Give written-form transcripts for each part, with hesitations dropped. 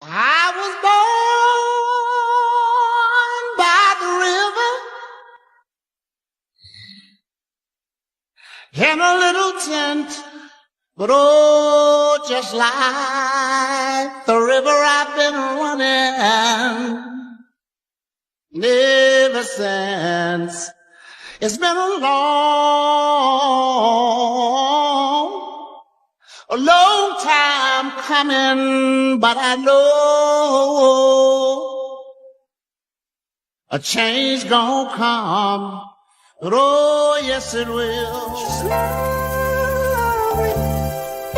I was born by the river in a little tent, but oh, just like the river I've been running ever since. It's been a long time coming, but I know a change gonna come. But oh, yes it will.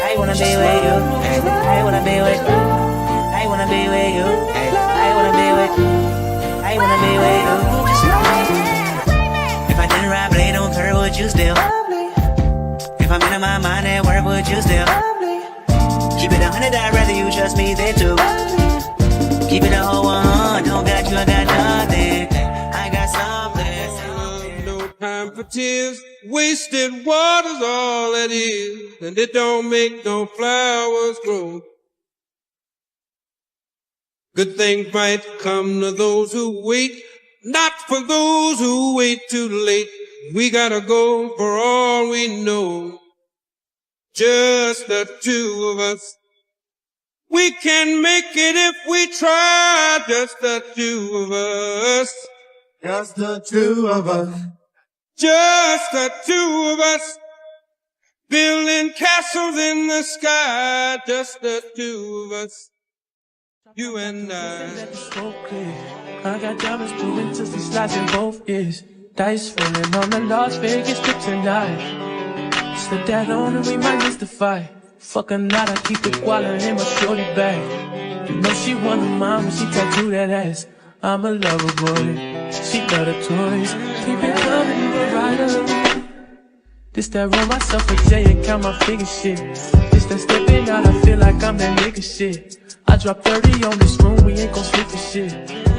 I wanna be with you. I wanna be with you. I wanna be with you. I wanna be with you. I wanna be with you. If I didn't ride blade on curve, would you still? If I'm in my mind at work, would you still? Keep it 100, I'd rather you trust me than two. Keep it a whole 100, don't got you, I got nothing. I got something. No time for tears, wasted water's all it is, and it don't make no flowers grow. Good things might come to those who wait, not for those who wait too late. We gotta go for all we know. Just the two of us. We can make it if we try. Just the two of us. Just the two of us. Just the two of us. Building castles in the sky. Just the two of us. You and I. I got diamonds proving to see slides in both ears. Dice falling on the Las Vegas strip tonight. Slip that on and we might miss the fight. Fuck a night, I keep the koala in my shorty bag. You know she one of mine when she tattoo that ass. I'm a lover boy, she love the toys. Keep it coming, we're right up. This that roll myself a J and count my figure shit. This that stepping out, I feel like I'm that nigga shit. I drop 30 on this room, we ain't gon' sleep for shit.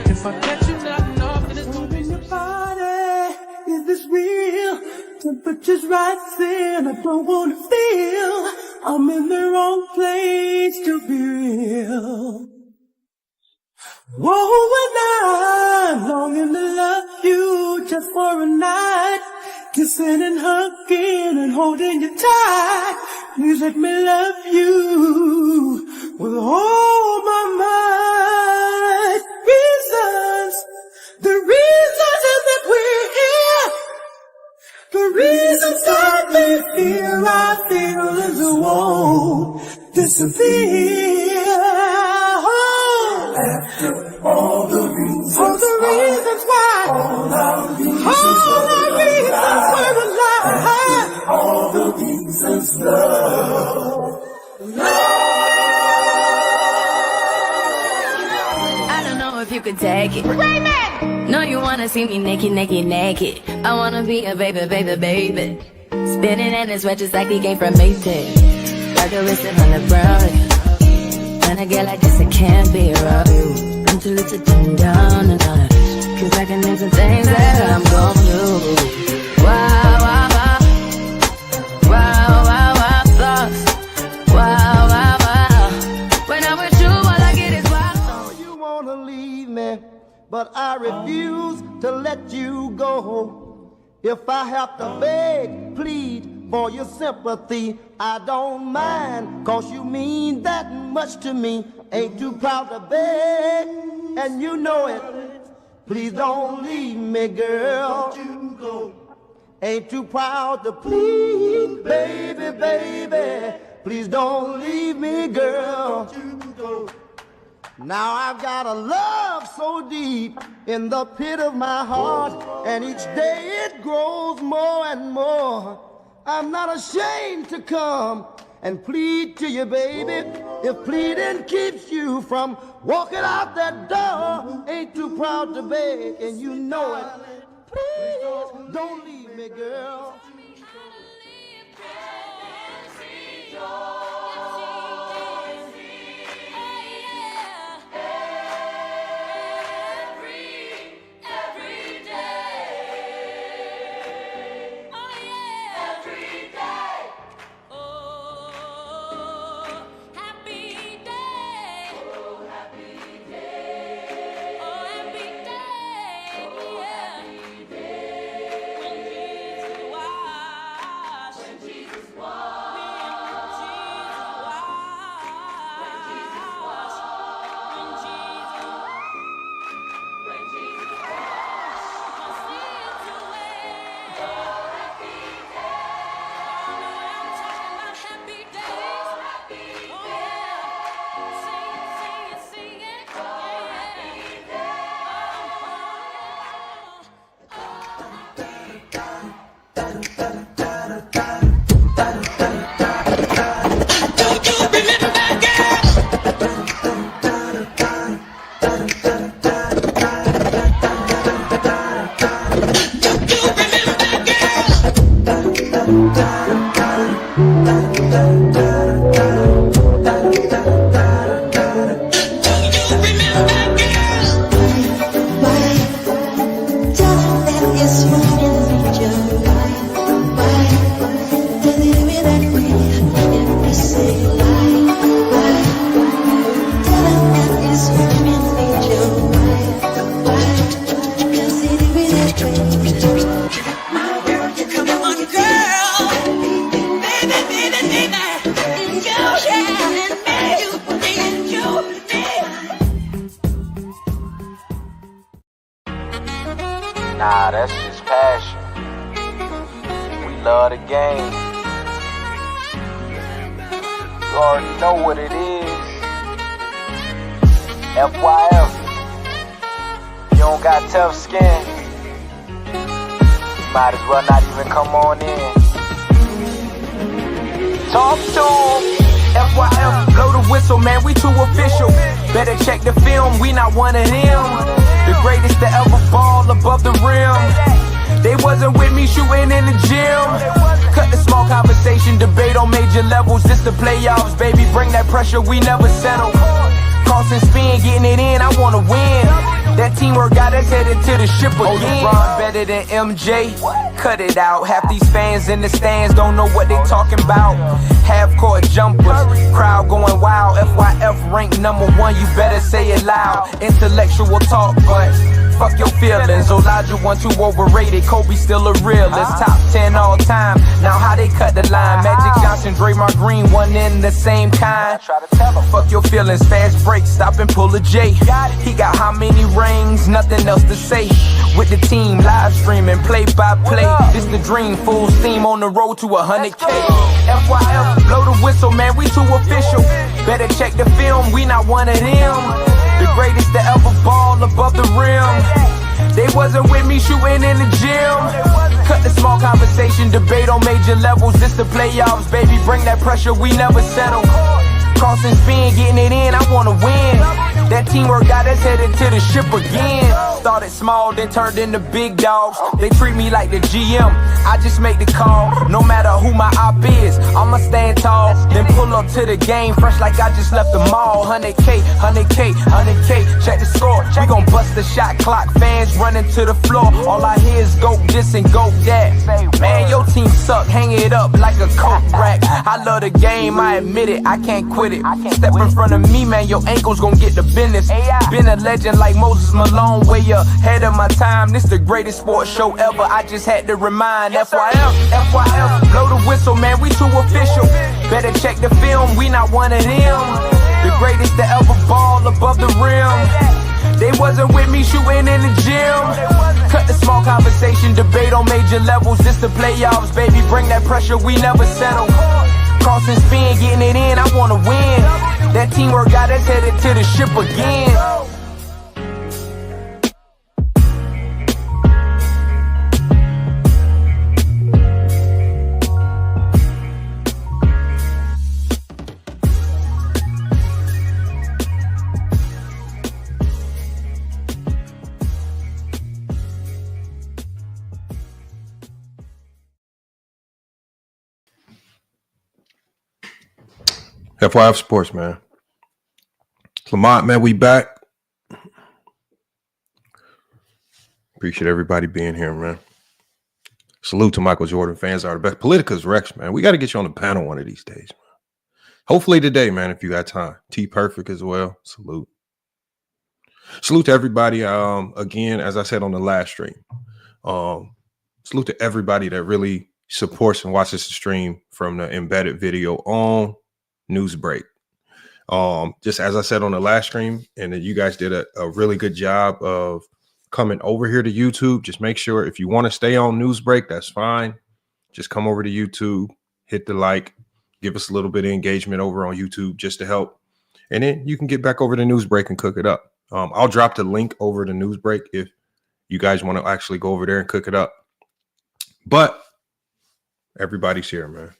If I catch you nothing off, then it's gon' be your body. Is this real? Temperature's rising, I don't wanna feel I'm in the wrong place to be real. Whoa, and I'm longing to love you just for a night. Kissing and hugging and holding you tight. Please let me love you with all my might. The reasons is that we're here. The reasons that we feel our feelings won't disappear. After all the reasons why, all our reasons we're alive. All the reasons love. I don't know if you could take it. No, you wanna see me naked, naked, naked. I wanna be a baby, baby, baby. Spinning in his red just like he came from Maytag. Like a wrist on the brown. When I get like this, I can't be around you. I'm too little to dim down the night. Cause I can do some things that I'm gon' do. Wow, wow, wow. Wow, wow, wow, thoughts. Wow, wow, wow. When I'm with you, all I get is wow. Oh, you wanna leave me, but I refuse to let you go. If I have to beg, plead for your sympathy, I don't mind, cause you mean that much to me. Ain't too proud to beg, and you know it. Please don't leave me, girl. Ain't too proud to plead, baby, baby. Please don't leave me, girl. Now I've got a love so deep in the pit of my heart, and each day it grows more and more. I'm not ashamed to come and plead to you, baby. If pleading keeps you from walking out that door, ain't too proud to beg, and you know it. Please don't leave me, girl. Nah, that's just passion. We love the game. You already know what it is. FYF. You don't got tough skin. You might as well not even come on in. Talk to 'em. FYF, blow the whistle, man, we too official. Better check the film, we not one of them. The greatest to ever ball above the rim. They wasn't with me shooting in the gym. Cut the small conversation, debate on major levels. This the playoffs, baby, bring that pressure, we never settle. Cross and spin, getting it in, I wanna win. That teamwork got us headed to the ship again. LeBron better than MJ, cut it out. Half these fans in the stands don't know what they talking about. Half-court jumpers, crowd going wild. FYF ranked #1, you better say it loud. Intellectual talk, but fuck your feelings. Elijah 1 too overrated, Kobe still a realist. Top 10 all time, now how they cut the line. Magic Johnson, Draymond Green, one in the same kind. Fuck your feelings, fast break, stop and pull a J. He got how many rings, nothing else to say. With the team, live streaming, play by play. This the dream, full steam on the road to 100K. FYF, blow the whistle, man, we too official. Better check the film, we not one of them. The greatest to ever ball above the rim. They wasn't with me shooting in the gym. Cut the small conversation, debate on major levels. This the playoffs, baby, bring that pressure, we never settle. Cross and spin, getting it in, I wanna win. That teamwork got us headed to the ship again. Started small, then turned into big dogs. They treat me like the GM, I just make the call. No matter who my op is, I'ma stand tall. Then pull up to the game, fresh like I just left the mall. 100K, 100K, 100K, check the score. We gon' bust the shot clock, fans running to the floor. All I hear is go this and go that. Man, your team suck, hang it up like a coat rack. I love the game, I admit it, I can't quit it. Step in front of me, man, your ankles gon' get the business. Been a legend like Moses Malone, way ahead of my time. This the greatest sports show ever, I just had to remind. FYF, FYF, blow the whistle, man, we too official. Better check the film, we not one of them. The greatest to ever ball above the rim. They wasn't with me shooting in the gym. Cut the small conversation, debate on major levels. This the playoffs, baby, bring that pressure, we never settle. Cross and spin, getting it in, I wanna win. That teamwork got us headed to the ship again. FYF Sports, man. Lamont, man, we back. Appreciate everybody being here, man. Salute to Michael Jordan. Fans are the best. Politica's Rex, man. We got to get you on the panel one of these days, man. Hopefully today, man, if you got time. T Perfect as well. Salute. Salute to everybody. Again, as I said on the last stream, salute to everybody that really supports and watches the stream from the embedded video on Newsbreak. Just as I said on the last stream, and that you guys did a really good job of coming over here to YouTube. Just make sure if you want to stay on Newsbreak, that's fine. Just come over to YouTube, hit the like, give us a little bit of engagement over on YouTube just to help. And then you can get back over to Newsbreak and cook it up. I'll drop the link over to Newsbreak if you guys want to actually go over there and cook it up. But everybody's here, man.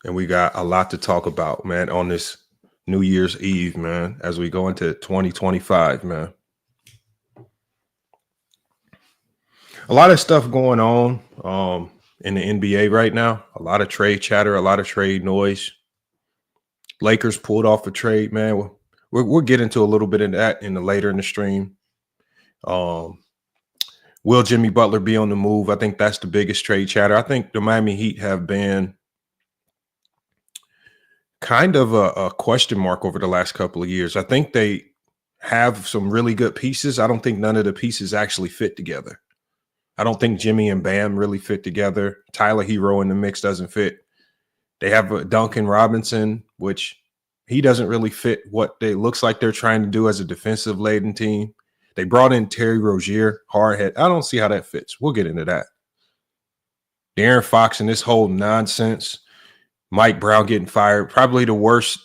And we got a lot to talk about, man, on this New Year's Eve, man, as we go into 2025, man. A lot of stuff going on in the NBA right now. A lot of trade chatter, a lot of trade noise. Lakers pulled off a trade, man. We'll get into a little bit of that later in the stream. Will Jimmy Butler be on the move? I think that's the biggest trade chatter. I think the Miami Heat have been kind of a question mark over the last couple of years. I think they have some really good pieces. I don't think none of the pieces actually fit together. I don't think Jimmy and Bam really fit together. Tyler Hero in the mix doesn't fit. They have Duncan Robinson, which he doesn't really fit what they looks like they're trying to do as a defensive laden team. They brought in Terry Rozier, hardhead. I don't see how that fits. We'll get into that. De'Aaron Fox and this whole nonsense. Mike Brown getting fired. Probably the worst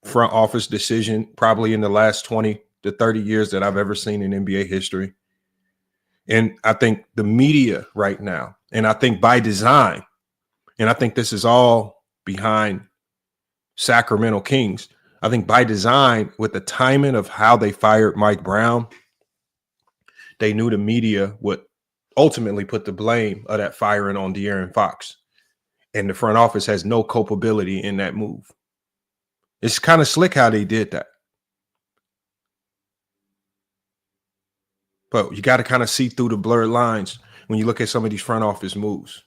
front office decision probably in the last 20 to 30 years that I've ever seen in NBA history. And I think the media right now, and I think by design, and I think this is all behind Sacramento Kings. I think by design, with the timing of how they fired Mike Brown, they knew the media would ultimately put the blame of that firing on De'Aaron Fox. And the front office has no culpability in that move. It's kind of slick how they did that. But you got to kind of see through the blurred lines when you look at some of these front office moves.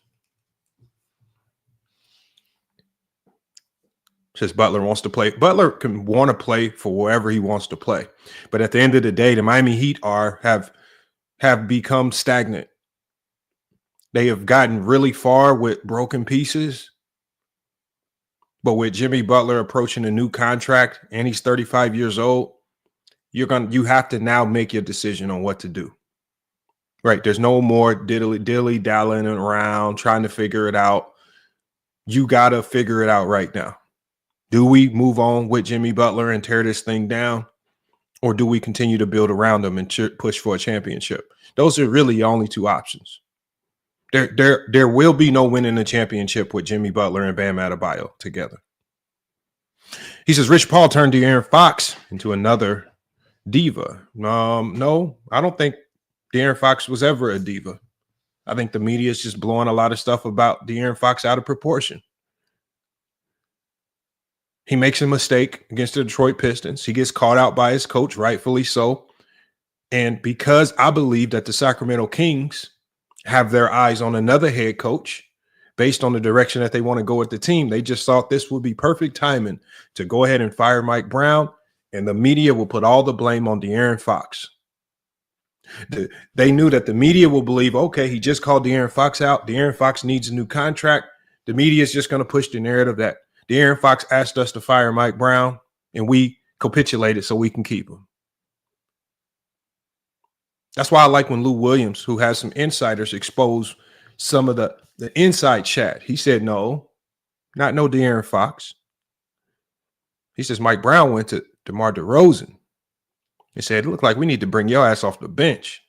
Says Butler wants to play. Butler can want to play for wherever he wants to play. But at the end of the day, the Miami Heat have become stagnant. They have gotten really far with broken pieces. But with Jimmy Butler approaching a new contract and he's 35 years old, you have to now make your decision on what to do. Right? There's no more dilly-dallying around trying to figure it out. You got to figure it out right now. Do we move on with Jimmy Butler and tear this thing down? Or do we continue to build around him and push for a championship? Those are really the only two options. There will be no winning a championship with Jimmy Butler and Bam Adebayo together. He says, Rich Paul turned De'Aaron Fox into another diva. No, I don't think De'Aaron Fox was ever a diva. I think the media is just blowing a lot of stuff about De'Aaron Fox out of proportion. He makes a mistake against the Detroit Pistons. He gets caught out by his coach, rightfully so. And because I believe that the Sacramento Kings have their eyes on another head coach based on the direction that they want to go with the team, they just thought this would be perfect timing to go ahead and fire Mike Brown, and the media will put all the blame on De'Aaron Fox. They knew that the media will believe, okay, he just called De'Aaron Fox out. De'Aaron Fox needs a new contract. The media is just going to push the narrative that De'Aaron Fox asked us to fire Mike Brown, and we capitulated so we can keep him. That's why I like when Lou Williams, who has some insiders, expose some of the inside chat. He said, no, not no De'Aaron Fox. He says Mike Brown went to DeMar DeRozan. He said, it looked like we need to bring your ass off the bench.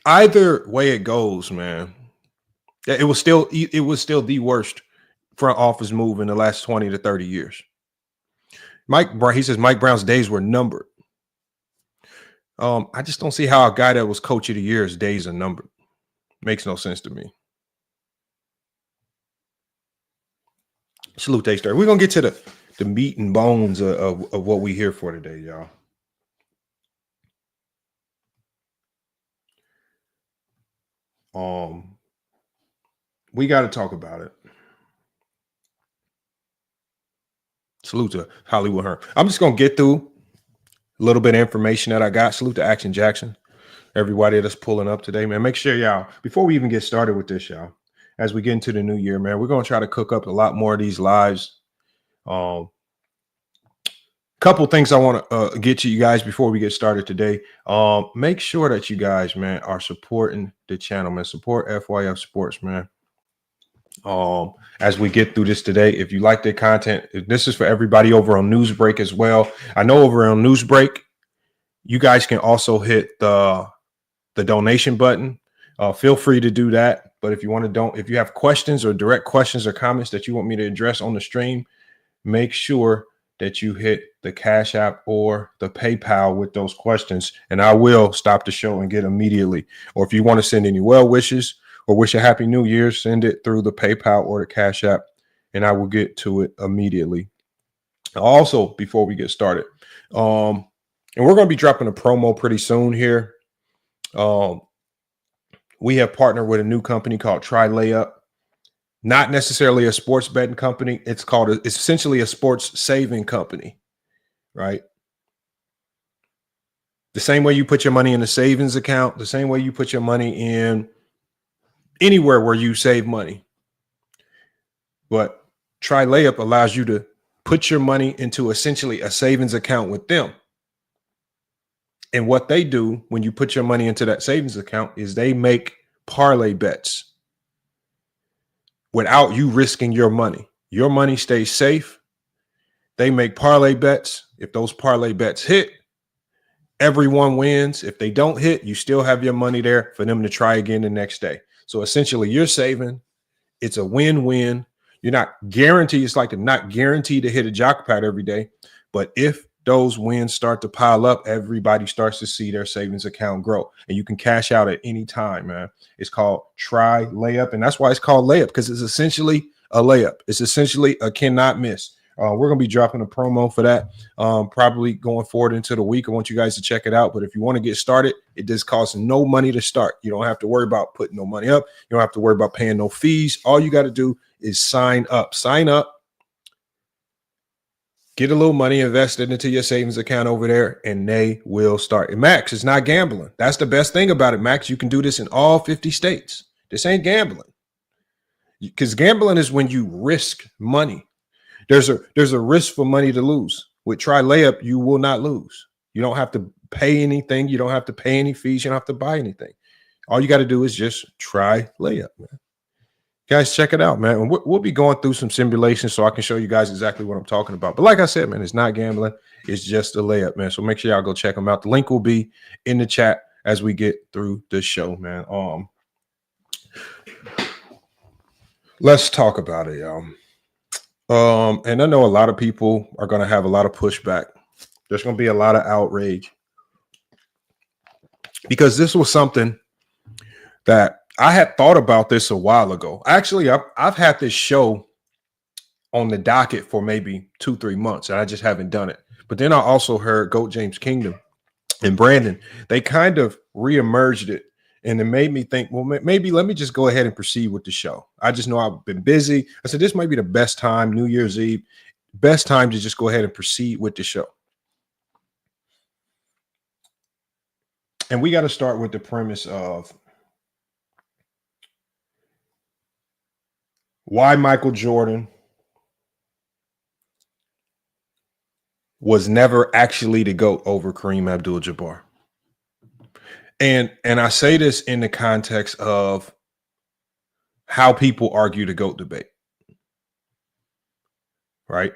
Either way it goes, man, it was still the worst front office move in the last 20 to 30 years. He says Mike Brown's days were numbered. I just don't see how a guy that was coach of the year's days are numbered. Makes no sense to me. Salute A-Star. We're going to get to the meat and bones of what we here for today, y'all. We got to talk about it. Salute to Hollywood Hearn. I'm just going to get through a little bit of information that I got. Salute to Action Jackson. Everybody that's pulling up today, man. Make sure y'all, before we even get started with this, y'all, as we get into the new year, man, we're going to try to cook up a lot more of these lives. Couple things I want to get to you guys before we get started today. Make sure that you guys, man, are supporting the channel, man. Support FYF Sports, man. As we get through this today, if you like the content, this is for everybody over on Newsbreak as well. I know over on Newsbreak, you guys can also hit the donation button. Feel free to do that. But if you want to if you have questions or direct questions or comments that you want me to address on the stream, make sure that you hit the Cash App or the PayPal with those questions, and I will stop the show and get immediately. Or if you want to send any well wishes or wish a happy new year, send it through the PayPal or the Cash App, and I will get to it immediately. Also, before we get started, and we're going to be dropping a promo pretty soon here. We have partnered with a new company called Try Layup. Not necessarily a sports betting company. It's essentially a sports saving company, right? The same way you put your money in a savings account, the same way you put your money in anywhere where you save money. But Try Layup allows you to put your money into essentially a savings account with them. And what they do when you put your money into that savings account is they make parlay bets without you risking your money. Your money stays safe. They make parlay bets. If those parlay bets hit, everyone wins. If they don't hit, you still have your money there for them to try again the next day. So essentially, you're saving. It's a win-win. You're not guaranteed. It's like not guaranteed to hit a jackpot every day. But if those wins start to pile up, everybody starts to see their savings account grow. And you can cash out at any time, man. It's called try layup. And that's why it's called layup, because it's essentially a layup. It's essentially a cannot miss. We're going to be dropping a promo for that probably going forward into the week. I want you guys to check it out. But if you want to get started, it does cost no money to start. You don't have to worry about putting no money up. You don't have to worry about paying no fees. All you got to do is sign up. Sign up. Get a little money invested into your savings account over there, and they will start. And Max, it's not gambling. That's the best thing about it, Max. You can do this in all 50 states. This ain't gambling. Because gambling is when you risk money. There's a risk for money to lose. With Try Layup, you will not lose. You don't have to pay anything. You don't have to pay any fees. You don't have to buy anything. All you got to do is just try Layup, man. Guys, check it out, man. And we'll be going through some simulations so I can show you guys exactly what I'm talking about. But like I said, man, it's not gambling. It's just a layup, man. So make sure y'all go check them out. The link will be in the chat as we get through the show, man. Let's talk about it, y'all. And I know a lot of people are going to have a lot of pushback. There's going to be a lot of outrage because this was something that I had thought about this a while ago. Actually, I've had this show on the docket for maybe 2-3 months, and I just haven't done it. But then I also heard Goat James Kingdom and Brandon. They kind of reemerged it. And it made me think, well, maybe let me just go ahead and proceed with the show. I just know I've been busy. I said, this might be the best time, New Year's Eve, best time to just go ahead and proceed with the show. And we got to start with the premise of why Michael Jordan was never actually the GOAT over Kareem Abdul-Jabbar. And I say this in the context of how people argue the GOAT debate, right?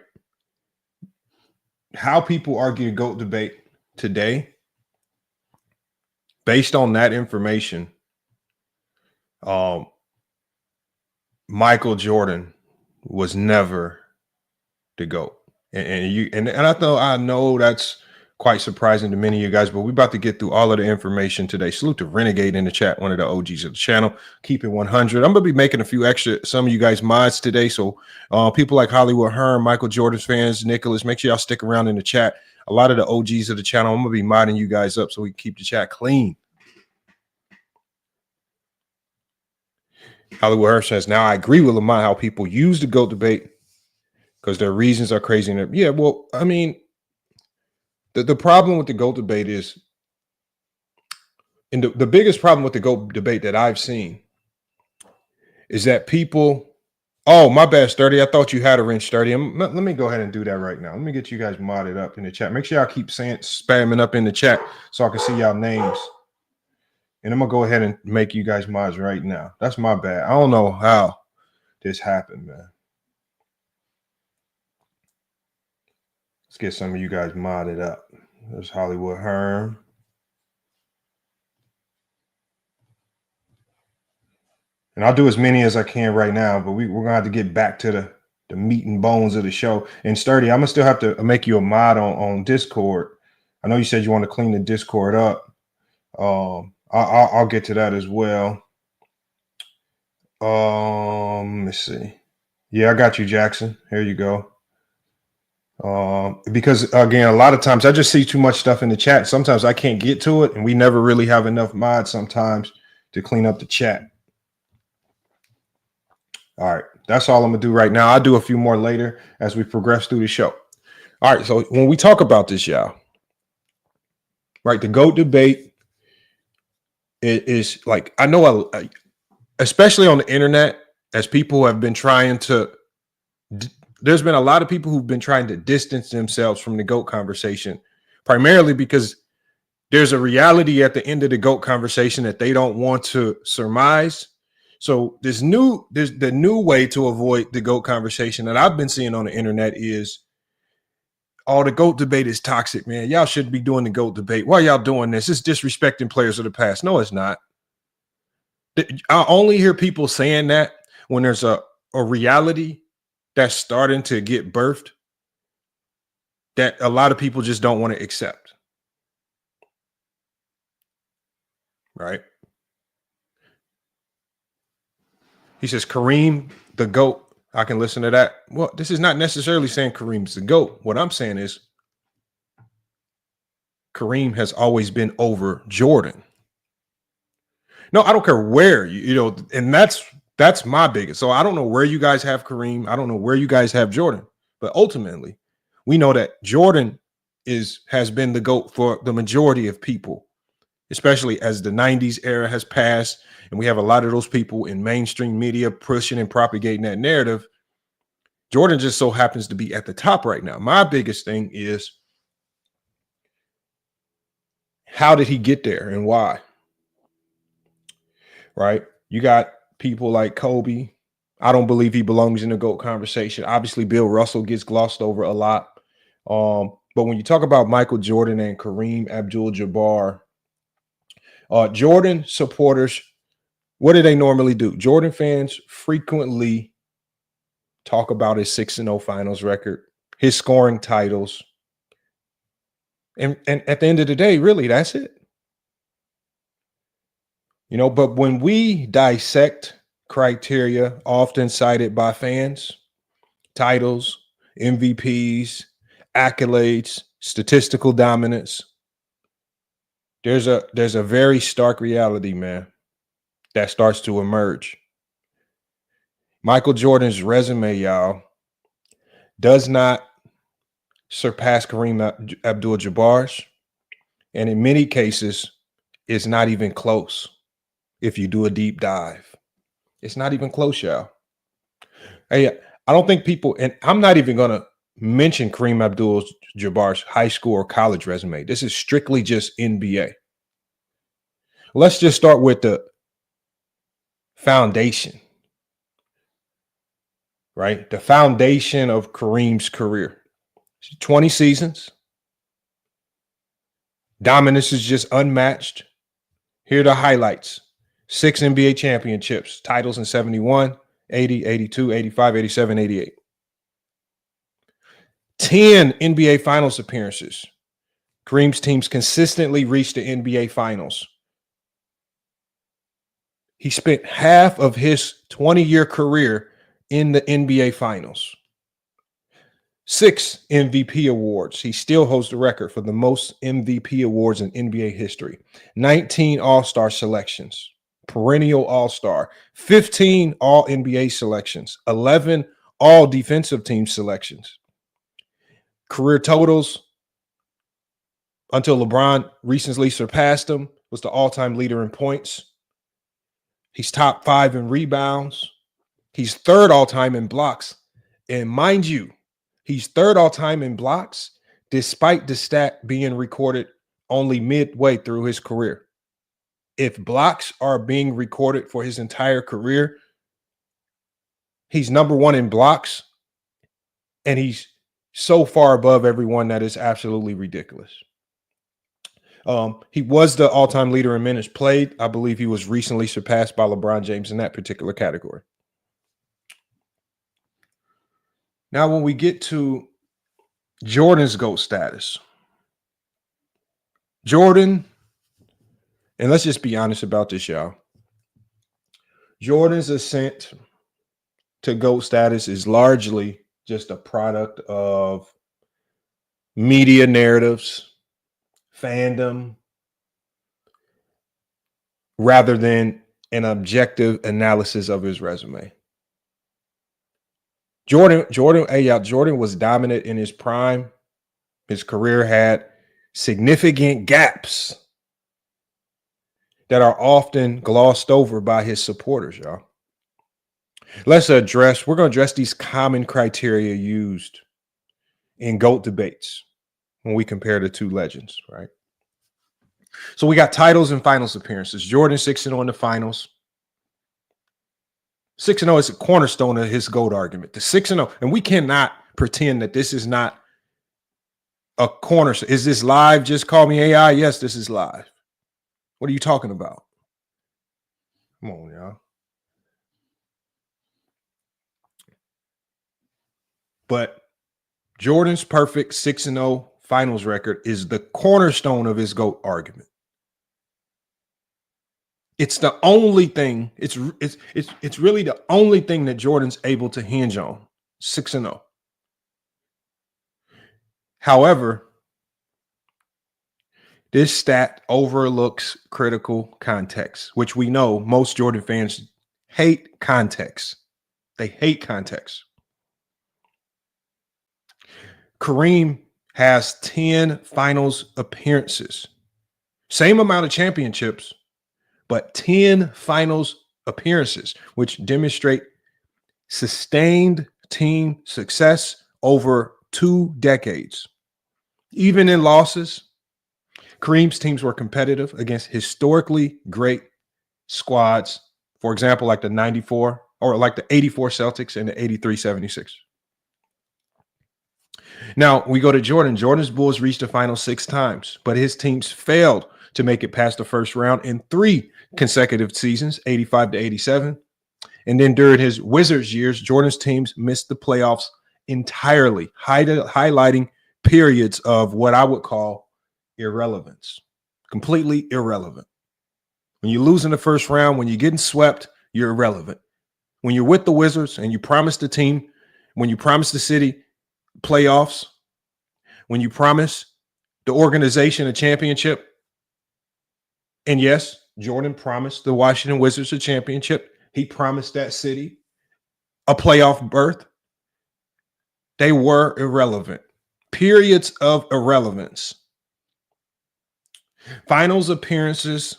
How people argue the GOAT debate today, based on that information, Michael Jordan was never the GOAT. And I know that's quite surprising to many of you guys, but we're about to get through all of the information today. Salute to Renegade in the chat, one of the OGs of the channel. Keep it 100. I'm going to be making a few extra, some of you guys mods today. So people like Hollywood Hearn, Michael Jordan's fans, Nicholas, make sure y'all stick around in the chat. A lot of the OGs of the channel, I'm going to be modding you guys up so we can keep the chat clean. Hollywood Hearn says, now I agree with Lamont how people use the GOAT debate because their reasons are crazy. And yeah, well, I mean, the problem with the GOAT debate is, and the biggest problem with the GOAT debate that I've seen is that people, oh, my bad, Sturdy. I thought you had a wrench, Sturdy. Let me go ahead and do that right now. Let me get you guys modded up in the chat. Make sure y'all keep spamming up in the chat so I can see y'all names. And I'm going to go ahead and make you guys mods right now. That's my bad. I don't know how this happened, man. Let's get some of you guys modded up. There's Hollywood Hearn. And I'll do as many as I can right now, but we're going to have to get back to the meat and bones of the show. And Sturdy, I'm going to still have to make you a mod on Discord. I know you said you want to clean the Discord up. I'll get to that as well. Let's see. Yeah, I got you, Jackson. Here you go. Because again, a lot of times I just see too much stuff in the chat. Sometimes I can't get to it, and we never really have enough mods sometimes to clean up the chat. All right, that's all I'm gonna do right now. I'll do a few more later as we progress through the show. All right, so when we talk about this, y'all, right, the GOAT debate is like, I know, especially on the internet, as people have been trying to. There's been a lot of people who've been trying to distance themselves from the GOAT conversation, primarily because there's a reality at the end of the GOAT conversation that they don't want to surmise. So there's the new way to avoid the GOAT conversation that I've been seeing on the internet is, oh, the GOAT debate is toxic, man. Y'all shouldn't be doing the GOAT debate. Why y'all doing this? It's disrespecting players of the past. No, it's not. I only hear people saying that when there's a reality that's starting to get birthed that a lot of people just don't want to accept. Right? He says, Kareem, the GOAT. I can listen to that. Well, this is not necessarily saying Kareem's the GOAT. What I'm saying is Kareem has always been over Jordan. No, I don't care where, and that's my biggest. So I don't know where you guys have Kareem. I don't know where you guys have Jordan. But ultimately, we know that Jordan has been the GOAT for the majority of people, especially as the 90s era has passed. And we have a lot of those people in mainstream media pushing and propagating that narrative. Jordan just so happens to be at the top right now. My biggest thing is, how did he get there and why? Right? You got people like Kobe. I don't believe he belongs in the GOAT conversation. Obviously, Bill Russell gets glossed over a lot. But when you talk about Michael Jordan and Kareem Abdul-Jabbar, Jordan supporters, what do they normally do? Jordan fans frequently talk about his 6-0 finals record, his scoring titles. And at the end of the day, really, that's it. But when we dissect criteria often cited by fans, titles, MVPs, accolades, statistical dominance, there's a very stark reality, man, that starts to emerge. Michael Jordan's resume, y'all, does not surpass Kareem Abdul-Jabbar's, and in many cases, it's not even close. If you do a deep dive, it's not even close, y'all. Hey, I don't think people, and I'm not even going to mention Kareem Abdul-Jabbar's high school or college resume. This is strictly just NBA. Let's just start with the foundation, right? The foundation of Kareem's career. 20 seasons. Dominance is just unmatched. Here are the highlights. 6 NBA championships, titles in 71, 80, 82, 85, 87, 88. 10 NBA Finals appearances. Kareem's teams consistently reached the NBA Finals. He spent half of his 20-year career in the NBA Finals. 6 MVP awards. He still holds the record for the most MVP awards in NBA history. 19 All-Star selections. Perennial All-Star. 15 All-NBA selections. 11 All-Defensive Team selections. Career totals, until LeBron recently surpassed him, was the all-time leader in points. He's top 5 in rebounds. He's third all-time in blocks. And mind you, he's third all-time in blocks, despite the stat being recorded only midway through his career. If blocks are being recorded for his entire career, he's number 1 in blocks, and he's so far above everyone that is absolutely ridiculous. He was the all-time leader in minutes played. I believe he was recently surpassed by LeBron James in that particular category. Now, when we get to Jordan's GOAT status, Jordan, and let's just be honest about this, y'all. Jordan's ascent to GOAT status is largely just a product of media narratives, fandom, rather than an objective analysis of his resume. Jordan was dominant in his prime. His career had significant gaps that are often glossed over by his supporters, y'all. We're going to address these common criteria used in GOAT debates when we compare the two legends, right? So we got titles and finals appearances. Jordan 6-0 in the finals. 6-0 is a cornerstone of his GOAT argument. The 6-0, and we cannot pretend that this is not a cornerstone. Is this live? Just call me AI. Yes, this is live. What are you talking about? Come on, y'all. But Jordan's perfect 6-0 finals record is the cornerstone of his GOAT argument. It's the only thing. It's really the only thing that Jordan's able to hinge on. 6-0. However, this stat overlooks critical context, which we know most Jordan fans hate context. They hate context. Kareem has 10 finals appearances. Same amount of championships, but 10 finals appearances, which demonstrate sustained team success over 2 decades. Even in losses, Kareem's teams were competitive against historically great squads. For example, like the 94 or like the 84 Celtics and the 83 76ers. Now we go to Jordan. Jordan's Bulls reached the final 6 times, but his teams failed to make it past the first round in 3 consecutive seasons, 85 to 87. And then during his Wizards years, Jordan's teams missed the playoffs entirely, highlighting periods of what I would call irrelevance, completely irrelevant. When you lose in the first round, when you're getting swept, you're irrelevant. When you're with the Wizards and you promise the team, when you promise the city playoffs, when you promise the organization a championship, and yes, Jordan promised the Washington Wizards a championship. He promised that city a playoff berth. They were irrelevant. Periods of irrelevance. Finals appearances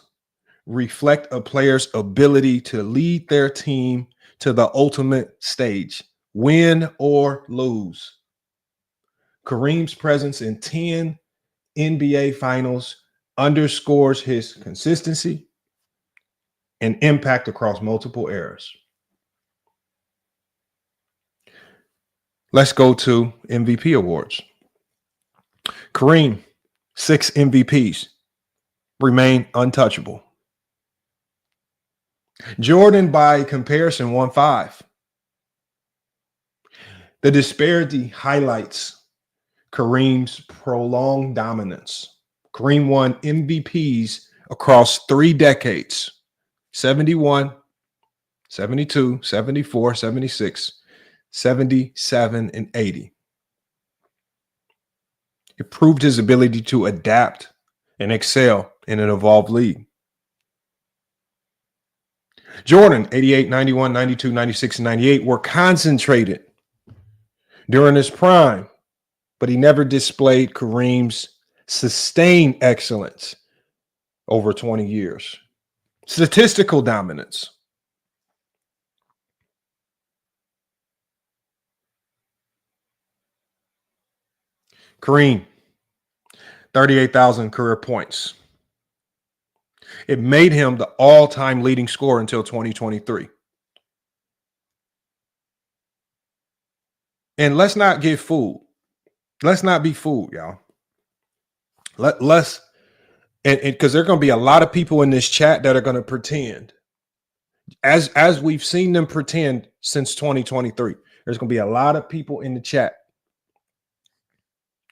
reflect a player's ability to lead their team to the ultimate stage, win or lose. Kareem's presence in 10 NBA finals underscores his consistency and impact across multiple eras. Let's go to MVP awards. Kareem, 6 MVPs, remain untouchable. Jordan, by comparison, won 5. The disparity highlights Kareem's prolonged dominance. Kareem won MVPs across 3 decades, 71, 72, 74, 76, 77, and 80. It proved his ability to adapt and excel in an evolved league. Jordan, 88, 91, 92, 96, and 98 were concentrated during his prime, but he never displayed Kareem's sustained excellence over 20 years. Statistical dominance. Kareem, 38,000 career points. It made him the all-time leading scorer until 2023. And let's not get fooled. Let's not be fooled, y'all. Let's because there are going to be a lot of people in this chat that are going to pretend, as we've seen them pretend since 2023. There's going to be a lot of people in the chat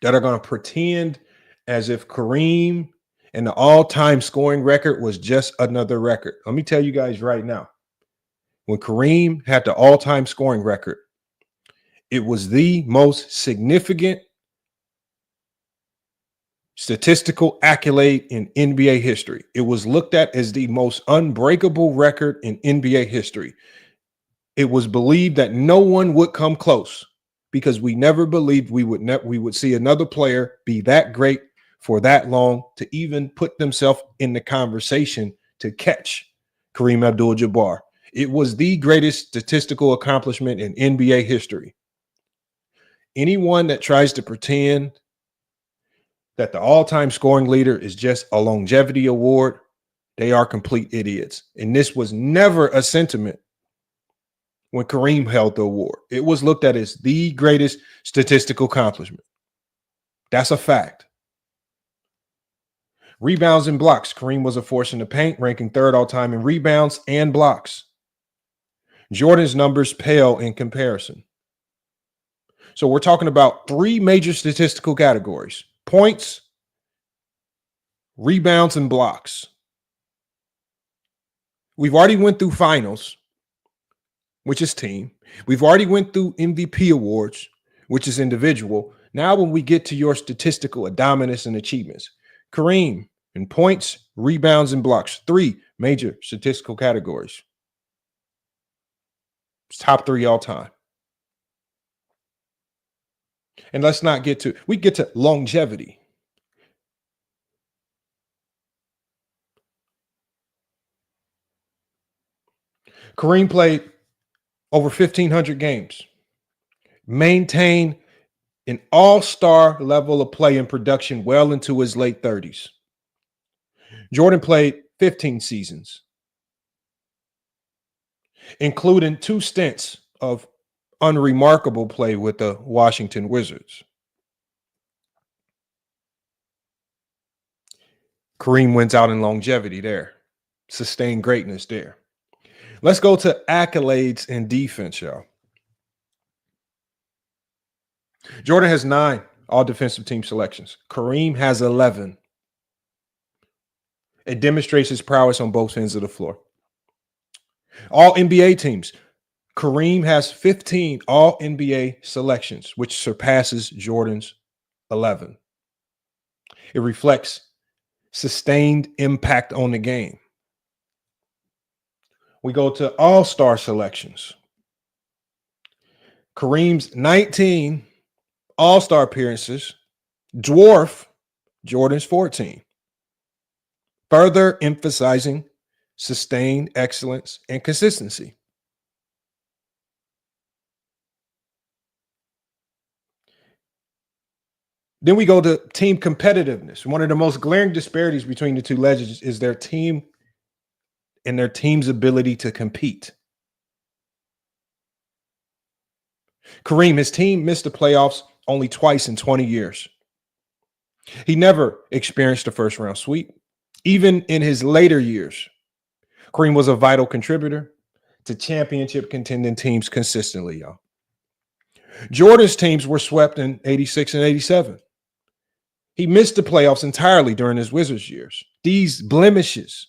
that are going to pretend as if Kareem and the all-time scoring record was just another record. Let me tell you guys right now, when Kareem had the all-time scoring record, it was the most significant statistical accolade in NBA history. It was looked at as the most unbreakable record in NBA history. It was believed that no one would come close because we never believed we would see another player be that great for that long to even put themselves in the conversation to catch Kareem Abdul-Jabbar. It was the greatest statistical accomplishment in NBA history. Anyone that tries to pretend that the all-time scoring leader is just a longevity award, they are complete idiots. And this was never a sentiment when Kareem held the award. It was looked at as the greatest statistical accomplishment. That's a fact. Rebounds and blocks. Kareem was a force in the paint, ranking third all-time in rebounds and blocks. Jordan's numbers pale in comparison. So we're talking about three major statistical categories: points, rebounds, and blocks. We've already went through finals, which is team. We've already went through MVP awards, which is individual. Now when we get to your statistical dominance and achievements, Kareem in points, rebounds, and blocks, three major statistical categories. It's top three all time. And let's not get to, we get to longevity. Kareem played over 1,500 games, maintained an all-star level of play and production well into his late 30s. Jordan played 15 seasons, including 2 stints of unremarkable play with the Washington Wizards. Kareem wins out in longevity there, sustained greatness there. Let's go to accolades and defense, y'all. Jordan has 9 all-defensive team selections. Kareem has 11. It demonstrates his prowess on both ends of the floor. All NBA teams. Kareem has 15 all NBA selections, which surpasses Jordan's 11. It reflects sustained impact on the game. We go to all-star selections. Kareem's 19 all-star appearances dwarf Jordan's 14, further emphasizing sustained excellence and consistency. Then we go to team competitiveness. One of the most glaring disparities between the two legends is their team and their team's ability to compete. Kareem, his team missed the playoffs only twice in 20 years. He never experienced a first-round sweep. Even in his later years, Kareem was a vital contributor to championship contending teams consistently, y'all. Jordan's teams were swept in 86 and 87. He missed the playoffs entirely during his Wizards years. These blemishes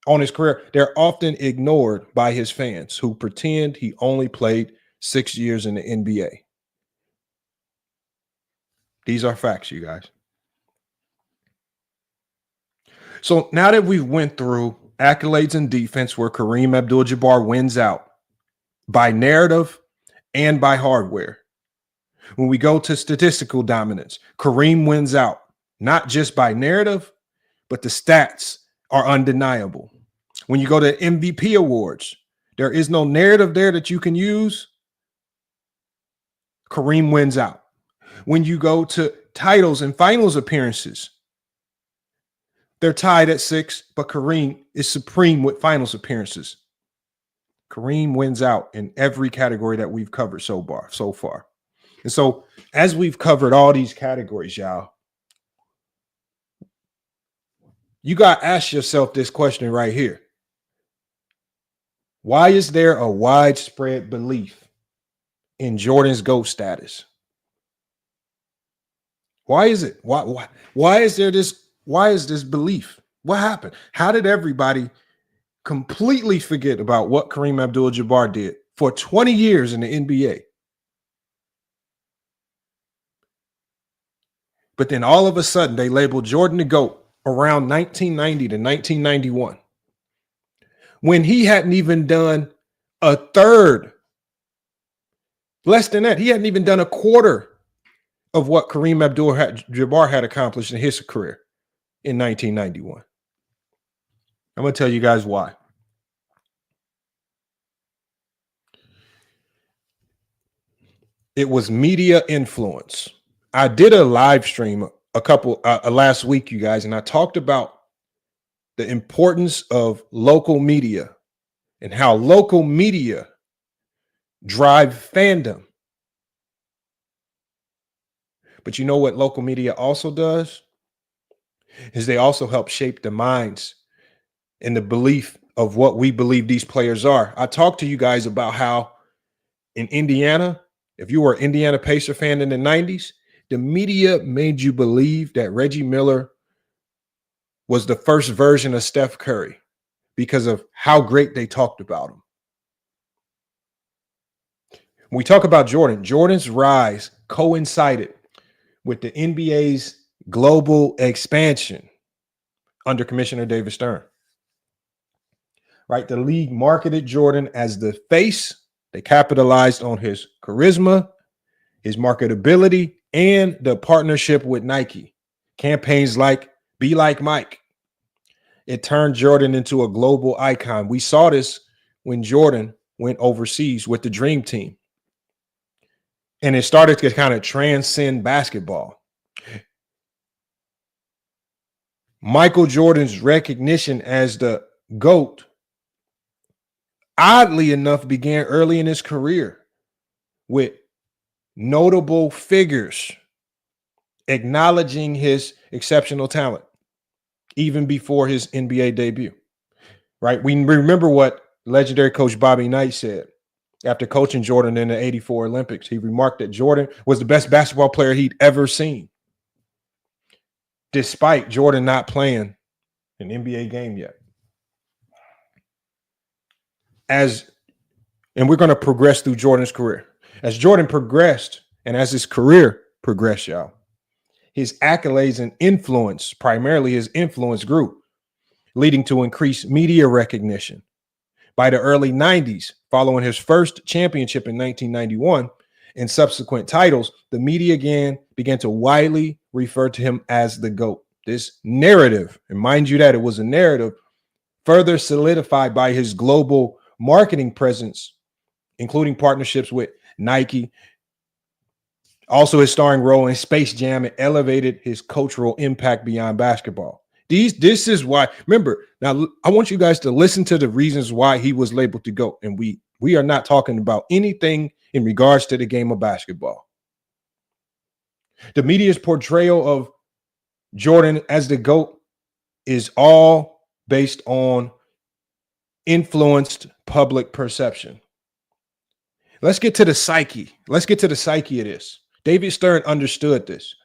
on his career, they're often ignored by his fans who pretend he only played 6 years in the NBA. These are facts, you guys. So now that we've went through accolades and defense where Kareem Abdul-Jabbar wins out by narrative and by hardware, when we go to statistical dominance, Kareem wins out not just by narrative, but the stats are undeniable. When you go to MVP awards, there is no narrative there that you can use. Kareem wins out. When you go to titles and finals appearances, they're tied at 6, but Kareem is supreme with finals appearances. Kareem wins out in every category that we've covered so far. And so as we've covered all these categories, y'all, you got to ask yourself this question right here. Why is there a widespread belief in Jordan's GOAT status? Why is it? Why is there this? Why is this belief? What happened? How did everybody completely forget about what Kareem Abdul-Jabbar did for 20 years in the NBA? But then all of a sudden they labeled Jordan the GOAT around 1990 to 1991 when he hadn't even done a third, less than that. He hadn't even done a quarter of what Kareem Abdul-Jabbar had accomplished in his career in 1991. I'm going to tell you guys why. It was media influence. I did a live stream a couple last week, you guys, and I talked about the importance of local media and how local media drive fandom. But you know what local media also does? Is they also help shape the minds and the belief of what we believe these players are. I talked to you guys about how in Indiana, if you were an Indiana Pacer fan in the 90s, the media made you believe that Reggie Miller was the first version of Steph Curry because of how great they talked about him. When we talk about Jordan, Jordan's rise coincided with the NBA's global expansion under Commissioner David Stern. Right? The league marketed Jordan as the face. They capitalized on his charisma, his marketability, and the partnership with Nike. Campaigns like Be Like Mike. It turned Jordan into a global icon. We saw this when Jordan went overseas with the Dream Team. And it started to kind of transcend basketball. Michael Jordan's recognition as the GOAT, oddly enough, began early in his career with notable figures acknowledging his exceptional talent, even before his NBA debut. Right? We remember what legendary coach Bobby Knight said after coaching Jordan in the '84 Olympics. He remarked that Jordan was the best basketball player he'd ever seen, despite Jordan not playing an NBA game yet. And we're going to progress through Jordan's career. As Jordan progressed and as his career progressed, y'all, his accolades and influence, primarily his influence, grew, leading to increased media recognition. By the early 90s, following his first championship in 1991 and subsequent titles, the media began to widely refer to him as the GOAT. This narrative, and mind you that it was a narrative, further solidified by his global marketing presence, including partnerships with Nike. Also, his starring role in Space Jam, it elevated his cultural impact beyond basketball. This is why, remember, now I want you guys to listen to the reasons why he was labeled the GOAT. And we are not talking about anything in regards to the game of basketball. The media's portrayal of Jordan as the GOAT is all based on influenced public perception. Let's get to the psyche. Let's get to the psyche of this. David Stern understood this.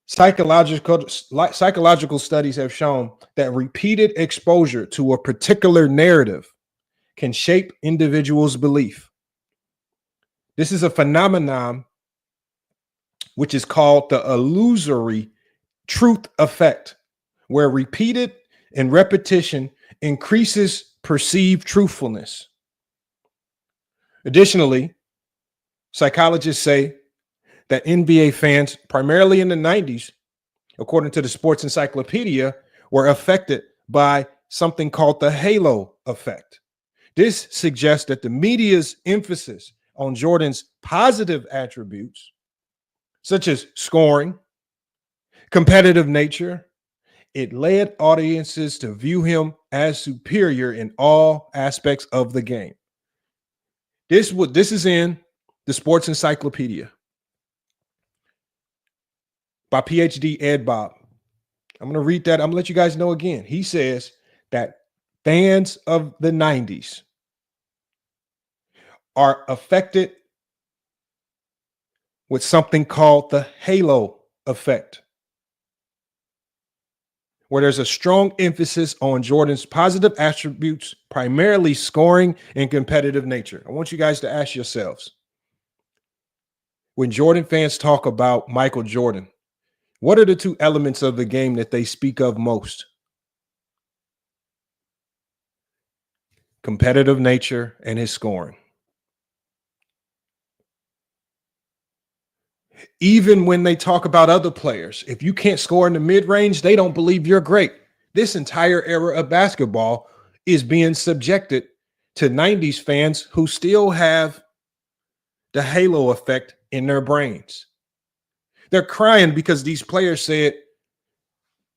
Psychological studies have shown that repeated exposure to a particular narrative can shape individuals' belief. This is a phenomenon which is called the illusory truth effect, where repeated and repetition increases perceived truthfulness. Additionally, psychologists say that NBA fans, primarily in the 90s, according to the Sports Encyclopedia, were affected by something called the halo effect. This suggests that the media's emphasis on Jordan's positive attributes, such as scoring, competitive nature, it led audiences to view him as superior in all aspects of the game. This is in the Sports Encyclopedia by PhD Ed Bob. I'm going to read that. I'm going to let you guys know again. He says that fans of the 90s are affected with something called the halo effect, where there's a strong emphasis on Jordan's positive attributes, primarily scoring and competitive nature. I want you guys to ask yourselves, when Jordan fans talk about Michael Jordan, what are the two elements of the game that they speak of most? Competitive nature and his scoring. Even when they talk about other players, if you can't score in the mid-range, they don't believe you're great. This entire era of basketball is being subjected to 90s fans who still have the halo effect in their brains. They're crying because these players said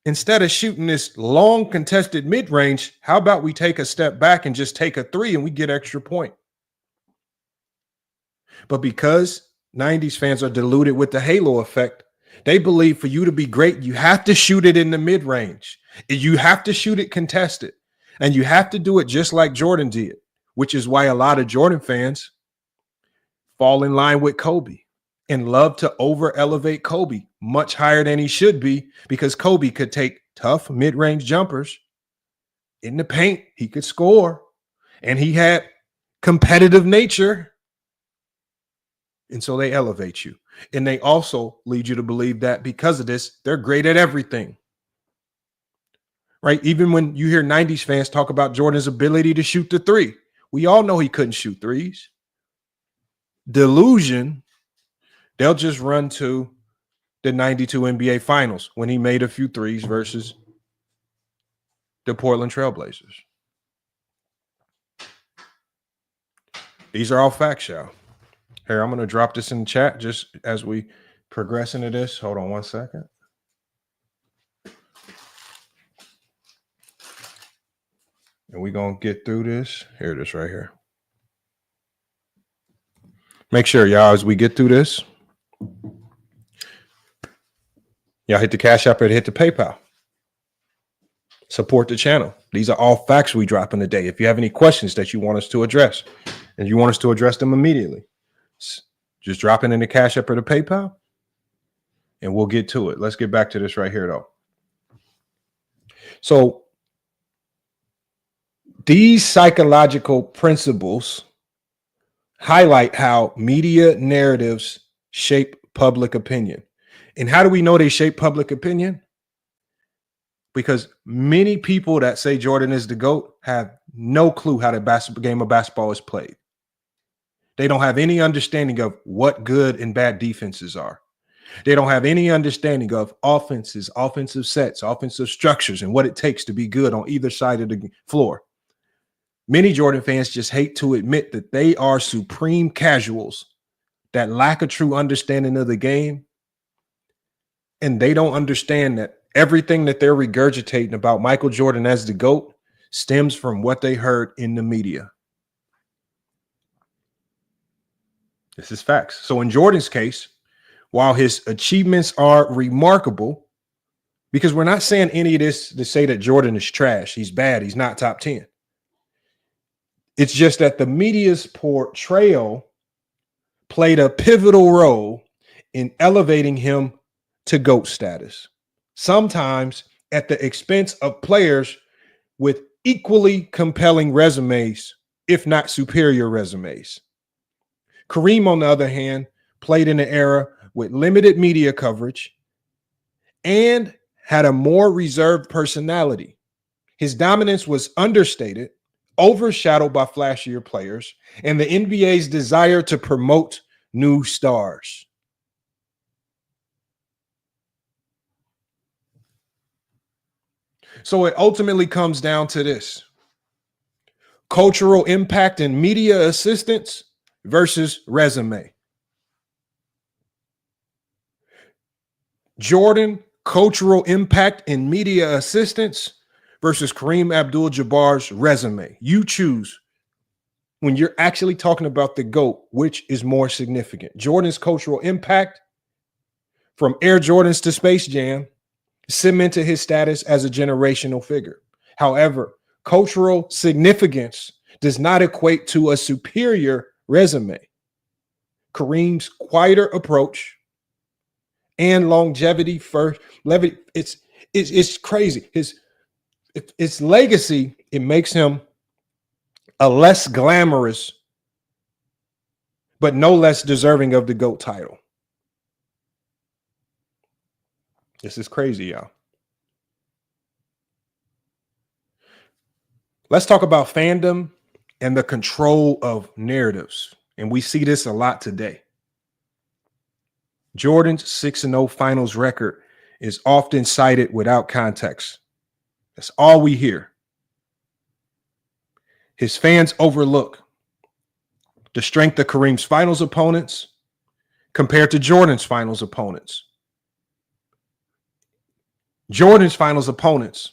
instead of shooting this long contested mid-range, how about we take a step back and just take a three and we get extra point? But because 90s fans are deluded with the halo effect, they believe for you to be great, you have to shoot it in the mid-range. You have to shoot it contested. And you have to do it just like Jordan did, which is why a lot of Jordan fans fall in line with Kobe and love to over-elevate Kobe much higher than he should be, because Kobe could take tough mid-range jumpers in the paint. He could score, and he had competitive nature. And so they elevate you. And they also lead you to believe that because of this, they're great at everything. Right? Even when you hear 90s fans talk about Jordan's ability to shoot the three, we all know he couldn't shoot threes. Delusion, they'll just run to the 92 NBA Finals when he made a few threes versus the Portland Trailblazers. These are all facts, y'all. Here, I'm going to drop this in the chat just as we progress into this. Hold on one second. And we're going to get through this. Here it is right here. Make sure, y'all, as we get through this, y'all hit the Cash App or hit the PayPal. Support the channel. These are all facts we drop in the day. If you have any questions that you want us to address, and you want us to address them immediately, just drop it in the Cash App or the PayPal, and we'll get to it. Let's get back to this right here, though. So these psychological principles highlight how media narratives shape public opinion. And how do we know they shape public opinion? Because many people that say Jordan is the GOAT have no clue how the game of basketball is played. They don't have any understanding of what good and bad defenses are. They don't have any understanding of offenses, offensive sets, offensive structures, and what it takes to be good on either side of the floor. Many Jordan fans just hate to admit that they are supreme casuals that lack a true understanding of the game. And they don't understand that everything that they're regurgitating about Michael Jordan as the GOAT stems from what they heard in the media. This is facts. So in Jordan's case, while his achievements are remarkable, because we're not saying any of this to say that Jordan is trash, he's bad, he's not top 10. It's just that the media's portrayal played a pivotal role in elevating him to GOAT status, sometimes at the expense of players with equally compelling resumes, if not superior resumes. Kareem, on the other hand, played in an era with limited media coverage and had a more reserved personality. His dominance was understated, overshadowed by flashier players, and the NBA's desire to promote new stars. So it ultimately comes down to this: cultural impact and media assistance versus resume. Jordan, cultural impact and media assistance versus Kareem Abdul-Jabbar's resume. You choose when you're actually talking about the GOAT, which is more significant. Jordan's cultural impact from Air Jordans to Space Jam cemented his status as a generational figure. However, cultural significance does not equate to a superior resume. Kareem's quieter approach and longevity first, it's crazy. His legacy, it makes him a less glamorous, but no less deserving of the GOAT title. This is crazy, y'all. Let's talk about fandom and the control of narratives. And we see this a lot today. Jordan's 6-0 finals record is often cited without context. That's all we hear. His fans overlook the strength of Kareem's finals opponents compared to Jordan's finals opponents. Jordan's finals opponents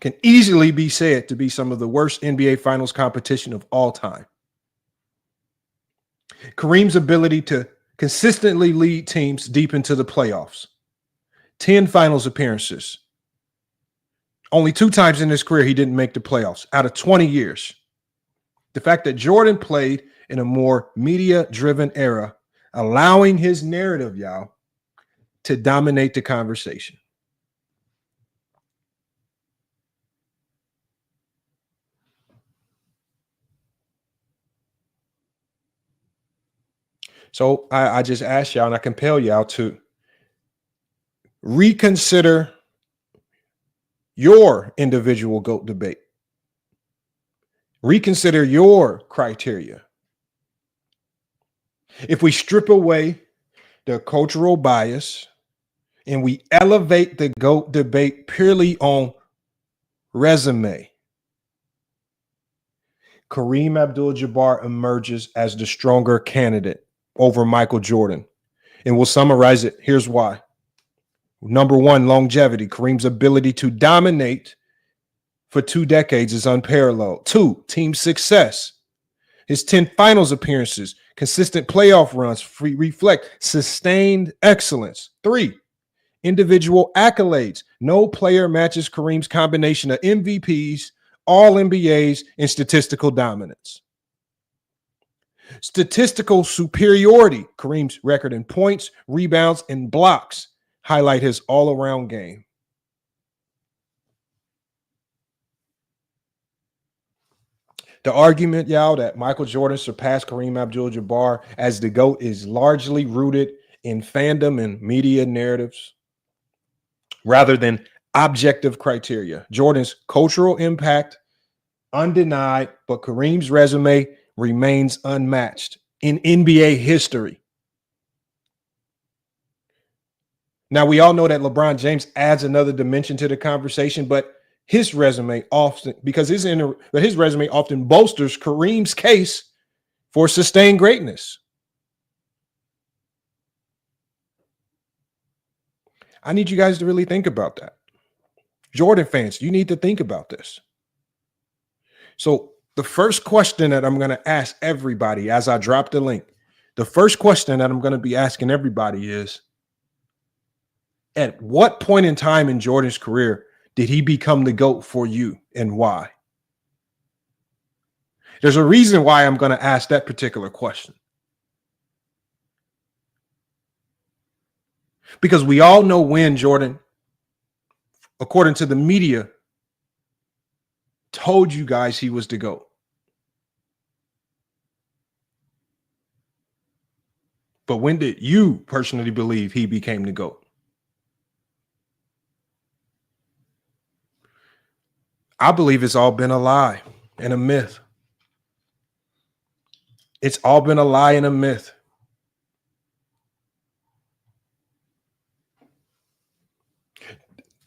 can easily be said to be some of the worst NBA finals competition of all time. Kareem's ability to consistently lead teams deep into the playoffs, 10 finals appearances. Only 2 times in his career he didn't make the playoffs out of 20 years. The fact that Jordan played in a more media-driven era, allowing his narrative, y'all, to dominate the conversation. So I just ask y'all, and I compel y'all to reconsider your individual GOAT debate. Reconsider your criteria. If we strip away the cultural bias and we elevate the GOAT debate purely on resume, Kareem Abdul-Jabbar emerges as the stronger candidate over Michael Jordan. And we'll summarize it. Here's why. Number 1, longevity. Kareem's ability to dominate for 2 decades is unparalleled. 2, team success. His 10 finals appearances, consistent playoff runs reflect sustained excellence. 3, individual accolades. No player matches Kareem's combination of MVPs, all NBAs, and statistical dominance. Statistical superiority. Kareem's record in points, rebounds, and blocks highlight his all-around game. The argument, y'all, that Michael Jordan surpassed Kareem Abdul-Jabbar as the GOAT is largely rooted in fandom and media narratives rather than objective criteria. Jordan's cultural impact, undenied, but Kareem's resume remains unmatched in NBA history. Now, we all know that LeBron James adds another dimension to the conversation, but his resume often, his resume often bolsters Kareem's case for sustained greatness. I need you guys to really think about that. Jordan fans, you need to think about this. So the first question that I'm going to ask everybody as I drop the link, the first question that I'm going to be asking everybody is, at what point in time in Jordan's career did he become the GOAT for you, and why? There's a reason why I'm going to ask that particular question. Because we all know when Jordan, according to the media, told you guys he was the GOAT. But when did you personally believe he became the GOAT? I believe it's all been a lie and a myth. It's all been a lie and a myth.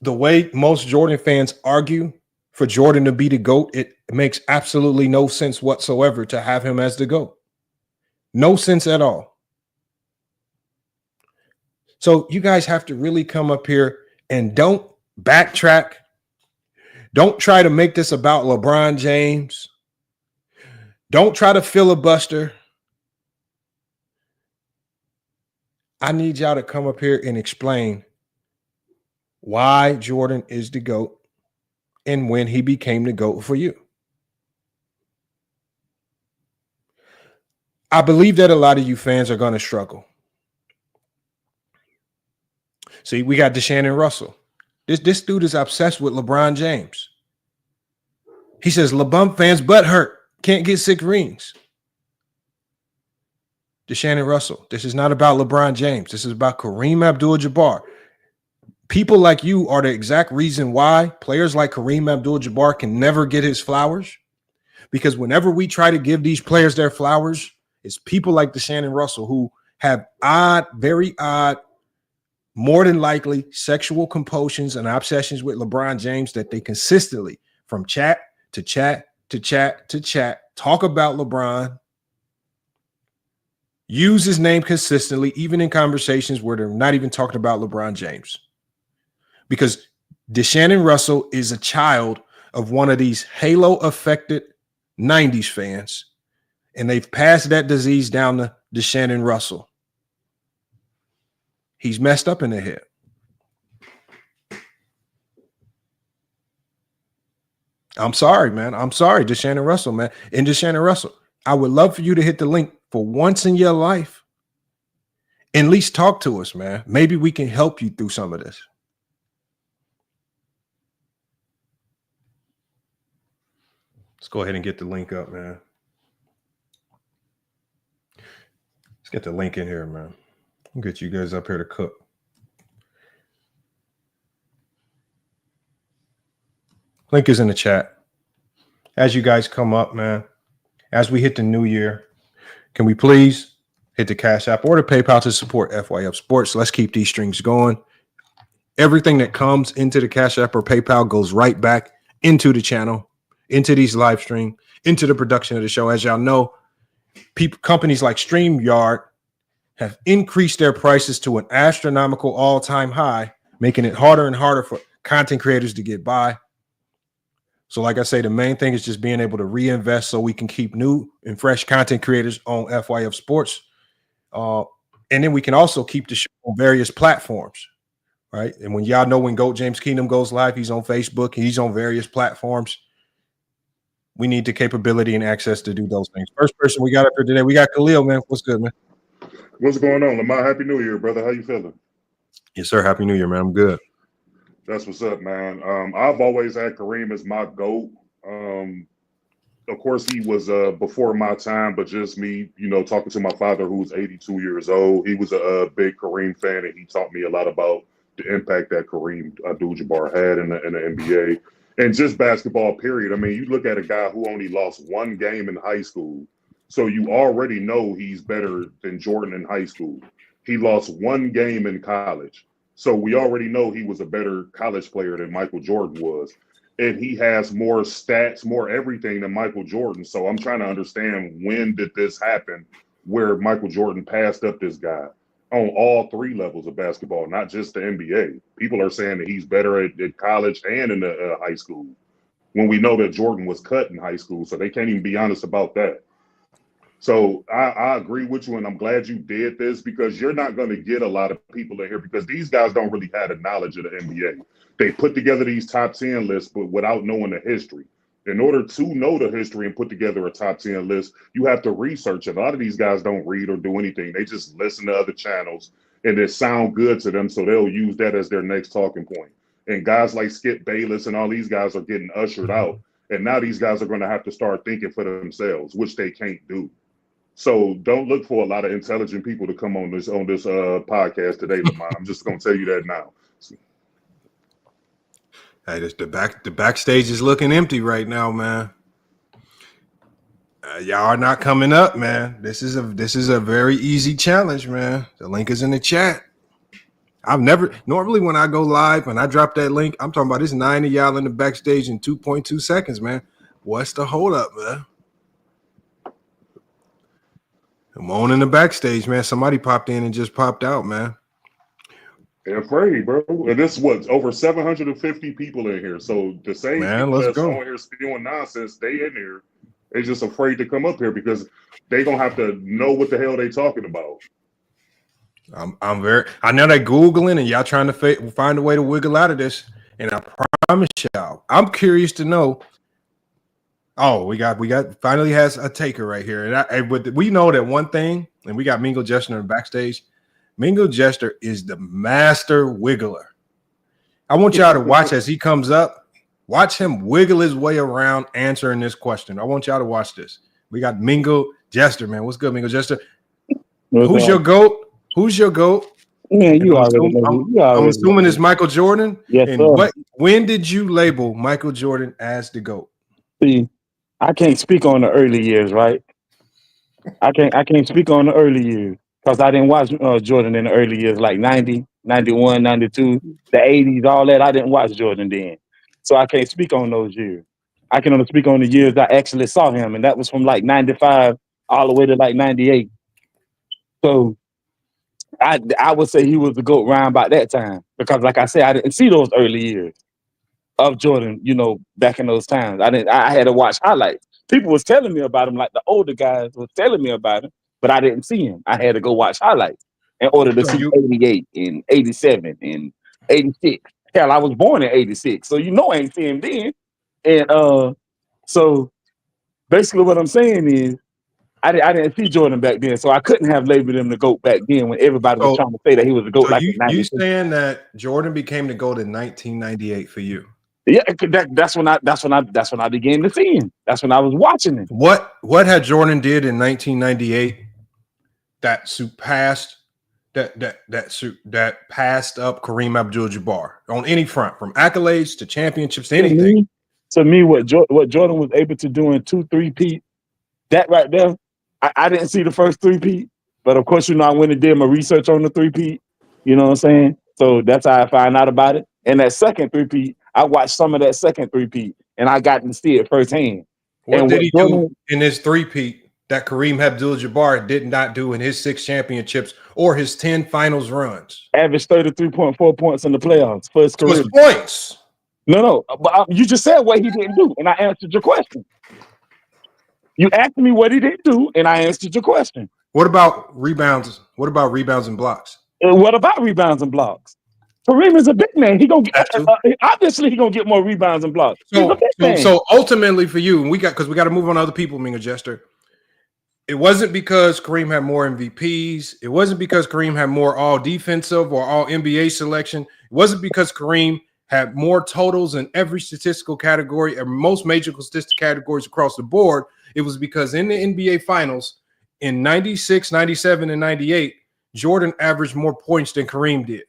The way most Jordan fans argue for Jordan to be the GOAT, it makes absolutely no sense whatsoever to have him as the GOAT. No sense at all. So you guys have to really come up here and don't backtrack. Don't try to make this about LeBron James. Don't try to filibuster. I need y'all to come up here and explain why Jordan is the GOAT and when he became the GOAT for you. I believe that a lot of you fans are going to struggle. See, we got DeShannon Russell. This dude is obsessed with LeBron James. He says LeBron fans butt hurt, can't get 6 rings. DeShannon Russell, this is not about LeBron James. This is about Kareem Abdul-Jabbar. People like you are the exact reason why players like Kareem Abdul-Jabbar can never get his flowers. Because whenever we try to give these players their flowers, it's people like DeShannon Russell who have very odd, more than likely sexual compulsions and obsessions with LeBron James that they consistently, from chat to chat to chat to chat, talk about LeBron, use his name consistently, even in conversations where they're not even talking about LeBron James. Because DeShannon Russell is a child of one of these Halo-affected 90s fans, and they've passed that disease down to DeShannon Russell. He's messed up in the head. I'm sorry, man. I'm sorry, DeShannon Russell, man. And DeShannon Russell, I would love for you to hit the link for once in your life and at least talk to us, man. Maybe we can help you through some of this. Let's go ahead and get the link up, man. Let's get the link in here, man. I'll get you guys up here to cook. Link is in the chat. As you guys come up, man, as we hit the new year, can we please hit the Cash App or the PayPal to support FYF Sports? Let's keep these streams going. Everything that comes into the Cash App or PayPal goes right back into the channel, into these live stream, into the production of the show. As y'all know, companies like StreamYard have increased their prices to an astronomical all-time high, making it harder and harder for content creators to get by. So like I say, the main thing is just being able to reinvest so we can keep new and fresh content creators on FYF Sports. And then we can also keep the show on various platforms, right? And when y'all know when GOAT James Kingdom goes live, he's on Facebook, he's on various platforms. We need the capability and access to do those things. First person we got up here today, we got Khalil, man. What's good, man? What's going on, Lamar? Happy New Year, brother. How you feeling? Yes, sir. Happy New Year, man. I'm good. That's what's up, man. I've always had Kareem as my GOAT. Of course, he was before my time, but just me, talking to my father, who's 82 years old. He was a big Kareem fan, and he taught me a lot about the impact that Kareem Abdul-Jabbar had in the NBA and just basketball, period. I mean, you look at a guy who only lost one game in high school, so you already know he's better than Jordan in high school. He lost one game in college. So we already know he was a better college player than Michael Jordan was. And he has more stats, more everything than Michael Jordan. So I'm trying to understand, when did this happen where Michael Jordan passed up this guy on all three levels of basketball, not just the NBA. People are saying that he's better at college and in the high school, when we know that Jordan was cut in high school. So they can't even be honest about that. So I agree with you, and I'm glad you did this, because you're not going to get a lot of people in here, because these guys don't really have the knowledge of the NBA. They put together these top 10 lists, but without knowing the history. In order to know the history and put together a top 10 list, you have to research it. A lot of these guys don't read or do anything. They just listen to other channels, and it sound good to them, so they'll use that as their next talking point. And guys like Skip Bayless and all these guys are getting ushered out, and now these guys are going to have to start thinking for themselves, which they can't do. So don't look for a lot of intelligent people to come on this podcast today, Lamar. I'm just gonna tell you that now. Hey, the backstage is looking empty right now, man. Y'all are not coming up, man. This is a very easy challenge, man. The link is in the chat. I've never normally when I go live and I drop that link, I'm talking about this 9 of y'all in the backstage in 2.2 seconds, man. What's the hold up, man? I'm on in the backstage, man. Somebody popped in and just popped out, man. They're afraid, bro. And this was over 750 people in here. So the same people that's on here spewing nonsense, they in here. They're just afraid to come up here because they gonna have to know what the hell they talking about. I know they're Googling and y'all trying to find a way to wiggle out of this. And I promise y'all, I'm curious to know. Oh, we got finally has a taker right here. And we know that one thing, and we got Mingo Jester in the backstage. Mingo Jester is the master wiggler. I want y'all to watch as he comes up. Watch him wiggle his way around answering this question. I want y'all to watch this. We got Mingo Jester, man. What's good, Mingo Jester? Who's your GOAT? Who's your GOAT? Man, I'm assuming it's Michael Jordan. Yes, and when did you label Michael Jordan as the GOAT? See, I can't speak on the early years, right? I can't speak on the early years because I didn't watch Jordan in the early years, like 90, 91, 92, the 80s, all that. I didn't watch Jordan then. So I can't speak on those years. I can only speak on the years I actually saw him, and that was from like 95 all the way to like 98. So I would say he was the GOAT round by that time because, like I said, I didn't see those early years of Jordan. Back in those times, I had to watch highlights. People was telling me about him, like the older guys was telling me about him, but I didn't see him. I had to go watch highlights in order to So see you 88 and 87 and 86. Hell, I was born in 86, so I ain't see him then. And so basically what I'm saying is I didn't see Jordan back then, so I couldn't have labeled him the GOAT back then when everybody was so trying to say that he was the GOAT so like in you 92. saying that Jordan became the GOAT in 1998 for you? Yeah, that's when I began to see him. That's when I was watching him. What had Jordan did in 1998 that surpassed that passed up Kareem Abdul-Jabbar on any front, from accolades to championships to anything? To me, what Jordan was able to do in 2-3-peat, that right there, I didn't see the first 3-peat, but of course, I went and did my research on the 3-peat. You know what I'm saying? So that's how I found out about it. And that second 3-peat, I watched some of that second 3-peat, and I got to see it firsthand. What did he do in his 3-peat that Kareem Abdul-Jabbar did not do in his 6 championships or his 10 finals runs? Averaged 33.4 points in the playoffs for his career. Points. No, but you just said what he didn't do, and I answered your question. You asked me what he didn't do, and I answered your question. What about rebounds? What about rebounds and blocks? What about rebounds and blocks? Kareem is a big man. He gonna get obviously he gonna get more rebounds and blocks. He's a big man. So ultimately for you, and we got to move on to other people, Minga Jester. It wasn't because Kareem had more MVPs. It wasn't because Kareem had more all defensive or all NBA selection. It wasn't because Kareem had more totals in every statistical category and most major statistical categories across the board. It was because in the NBA Finals in 96, 97, and 98, Jordan averaged more points than Kareem did.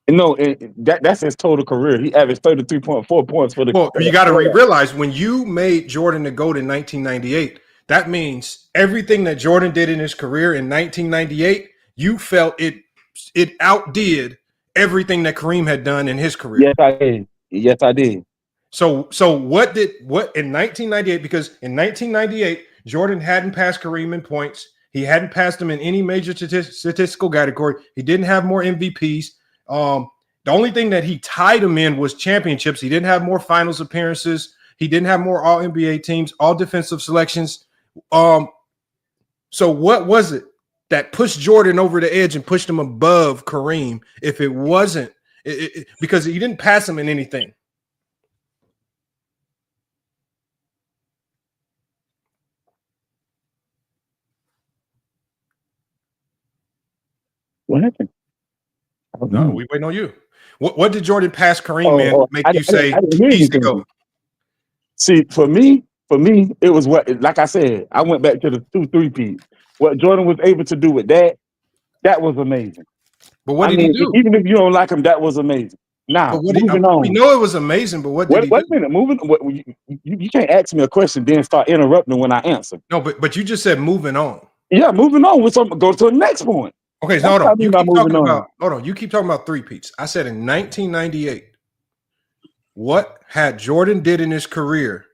No, that's his total career. He averaged 33.4 points for the. Well, you got to realize when you made Jordan the GOAT in 1998, that means everything that Jordan did in his career in 1998, you felt it outdid everything that Kareem had done in his career. Yes, I did. So what in 1998? Because in 1998, Jordan hadn't passed Kareem in points. He hadn't passed him in any major statistical category. He didn't have more MVPs. The only thing that he tied him in was championships. He didn't have more finals appearances. He didn't have more all NBA teams, all defensive selections. So what was it that pushed Jordan over the edge and pushed him above Kareem? If it wasn't because he didn't pass him in anything. What happened? No, we waiting on you. What did Jordan pass Kareem in make you say he's the GOAT? See, for me, it was like I said, I went back to the 2-3-peat. What Jordan was able to do with that was amazing. But what did he do? Even if you don't like him, that was amazing. Now, moving on. We know it was amazing, but what did he do? Wait a minute, you can't ask me a question, then start interrupting when I answer. No, but you just said moving on. Yeah, moving on. Go to the next point. Okay, so hold on. You keep talking about 3-peats. I said in 1998, what had Jordan did in his career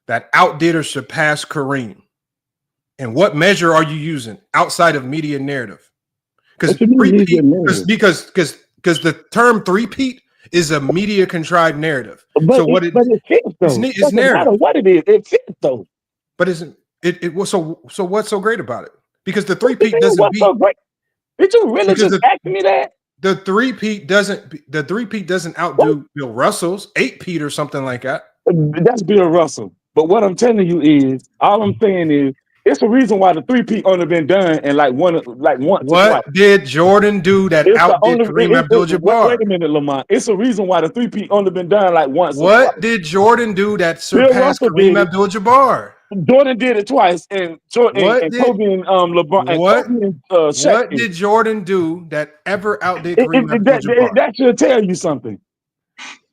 that outdid or surpassed Kareem? And what measure are you using outside of media narrative? Because the term 3-peat is a media contrived narrative. But it fits though. It's narrative. What it is, it fits though. But isn't it? So what's so great about it? Because the 3-peat doesn't beat. So great? Did you really just ask me that? The 3-peat doesn't outdo Bill Russell's 8-peat or something like that. That's Bill Russell. But what I'm telling you is, all I'm saying is, it's the reason why the 3-peat only been done in once. What did Jordan do that outdid Kareem Abdul-Jabbar? Wait a minute, Lamont. It's the reason why the 3-peat only been done once. What did Jordan do that surpassed Kareem Abdul-Jabbar? Jordan did it twice, and Kobe and LeBron. What did Jordan do that ever outdid Kareem Abdul-Jabbar? That should tell you something.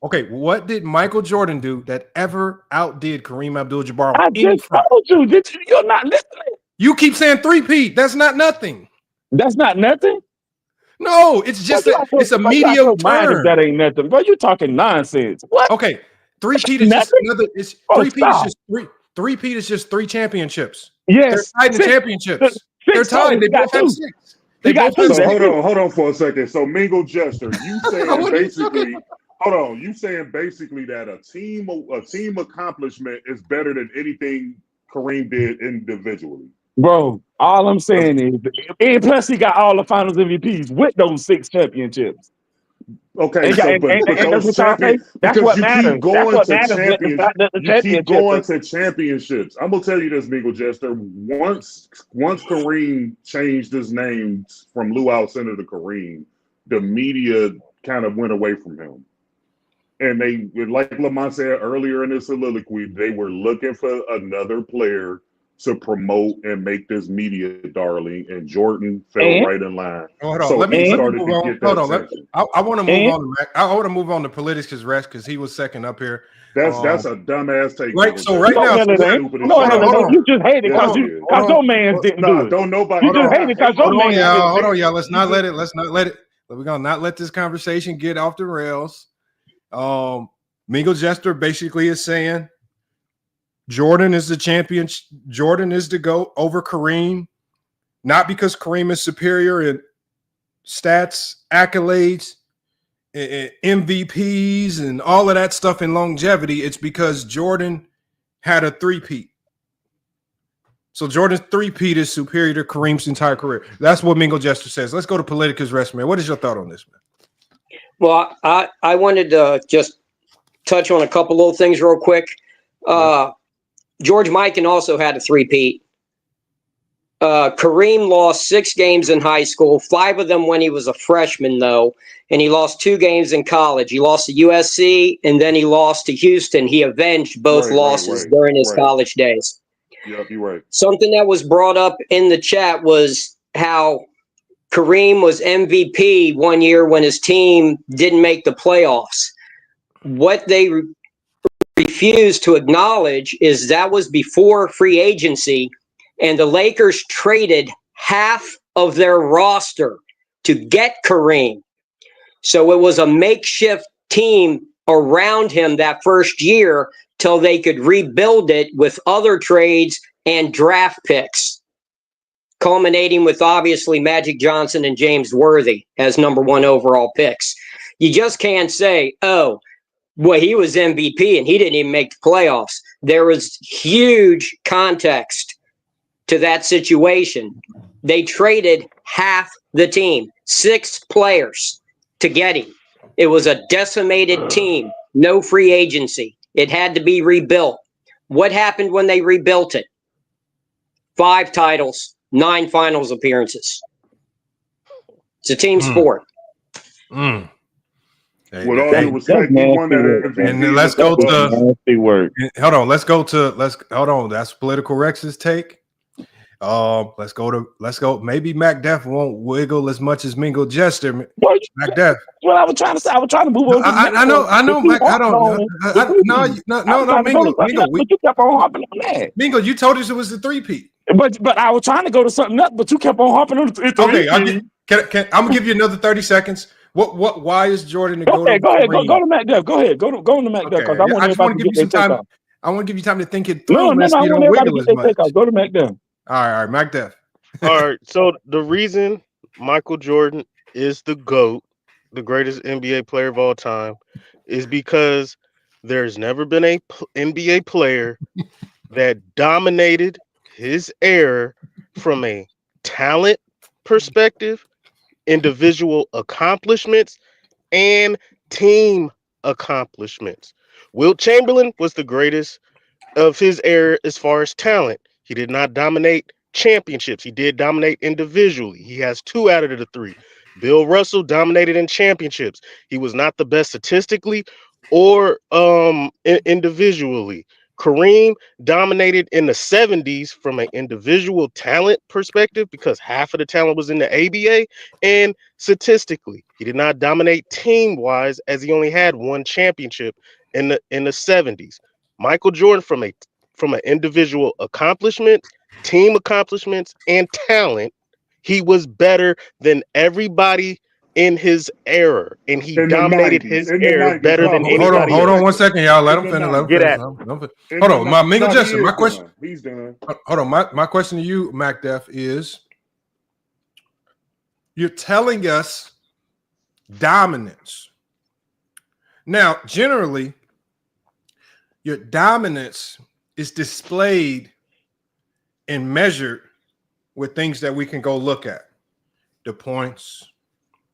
Okay, what did Michael Jordan do that ever outdid Kareem Abdul-Jabbar? I just told you. You're not listening. You keep saying 3-peat. That's not nothing. That's not nothing. No, it's just it's a medium term. That ain't nothing, bro. You're talking nonsense. What? Okay, 3-peat is just another. 3-peat is just three. 3-peat is just 3 championships. Yes, they're tied to championships. They're tied. They both have 6. They both have So 6. hold on for a second. So Mingle Jester, you saying basically, hold on, you saying basically that a team accomplishment is better than anything Kareem did individually. Bro, all I'm saying is, and plus he got all the finals MVPs with those 6 championships. Okay, And, so but and that's those what y'all say. That's because what you keep matters. That's going what to matters with champions, the you keep championship. going to championships. I'm gonna tell you this, Mingle Jester. Once Kareem changed his name from Luau Center to Kareem, the media kind of went away from him. And they, like Lamont said earlier in his soliloquy, they were looking for another player to promote and make this media darling, and Jordan fell right in line. Hold on. So Let me he move started to on. get Hold that on. attention. I want to move on to I want to move on to Politicus Rex because he was second up here. That's a dumbass take. Right. So right No, now, hell it ain't. Stupid as No, shit. hell it ain't. You just hate it Yes, because it is. your man didn't Nah, do it. don't nobody. You just hate it because your man didn't do it. Hold on, y'all. Let's not let it. We're gonna not let this conversation get off the rails. Mingle Jester basically is saying Jordan is the champion. Jordan is the GOAT over Kareem, not because Kareem is superior in stats, accolades, MVPs, and all of that stuff in longevity. It's because Jordan had a three-peat. So Jordan's three-peat is superior to Kareem's entire career. That's what Mingle Jester says. Let's go to Politica's rest, man. What is your thought on this, man? Well, I wanted to just touch on a couple little things real quick. George Mikan also had a three-peat. Kareem lost 6 games in high school, 5 of them when he was a freshman, though, and he lost 2 games in college. He lost to USC, and then he lost to Houston. He avenged both losses during his college days. Yep, you're right. Something that was brought up in the chat was how Kareem was MVP one year when his team didn't make the playoffs. What they refused to acknowledge is that was before free agency, and the Lakers traded half of their roster to get Kareem. So it was a makeshift team around him that first year till they could rebuild it with other trades and draft picks, culminating with obviously Magic Johnson and James Worthy as number 1 overall picks. You just can't say, oh, well, he was MVP and he didn't even make the playoffs. There was huge context to that situation. They traded half the team, 6 players to get him. It was a decimated team, no free agency. It had to be rebuilt. What happened when they rebuilt it? 5 titles, 9 finals appearances. It's a team sport. With all due respect, he won that MVP. And let's go to hold on. Hold on. That's Political Rex's take. Let's go. Maybe Mac Def won't wiggle as much as Mingle Jester. Mac Def. Well, I was trying to move on. I know. Mac, I don't. No. Mingle. But you kept on harping on that. Mingle, you told us it was the three-peat. But I was trying to go to something else, but you kept on harping on the Okay, I'm gonna give you another 30 seconds. Why is Jordan the go ahead, go to Mac Def. Go ahead, go to Mac Def because I just want to give you some time. I want to give you time to think it through. No, I want everybody to get their take off. Go to Mac Def. All right, Mac Def. All right, so the reason Michael Jordan is the GOAT, the greatest NBA player of all time, is because there's never been a NBA player that dominated his era from a talent perspective, individual accomplishments, and team accomplishments. Wilt Chamberlain was the greatest of his era as far as talent. He did not dominate championships. He did dominate individually. He has 2 out of the 3. Bill Russell dominated in championships. He was not the best statistically or individually. Kareem dominated in the 70s from an individual talent perspective because half of the talent was in the ABA, and statistically, he did not dominate team-wise as he only had 1 championship in the 70s. Michael Jordan from an individual accomplishment, team accomplishments, and talent, he was better than everybody in his era, and he dominated his era better than anybody. Hold on 1 second, y'all. Let him finish. Get at Hold on, Mingle Jester. My question. He's done. Hold on. My question to you, Mac Def, is You're telling us dominance. Now, generally, your dominance is displayed and measured with things that we can go look at: the points,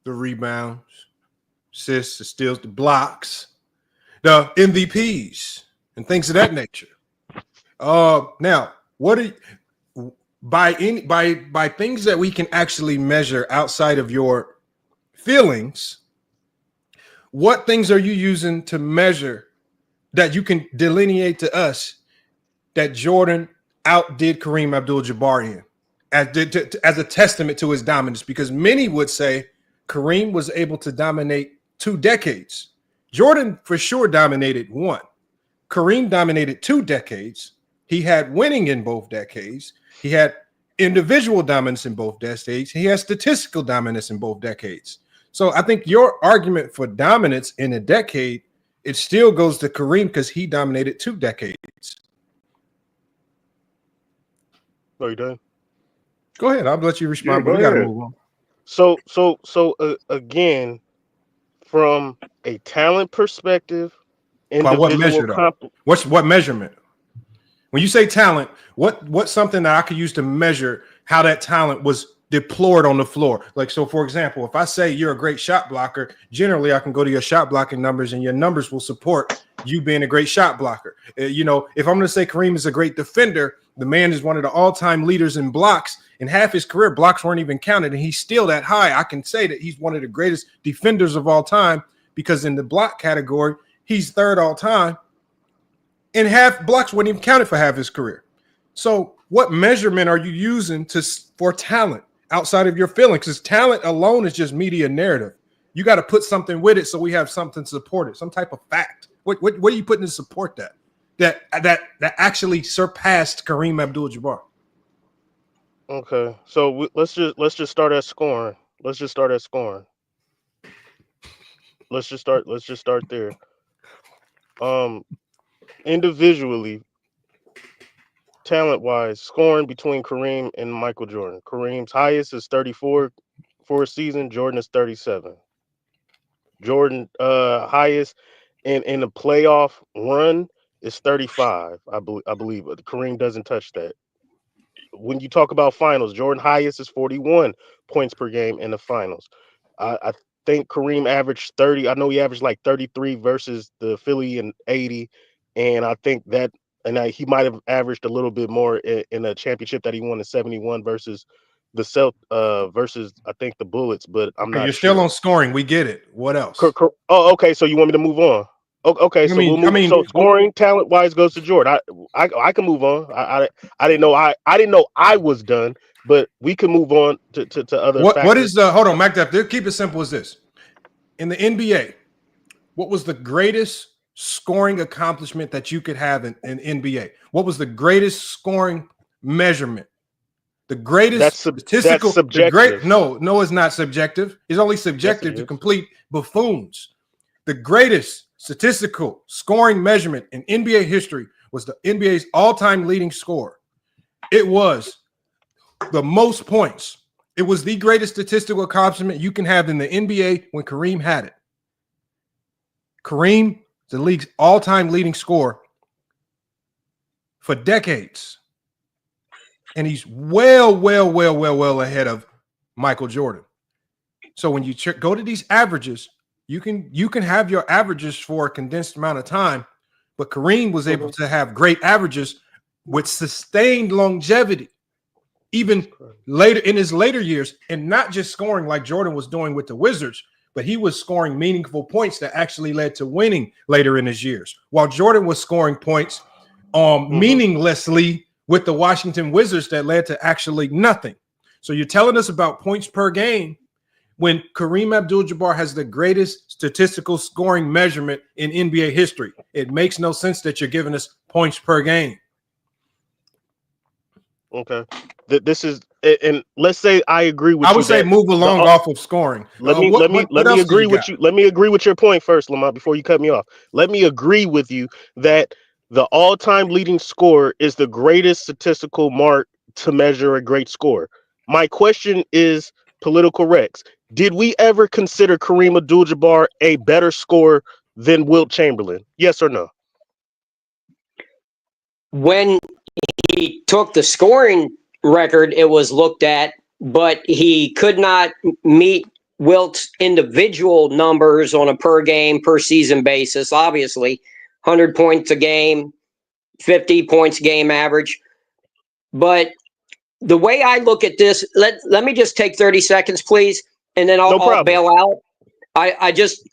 the rebounds, assists, the steals, the blocks, the MVPs, and things of that nature. Now, what are by things that we can actually measure outside of your feelings? What things are you using to measure that you can delineate to us that Jordan outdid Kareem Abdul-Jabbar in as a testament to his dominance? Because many would say Kareem was able to dominate 2 decades. Jordan for sure dominated 1. Kareem dominated 2 decades. He had winning in both decades. He had individual dominance in both decades. He has statistical dominance in both decades. So I think your argument for dominance in a decade, it still goes to Kareem because he dominated 2 decades. Are you done? Go ahead. I'll let you respond, Yeah, but go we got to ahead. move on. So again, from a talent perspective, By what individual measure, though? What measurement? When you say talent, what's something that I could use to measure how that talent was deployed on the floor? Like, so for example, if I say you're a great shot blocker, generally I can go to your shot blocking numbers and your numbers will support you being a great shot blocker. If I'm going to say Kareem is a great defender, the man is one of the all-time leaders in blocks. In half his career, blocks weren't even counted, and he's still that high. I can say that he's one of the greatest defenders of all time because in the block category, he's third all time. And half blocks weren't even counted for half his career. So what measurement are you using for talent outside of your feelings? Because talent alone is just media narrative. You got to put something with it so we have something to support it, some type of fact. What are you putting to support that actually surpassed Kareem Abdul-Jabbar? Okay, so let's just start at scoring. Let's just start at scoring. Let's just start there. Individually, talent wise, scoring between Kareem and Michael Jordan. Kareem's highest is 34 for a season. Jordan is 37. Jordan highest in the playoff run is 35. I believe. But Kareem doesn't touch that. When you talk about finals, Jordan highest is 41 points per game in the finals. I think Kareem averaged 30. I know he averaged like 33 versus the Philly and 80, and I think that he might have averaged a little bit more in a championship that he won in 71 versus versus I think the Bullets, but I'm Okay, not you're still sure. on scoring. We get it. What else? Oh, okay. So you want me to move on? Okay, I so we'll mean, I move. mean, So scoring talent wise goes to Jordan. I can move on. I didn't know I didn't know I was done, but we can move on to other what factors. is the hold on, Mac Def, keep it simple as this. In the NBA, what was the greatest scoring accomplishment that you could have in NBA? What was the greatest scoring measurement? The greatest That's statistical, subjective. no, it's not subjective. It's only Yes, it subjective to is. complete buffoons. The greatest statistical scoring measurement in NBA history was the NBA's all-time leading scorer. It was the most points. It was the greatest statistical accomplishment you can have in the NBA when Kareem had it. Kareem, the league's all-time leading scorer for decades. And he's well ahead of Michael Jordan. So when you go to these averages, you can have your averages for a condensed amount of time, but Kareem was able to have great averages with sustained longevity, even later in his later years, and not just scoring like Jordan was doing with the Wizards, but he was scoring meaningful points that actually led to winning later in his years. While Jordan was scoring points meaninglessly with the Washington Wizards that led to actually nothing. So you're telling us about points per game when Kareem Abdul-Jabbar has the greatest statistical scoring measurement in NBA history. It makes no sense that you're giving us points per game. Okay. This is, and let's say I agree with I you would say that move along off of scoring. let me What else do agree you with got? you. Let me agree with your point first, Lamont, before you cut me off. Let me agree with you that the all-time leading scorer is the greatest statistical mark to measure a great score. My question is Political Rex. Did we ever consider Kareem Abdul-Jabbar a better scorer than Wilt Chamberlain? Yes or no? When he took the scoring record, it was looked at, but he could not meet Wilt's individual numbers on a per game, per season basis. Obviously, 100 points a game, 50 points a game average. But the way I look at this, let me just take 30 seconds, please, and then I'll bail out. I just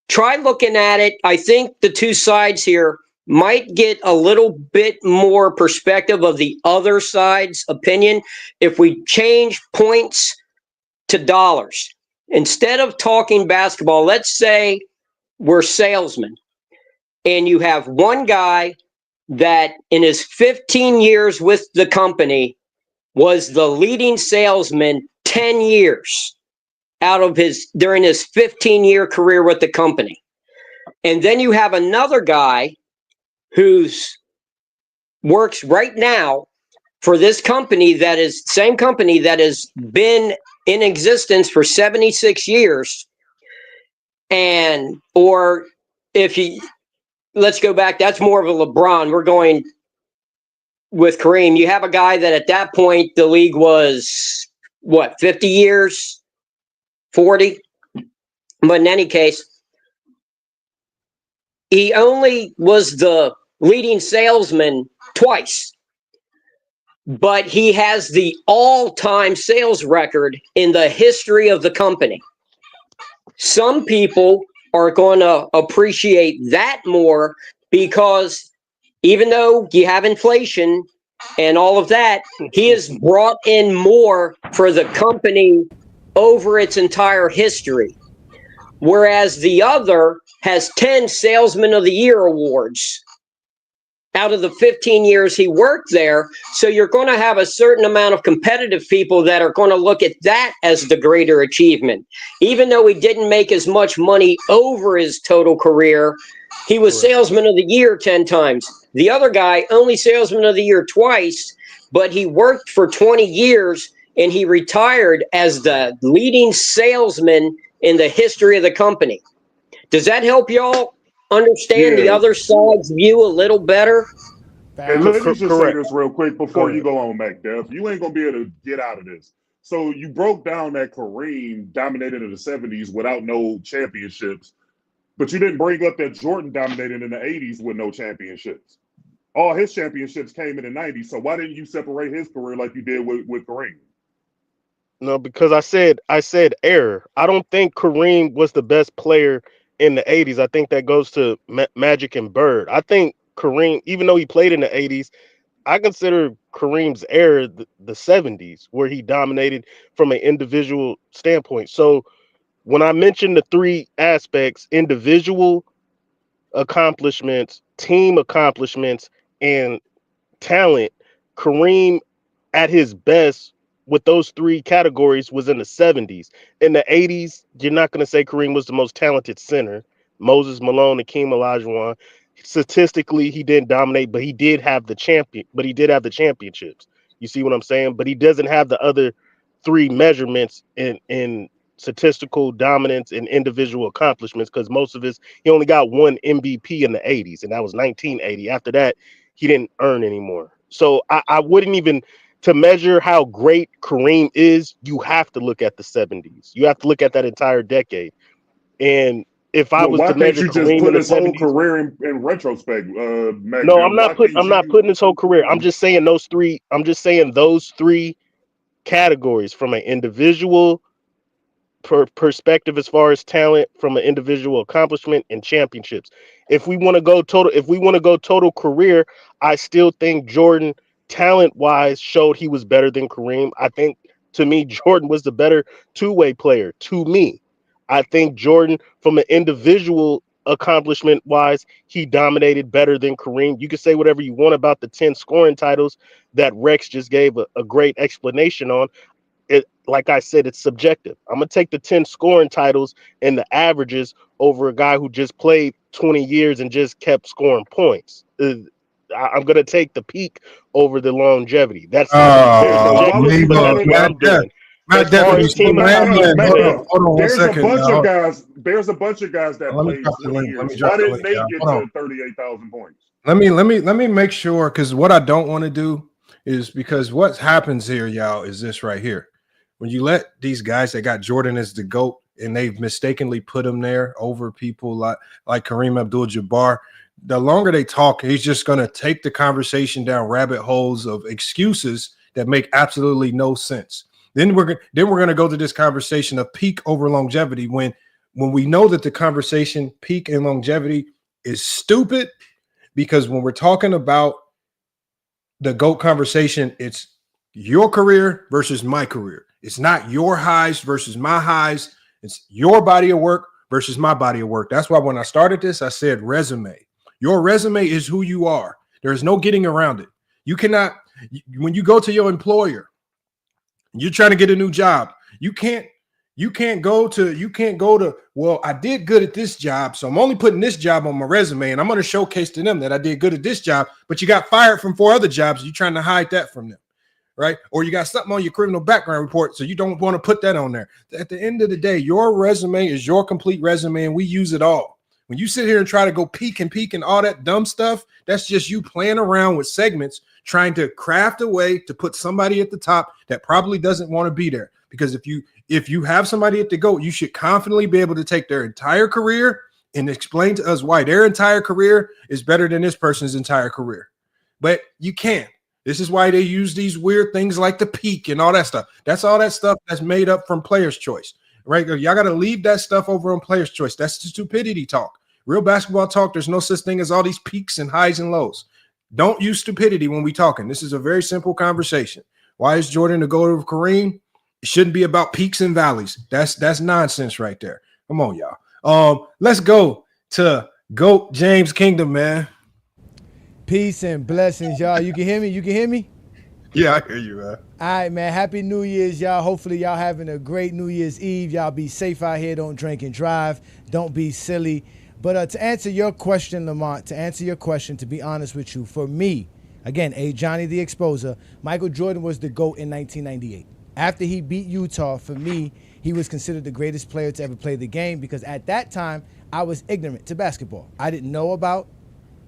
try looking at it. I think the two sides here might get a little bit more perspective of the other side's opinion if we change points to dollars. Instead of talking basketball, let's say we're salesmen, and you have one guy that in his 15 years with the company was the leading salesman 10 years during his 15-year career with the company. And then you have another guy who's works right now for this company that is same company that has been in existence for 76 years. And or if you let's go back, that's more of a LeBron. We're going with Kareem. You have a guy that at that point the league was what, 50 years, 40? But in any case, he only was the leading salesman twice, but he has the all-time sales record in the history of the company. Some people are going to appreciate that more because even though you have inflation and all of that, he has brought in more for the company over its entire history. Whereas the other has 10 Salesman of the Year awards out of the 15 years he worked there. So you're going to have a certain amount of competitive people that are going to look at that as the greater achievement. Even though he didn't make as much money over his total career, he was Salesman of the Year 10 times. The other guy, only Salesman of the Year twice, but he worked for 20 years and he retired as the leading salesman in the history of the company. Does that help y'all understand the other side's view a little better? And let me just say Correct. this real quick before you go on, MacDev. You ain't gonna be able to get out of this. So you broke down that Kareem dominated in the 70s without no championships, but you didn't bring up that Jordan dominated in the 80s with no championships. All his championships came in the 90s. So why didn't you separate his career like you did with Kareem? No, because I said error. I don't think Kareem was the best player in the 80s. I think that goes to Magic and Bird. I think Kareem, even though he played in the 80s, I consider Kareem's era the 70s, where he dominated from an individual standpoint. So when I mentioned the three aspects, individual accomplishments, team accomplishments, and talent, Kareem at his best with those three categories was in the 70s. In the 80s, you're not going to say Kareem was the most talented center. Moses Malone, Akeem Olajuwon. Statistically, he didn't dominate, but he did have the championships. You see what I'm saying? But he doesn't have the other three measurements in statistical dominance and individual accomplishments, because most of he only got one MVP in the 80s, and that was 1980. After that, he didn't earn anymore. So I wouldn't even, to measure how great Kareem is, you have to look at the 70s. You have to look at that entire decade. And if I was Why to can't measure you just Kareem in put the his whole 70s, career in retrospect, no, MacDev? I'm not putting his whole career. I'm just saying those three categories from an individual perspective as far as talent, from an individual accomplishment, and championships. If we want to go total career, I still think Jordan, talent wise, showed he was better than Kareem. I think, to me, Jordan was the better two-way player. To me, I think Jordan, from an individual accomplishment wise, he dominated better than Kareem. You can say whatever you want about the 10 scoring titles that Rex just gave a great explanation on. It, like I said, it's subjective. I'm gonna take the 10 scoring titles and the averages over a guy who just played 20 years and just kept scoring points. I'm gonna take the peak over the longevity. That's Yeah, so Oh, why would you subjective, do but that that's on what the I'm doing. Matt as Def, far you as still team land, man. accomplishment goes. Hold on 1 There's a second. bunch Now. of guys. There's a bunch of guys that Let me played drop the 20 link. Let me years. drop Why the didn't link, they y'all. get Hold on. to 38,000 points? Let me make sure, because what I don't want to do is, because what happens here, y'all, is this right here. When you let these guys that got Jordan as the GOAT and they've mistakenly put him there over people like Kareem Abdul-Jabbar, the longer they talk, he's just going to take the conversation down rabbit holes of excuses that make absolutely no sense. Then we're going to go to this conversation of peak over longevity when we know that the conversation peak and longevity is stupid, because when we're talking about the GOAT conversation, it's your career versus my career. It's not your highs versus my highs. It's your body of work versus my body of work. That's why when I started this, I said resume. Your resume is who you are. There's no getting around it. You cannot, when you go to your employer, you're trying to get a new job. You can't go to, well, I did good at this job, so I'm only putting this job on my resume, and I'm going to showcase to them that I did good at this job, but you got fired from 4 other jobs. You're trying to hide that from them, right? Or you got something on your criminal background report, so you don't want to put that on there. At the end of the day, your resume is your complete resume, and we use it all. When you sit here and try to go peek and all that dumb stuff, that's just you playing around with segments, trying to craft a way to put somebody at the top that probably doesn't want to be there. Because if you have somebody at the GOAT, you should confidently be able to take their entire career and explain to us why their entire career is better than this person's entire career. But you can't. This is why they use these weird things like the peak and all that stuff. That's all that stuff that's made up from Player's Choice, right? Y'all got to leave that stuff over on Player's Choice. That's the stupidity talk. Real basketball talk, there's no such thing as all these peaks and highs and lows. Don't use stupidity when we talking. This is a very simple conversation. Why is Jordan the GOAT of Kareem? It shouldn't be about peaks and valleys. That's nonsense right there. Come on, y'all. Let's go to GOAT James Kingdom, man. Peace and blessings, y'all. You can hear me? You can hear me? Yeah, I hear you, man. All right, man. Happy New Year's, y'all. Hopefully, y'all having a great New Year's Eve. Y'all be safe out here. Don't drink and drive. Don't be silly. But to answer your question, Lamont, to be honest with you, for me, again, Johnny the Exposer, Michael Jordan was the GOAT in 1998. After he beat Utah, for me, he was considered the greatest player to ever play the game, because at that time, I was ignorant to basketball. I didn't know about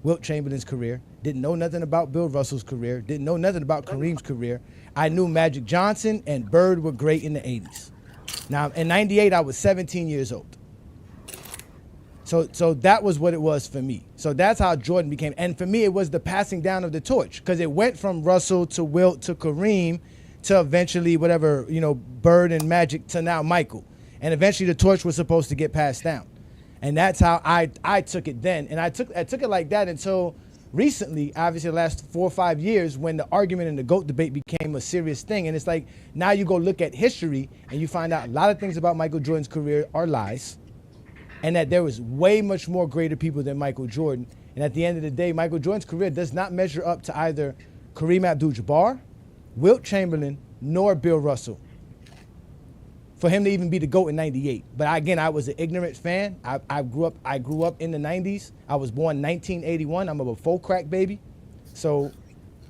Wilt Chamberlain's career, didn't know nothing about Bill Russell's career, didn't know nothing about Kareem's career. I knew Magic Johnson and Bird were great in the 80s. Now, in 98, I was 17 years old. So that was what it was for me. So that's how Jordan became. And for me, it was the passing down of the torch, because it went from Russell to Wilt to Kareem to eventually whatever, Bird and Magic to now Michael. And eventually the torch was supposed to get passed down. And that's how I took it then. And I took it like that until recently, obviously the last 4 or 5 years, when the argument and the GOAT debate became a serious thing. And it's like, now you go look at history and you find out a lot of things about Michael Jordan's career are lies. And that there was way much more greater people than Michael Jordan. And at the end of the day, Michael Jordan's career does not measure up to either Kareem Abdul-Jabbar, Wilt Chamberlain, nor Bill Russell, for him to even be the GOAT in 98. But again, I was an ignorant fan. I grew up in the 90s. I was born 1981. I'm a full crack baby. So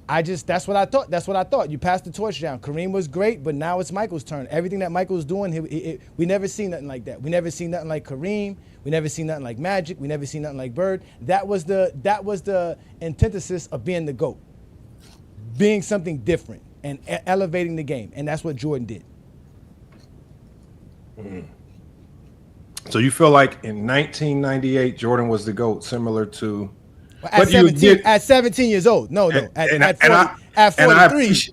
that's what I thought. You passed the torch down. Kareem was great, but now it's Michael's turn. Everything that Michael's doing, we never seen nothing like that. We never seen nothing like Kareem. We never seen nothing like Magic. We never seen nothing like Bird. That was the antithesis of being the GOAT, being something different and elevating the game. And that's what Jordan did. So you feel like in 1998, Jordan was the GOAT, similar to at 17 years old. No. At 43.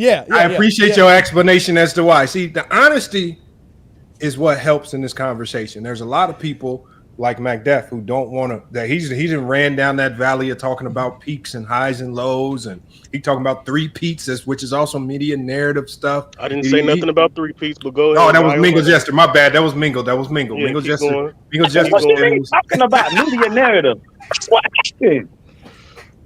I appreciate your explanation as to why. See, the honesty is what helps in this conversation. There's a lot of people like MacDef who don't want to, that he didn't ran down that valley of talking about peaks and highs and lows, and he talking about 3 peats, which is also media narrative stuff. I didn't say nothing about 3 peats, but go ahead. Oh, that was Mingle Jester. My bad. That was Mingle. Yeah, Mingle Jester. What you talking about? Media narrative. What?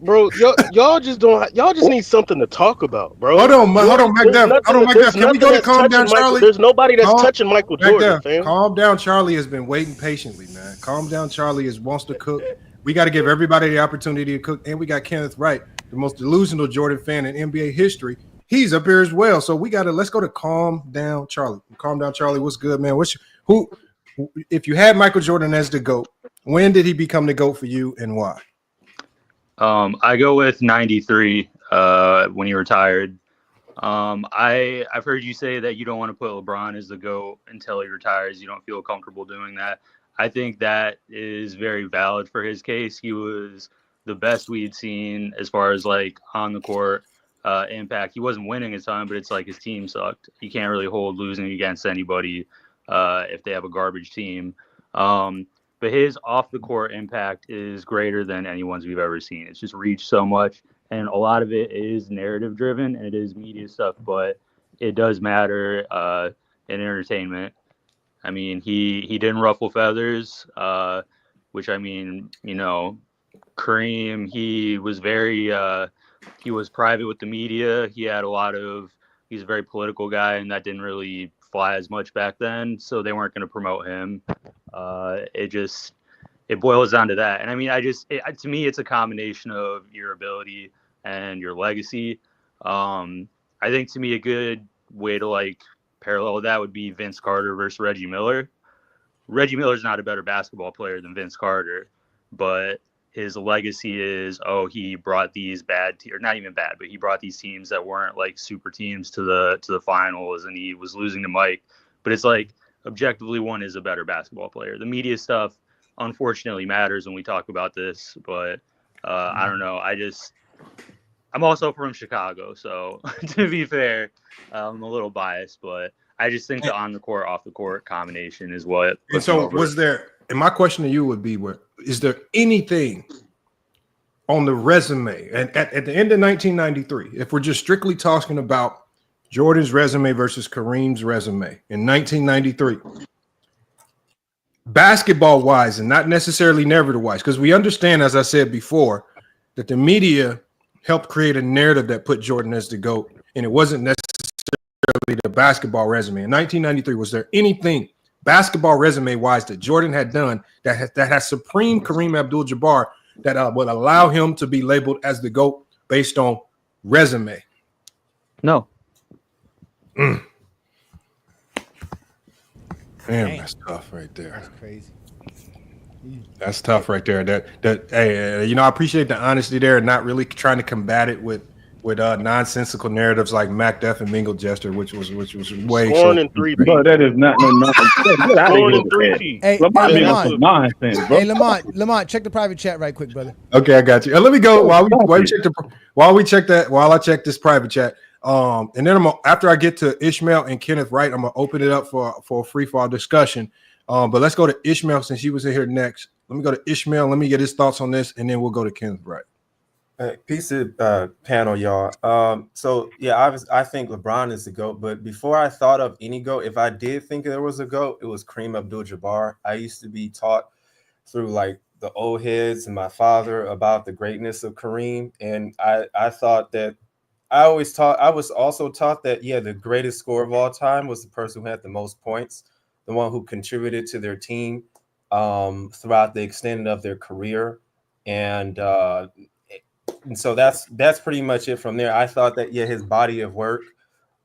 Bro, y'all just need something to talk about, bro. Hold on, MacDef. Can we go to calm down, Charlie? There's nobody that's touching Michael Jordan, fam. Calm down, Charlie has been waiting patiently, man. Calm down, Charlie wants to cook. We got to give everybody the opportunity to cook, and we got Kenneth Wright, the most delusional Jordan fan in NBA history. he's up here as well. So let's go to Calm Down Charlie. Calm Down Charlie, what's good, man? If you had Michael Jordan as the GOAT, when did he become the GOAT for you and why? I go with 93 when he retired. I've heard you say that you don't want to put LeBron as the GOAT until he retires. You don't feel comfortable doing that. I think that is very valid for his case. He was the best we'd seen as far as like on the court impact. He wasn't winning a ton, but it's like his team sucked. You can't really hold losing against anybody if they have a garbage team. But his off the court impact is greater than anyone's we've ever seen. It's just reached so much. And a lot of it is narrative driven and it is media stuff, but it does matter in entertainment. I mean, he didn't ruffle feathers, which I mean, you know, Kareem, he was private with the media. He's a very political guy, and that didn't really fly as much back then. So they weren't going to promote him. It boils down to that. And I mean, to me, it's a combination of your ability and your legacy. I think to me, a good way to like parallel that would be Vince Carter versus Reggie Miller. Reggie Miller's not a better basketball player than Vince Carter, but his legacy is, he brought these or not even bad, but he brought these teams that weren't like super teams to the finals, and he was losing to Mike. But it's like objectively, one is a better basketball player. The media stuff unfortunately matters when we talk about this, but I don't know. I'm also from Chicago, so to be fair, I'm a little biased, but I just think the on the court, off the court combination is what. And so, and my question to you would be, is there anything on the resume and at the end of 1993, if we're just strictly talking about Jordan's resume versus Kareem's resume in 1993, basketball wise and not necessarily narrative wise, because we understand, as I said before, that the media helped create a narrative that put Jordan as the GOAT, and it wasn't necessarily the basketball resume. In 1993, was there anything basketball resume wise that Jordan had done that has supreme Kareem Abdul-Jabbar that would allow him to be labeled as the GOAT based on resume? No. Damn, that's tough right there. That's crazy. That's tough right there. Hey, I appreciate the honesty there, and not really trying to combat it with nonsensical narratives like Mac Def and Mingle Jester, which was way Scoring in 3 Bro, that is not no nonsense. Get out of Scoring here in with 3 that. feet. Hey, Lamont, nonsense, bro. Hey, Lamont, check the private chat right quick, brother. Okay, I got you. Let me go while I check this private chat. And then after I get to Ishmael and Kenneth Wright, I'm gonna open it up for a free fall discussion. But let's go to Ishmael since he was in here next. Let me go to Ishmael. Let me get his thoughts on this, and then we'll go to Kenneth Wright. Peace to panel, y'all. So yeah, I think LeBron is the GOAT, but before I thought of any GOAT, if I did think there was a GOAT, it was Kareem Abdul-Jabbar. I used to be taught through like the old heads and my father about the greatness of Kareem, and I thought that I was also taught that the greatest scorer of all time was the person who had the most points, the one who contributed to their team throughout the extent of their career, and so that's pretty much it from there. I thought that his body of work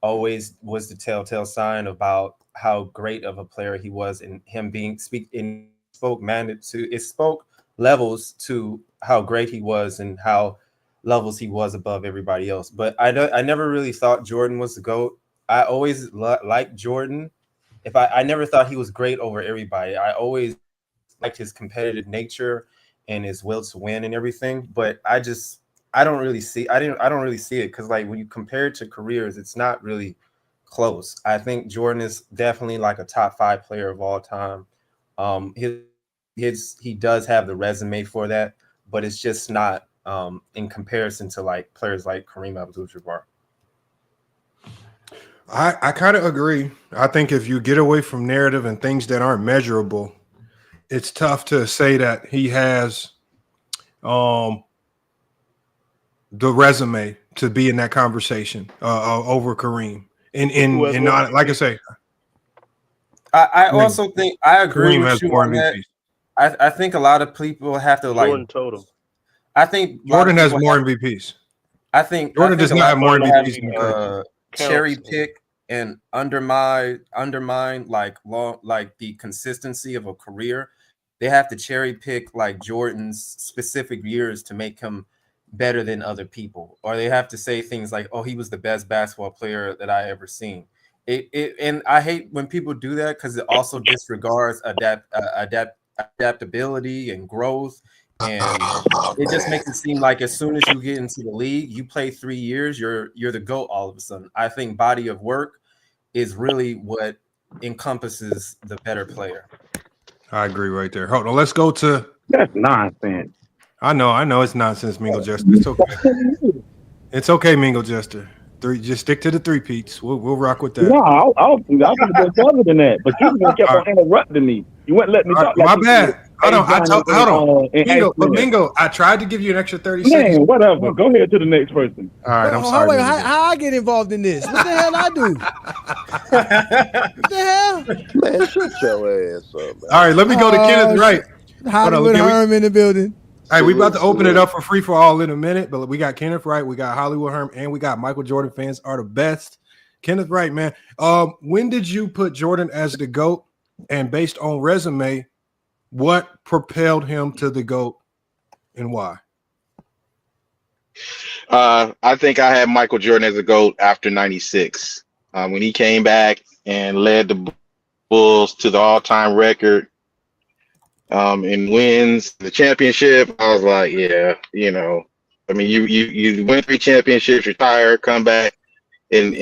always was the telltale sign about how great of a player he was, and him spoke levels to how great he was and how levels he was above everybody else. But I never really thought Jordan was the GOAT. I always liked Jordan. I never thought he was great over everybody. I always liked his competitive nature and his will to win and everything. But I don't really see it because like when you compare it to careers, it's not really close. I think Jordan is definitely like a top 5 player of all time. He does have the resume for that, but it's just not in comparison to like players like Kareem Abdul-Jabbar. I kind of agree. I think if you get away from narrative and things that aren't measurable, it's tough to say that he has the resume to be in that conversation over Kareem. And not, like I say, I also think I agree Kareem with has you more on that. MVPs. I think a lot of people have to like Jordan total. I think Jordan has more MVPs. Jordan does a not lot have of more people have MVPs than Curry. cherry pick and undermine like the consistency of a career. They have to cherry pick like Jordan's specific years to make him better than other people, or they have to say things like, "Oh, he was the best basketball player that I ever seen." And I hate when people do that because it also disregards adaptability and growth, and it just makes it seem like as soon as you get into the league, you play 3 years, you're the GOAT all of a sudden. I think body of work is really what encompasses the better player. I agree right there. Hold on, let's go to. That's nonsense. I know it's nonsense, Mingo Jester. It's okay. It's okay, Mingo Jester. Just stick to the three-peats. We'll rock with that. No, I was gonna go further than that, but you just kept on interrupting me. You wouldn't let me talk. My bad. Hold on. Mingo, Mingo, I tried to give you an extra 30 man, seconds. whatever. Go ahead to the next person. All right, I'm Wait, sorry. how I get involved in this? What the hell I do? What the hell? Man, shut your ass up, man. All right, let me go to Kenneth Wright. Hollywood Herm in the building. All right, we about to open it up for free for all in a minute, but we got Kenneth Wright, we got Hollywood Herm, and we got Michael Jordan fans are the best. Kenneth Wright, man. When did you put Jordan as the GOAT? And based on resume, what propelled him to the GOAT and why? I think I had Michael Jordan as a GOAT after 96. When he came back and led the Bulls to the all-time record in wins, the championship, I was like, yeah, I mean, you win 3 championships, retire, come back, and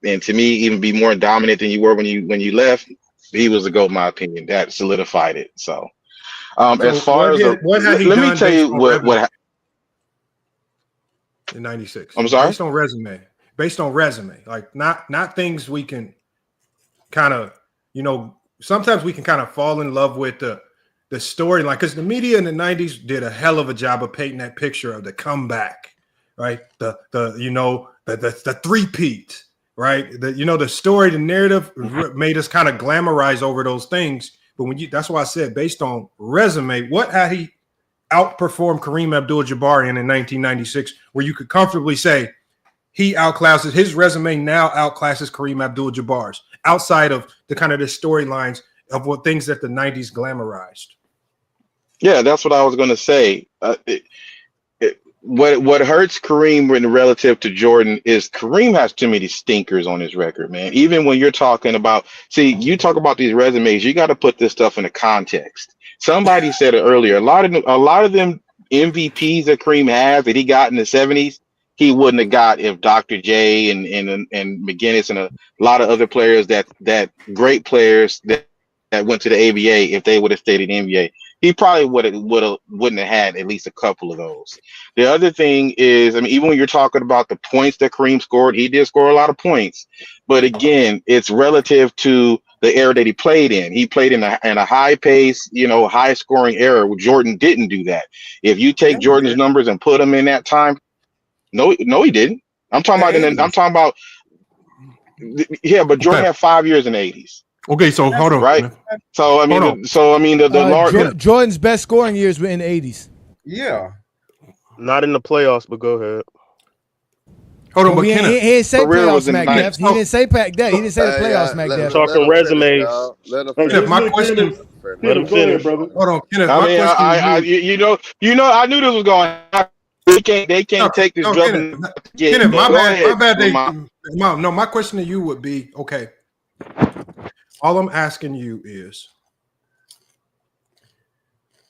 to me, even be more dominant than you were when you left. He was the GOAT, in my opinion. That solidified it. So, as far as let me tell you what in 96. I'm sorry? Based on resume, like not things we can kind of, sometimes we can kind of fall in love with the storyline, because the media in the 90s did a hell of a job of painting that picture of the comeback, right? The three-peat, right? The story, the narrative made us kind of glamorize over those things. But that's why I said, based on resume, what had he outperformed Kareem Abdul-Jabbar in 1996, where you could comfortably say he outclasses, his resume now outclasses Kareem Abdul-Jabbar's, outside of the kind of the storylines of what things that the 90s glamorized. Yeah, that's what I was going to say. What hurts Kareem when relative to Jordan is Kareem has too many stinkers on his record, man. Even when you're talking about, you talk about these resumes, you got to put this stuff in a context. Somebody said it earlier. A lot of them MVPs that Kareem has that he got in the 70s, he wouldn't have got if Dr. J and McGinnis and a lot of other players that great players that went to the ABA, if they would have stayed in the NBA. He probably wouldn't have had at least a couple of those. The other thing is, I mean, even when you're talking about the points that Kareem scored, he did score a lot of points. But again, it's relative to the era that he played in. He played in a high pace, high scoring era. Jordan didn't do that. If you take Jordan's numbers and put them in that time, no, he didn't. I'm talking about but Jordan had 5 years in the 80s. Okay, so hold on, right? So I mean, Jordan's best scoring years were in the 80s. Yeah, not in the playoffs, but go ahead. Hold on, but he didn't say playoffs, Mac Def. He didn't say Pac Def. He didn't say the playoffs, Mac Def. Talking resumes. My question. Let him finish, brother. Hold on, Kenneth. I knew this was going to happen. They can't take this drug. Kenneth, my bad. My question to you would be, okay, all I'm asking you is,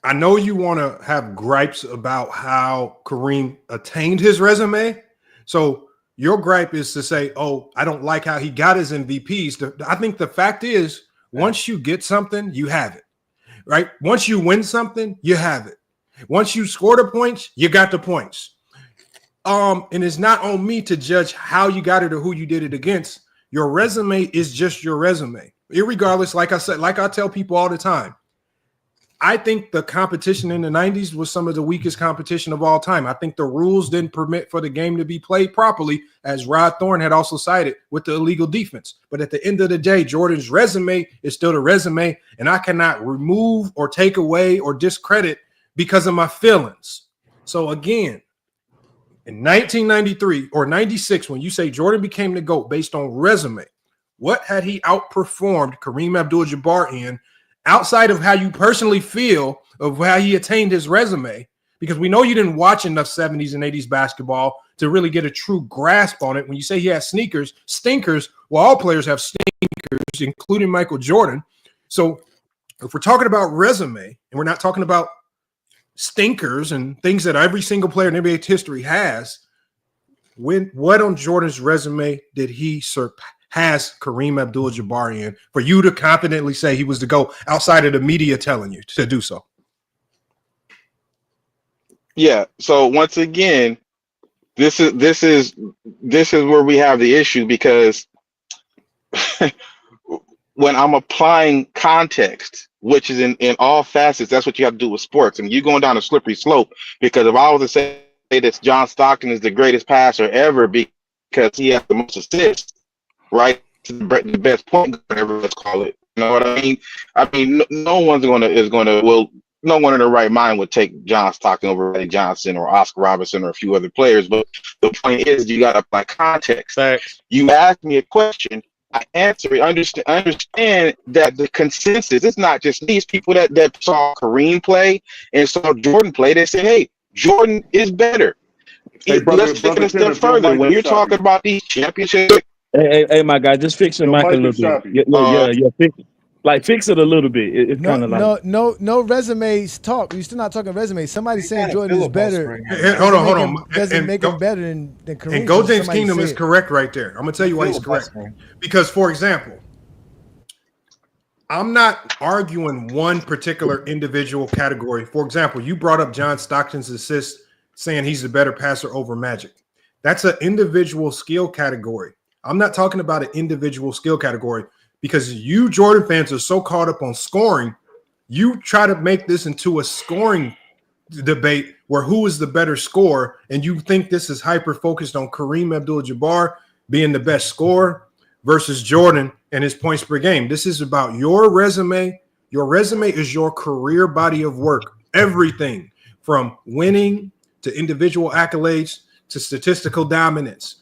I know you want to have gripes about how Kareem attained his resume. So your gripe is to say, oh, I don't like how he got his MVPs. I think the fact is, once you get something, you have it, right? Once you win something, you have it. Once you score the points, you got the points. And it's not on me to judge how you got it or who you did it against. Your resume is just your resume. Irregardless, like I said, like I tell people all the time, I think the competition in the 90s was some of the weakest competition of all time. I think the rules didn't permit for the game to be played properly, as Rod Thorne had also cited with the illegal defense. But at the end of the day, Jordan's resume is still the resume, and I cannot remove or take away or discredit because of my feelings. So again, In 1993 or 96, when you say Jordan became the GOAT based on resume, what had he outperformed Kareem Abdul-Jabbar in outside of how you personally feel of how he attained his resume? Because we know you didn't watch enough 70s and 80s basketball to really get a true grasp on it. When you say he has stinkers, well, all players have stinkers, including Michael Jordan. So if we're talking about resume and we're not talking about stinkers and things that every single player in NBA history has, what on Jordan's resume did he surpass Kareem Abdul-Jabbar in for you to confidently say he was the GOAT outside of the media telling you to do so? Yeah. So once again, this is where we have the issue, because when I'm applying context, which is in all facets, that's what you have to do with sports. And you're going down a slippery slope, because if I was to say that John Stockton is the greatest passer ever because he has the most assists, right? The best point guard ever, let's call it. You know what I mean? No one in their right mind would take John Stockton over Ray Johnson or Oscar Robertson or a few other players. But the point is, you got to apply context. Facts. You ask me a question, I answer it. Understand that the consensus, it's not just these people that saw Kareem play and saw Jordan play. They say, hey, Jordan is better. Hey, Let's take it a step further. When you're talking about these championships, Hey, my guy, just fix your mic a little bit. Yeah, fix it a little bit. It's kind of like no resumes talk. We're still not talking resumes. Somebody saying Jordan is better. Hold on. Doesn't make him better than Kareem. And Go James Kingdom is correct right there. I'm gonna tell you why he's correct. Because, for example, I'm not arguing one particular individual category. For example, you brought up John Stockton's assist, saying he's the better passer over Magic. That's an individual skill category. I'm not talking about an individual skill category, because you Jordan fans are so caught up on scoring. You try to make this into a scoring debate where who is the better scorer, and you think this is hyper focused on Kareem Abdul-Jabbar being the best scorer versus Jordan and his points per game. This is about your resume. Your resume is your career body of work. Everything from winning to individual accolades to statistical dominance.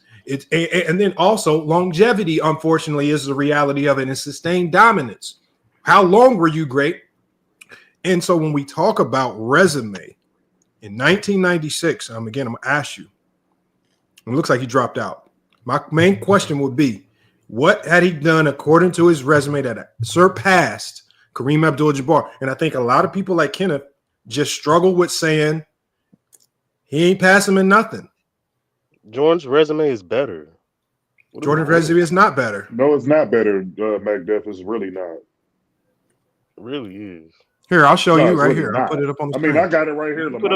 And then also longevity, unfortunately, is the reality of it, and sustained dominance. How long were you great? And so when we talk about resume in 1996, I'm going to ask you, it looks like he dropped out. My main question would be, what had he done according to his resume that surpassed Kareem Abdul-Jabbar? And I think a lot of people like Kenneth just struggle with saying he ain't passing in nothing. Jordan's resume is better. Jordan's resume is not better. No, it's not better, McDuff. It's really not. It really is. Here, I'll show you right really here. not. I'll put it up on the screen. I got it right here. You can put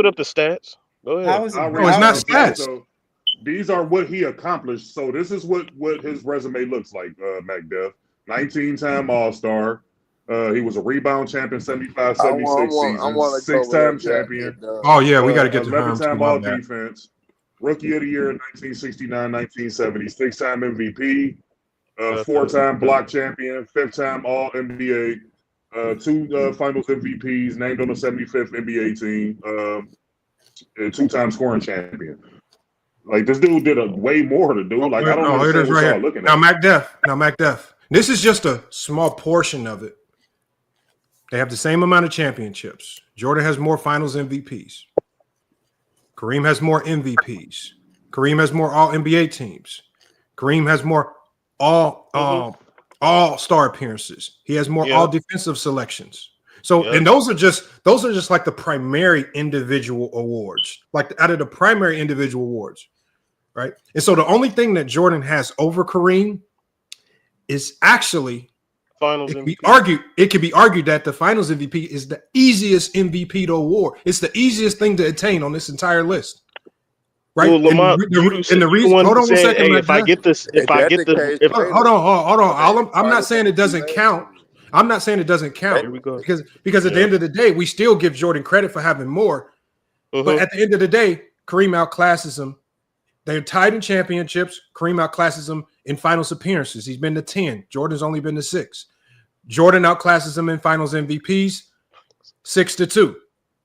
up the stats. Go ahead. It's not stats. So these are what he accomplished. So this is what his resume looks like, McDuff. 19-time All-Star. He was a rebound champion, 75, 76 seasons. Six-time champion. Oh, yeah, we got to get to 11-time All-Defense. Rookie of the Year in 1969, 1970. Six-time MVP. Four-time block champion. Fifth-time All-NBA. Two Finals MVPs. Named on the 75th NBA team. And two-time scoring champion. Like, this dude did a way more to do. Like, I don't know what y'all are looking at. Now, McDuff. This is just a small portion of it. They have the same amount of championships. Jordan has more finals MVPs. Kareem has more MVPs. Kareem has more all-NBA teams. Kareem has more all-star appearances. He has more all-defensive selections. So, and those are just like the primary individual awards, like out of the primary individual awards, right? And so the only thing that Jordan has over Kareem is actually Finals it MVP. Can be argued that the Finals MVP is the easiest MVP to award. It's the easiest thing to attain on this entire list, right? Well, Lamont, and the reason, hold on one second. Hey, if I get this, hold on. I'm not saying it doesn't count. I'm not saying it doesn't count. Here we go. Because at the end of the day, we still give Jordan credit for having more. But at the end of the day, Kareem outclasses him. They're tied in championships. Kareem outclasses him in finals appearances. He's been to 10. Jordan's only been to 6. Jordan outclasses him in finals MVPs 6-2.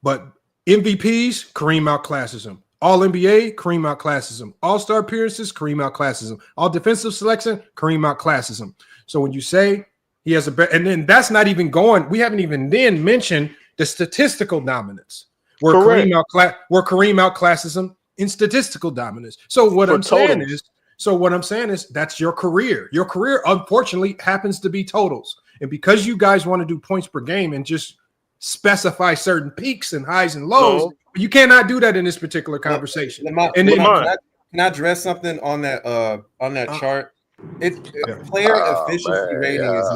But MVPs, Kareem outclasses him. All NBA, Kareem outclasses him. All-star appearances, Kareem outclasses him. All defensive selection, Kareem outclasses him. So when you say he has a better, and then that's not even going, we haven't even then mentioned the statistical dominance where Correct. Kareem outclasses him in statistical dominance. So what For I'm saying totals. is that's your career. Your career, unfortunately, happens to be totals. And because you guys want to do points per game and just specify certain peaks and highs and lows, No. you cannot do that in this particular conversation. Lamont, can I address something on that chart? Player efficiency rating is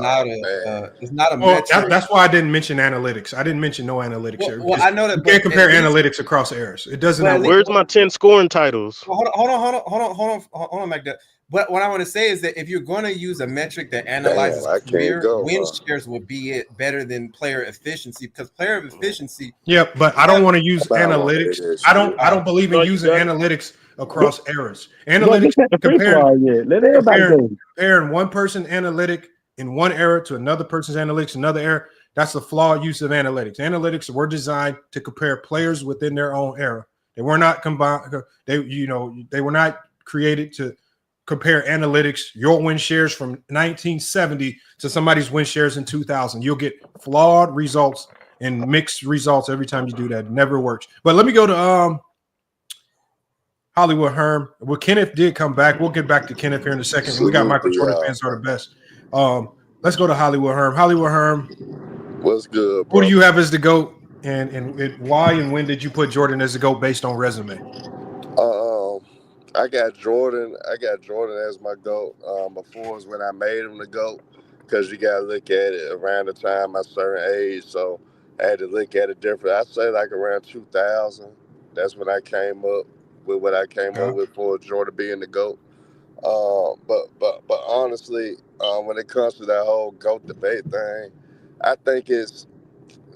not a metric. That's why I didn't mention analytics. I didn't mention no analytics here. Well, I know that, you but can't compare at least, analytics across eras. It doesn't. Where's my 10 scoring titles? Well, hold on, Mike. But what I want to say is that if you're going to use a metric that analyzes career, win shares will be it better than player efficiency, because player efficiency. Yeah, but I don't want to use analytics. I don't believe in using analytics across eras. Analytics comparing one person analytic in one era to another person's analytics in another era. That's a flawed use of analytics. Analytics were designed to compare players within their own era. They were not combined. They were not created to compare analytics, your win shares from 1970 to somebody's win shares in 2000. You'll get flawed results and mixed results every time you do that. It never works. But let me go to Hollywood Herm. Well, Kenneth did come back. We'll get back to Kenneth here in a second. We got Michael Jordan fans are the best. Let's go to Hollywood Herm. Hollywood Herm. What's good, bro? Who do you have as the GOAT, and why and when did you put Jordan as the GOAT based on resume? I got Jordan as my GOAT. Before was when I made him the GOAT, because you got to look at it around the time I certain age. So I had to look at it different. I say like around 2000. That's when I came up with what I came up with for Jordan being the GOAT. But honestly, when it comes to that whole GOAT debate thing, I think it's,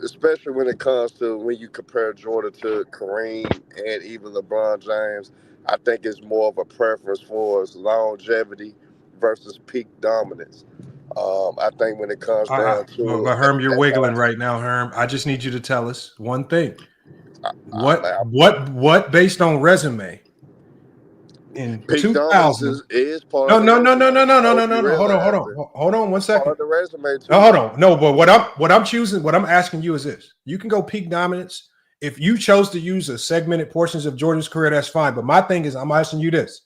especially when it comes to when you compare Jordan to Kareem and even LeBron James, I think it's more of a preference for longevity versus peak dominance. I think when it comes down to But Herm, you're wiggling right now, Herm. I just need you to tell us one thing. What based on resume in peak 2000 is part no of the resume. hold on 1 second. Part of the resume too. No, hold on. No, but what I'm asking you is this. You can go peak dominance. If you chose to use a segmented portions of Jordan's career, that's fine. But my thing is, I'm asking you this.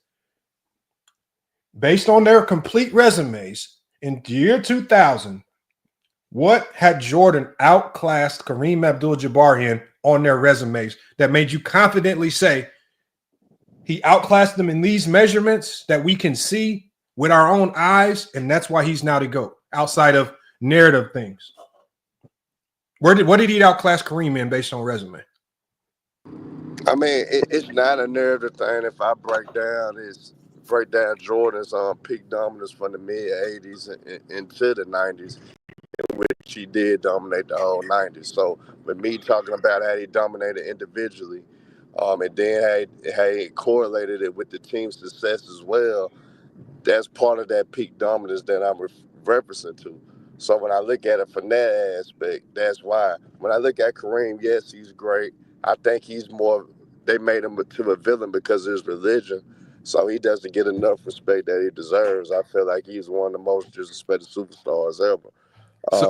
Based on their complete resumes in the year 2000, what had Jordan outclassed Kareem Abdul-Jabbar in on their resumes that made you confidently say he outclassed them in these measurements that we can see with our own eyes, and that's why he's now the GOAT, outside of narrative things? What did he outclass Kareem in based on resume? I mean, it's not a narrative thing. If I break down Jordan's peak dominance from the mid '80s into the '90s, in which he did dominate the whole '90s. So, with me talking about how he dominated individually, and then how he correlated it with the team's success as well, that's part of that peak dominance that I'm referencing to. So when I look at it from that aspect, that's why. When I look at Kareem, yes, he's great. I think he's more, they made him to a villain because of his religion. So he doesn't get enough respect that he deserves. I feel like he's one of the most disrespected superstars ever.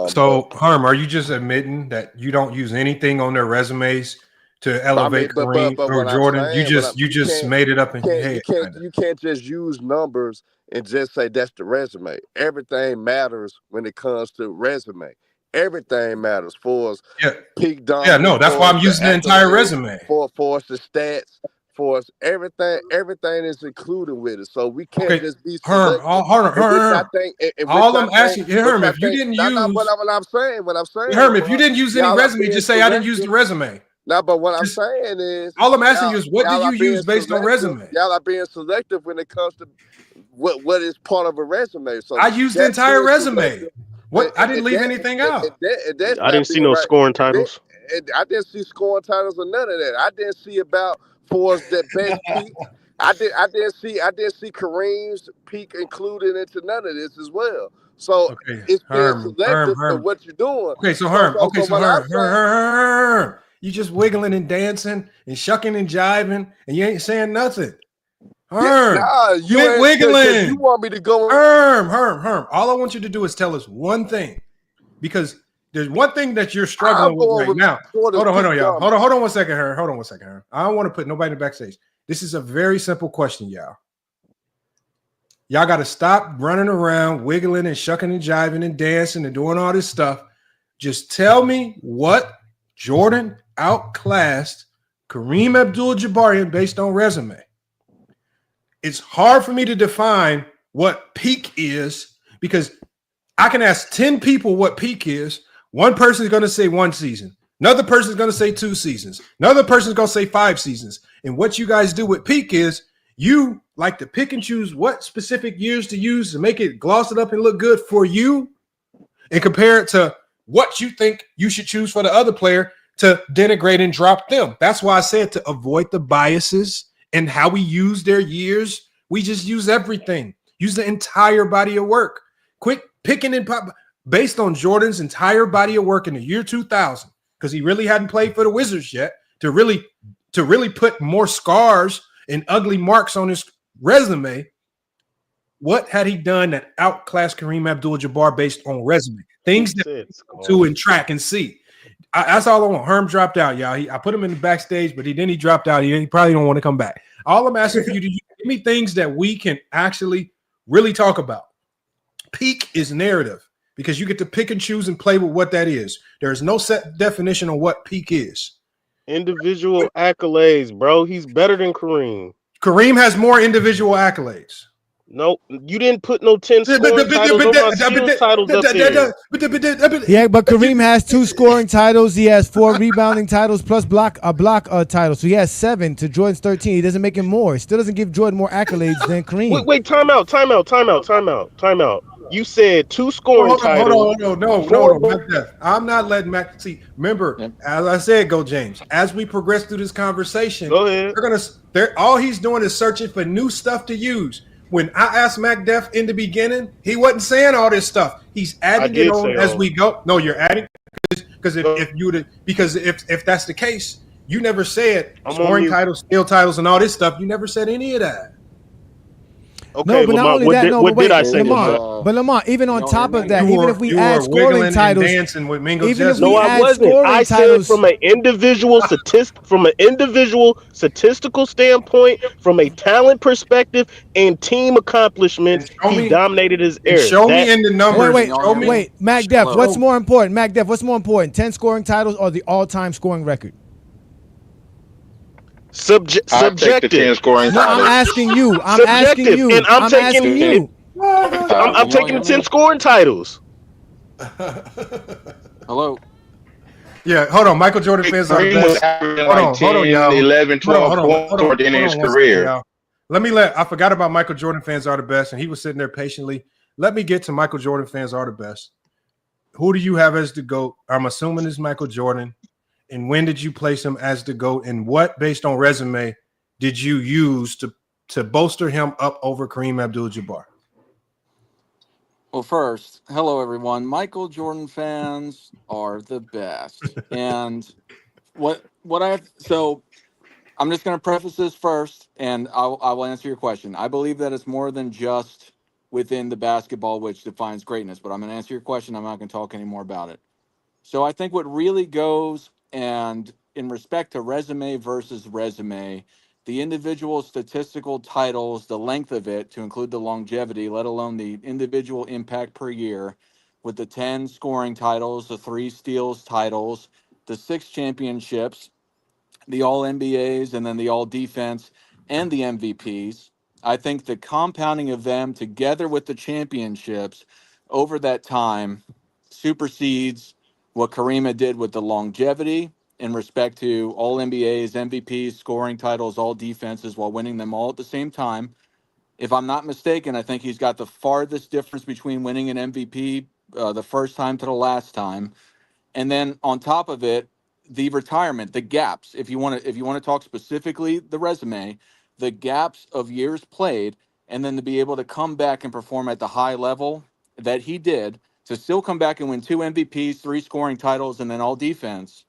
So Harm, are you just admitting that you don't use anything on their resumes to elevate Kareem or Jordan? You just made it up in your head. You can't just use numbers and just say that's the resume. Everything matters when it comes to resume. Everything matters for us. Peak dominance. Yeah, no, that's why I'm using the entire resume. For us, the stats, for us, everything is included with it. So we can't just be Herm, all I'm asking, Herm, if you didn't use what I'm saying, Herm, if you didn't use any resume, just say I didn't use the resume. No, but what I'm saying is, all I'm asking you is, what do you use based on resume? Y'all are being selective when it comes to what is part of a resume. So I used the entire resume. What? I didn't leave anything out. I didn't see no scoring titles. I didn't see scoring titles or none of that. I didn't see about Ford's that best peak. I didn't see Kareem's peak included into none of this as well. So it's being selective of what you're doing. Okay, so Herm. You just wiggling and dancing and shucking and jiving, and you ain't saying nothing. Herm, you quit ain't because you wiggling. want me to go. Herm. All I want you to do is tell us one thing, because there's one thing that you're struggling I'm with going right now. Jordan's Hold on, y'all. dumb. Hold on 1 second, Herm. Hold on 1 second, Herm. I don't want to put nobody in the backstage. This is a very simple question, y'all. Y'all got to stop running around, wiggling and shucking and jiving and dancing and doing all this stuff. Just tell me what Jordan outclassed Kareem Abdul-Jabbar based on resume. It's hard for me to define what peak is because I can ask 10 people what peak is. One person is going to say 1 season. Another person is going to say 2 seasons. Another person is going to say 5 seasons. And what you guys do with peak is you like to pick and choose what specific years to use to make it gloss it up and look good for you and compare it to what you think you should choose for the other player to denigrate and drop them. That's why I said to avoid the biases and how we use their years. We just use everything. Use the entire body of work. Quit picking and pop based on Jordan's entire body of work in the year 2000, because he really hadn't played for the Wizards yet to really put more scars and ugly marks on his resume. What had he done that outclassed Kareem Abdul-Jabbar based on resume? Things that to and track and see. That's all I want. Herm dropped out, y'all. I put him in the backstage, but he dropped out. He probably don't want to come back. All I'm asking for you to do, give me things that we can actually really talk about. Peak is narrative because you get to pick and choose and play with what that is. There is no set definition on what peak is. Individual accolades, bro. He's better than Kareem. Kareem has more individual accolades. No, you didn't put no 10 scoring titles or my skills titles up there. Yeah, but Kareem has 2 scoring titles. He has 4 rebounding titles plus block titles. So he has 7 to Jordan's 13. He doesn't make him more. It still doesn't give Jordan more accolades than Kareem. Wait, time out. You said 2 scoring titles. Hold on. No. I'm not letting Mac see. Remember, as I said, go James. As we progress through this conversation, go ahead. All he's doing is searching for new stuff to use. When I asked Mac Def in the beginning, he wasn't saying all this stuff. He's adding it on as we go. No, you're adding because if that's the case, you never said scoring titles, skill titles, and all this stuff. You never said any of that. Okay, no, but Lamont, not only that. No, but wait, did I say, Lamont, even on top of that, even if we add scoring titles, dancing with Mingo even if no, we I add wasn't. scoring I titles, said from an individual statistical standpoint, from a talent perspective, and team accomplishments, he dominated his era. Show me in the numbers. Wait, Mac Def, what's more important? Mac Def, what's more important? 10 scoring titles or the all-time scoring record? Subjective. No, I'm asking you. I'm asking you. And I'm taking you. I'm taking 10 scoring titles. Hello. Yeah, hold on. Michael Jordan fans are the best. Hold on, y'all. 11, 12 points toward the end of his career. I forgot about Michael Jordan fans are the best, and he was sitting there patiently. Let me get to Michael Jordan fans are the best. Who do you have as the GOAT? I'm assuming it's Michael Jordan. And when did you place him as the GOAT? And what, based on resume, did you use to bolster him up over Kareem Abdul-Jabbar? Well, first, hello, everyone. Michael Jordan fans are the best. And so I'm just going to preface this first, and I will answer your question. I believe that it's more than just within the basketball which defines greatness, but I'm going to answer your question. I'm not going to talk any more about it. So I think what really goes, and in respect to resume versus resume, the individual statistical titles, the length of it to include the longevity, let alone the individual impact per year, with the 10 scoring titles, the 3 steals titles, the 6 championships, the all NBAs, and then the all defense and the MVPs. I think the compounding of them together with the championships over that time supersedes what Kareem did with the longevity in respect to all NBAs, MVPs, scoring titles, all defenses while winning them all at the same time. If I'm not mistaken, I think he's got the farthest difference between winning an MVP the first time to the last time. And then on top of it, the retirement, the gaps. If you want to talk specifically the resume, the gaps of years played, and then to be able to come back and perform at the high level that he did, to still come back and win 2 MVPs, 3 scoring titles, and then all defense.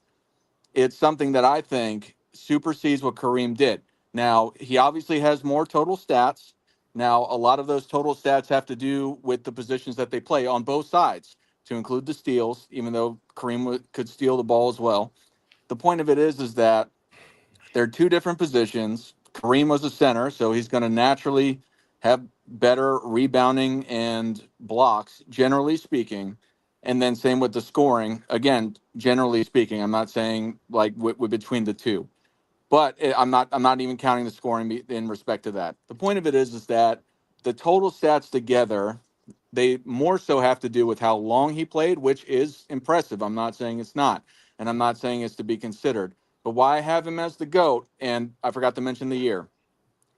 it's something that I think supersedes what Kareem did. Now, he obviously has more total stats. Now, a lot of those total stats have to do with the positions that they play on both sides, to include the steals, even though Kareem could steal the ball as well. The point of it is that they're two different positions. Kareem was a center, so he's going to naturally have better rebounding and blocks, generally speaking. And then same with the scoring. Again, generally speaking, I'm not saying like between the two, but I'm not even counting the scoring in respect to that. The point of it is that the total stats together, they more so have to do with how long he played, which is impressive. I'm not saying it's not, and I'm not saying it's to be considered. But why I have him as the GOAT, and I forgot to mention the year,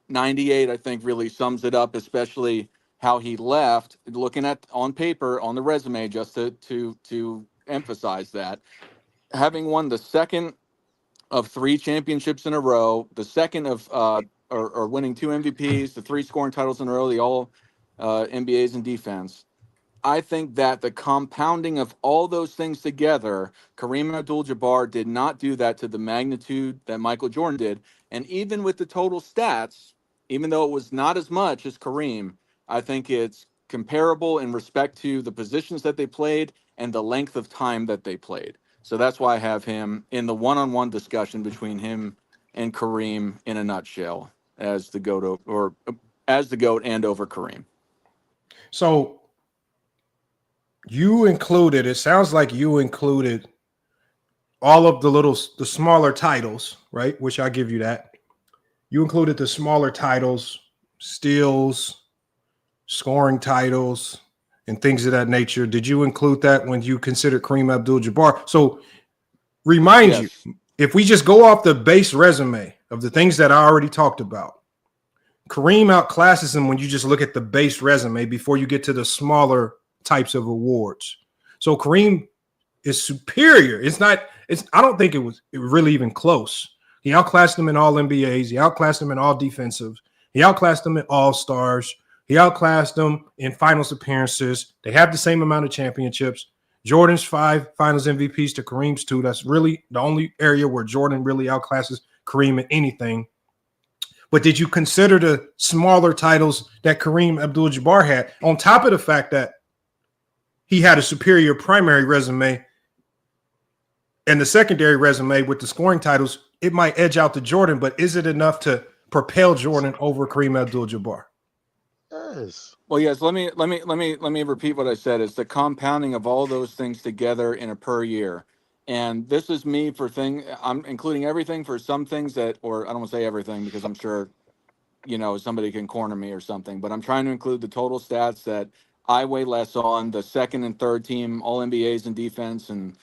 98, I think really sums it up, especially how he left, looking at on paper, on the resume, just to emphasize that. Having won the second of 3 championships in a row, the second of or winning 2 MVPs, the 3 scoring titles in a row, the all NBAs in defense. I think that the compounding of all those things together, Kareem Abdul-Jabbar did not do that to the magnitude that Michael Jordan did. And even with the total stats, even though it was not as much as Kareem, I think it's comparable in respect to the positions that they played and the length of time that they played. So that's why I have him in the one-on-one discussion between him and Kareem in a nutshell as the GOAT, or as the GOAT and over Kareem. So you included, it sounds like you included all of the smaller titles, right? Which I give you that. You included the smaller titles, steals, scoring titles, and things of that nature. Did you include that when you considered Kareem Abdul-Jabbar? So remind you, if we just go off the base resume of the things that I already talked about, Kareem outclasses him when you just look at the base resume before you get to the smaller types of awards. So Kareem is superior. I don't think it was really even close. He outclassed him in all NBAs. He outclassed him in all defensives. He outclassed him in all stars. He outclassed them in finals appearances. They have the same amount of championships. Jordan's 5 finals MVPs to Kareem's 2. That's really the only area where Jordan really outclasses Kareem in anything. But did you consider the smaller titles that Kareem Abdul-Jabbar had, on top of the fact that he had a superior primary resume and the secondary resume with the scoring titles? It might edge out to Jordan, but is it enough to propel Jordan over Kareem Abdul-Jabbar? Yes. Well, yes. Let me repeat what I said. It's the compounding of all those things together in a per year, and this is me for I'm including everything for some things that, or I don't want to say everything because I'm sure, somebody can corner me or something. But I'm trying to include the total stats that I weigh less on, the second and third team All NBAs in defense, and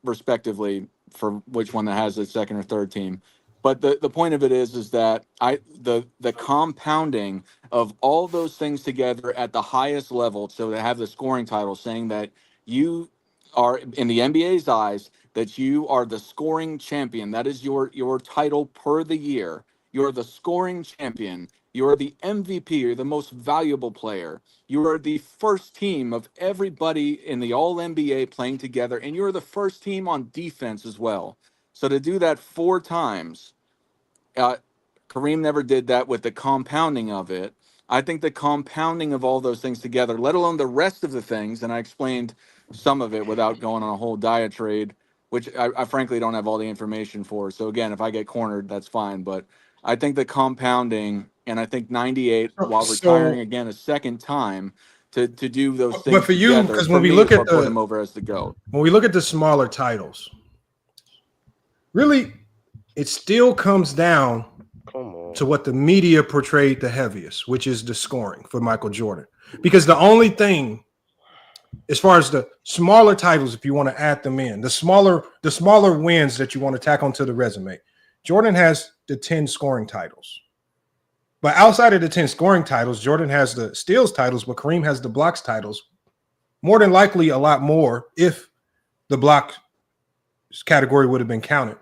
respectively for which one that has the second or third team. But the point of it is that the compounding of all those things together at the highest level, so to have the scoring title saying that you are in the NBA's eyes, that you are the scoring champion. That is your title per the year. You're the scoring champion. You're the MVP. You're the most valuable player. You are the first team of everybody in the All NBA playing together, and you're the first team on defense as well. So to do that 4 times, Kareem never did that with the compounding of it. I think the compounding of all those things together, let alone the rest of the things, and I explained some of it without going on a whole diatribe, which I frankly don't have all the information for. So again, if I get cornered, that's fine. But I think the compounding, and I think 98, while retiring again a second time, to do those But things for you, together, because for when we me, look is at what put him over as the GOAT. when we look at the smaller titles, really, it still comes down to what the media portrayed the heaviest, which is the scoring for Michael Jordan. Because the only thing, as far as the smaller titles, if you want to add them in, the smaller wins that you want to tack onto the resume, Jordan has the 10 scoring titles. But outside of the 10 scoring titles, Jordan has the steals titles, but Kareem has the blocks titles. More than likely, a lot more if the block category would have been counted.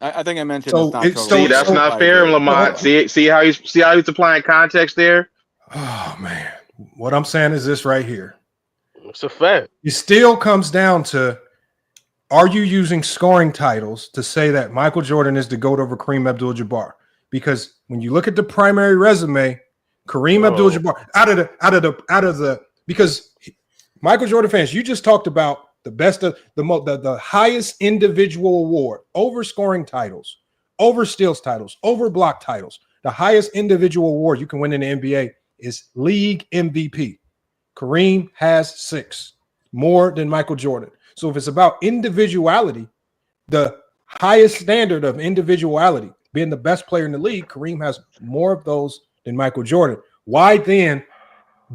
I think I mentioned So it's not it's totally See, that's fair. not I fair, agree. Lamont. See how he's applying context there. Oh man, what I'm saying is this right here. It's a fact. It still comes down to Are you using scoring titles to say that Michael Jordan is the GOAT over Kareem Abdul-Jabbar? Because when you look at the primary resume, Kareem Abdul-Jabbar out of the because Michael Jordan fans, you just talked about the best of the highest individual award over scoring titles, over steals titles, over block titles. The highest individual award you can win in the NBA is league MVP. Kareem has 6, more than Michael Jordan. So if it's about individuality, the highest standard of individuality, being the best player in the league, Kareem has more of those than Michael Jordan. Why then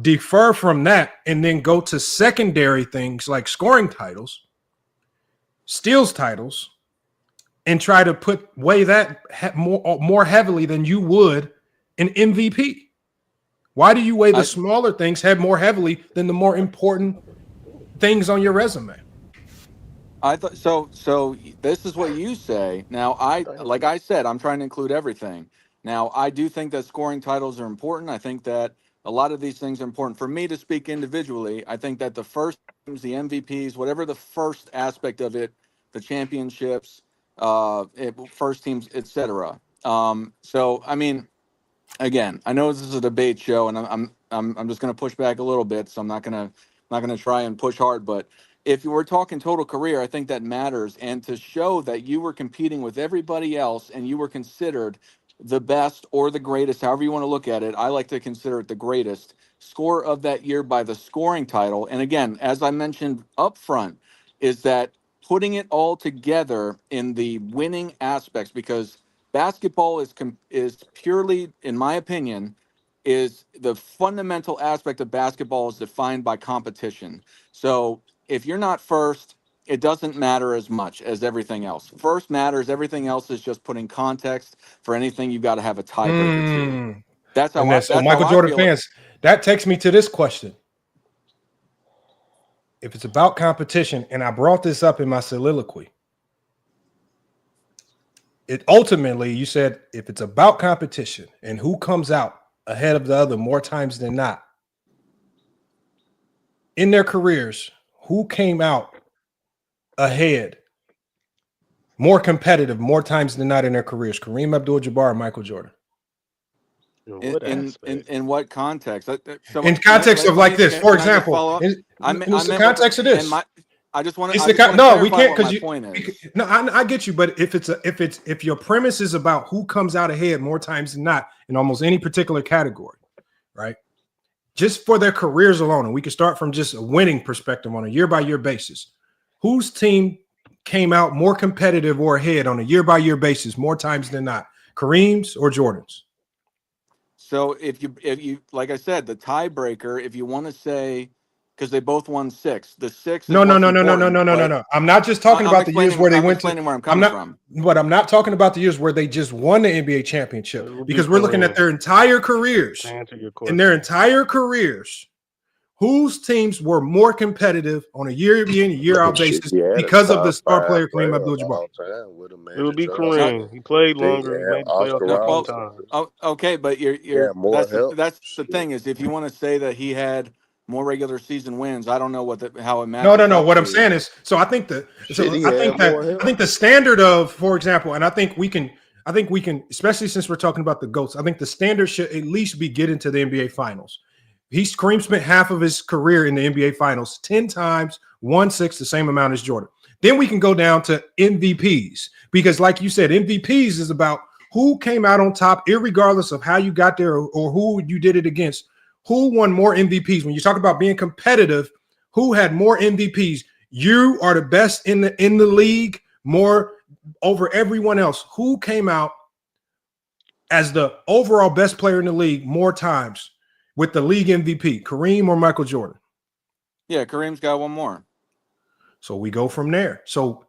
defer from that and then go to secondary things like scoring titles, steals titles, and try to weigh that more heavily than you would an MVP? Why do you weigh the smaller things more heavily than the more important things on your resume? I thought so. So this is what you say. Now, like I said, I'm trying to include everything. Now, I do think that scoring titles are important. I think that a lot of these things are important. For me to speak individually, I think that the first teams, the MVPs, whatever the first aspect of it, the championships, first teams, etc. So, I mean, again, I know this is a debate show, and I'm just going to push back a little bit. So I'm not going to try and push hard, but if you were talking total career, I think that matters. And to show that you were competing with everybody else and you were considered the best or the greatest, however you want to look at it, I like to consider it the greatest scorer of that year by the scoring title. And again, as I mentioned up front, is that putting it all together in the winning aspects, because basketball is purely, in my opinion, is the fundamental aspect of basketball is defined by competition. So if you're not first, it doesn't matter as much as everything else. First matters. Everything else is just putting context. For anything, you've got to have a tiebreaker too. That's how And then, so that's how Michael I Jordan feel. fans, that takes me to this question. If it's about competition, and I brought this up in my soliloquy, it ultimately, you said, if it's about competition and who comes out ahead of the other more times than not in their careers, who came out ahead, more competitive, more times than not in their careers, Kareem Abdul-Jabbar or Michael Jordan? In what context? So In context of like this, for can I just example, follow up? I it's the meant what context of and this. my I just want It's to no, we clarify can't what my because point is. no, I get you, but if your premise is about who comes out ahead more times than not in almost any particular category, right? Just for their careers alone, and we can start from just a winning perspective on a year-by-year basis. Whose team came out more competitive or ahead on a year-by-year basis more times than not? Kareem's or Jordan's? So if you like I said, the tiebreaker, if you want to say, because they both won 6, the 6 is No, no, what's no, no, no, no, important. no, no, no, But no. I'm not just talking about the years where they I'm went to. explaining where I'm I'm coming not, from. but I'm not talking about the years where they just won the NBA championship It would be because we're looking at Kareem. their entire careers. To answer your In question, their entire careers, whose teams were more competitive on a year-in, year-out Shit, basis he had a because of the top star 5 player Kareem player of Abdul-Jabbar? all time with him, it would Magic be Johnson. Kareem. He played Then longer. He you had made the Oscar playoffs a couple Well, times. okay, but Yeah, more help. that's the Shit. thing is if you want to say that he had more regular season wins, I don't know how it No, no, matches no. up What I'm to. saying is, so I think Shit, he had more I help. think the standard of, for example, and I think we can, especially since we're talking about the GOATs, I think the standard should at least be get into the NBA Finals. Kareem spent half of his career in the NBA Finals 10 times, won 6, the same amount as Jordan. Then we can go down to MVPs because, like you said, MVPs is about who came out on top, irregardless of how you got there or who you did it against. Who won more MVPs? When you talk about being competitive, who had more MVPs? You are the best in the league, more over everyone else. Who came out as the overall best player in the league more times with the league MVP, Kareem or Michael Jordan? Yeah, Kareem's got one more. So we go from there. So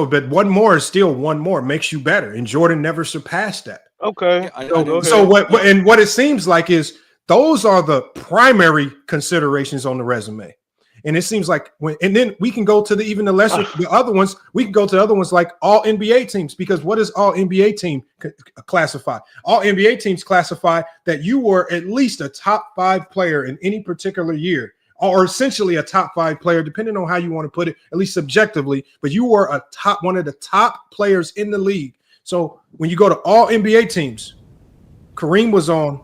but one more is still one more, makes you better. And Jordan never surpassed that. Okay, Yeah, I go didn't ahead. So what it seems like is those are the primary considerations on the resume. And it seems like and then we can go to the other ones. We can go to other ones like all NBA teams, because what does all NBA team classify? All NBA teams classify that you were at least a top 5 player in any particular year or essentially a top 5 player, depending on how you want to put it, at least subjectively. But you were one of the top players in the league. So when you go to all NBA teams, Kareem was on,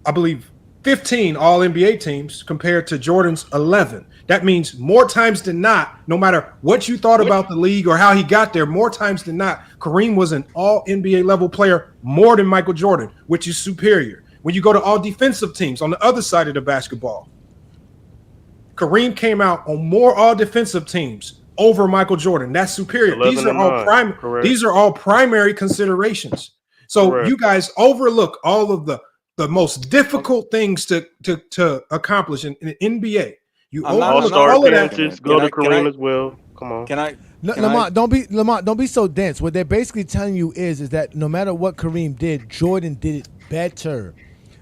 I believe, 15 all NBA teams compared to Jordan's 11. That means more times than not, no matter what you thought about the league or how he got there, more times than not, Kareem was an all NBA level player more than Michael Jordan, which is superior. When you go to all defensive teams on the other side of the basketball, Kareem came out on more all defensive teams over Michael Jordan. That's superior. These are all primary considerations. So you guys overlook all of the most difficult things to accomplish in the NBA. You overlook all of that. Go to Kareem as well. Come on. Lamont, don't be so dense. What they're basically telling you is that no matter what Kareem did, Jordan did it better.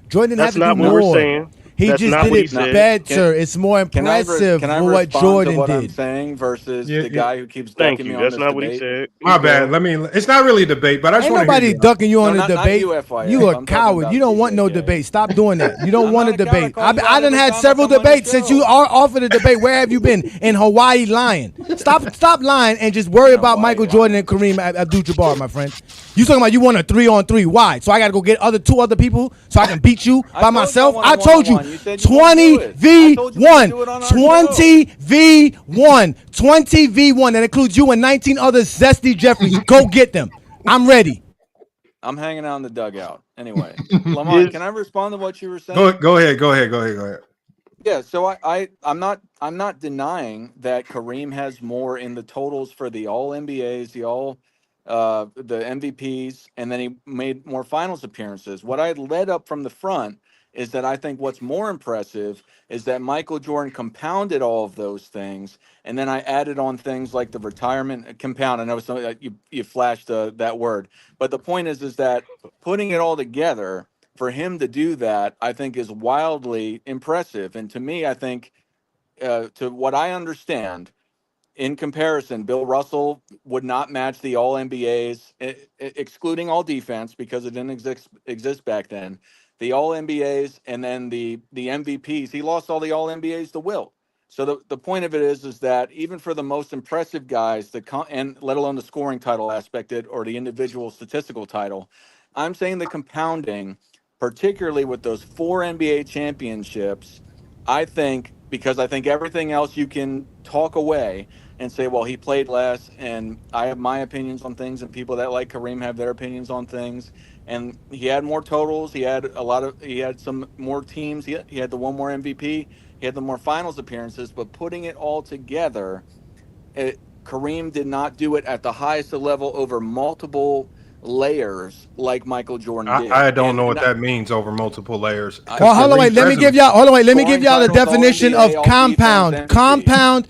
Jordan didn't have to do more. We're saying. He just did it better. It's more impressive for what Jordan to what did. I'm saying versus the guy who keeps ducking me on That's this not debate. what he said. My bad. It's not really a debate, but I just Ain't want to nobody ducking you on a debate. Not you, FYI. You a coward. You don't want no debate. Stop doing that. You don't want a debate. I done had several debates since you are offered a debate. Where have you been? In Hawaii lying. Stop lying and just worry about Michael Jordan and Kareem Abdul-Jabbar, my friend. You talking about you want a 3-on-3. Why? So I got to go get two other people so I can beat you by myself? I told you 20v1. 20v1. 20v1. That includes you and 19 other zesty Jeffries. Go get them. I'm ready. I'm hanging out in the dugout. Anyway, Lamont, can I respond to what you were saying? Go ahead. Yeah, so I'm not denying that Kareem has more in the totals for the all NBAs, the MVPs, and then he made more finals appearances. What I led up from the front is that I think what's more impressive is that Michael Jordan compounded all of those things, and then I added on things like the retirement compound. I know you flashed that word, but the point is that putting it all together for him to do that, I think is wildly impressive. And to me, I think, to what I understand, in comparison, Bill Russell would not match the all NBAs, excluding all defense because it didn't exist back then. The all NBAs and then the MVPs, he lost all the all NBAs to Wilt. So the point of it is that even for the most impressive guys, and let alone the scoring title aspect or the individual statistical title, I'm saying the compounding, particularly with those 4 NBA championships, because I think everything else you can talk away and say, well, he played less, and I have my opinions on things, and people that like Kareem have their opinions on things. And he had more totals. He had some more teams. He had the one more MVP. He had the more finals appearances. But putting it all together, Kareem did not do it at the highest level over multiple layers like Michael Jordan did. I don't know what that means over multiple layers. Well, hold on, wait. Let me give y'all the definition of compound. Compound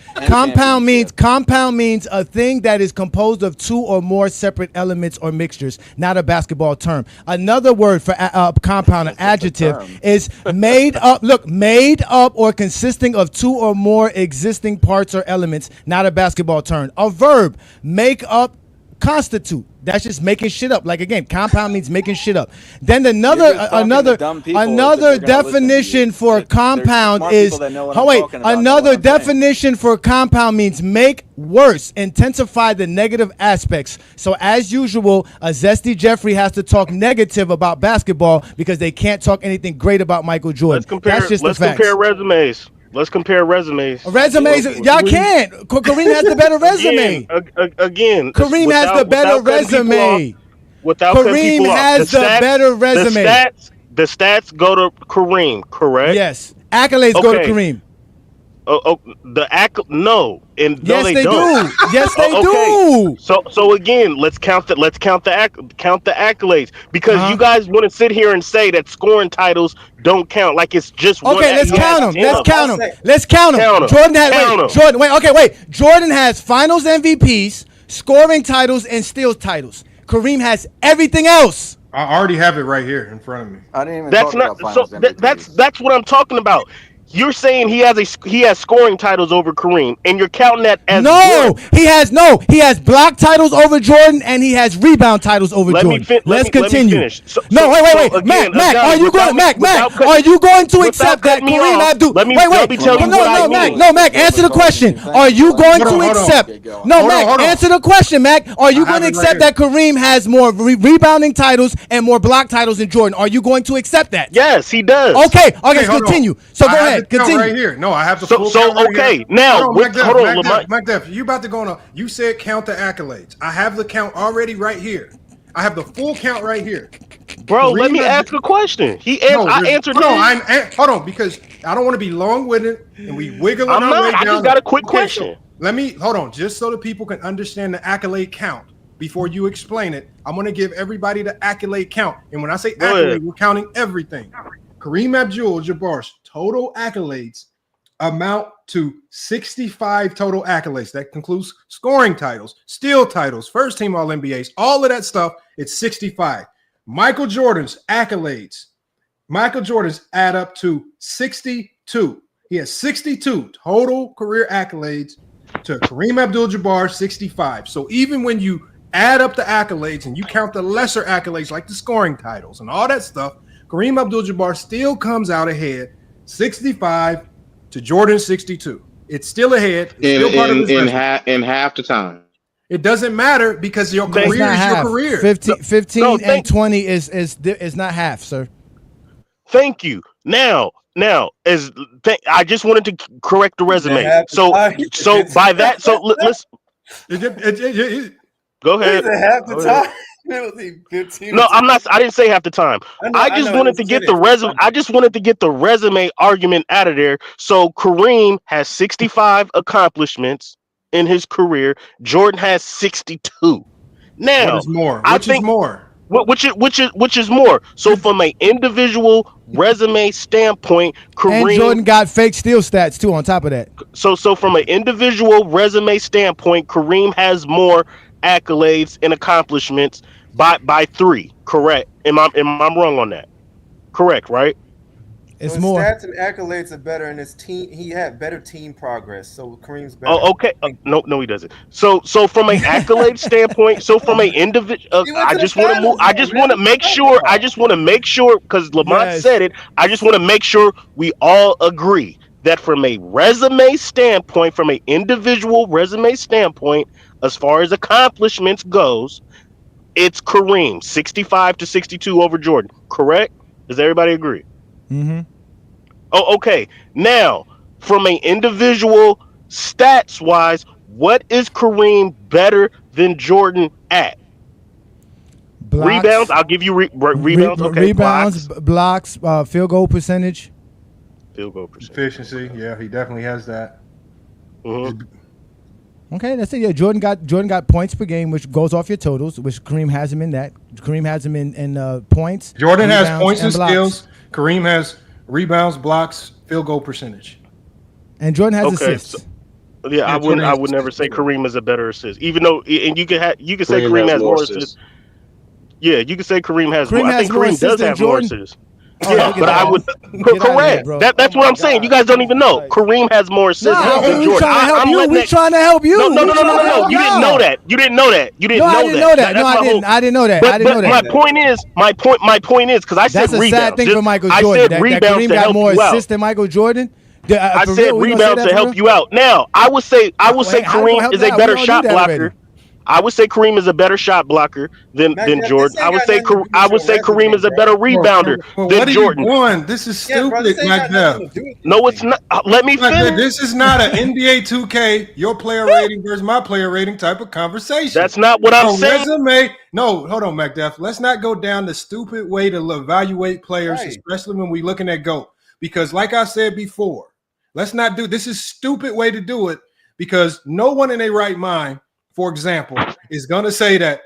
means a thing that is composed of 2 or more separate elements or mixtures, not a basketball term. Another word for compound, an adjective, is made up. Look, made up or consisting of 2 or more existing parts or elements, not a basketball term. A verb, make up, constitute. That's just making shit up. Like, again, compound means making shit up. Then another definition for compound is another definition for compound means make worse, intensify the negative aspects. So as usual, a zesty Jeffrey has to talk negative about basketball because they can't talk anything great about Michael Jordan. That's just the facts. Let's compare resumes. Y'all can't. Kareem has the better resume. Again, Kareem has the better resume. Kareem has the better resume. The stats go to Kareem, correct? Yes. Accolades go to Kareem. No, and yes, no, they don't. do. Yes, they do. So again, let's count the accolades because you guys want to sit here and say that scoring titles don't count, like it's just okay. Let's count them. Let's count them. Jordan has Finals MVPs, scoring titles, and steals titles. Kareem has everything else. I already have it right here in front of me. I didn't even talk about Finals MVPs. That's what I'm talking about. You're saying he has scoring titles over Kareem, and you're counting that as No, one. he has block titles over Jordan, and he has rebound titles over Jordan. Let's Let me continue. finish. So, No, wait, again, Mac, Johnny, are you going, Mac, are you going to accept that me Kareem off, Abdul? let me tell you no, what I mean. Mac, answer the question. Are you going to accept? No, Mac, answer the question, Mac. Are you going to accept that Kareem has more rebounding titles and more block titles than Jordan? Are you going to accept that? Yes, he does. Okay, hold continue. on. So I go have ahead, the count continue. right here. No, I have the full So count right okay, here. now Hold on, Mac Def, you about to go on. You said count the accolades. I have the count already right here. I have the full count right here. Bro, let me Kareem ask a question. I answered hold on, because I don't want to be long-winded and we wiggling I'm our way not. I down. just got a quick Okay, so question. let me hold on, just so that people can understand the accolade count. Before you explain it, I'm going to give everybody the accolade count. And when I say Go accolade, ahead. we're counting everything. Kareem Abdul-Jabbar's total accolades amount to 65 total accolades. That includes scoring titles, steal titles, first team All-NBAs, all of that stuff. It's 65. Michael Jordan's accolades. Michael Jordan's add up to 62. He has 62 total career accolades to Kareem Abdul-Jabbar 65. So even when you add up the accolades and you count the lesser accolades like the scoring titles and all that stuff, Kareem Abdul-Jabbar still comes out ahead 65 to Jordan 62. It's still ahead. It's still part of his resume. In half the time. It doesn't matter because your It's career not is your half. career. 15 and 20 is not half, sir. Thank you. Now, I just wanted to correct the resume. So by that, let's go ahead. Half the Go ahead. time. It was 15. No, I'm not. I didn't say half the time. I I just know. wanted to get the resume. I just wanted to get the resume argument out of there. So Kareem has 65 accomplishments in his career. Jordan has 62. What Now, is more? I Which is think more? which is more. So from an individual resume standpoint, And Kareem. Jordan got fake steal stats too on top of that. So from an individual resume standpoint, Kareem has more accolades and accomplishments by 3. Correct? Am I wrong on that? Correct, right? So It's his more. stats and accolades are better, and his team. He had better team progress. So Kareem's better. Oh, okay. No, he doesn't. So from a accolade standpoint, so from a individual, He went I to the just want to move. finals, I though, just man. want to What you make talking sure. I about? just want to make sure because Lamont Yes. said it. I just want to make sure we all agree that from a resume standpoint, from an individual resume standpoint, as far as accomplishments goes, it's Kareem 65 to 62 over Jordan. Correct? Does everybody agree? Mm-hmm. Oh, okay. Now, from an individual stats wise, what is Kareem better than Jordan at? Rebounds. Blocks, I'll give you rebounds. Okay. rebounds, Blocks. blocks, field goal percentage. Field goal percentage. Efficiency. Yeah, he definitely has that. Mm-hmm. Okay, that's it. Yeah, Jordan got points per game, which goes off your totals, which Kareem has him in that. Kareem has him in points. Jordan has rebounds, points and blocks. skills. Kareem has rebounds, blocks, field goal percentage. And Jordan has Okay. assists. Yeah, Yeah, I Jordan would never say has Kareem is a better assist, even though, and you could say Kareem Kareem has has more more assists. assists. Yeah, you could say Kareem has more. Kareem I has think more Kareem assists does than have more Jordan. assists. Oh, Yeah, get but out I of would here. Get out of here, correct. bro. That's what I'm saying. You guys don't even know. Kareem has more assists Nah, than we Jordan. trying to help I'm you. letting We that. trying to help you. No. We trying to help You didn't know y'all. that. You didn't know that. You didn't No, I know didn't that. know that. No, That's I my didn't. whole. I didn't know that. But I didn't know my that. point is because I said That's a rebounds. sad thing for Michael I Jordan. said That rebounds Kareem to got help more you out. assists than Michael Jordan. I For said real, we gonna say rebounds that to for help real? you out. Now I would say How they gonna Kareem help is me a out? We better all knew shot that already. blocker. I would say Kareem is a better shot blocker Mac, than this Jordan. ain't got nothing to do I with would your say Kareem resume, is a bro. better rebounder Well, than what are you Jordan. doing? This is Yeah, bro. This stupid, ain't got Macbeth. nothing to do with No, it's anything. not. Let me Macbeth, finish. this is not an NBA 2K, your player rating versus my player rating type of conversation. That's not what I'm A saying. resume. No, hold on, Macbeth. Let's not go down the stupid way to evaluate players, Right. especially when we're looking at GOAT. Because, like I said before, let's not do this. Is stupid way to do it because no one in their right mind, for example, is going to say that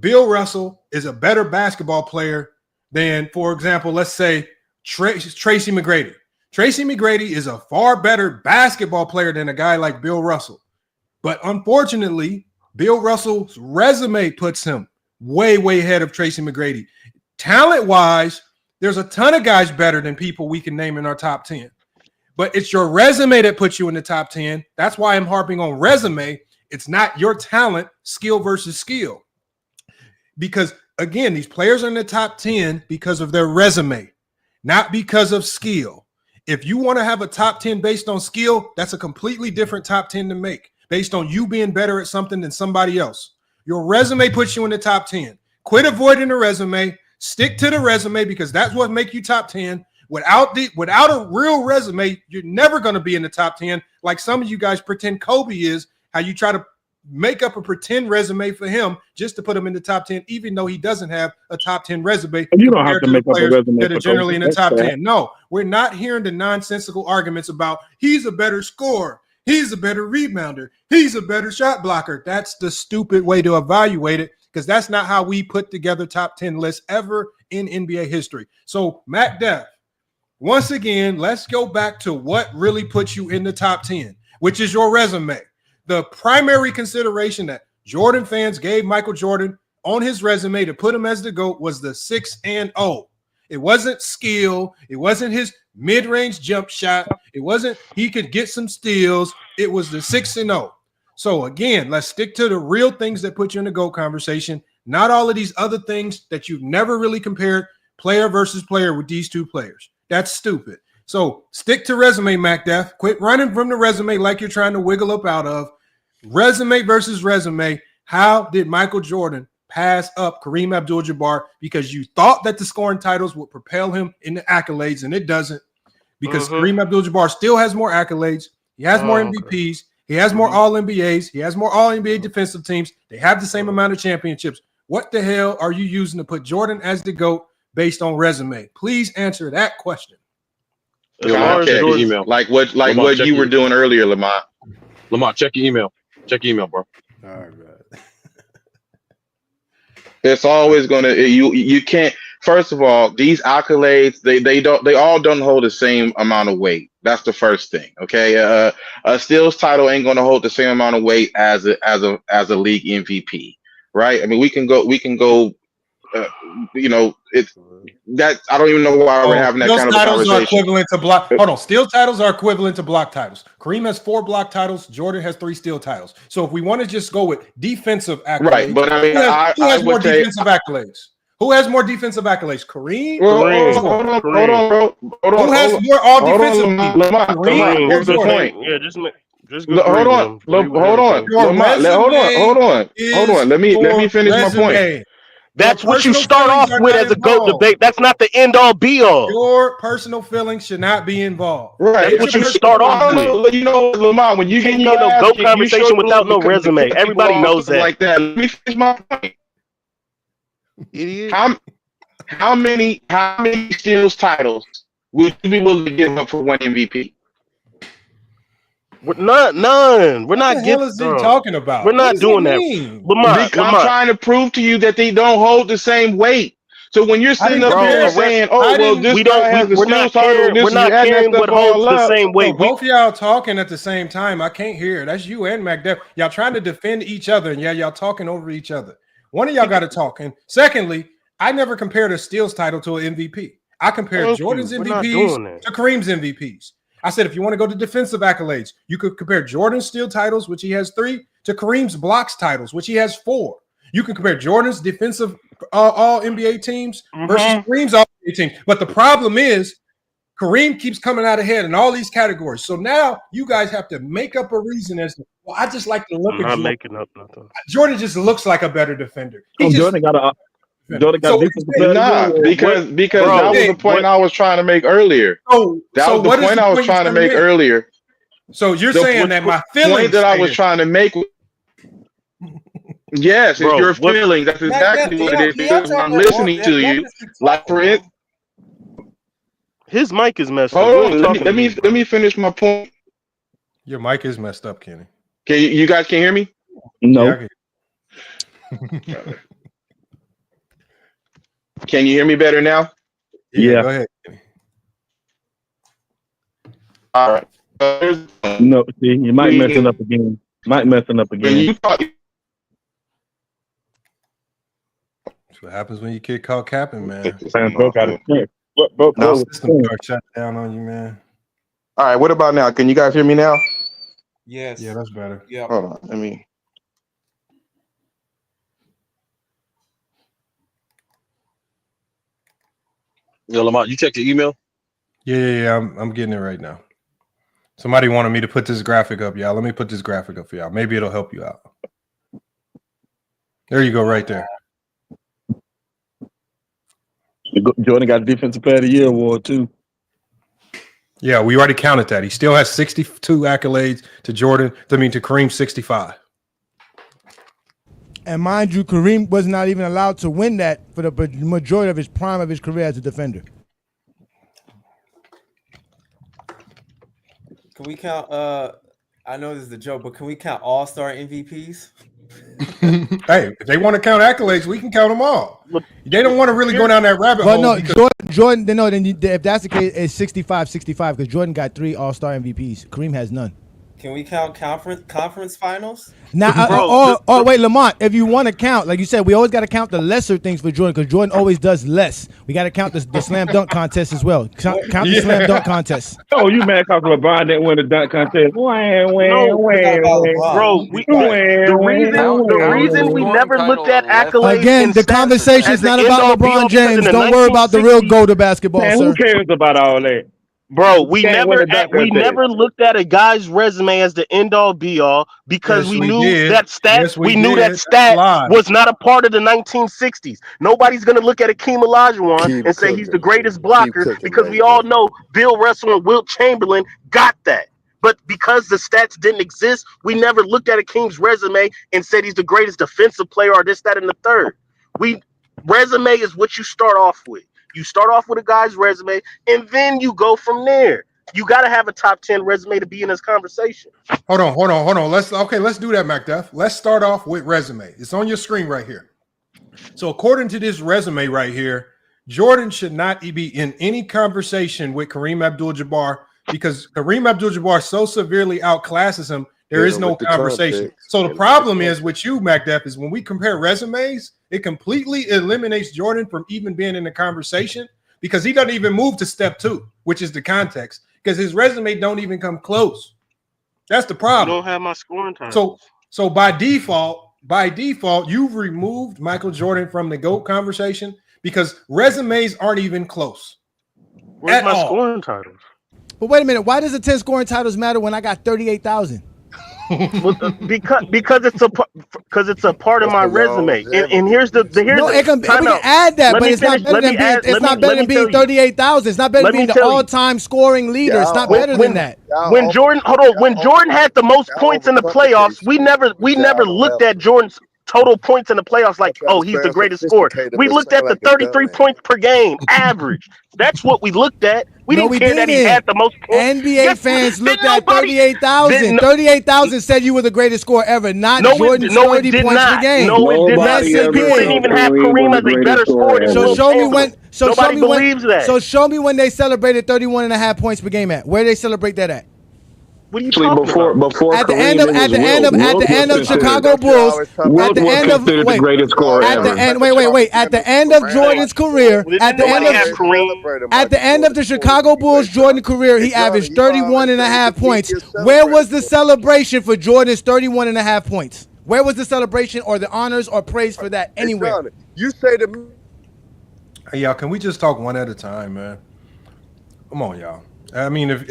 Bill Russell is a better basketball player than, for example, let's say Tracy McGrady. Tracy McGrady is a far better basketball player than a guy like Bill Russell. But unfortunately, Bill Russell's resume puts him way, way ahead of Tracy McGrady. Talent-wise, there's a ton of guys better than people we can name in our top 10. But it's your resume that puts you in the top 10. That's why I'm harping on resume. It's not your talent, skill versus skill. Because, again, these players are in the top 10 because of their resume, not because of skill. If you want to have a top 10 based on skill, that's a completely different top 10 to make, based on you being better at something than somebody else. Your resume puts you in the top 10. Quit avoiding the resume. Stick to the resume because that's what makes you top 10. Without a real resume, you're never going to be in the top 10 like some of you guys pretend Kobe is, how you try to make up a pretend resume for him just to put him in the top 10, even though he doesn't have a top 10 resume You don't have compared to to the make up a players resume that are for generally Kobe. in the That's top fair. 10. No, we're not hearing the nonsensical arguments about he's a better scorer, he's a better rebounder, he's a better shot blocker. That's the stupid way to evaluate it because that's not how we put together top 10 lists ever in NBA history. So, Mac Def, once again, let's go back to what really puts you in the top 10, which is your resume. The primary consideration that Jordan fans gave Michael Jordan on his resume to put him as the GOAT was the 6-0. It wasn't skill. It wasn't his mid-range jump shot. It wasn't he could get some steals. It was the 6-0. So again, let's stick to the real things that put you in the GOAT conversation, not all of these other things that you've never really compared player versus player with these two players. That's stupid. So stick to resume, MacDef. Quit running from the resume like you're trying to wiggle up out of. Resume versus resume. How did Michael Jordan pass up Kareem Abdul-Jabbar? Because you thought that the scoring titles would propel him in the accolades, and it doesn't. Because Kareem Abdul-Jabbar still has more accolades. He has more MVPs. He has more All-NBAs. He has more All-NBA defensive teams. They have the same amount of championships. What the hell are you using to put Jordan as the GOAT based on resume? Please answer that question. Context, check your email. Like what you were doing earlier, Lamont. Lamont, check your email. Check your email, bro. All right, man. It's always gonna you can't. First of all, these accolades they all don't hold the same amount of weight. That's the first thing. Okay, a Steals title ain't gonna hold the same amount of weight as a league MVP, right? I mean, we can go. It's that I don't even know why we're having that kind of a titles conversation. are equivalent to block. Hold on, steal titles are equivalent to block titles. Kareem has 4 block titles. Jordan has 3 steal titles. So if we want to just go with defensive accolades, Right? But I mean, who has I more would say, defensive accolades? Who has more defensive accolades? Kareem. well, or hold Jordan? on, bro. Who has more all defensive teams? Lamont, Kareem or here's the Jordan? point. Yeah, just Hold on, Your Lamont. Hold on. Let me finish my point. That's Your what you personal start feelings off are with not as a GOAT involved. debate. That's not the end all be all. Your personal feelings should not be involved. Right. That's what you start off with. You know, Lamont, when you get Can't your be no ass GOAT kicked, you show conversation without love no because resume. people Everybody all knows stuff that. like that. Let me finish my point. Idiot. How many Steals titles would you be willing to give up for one MVP? None. We're not What the hell is he talking about? We're What not does doing that that. mean? Lamont, I'm trying to prove to you that they don't hold the same weight. So when you're I sitting didn't up compare here that. saying, "Oh, well, this guy has the we're Steals not title," caring. this We're and you not add that caring stuff what all holds the up. same weight. So both of y'all talking at the same time. I can't hear. That's you and MacDev. Y'all trying to defend each other, and y'all talking over each other. One of y'all got to talk. And secondly, I never compared a Steals title to an MVP. I compared Thank Jordan's you. We're not MVPs doing that. to Kareem's MVPs. I said, if you want to go to defensive accolades, you could compare Jordan's steal titles, which he has 3, to Kareem's blocks titles, which he has 4. You can compare Jordan's defensive all NBA teams versus Kareem's all NBA team. But the problem is Kareem keeps coming out ahead in all these categories. So now you guys have to make up a reason as to, well, I just like to look I'm at not Jordan. making up nothing. Jordan just looks like a better defender. He just Jordan got so defensive player. Nah, because Bro, that was the point I was trying to make earlier. That was the point I was trying to make earlier. So you're saying that my point feelings that I was trying to make. Yes, Bro, it's your what- feelings. That's exactly what it is. Because when I'm listening to you, like for it. His mic is messed Hold up. You on, ain't talking to me, let me finish my point. Your mic is messed up, Kenny. Can you guys can hear me? No. Yeah, Can you hear me better now? Yeah. Go ahead, Kenny. All right. No, see, you might messing up again. When you talk, That's what happens when you get caught capping, man. Man, broke out of Now system start shutting down on you, man. All right, what about now? Can you guys hear me now? Yes. Yeah, that's better. Yeah. Hold on, let me. Yo, Lamont, you check your email? Yeah. I'm getting it right now. Somebody wanted me to put this graphic up, y'all. Let me put this graphic up for y'all. Maybe it'll help you out. There you go, right there. Jordan got a Defensive Player of the Year award too. Yeah, we already counted that. He still has 62 accolades to Kareem 65. And mind you, Kareem was not even allowed to win that for the majority of his prime of his career as a defender. Can we count? I know this is a joke, but can we count All-Star MVPs? Hey, if they want to count accolades, we can count them all. They don't want to really go down that rabbit hole. No, because Jordan. No, then if that's the case, it's 65-65 because Jordan got 3 All-Star MVPs. Kareem has none. Can we count conference finals? Now, wait, Lamont. If you want to count, like you said, we always got to count the lesser things for Jordan because Jordan always does less. We got to count the slam dunk contest as well. Count the slam dunk contest. Oh, you mad because LeBron didn't win the dunk contest? Bro, the reason we never looked at accolades Again, the conversation is not about LeBron James. Don't worry about the real go to basketball, Man, sir. who cares about all that? Bro, we Can't win the dunk contest. never looked at a guy's resume as the end all be all because Yes, we we knew did. that stat. Yes, we we knew that did. stat Live. was not a part of the 1960s. Nobody's gonna look at Akeem Olajuwon Keep and say he's the cooking, greatest man. Keep blocker cooking, because we baby. all know Bill Russell and Wilt Chamberlain got that. But because the stats didn't exist, we never looked at Akeem's resume and said he's the greatest defensive player or this, that, and the third. Resume is what you start off with. You start off with a guy's resume, and then you go from there. You got to have a top 10 resume to be in this conversation. Hold on. Let's do that, MacDuff. Let's start off with resume. It's on your screen right here. So according to this resume right here, Jordan should not be in any conversation with Kareem Abdul-Jabbar because Kareem Abdul-Jabbar so severely outclasses him, there is no conversation. So the problem is with you, MacDuff, is when we compare resumes, it completely eliminates Jordan from even being in the conversation because he doesn't even move to step 2, which is the context, because his resume don't even come close. That's the problem. You don't have my scoring titles. So by default, you've removed Michael Jordan from the GOAT conversation because resumes aren't even close. Where's my scoring titles? But wait a minute, why does the 10 scoring titles matter when I got 38,000? because it's a part of my resume. And here's the we can add that, but it's not better than being 38,000. It's not better than being the all-time scoring leader. It's not better than that. When Jordan had the most points in the playoffs, we never looked at Jordan's total points in the playoffs like, oh, he's the greatest scorer. We looked at the 33 points per game average. That's what we looked at. We didn't care that he had the most points. NBA fans looked at 38,000. 38,000 said you were the greatest scorer ever, not Jordan's 30 points per game. No, it did not. We didn't even have Kareem as a better scorer than Wilt Chamberlain. Nobody believes that. So show me when they celebrated 31.5 points per game at. Where they celebrate that at? What are you talking about? Before at the end of Chicago Bulls, at the end of the greatest scorer at the end at the end of Jordan's career, at the end of the Chicago Bulls Jordan career, he averaged 31.5 points. Where was the celebration for Jordan's 31.5 points? Where was the celebration or the honors or praise for that anywhere? You say to me, hey, y'all, can we just talk one at a time, man? Come on, y'all. I mean, if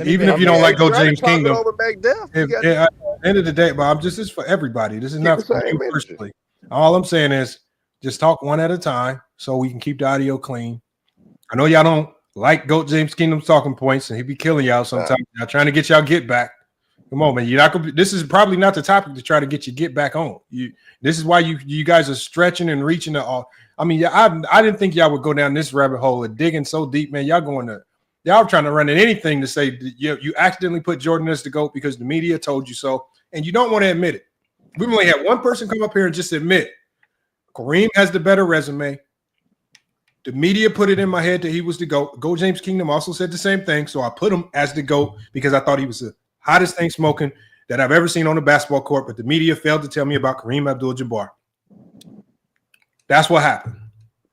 you don't like Go James Kingdom, at the end of the day, but this is for everybody. This is not for you personally. All I'm saying is just talk one at a time so we can keep the audio clean. I know y'all don't like Go James Kingdom's talking points, and he be killing y'all sometimes. Y'all trying to get y'all get back. Come on, man. You're not gonna. This is probably not the topic to try to get you get back on. This is why you guys are stretching and reaching to all. I mean, I didn't think y'all would go down this rabbit hole and digging so deep, man. Y'all trying to run at anything to say that you accidentally put Jordan as the GOAT because the media told you so, and you don't want to admit it. We've only had one person come up here and just admit Kareem has the better resume. The media put it in my head that he was the GOAT. Go James Kingdom also said the same thing, so I put him as the GOAT because I thought he was the hottest thing smoking that I've ever seen on the basketball court, but the media failed to tell me about Kareem Abdul-Jabbar. That's what happened.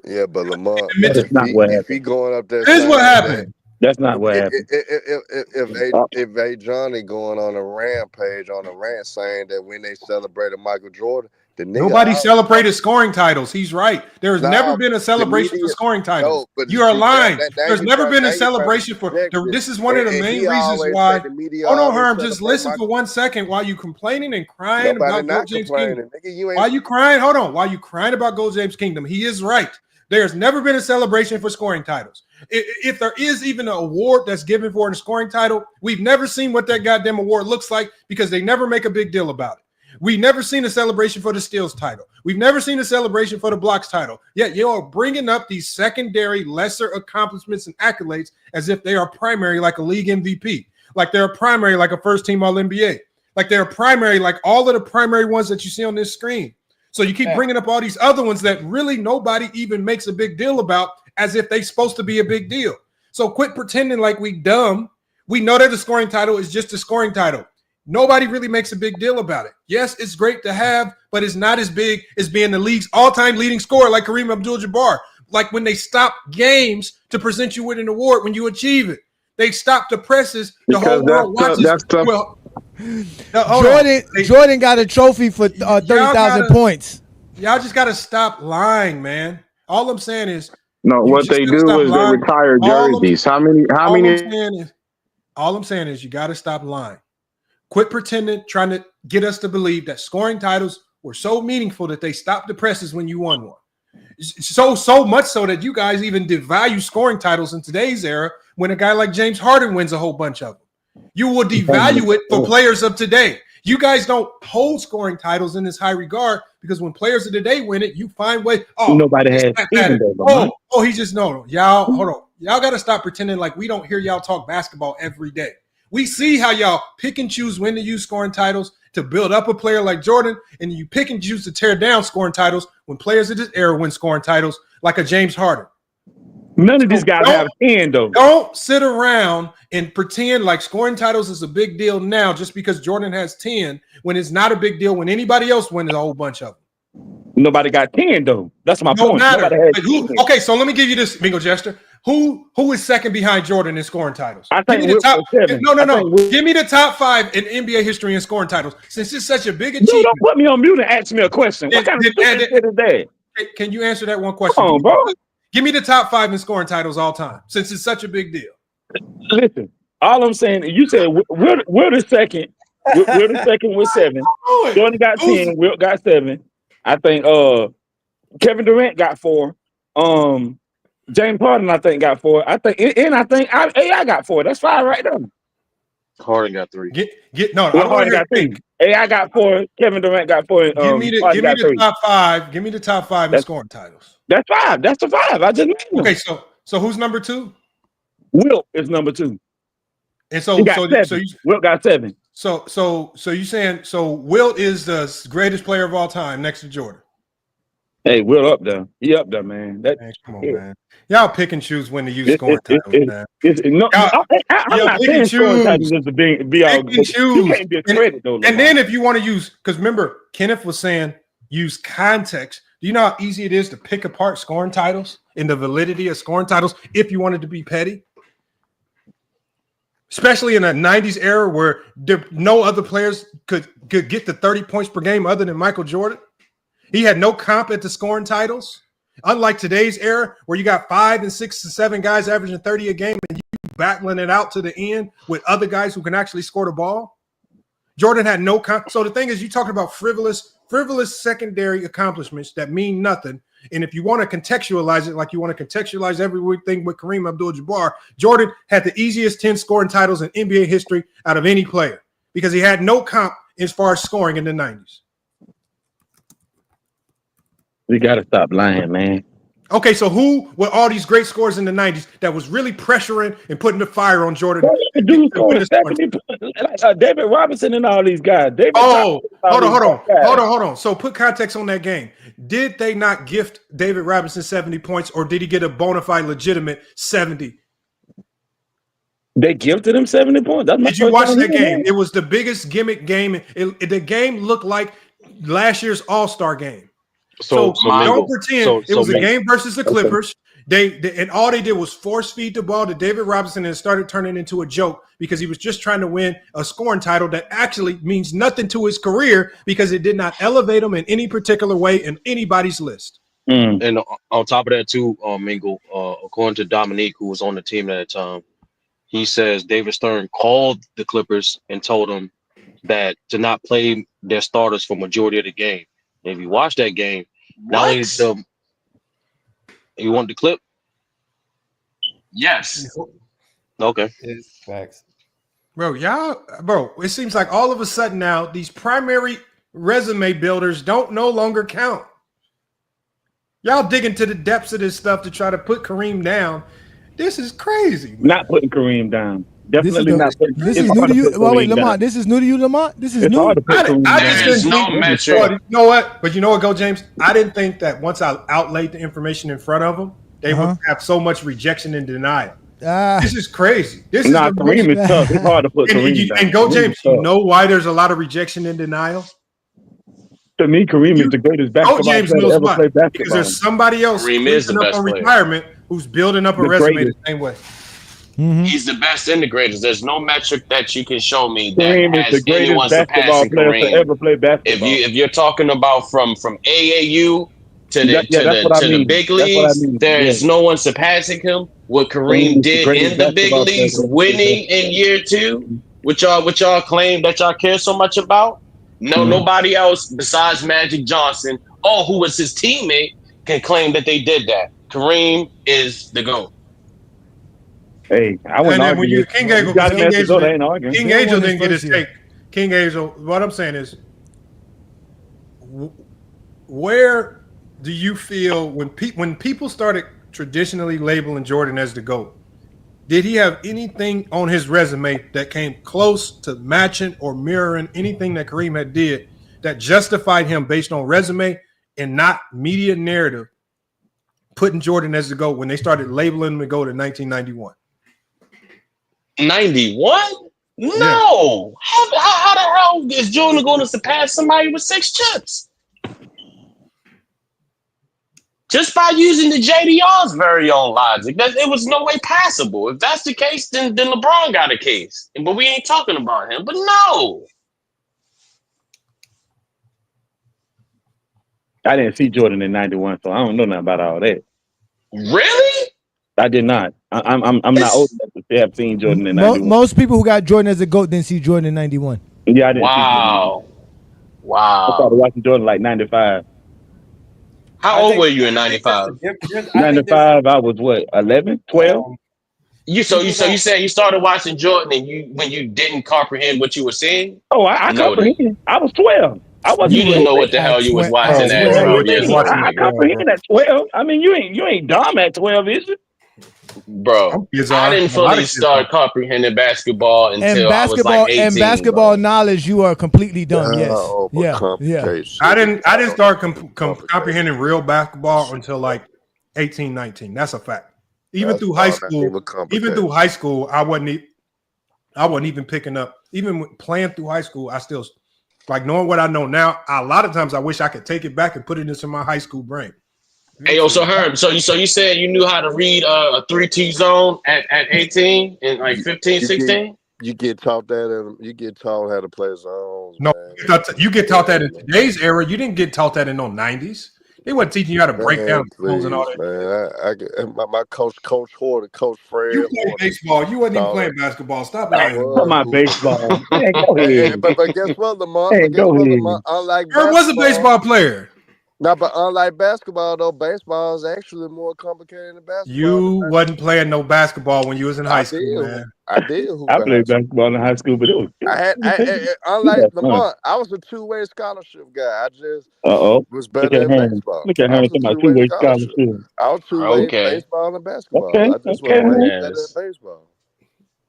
Yeah, but Lamar, if he going up there, here's what happened. That's not what happened. If A Johnny going on a rampage on a rant saying that when they celebrated Michael Jordan, the nigga Nobody celebrated scoring titles. He's right. There has never been a the celebration for media. scoring titles. No, but You are see, lying. now There's you never been a now you're trying to celebration for. project it. This is one of the And main he reasons always say why. the media Oh no, always Herm, just celebrate listen Michael. for 1 second while you complaining and crying Nobody about Gold not James complaining, Kingdom. nigga. You ain't. Why you crying? Hold on. Why you crying about Gold James Kingdom? He is right. There's never been a celebration for scoring titles. If there is even an award that's given for a scoring title, we've never seen what that goddamn award looks like because they never make a big deal about it. We've never seen a celebration for the steals title. We've never seen a celebration for the blocks title. Yet you're bringing up these secondary, lesser accomplishments and accolades as if they are primary, like a league MVP, like they're primary, like a first-team All-NBA, like they're primary, like all of the primary ones that you see on this screen. So you keep bringing up all these other ones that really nobody even makes a big deal about as if they're supposed to be a big deal. So quit pretending like we dumb. We know that the scoring title is just a scoring title. Nobody really makes a big deal about it. Yes, it's great to have, but it's not as big as being the league's all-time leading scorer like Kareem Abdul-Jabbar. Like when they stop games to present you with an award when you achieve it. They stop the presses, the Because whole world watches. Well, Jordan got a trophy for 30,000 points. Y'all just got to stop lying, man. All I'm saying is, No, what they do is they retire jerseys. How many? All I'm saying is you got to stop lying. Quit pretending, trying to get us to believe that scoring titles were so meaningful that they stopped the presses when you won one. So much so that you guys even devalue scoring titles in today's era when a guy like James Harden wins a whole bunch of them. You will devalue it for players of today. You guys don't hold scoring titles in this high regard because when players of today win it, you find ways. Oh, nobody has. He just no. Y'all, hold on. Y'all got to stop pretending like we don't hear y'all talk basketball every day. We see how y'all pick and choose when to use scoring titles to build up a player like Jordan, and you pick and choose to tear down scoring titles when players of this era win scoring titles like a James Harden. None of these guys have 10, though. Don't sit around and pretend like scoring titles is a big deal now just because Jordan has 10 when it's not a big deal when anybody else wins a whole bunch of them. Nobody got 10, though. That's my point. Matter. Okay, so let me give you this, Bingo Jester. Who is second behind Jordan in scoring titles? I think give me the top. No. Give me the top 5 in NBA history in scoring titles. Since it's such a big achievement. You don't put me on mute and ask me a question. What kind of stupid shit is that? Can you answer that one question? Come on, bro. Give me the top 5 in scoring titles all time, since it's such a big deal. Listen, all I'm saying, you said we're the second. We're the second with 7. Jordan got 10. Wilt got 7. I think Kevin Durant got 4. James Harden, I think, got 4. I think AI got 4. That's 5 right there. Harden got 3. Harden got 3. AI got 4. Kevin Durant got 4. Give me the top 5. Give me the top 5 in scoring titles. That's 5. That's the 5. I just named them. Okay, so who's number 2? Wilt is number 2. And so he got 7. Wilt got 7. So you saying Wilt is the greatest player of all time next to Jordan? Hey, Wilt up there. He up there, man. Come on, man. Y'all pick and choose when to use scoring titles, man. I'm not saying scoring titles is the be all. You can't discredit those. And then if you want to use, because remember, Kenneth was saying use context. Do you know how easy it is to pick apart scoring titles and the validity of scoring titles if you wanted to be petty? Especially in a 90s era where no other players could get to 30 points per game other than Michael Jordan. He had no comp at the scoring titles. Unlike today's era where you got 5 and 6 and 7 guys averaging 30 a game and you battling it out to the end with other guys who can actually score the ball. Jordan had no comp. So the thing is, you're talking about frivolous secondary accomplishments that mean nothing. And if you want to contextualize it like you want to contextualize everything with Kareem Abdul-Jabbar, Jordan had the easiest 10 scoring titles in NBA history out of any player because he had no comp as far as scoring in the 90s. We got to stop lying, man. Okay, so who were all these great scores in the 90s that was really pressuring and putting the fire on Jordan? David Robinson and all these guys. Hold on. So put context on that game. Did they not gift David Robinson 70 points, or did he get a bona fide, legitimate 70? They gifted him 70 points. Did you watch that game? It was the biggest gimmick game. The game looked like last year's All-Star game. So don't pretend it was a game versus the Clippers. They and all they did was force feed the ball to David Robinson and started turning into a joke because he was just trying to win a scoring title that actually means nothing to his career because it did not elevate him in any particular way in anybody's list. And on top of that too, Mingle, according to Dominique, who was on the team at the time, he says David Stern called the Clippers and told them that to not play their starters for majority of the game. And if you watch that game, not only you want the clip? Yes. Okay. It's facts. Bro, it seems like all of a sudden now these primary resume builders don't no longer count. Y'all dig into the depths of this stuff to try to put Kareem down. This is crazy, man. Not putting Kareem down. Definitely not putting. This is new to you. Wait, Lamont. This is new to you, Lamont. This is it's new. hard to put Kareem I down. just didn't think. metric. You know what? But you know what, Go James? I didn't think that once I outlaid the information in front of them, they would have so much rejection and denial. This is crazy. This is Kareem is tough. It's hard to put Kareem down. And Go Kareem James, you know why there's a lot of rejection and denial? To me, Kareem is the greatest basketball player to ever play basketball. Because there's somebody else Kareem is the up best on player. retirement who's building up a resume the same way. He's the best and the greatest. There's no metric that you can show me that Kareem is has the greatest anyone basketball surpassing player Kareem. to ever play basketball. If you're talking about from AAU to the big leagues, there is no one surpassing him. What Kareem did in the big leagues, winning in year 2, which y'all claim that y'all care so much about. Nobody else besides Magic Johnson, who was his teammate, can claim that they did that. Kareem is the GOAT. Hey, I wouldn't argue. King Angel didn't get his take. King Angel, what I'm saying is, where do you feel when people started traditionally labeling Jordan as the GOAT? Did he have anything on his resume that came close to matching or mirroring anything that Kareem had did that justified him based on resume and not media narrative, putting Jordan as the GOAT when they started labeling him the GOAT in 1991? 91? No. Yeah. How the hell is Jordan going to surpass somebody with 6 chips? Just by using the JDR's very own logic, it was no way possible. If that's the case, then LeBron got a case. But we ain't talking about him. But no. I didn't see Jordan in 91, so I don't know nothing about all that. Really? I did not. I'm not old enough to have seen Jordan in 91. Most people who got Jordan as a GOAT didn't see Jordan in 91. Yeah, I didn't see Jordan. Wow. I started watching Jordan like 95. How old were you in 95? 95, I was what, 11, 12? You said you started watching Jordan and when you didn't comprehend what you were seeing? Oh, I comprehended. I was 12. I wasn't. You didn't know what the hell you was watching at 12 years old. I comprehended at 12. I mean, you ain't dumb at 12, is you? Bro, I didn't fully start comprehending basketball until I was like 18. And basketball knowledge, you are completely dumb. Yeah. I didn't start comprehending real basketball until like 18, 19. That's a fact. Even through high school, I wasn't even picking up. Even playing through high school, I still like knowing what I know now. A lot of times, I wish I could take it back and put it into my high school brain. Hey, yo, so Herb, so you said you knew how to read a 3T zone at 18 and like 15, 16? You get taught that, you get taught how to play zones. No, you get taught that in today's era. You didn't get taught that in the 90s. They weren't teaching you how to break down zones and all that. Man, my coach Horton, Coach Fred. You played baseball. You wasn't even playing basketball. Stop lying. Come on, baseball. Hey, go ahead. But guess what, Lamont? Hey, go ahead. Unlike Herb was a baseball player. No, but unlike basketball, though, baseball is actually more complicated than basketball. You wasn't playing no basketball when you was in high school, man. I did. I played basketball in high school, but it was. Unlike Lamont, I was a two-way scholarship guy. I just was better at baseball. Look at him talking about two-way scholarship. I was two-way baseball and basketball. Okay, I just was way better at baseball.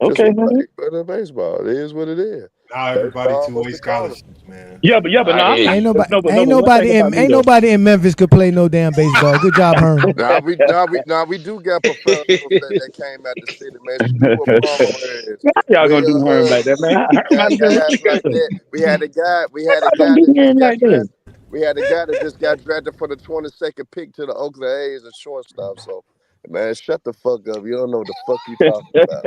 Okay, better at baseball. It is what it is. Now everybody two-way scholarships, man. Yeah, but no, ain't nobody in Memphis could play no damn baseball. Good job, Herm. we do got professionals that came out the city, man. Y'all gonna do Herm like that, man? We had a guy that just got drafted for the 22nd pick to the Oakland A's and shortstop. So Man, shut the fuck up. You don't know what the fuck you talking about.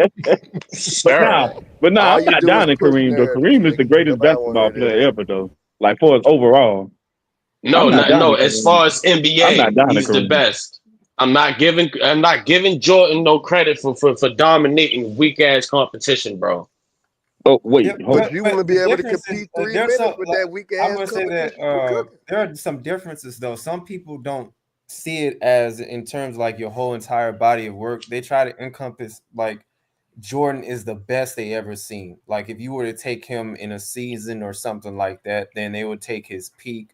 Sir. But now All I'm you not do is down in push Kareem though. narratives, Kareem is the nigga. greatest Nobody want to basketball hear that player shit. ever though. Like for his overall, No, I'm not down no. in As Kareem. far as I'm not NBA, down in he's the Kareem. best. I'm not giving Jordan no credit for dominating weak ass competition, bro. Oh wait, hold But on. you want to But the be able to difference is compete 3 there's minutes so with like that weak I'm ass gonna say that competition. You cooking. there are some differences though. Some people don't see it as in terms of like your whole entire body of work. They try to encompass like Jordan is the best they ever seen. Like if you were to take him in a season or something like that, then they would take his peak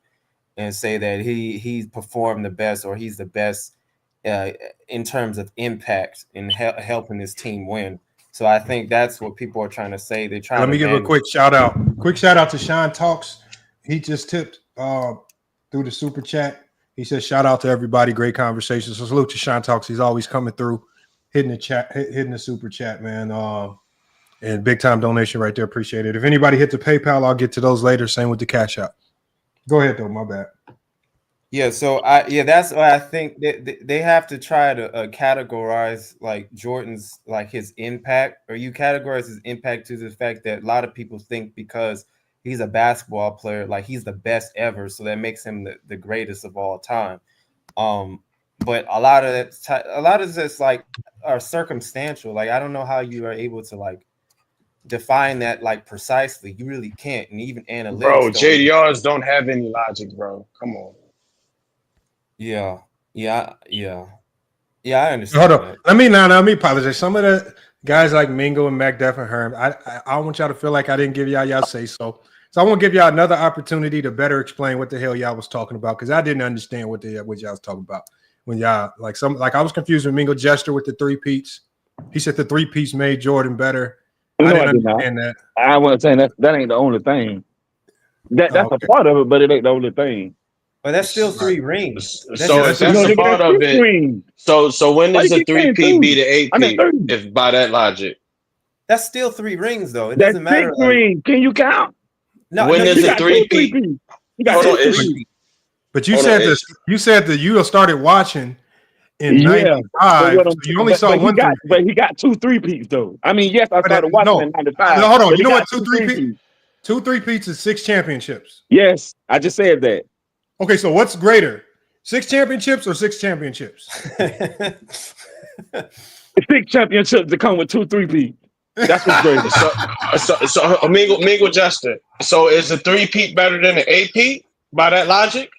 and say that he performed the best or he's the best in terms of impact in helping his team win. So I think that's what people are trying to say. They're trying Let to me give a manage. quick shout out. Quick shout out to Sean Talks. He just tipped through the super chat. He says, shout out to everybody. Great conversation. So salute to Sean Talks. He's always coming through, hitting the chat, hitting the super chat, man. And big time donation right there. Appreciate it. If anybody hit the PayPal, I'll get to those later. Same with the Cash App. Go ahead though. My bad. Yeah, so that's why I think they have to try to categorize like Jordan's like his impact, or you categorize his impact to the fact that a lot of people think because he's a basketball player, like he's the best ever, so that makes him the greatest of all time. But a lot of this like are circumstantial. Like I don't know how you are able to like define that like precisely. You really can't, and even Bro, analytics don't really. JDRs don't have any logic, bro. Come on. Yeah, yeah. I Hold understand on. that. Let me apologize. Some of the guys like Mingo and McDuff and Herm, I want y'all to feel like I didn't give y'all say so. So I want to give y'all another opportunity to better explain what the hell y'all was talking about, because I didn't understand what y'all was talking about when y'all I was confused with Mingo gesture with the three peats. He said the three peats made Jordan better. I No, didn't I did not. understand that. I wasn't saying that ain't the only thing. Oh, That's a okay. part of it, but it ain't the only thing. But that's still All right. 3 rings. That's So still if that's a, three that's No, a nigga, rings. part that's of six it, rings. so when Why does you a keep saying 3P two? beat an I meant 8P? three. If by that logic, That's still 3 rings though. It That's doesn't six matter. Like rings. Can you count? when no, does You you a got said two 3P? pieces. You he got Hold two on, said three but, is pieces. three. you hold on, said is that you started watching in Yeah. But '95, what so I'm you only saw but one three peat. he got two three peats though. I mean, yes, I But started watching no, in '95, hold on. but You he know what? got two three peats. Two three peats is 6 championships. Yes, I just said that. Okay, so what's greater, 6 championships or 6 championships? 6 championships to come with two three peats. That's what's great. so Mingo Jester. So is a 3P better than an 8P by that logic?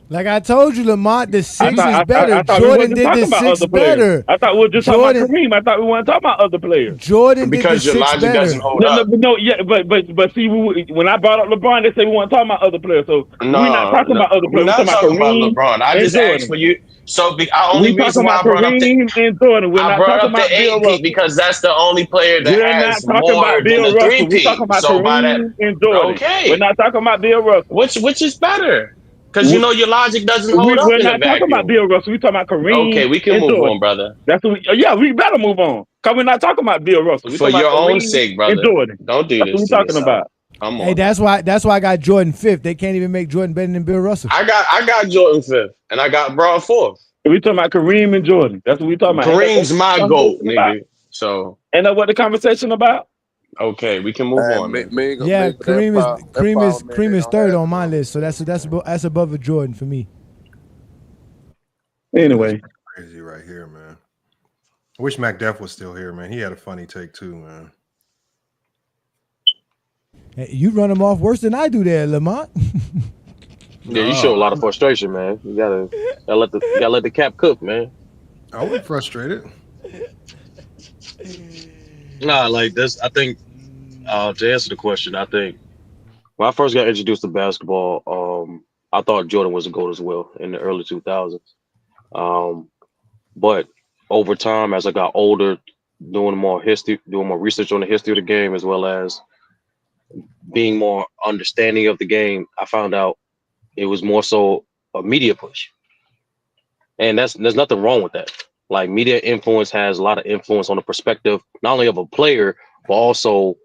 Like I told you, Lamont, the six is better. I thought we Jordan wasn't did the talking about six other players. better. I thought we were just talking about Jordan Kareem. I thought we weren't talking about other players. Jordan did the Because your six logic doesn't better. hold up. Yeah, but see, when I brought up LeBron, they say we weren't talking about other players. So we're not No, talking no, about other we're players. We're not talking about talking about Kareem LeBron. I and just asked Jordan. for you. So only We talking reason why about I brought up Kareem and Jordan. We're I not brought talking up the about Bill 8P Russell. because that's the only player that We're not has talking more about than Bill a Russell. We're talking 3P. about So by that, Kareem and Jordan. We're okay, not talking about Bill Russell. which is better? Because you know your logic doesn't hold up We're in a not talking about vacuum. Bill Russell. We're talking about Okay, Kareem we can and move on, Jordan. brother. That's what we better move on. Because we're not talking about Bill Russell. We're For talking about your own Kareem sake, and brother. Jordan. Don't do That's what this we're to talking yourself. about. Come Hey, on. that's why I got Jordan fifth. They can't even make Jordan better than Bill Russell. I got Jordan fifth, and I got Braun fourth. We're talking about Kareem and Jordan. That's what we're talking about. Ain't that what Kareem's my the goat, conversation about? nigga. So Ain't that what the conversation about? okay, we can move on then. Mingo, Yeah, that problem mean they Cream is don't third have on my three. list. So that's above a Jordan for me. Yeah, that's Anyway, crazy right here, man. I wish McDuff was still here, man. He had a funny take too, man. Hey, you run them off worse than I do there, Lamont. Yeah, you No, show a lot of frustration, man. You gotta let the cap cook, man. I wasn't frustrated. Nah, like this. I think to answer the question, I think when I first got introduced to basketball, I thought Jordan was a GOAT as well in the early 2000s. Um, but over time, as I got older, doing more research on the history of the game, as well as being more understanding of the game, I found out it was more so a media push, and there's nothing wrong with that. Like media influence has a lot of influence on the perspective not only of a player but also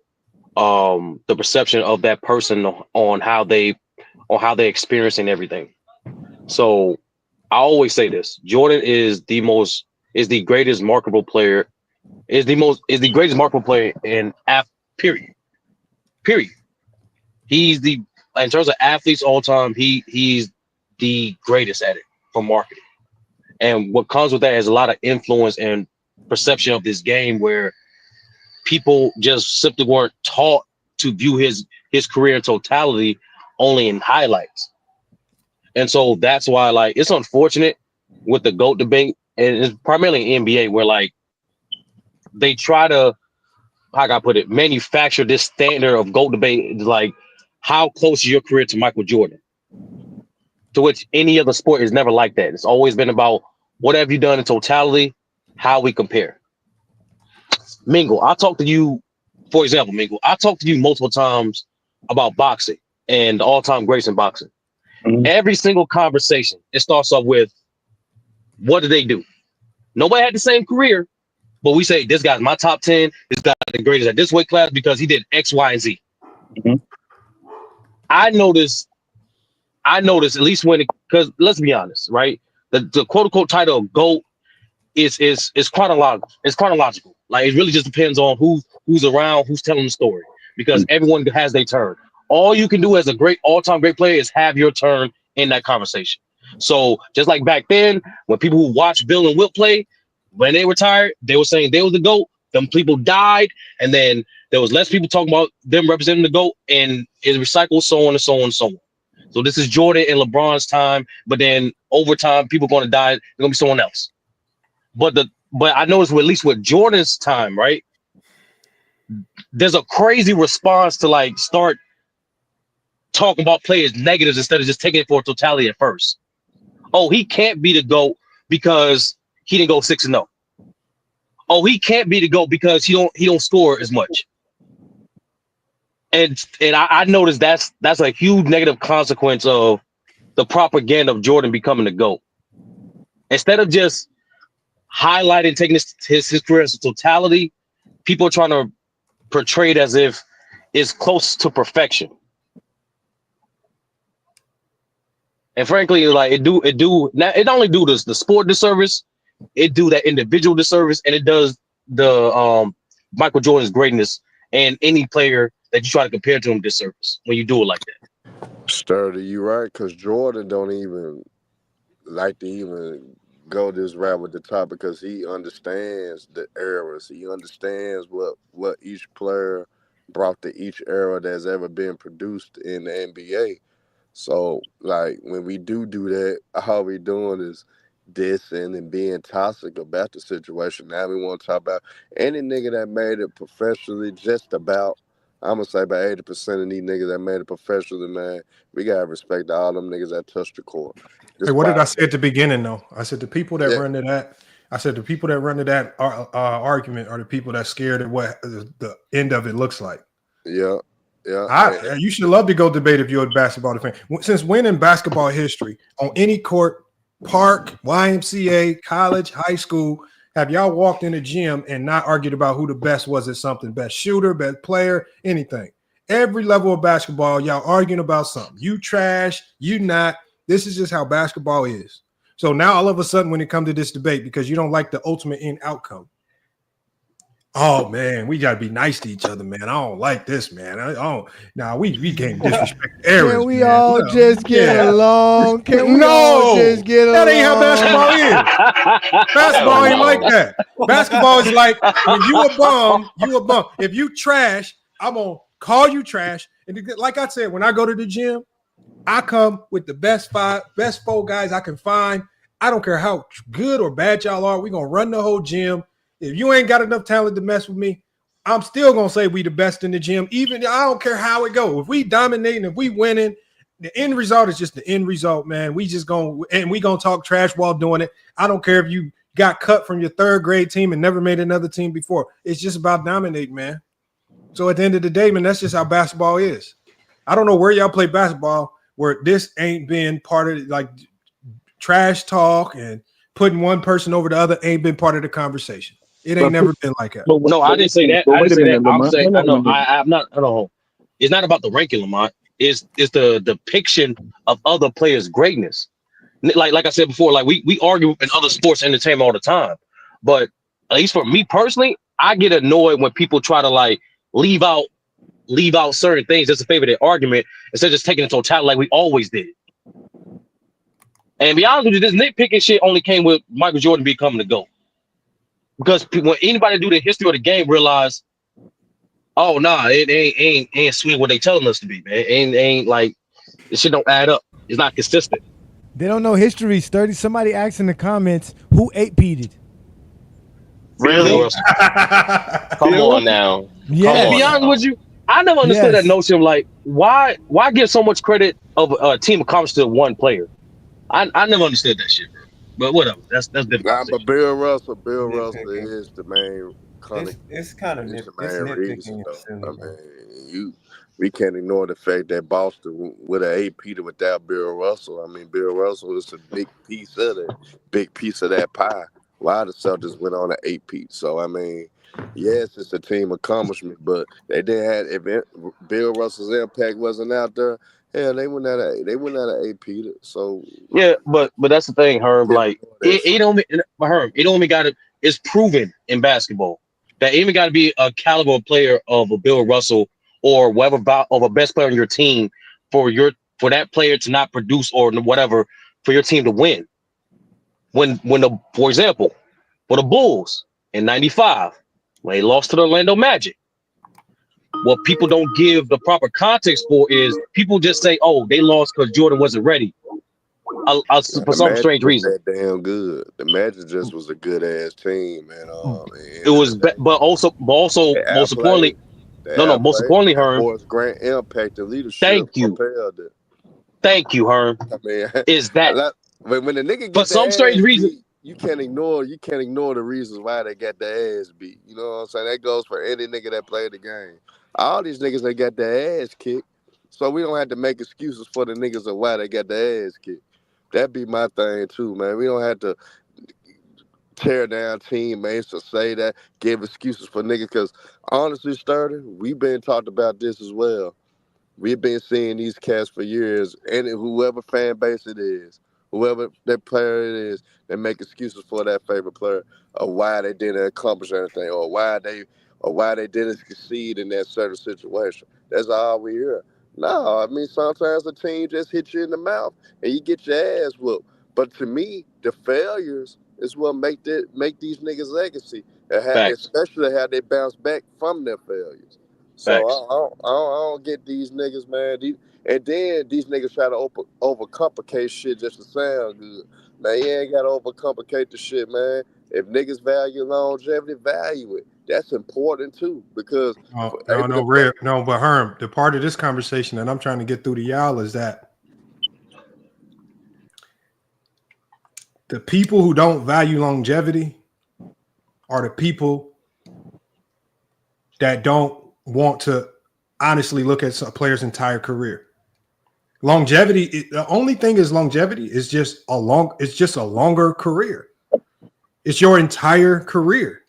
the perception of that person on how they experiencing everything. So I always say this: Jordan is the greatest marketable player, is the greatest marketable player in period. Period. He's in terms of athletes all time, he's the greatest at it for marketing. And what comes with that is a lot of influence and perception of this game where people just simply weren't taught to view his career in totality, only in highlights. And so that's why, like, it's unfortunate with the GOAT debate, and it's primarily in NBA, where like they try to, how can I put it, manufacture this standard of GOAT debate, like how close is your career to Michael Jordan? To which any other sport is never like that. It's always been about what have you done in totality, how we compare. Mingle, I talked to you, for example, Mingle, I talked to you multiple times about boxing and the all-time greats in boxing. Every single conversation, it starts off with, what did they do? Nobody had the same career, but we say, this guy's my top 10, this guy's the greatest at this weight class because he did X, Y, and Z. I noticed, at least because let's be honest, right? The quote-unquote title of GOAT is chronological. It's chronological. Like, it really just depends on who's around, who's telling the story, because everyone has their turn. All you can do as a great all-time great player is have your turn in that conversation. So just like back then, when people who watched Bill and Wilt play, when they retired, they were saying they were the GOAT. Them people died, and then there was less people talking about them representing the GOAT, and it recycled, so on and so on and so on. So this is Jordan and LeBron's time, but then over time, people are going to die. There's going to be someone else. But I noticed at least with Jordan's time, right? There's a crazy response to like start talking about players' negatives instead of just taking it for totality at first. Oh, he can't be the GOAT because he didn't go 6-0. Oh, he can't be the GOAT because he don't score as much. And I noticed that's a huge negative consequence of the propaganda of Jordan becoming the GOAT. Instead of just highlighting, taking his career as a totality, people are trying to portray it as if it's close to perfection. And frankly, like it not only do the sport disservice, it do that individual disservice, and it does the Michael Jordan's greatness and any player that you try to compare to him disservice when you do it like that. Sturdy, you right, because Jordan don't even like to even go this route with the top because he understands the eras. He understands what each player brought to each era that's ever been produced in the NBA. So, like, when we do that, all we doing is dissing and being toxic about the situation. Now we want to talk about any nigga that made it professionally, just about. I'm going to say about 80% of these niggas that made it professionally, man, we got to respect all them niggas that touched the court. Hey, what did I say at the beginning, though? I said the people that run to that. I said the people that run to that argument are the people that scared of what the end of it looks like. Yeah. You should love to go debate if you're a basketball fan. Since when in basketball history, on any court, park, YMCA, college, high school, have y'all walked in the gym and not argued about who the best was at something? Best shooter, best player, anything. Every level of basketball, y'all arguing about something. You trash, you not. This is just how basketball is. So now all of a sudden when it comes to this debate, because you don't like the ultimate end outcome, oh man, we gotta be nice to each other, man. I don't like this, man. We can't disrespect errors. Can we all just get along? Can we all just get along? That ain't how basketball is. Basketball ain't like that. Basketball is like when you a bum, you a bum. If you trash, I'm gonna call you trash. And like I said, when I go to the gym, I come with the best 4 guys I can find. I don't care how good or bad y'all are. We're gonna run the whole gym. If you ain't got enough talent to mess with me, I'm still gonna say we the best in the gym. Even I don't care how it go. If we dominating, if we winning, the end result is just the end result, man. We gonna talk trash while doing it. I don't care if you got cut from your 3rd grade team and never made another team before. It's just about dominating, man. So at the end of the day, man, that's just how basketball is. I don't know where y'all play basketball where this ain't been part of like trash talk and putting one person over the other ain't been part of the conversation. It ain't never been like that. No, I didn't say that. I didn't say that. I'm saying I'm not. I don't know. It's not about the ranking, Lamont. It's the depiction of other players' greatness. Like I said before, like we argue in other sports entertainment all the time, but at least for me personally, I get annoyed when people try to like leave out certain things just to favor their argument instead of just taking the totality like we always did. And to be honest with you, this nitpicking shit only came with Michael Jordan becoming the GOAT. Because when anybody do the history of the game, realize, oh nah, it ain't sweet what they telling us to be, man. Ain't like this shit don't add up. It's not consistent. They don't know history. Sturdy. Somebody asked in the comments who ate-peated. Really? Come on now. Come And to Yes. be on honest now. with you, I never understood that Yes. notion of like why give so much credit of a team accomplishment to one player. I never understood that shit, bro. But whatever. That's different Nah, but conversation. Bill Russell Nitpicking. is the main It's kind of It's the it's main reason, nitpicking though. silly, I bro. mean, we can't ignore the fact that Boston would have eight Peter without Bill Russell. I mean, Bill Russell is a big piece of that pie. Why the Celtics went on an eight Pete? So I mean, yes, it's a team accomplishment, but they didn't have if Bill Russell's impact wasn't out there. Hell, they wouldn't have eight Peter. So Yeah, but that's the thing, Herb. can't Like ignore that shit. it only got to. It's proven in basketball that it even got to be a caliber player of a Bill Russell or whatever of a best player on your team for that player to not produce or whatever for your team to win. For example, for the Bulls in '95 when they lost to the Orlando Magic, what people don't give the proper context for is people just say, "Oh, they lost because Jordan wasn't ready." For The some Magic strange was reason. that damn good. The Magic just was a good ass team, man. At the It end of the was, day, but also, they most importantly, outplayed. They most outplayed, importantly, and Herm, Horace Grant impact and leadership thank you, propelled it. Herm, I mean, is that when the nigga for get some the strange ass reason, beat, you can't ignore the reasons why they got the ass beat. You know what I'm saying? That goes for any nigga that played the game. All these niggas they got their ass kicked, so we don't have to make excuses for the niggas of why they got their ass kicked. That be my thing too, man. We don't have to tear down teammates or say that, give excuses for niggas. Because honestly, Sturdy, we've been talked about this as well. We've been seeing these cats for years, and whoever fan base it is, whoever that player it is, they make excuses for that favorite player of why they didn't accomplish anything or why they didn't succeed in that certain situation. That's all we hear. No, I mean sometimes the team just hit you in the mouth and you get your ass whooped. But to me, the failures is what make these niggas legacy, and facts, especially how they bounce back from their failures. So facts. I don't get these niggas, man. And then these niggas try to overcomplicate shit just to sound good. Man, you ain't got to overcomplicate the shit, man. If niggas value longevity, value it. That's important too, because for able to play. No, but Herm, the part of this conversation that I'm trying to get through to y'all is that the people who don't value longevity are the people that don't want to honestly look at a player's entire career. Longevity, the only thing is longevity is just a longer career. It's your entire career.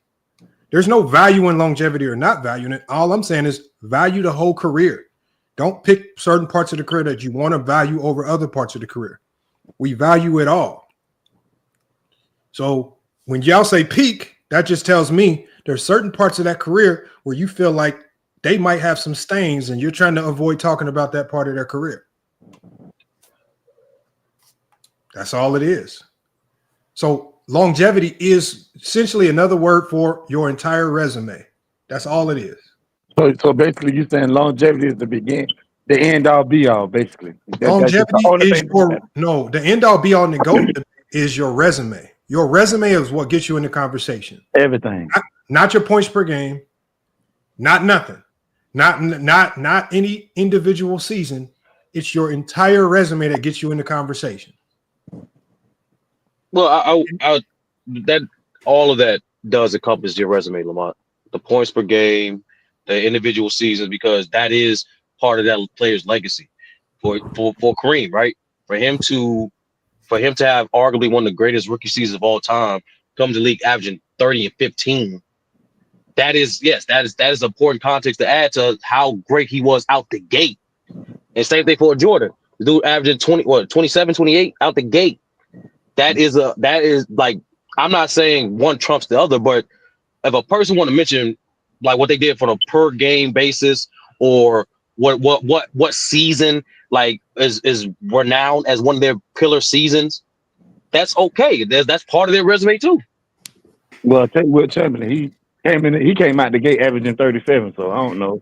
There's no value in longevity or not valuing it. All I'm saying is value the whole career. Don't pick certain parts of the career that you want to value over other parts of the career. We value it all. So when y'all say peak, that just tells me there's certain parts of that career where you feel like they might have some stains and you're trying to avoid talking about that part of their career. That's all it is. So longevity is essentially another word for your entire resume. That's all it is. So basically, you saying longevity is the end all be all. Basically, that's just the Longevity only is thing that matters. the end all be all and the GOAT is your resume. Your resume is what gets you in the conversation. Everything. Not your points per game, not nothing. Not any individual season. It's your entire resume that gets you in the conversation. Well, I that all of that does encompass your resume, Lamont. The points per game, the individual seasons, because that is part of that player's legacy. For Kareem, right? For him to have arguably one of the greatest rookie seasons of all time, come to the league averaging 30 and 15. That is important context to add to how great he was out the gate. And same thing for Jordan. The dude averaging 27, 28 out the gate. that is like, I'm not saying one trumps the other, but if a person want to mention like what they did for a per game basis, or what season like is renowned as one of their pillar seasons, that's okay. That's part of their resume too. Well, I tell you what, Chamberlain, he came out the gate averaging 37, so I don't know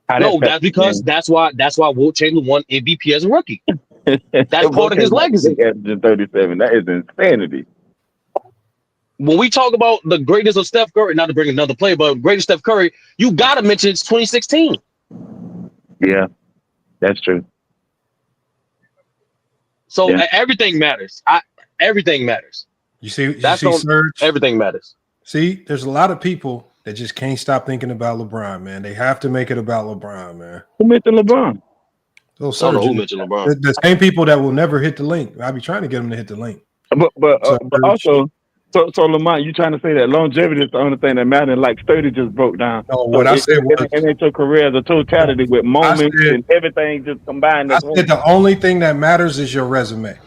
how that No, factors that's because in. that's why Wilt Chamberlain won MVP as a rookie. That's Will part of his came out the legacy. gate averaging 37. That is insanity. When we talk about the greatness of Steph Curry, not to bring another player, but greatest Steph Curry, you gotta mention it's 2016. Yeah, that's true. So Yeah. everything matters. Everything matters. You see, Serge? Everything matters. See, there's a lot of people that just can't stop thinking about LeBron, man. They have to make it about LeBron, man. Who mentioned LeBron? So I don't know who mentioned LeBron. the same people that will never hit the link. I'll be trying to get them to hit the link. But also, so Lamont, you trying to say that longevity is the only thing that matters? And like Sturdy just broke down. No, what I said was, it ain't your career as a totality with moments and everything just combined. I said the only thing that matters is your resume.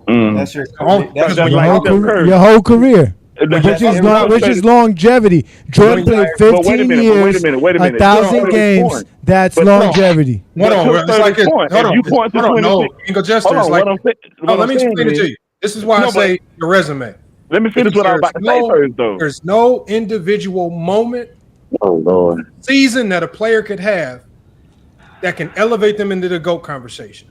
That's your that's when your whole career. Which is longevity. Jordan played 15 years, 1,000 games. That's longevity. Hold on, it's like this. Hold on, no, Ingo Jester is like. Let me explain it to you. This is why I say your resume. Let me finish what I was about to say first, though. There's no individual moment, Lord, season that a player could have that can elevate them into the GOAT conversation.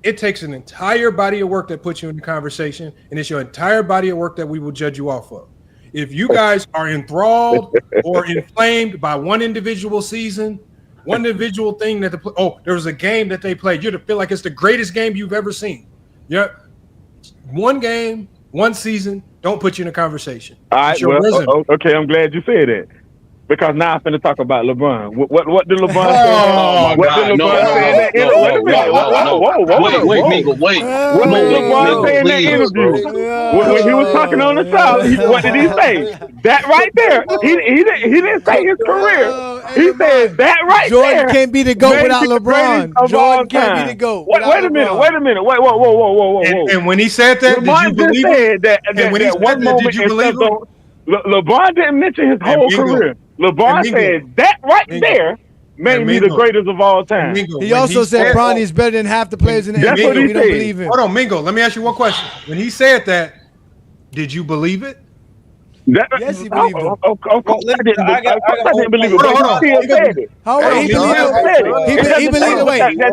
It takes an entire body of work that puts you in the conversation, and it's your entire body of work that we will judge you off of. If you guys are enthralled or inflamed by one individual season, one individual thing that there was a game that they played, you'd feel like it's the greatest game you've ever seen. Yeah, one game, one season, don't put you in a conversation. All right, okay, I'm glad you said that. Because now I'm finna talk about LeBron. What did LeBron say? Oh my God! No! Wait, Mingle, wait. What did LeBron say in that interview? When he was talking on the side, what did he say? That right there. He didn't say his career. He said that right Jordan there. can't be the GOAT without LeBron. Jordan can't be the GOAT. Wait a minute. Whoa. And when he said that, did you believe him? That one moment, did you believe him? LeBron didn't mention his whole career. LeBron said that right there made me the greatest of all time. He also said Bronny is better than half the players in the NBA. We don't believe him. Hold on, Mingo. Let me ask you one question. When he said that, did you believe it? Yes, he believed it. I didn't believe it. Hold on. He believed it.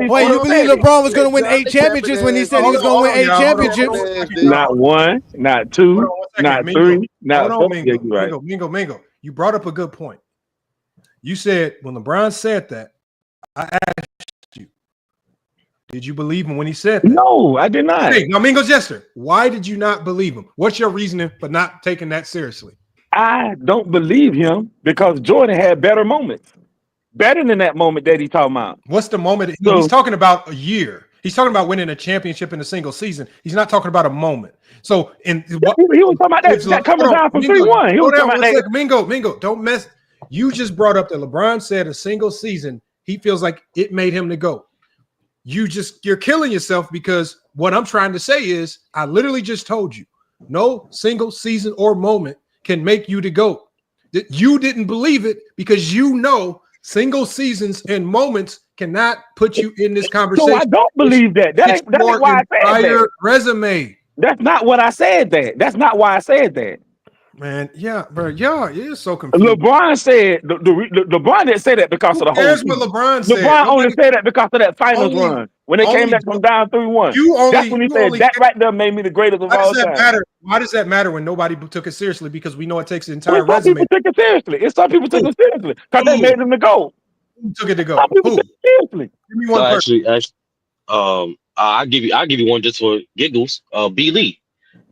Wait, you believe LeBron was going to win 8 championships when he said he was going to win 8 championships? Not one, not two, not three, not four. Mingo. You brought up a good point. You said when LeBron said that, I asked you, did you believe him when he said that? No, I did not. Hey, now, Mingo Jester, why did you not believe him? What's your reasoning for not taking that seriously? I don't believe him because Jordan had better moments. Better than that moment that he's talking about. What's the moment? He's talking about a year. He's talking about winning a championship in a single season. He's not talking about a moment. So, he was talking about that coming down from 3-1. He was talking about that. Mingo, don't mess. You just brought up that LeBron said a single season, he feels like it made him the GOAT. You're killing yourself because what I'm trying to say is I literally just told you no single season or moment can make you the GOAT. You didn't believe it because you know single seasons and moments cannot put you in this conversation. So I don't believe that. That ain't why I said that. Resume. That's not what I said that. That's not why I said that. Man, yeah, bro, you're so confused. LeBron said LeBron didn't say that because of the whole season. What LeBron said. LeBron only said that because of that finals run when they came back from down 3-1. That's when he said that right there made me the greatest of all time. Why does that matter when nobody took it seriously? Because we know it takes the entire resume. Some people took it seriously. Some people took it seriously because they made them to go. Who took it to go? Some people took it seriously. Give me one person. Actually, I'll give you one just for giggles. B. Lee.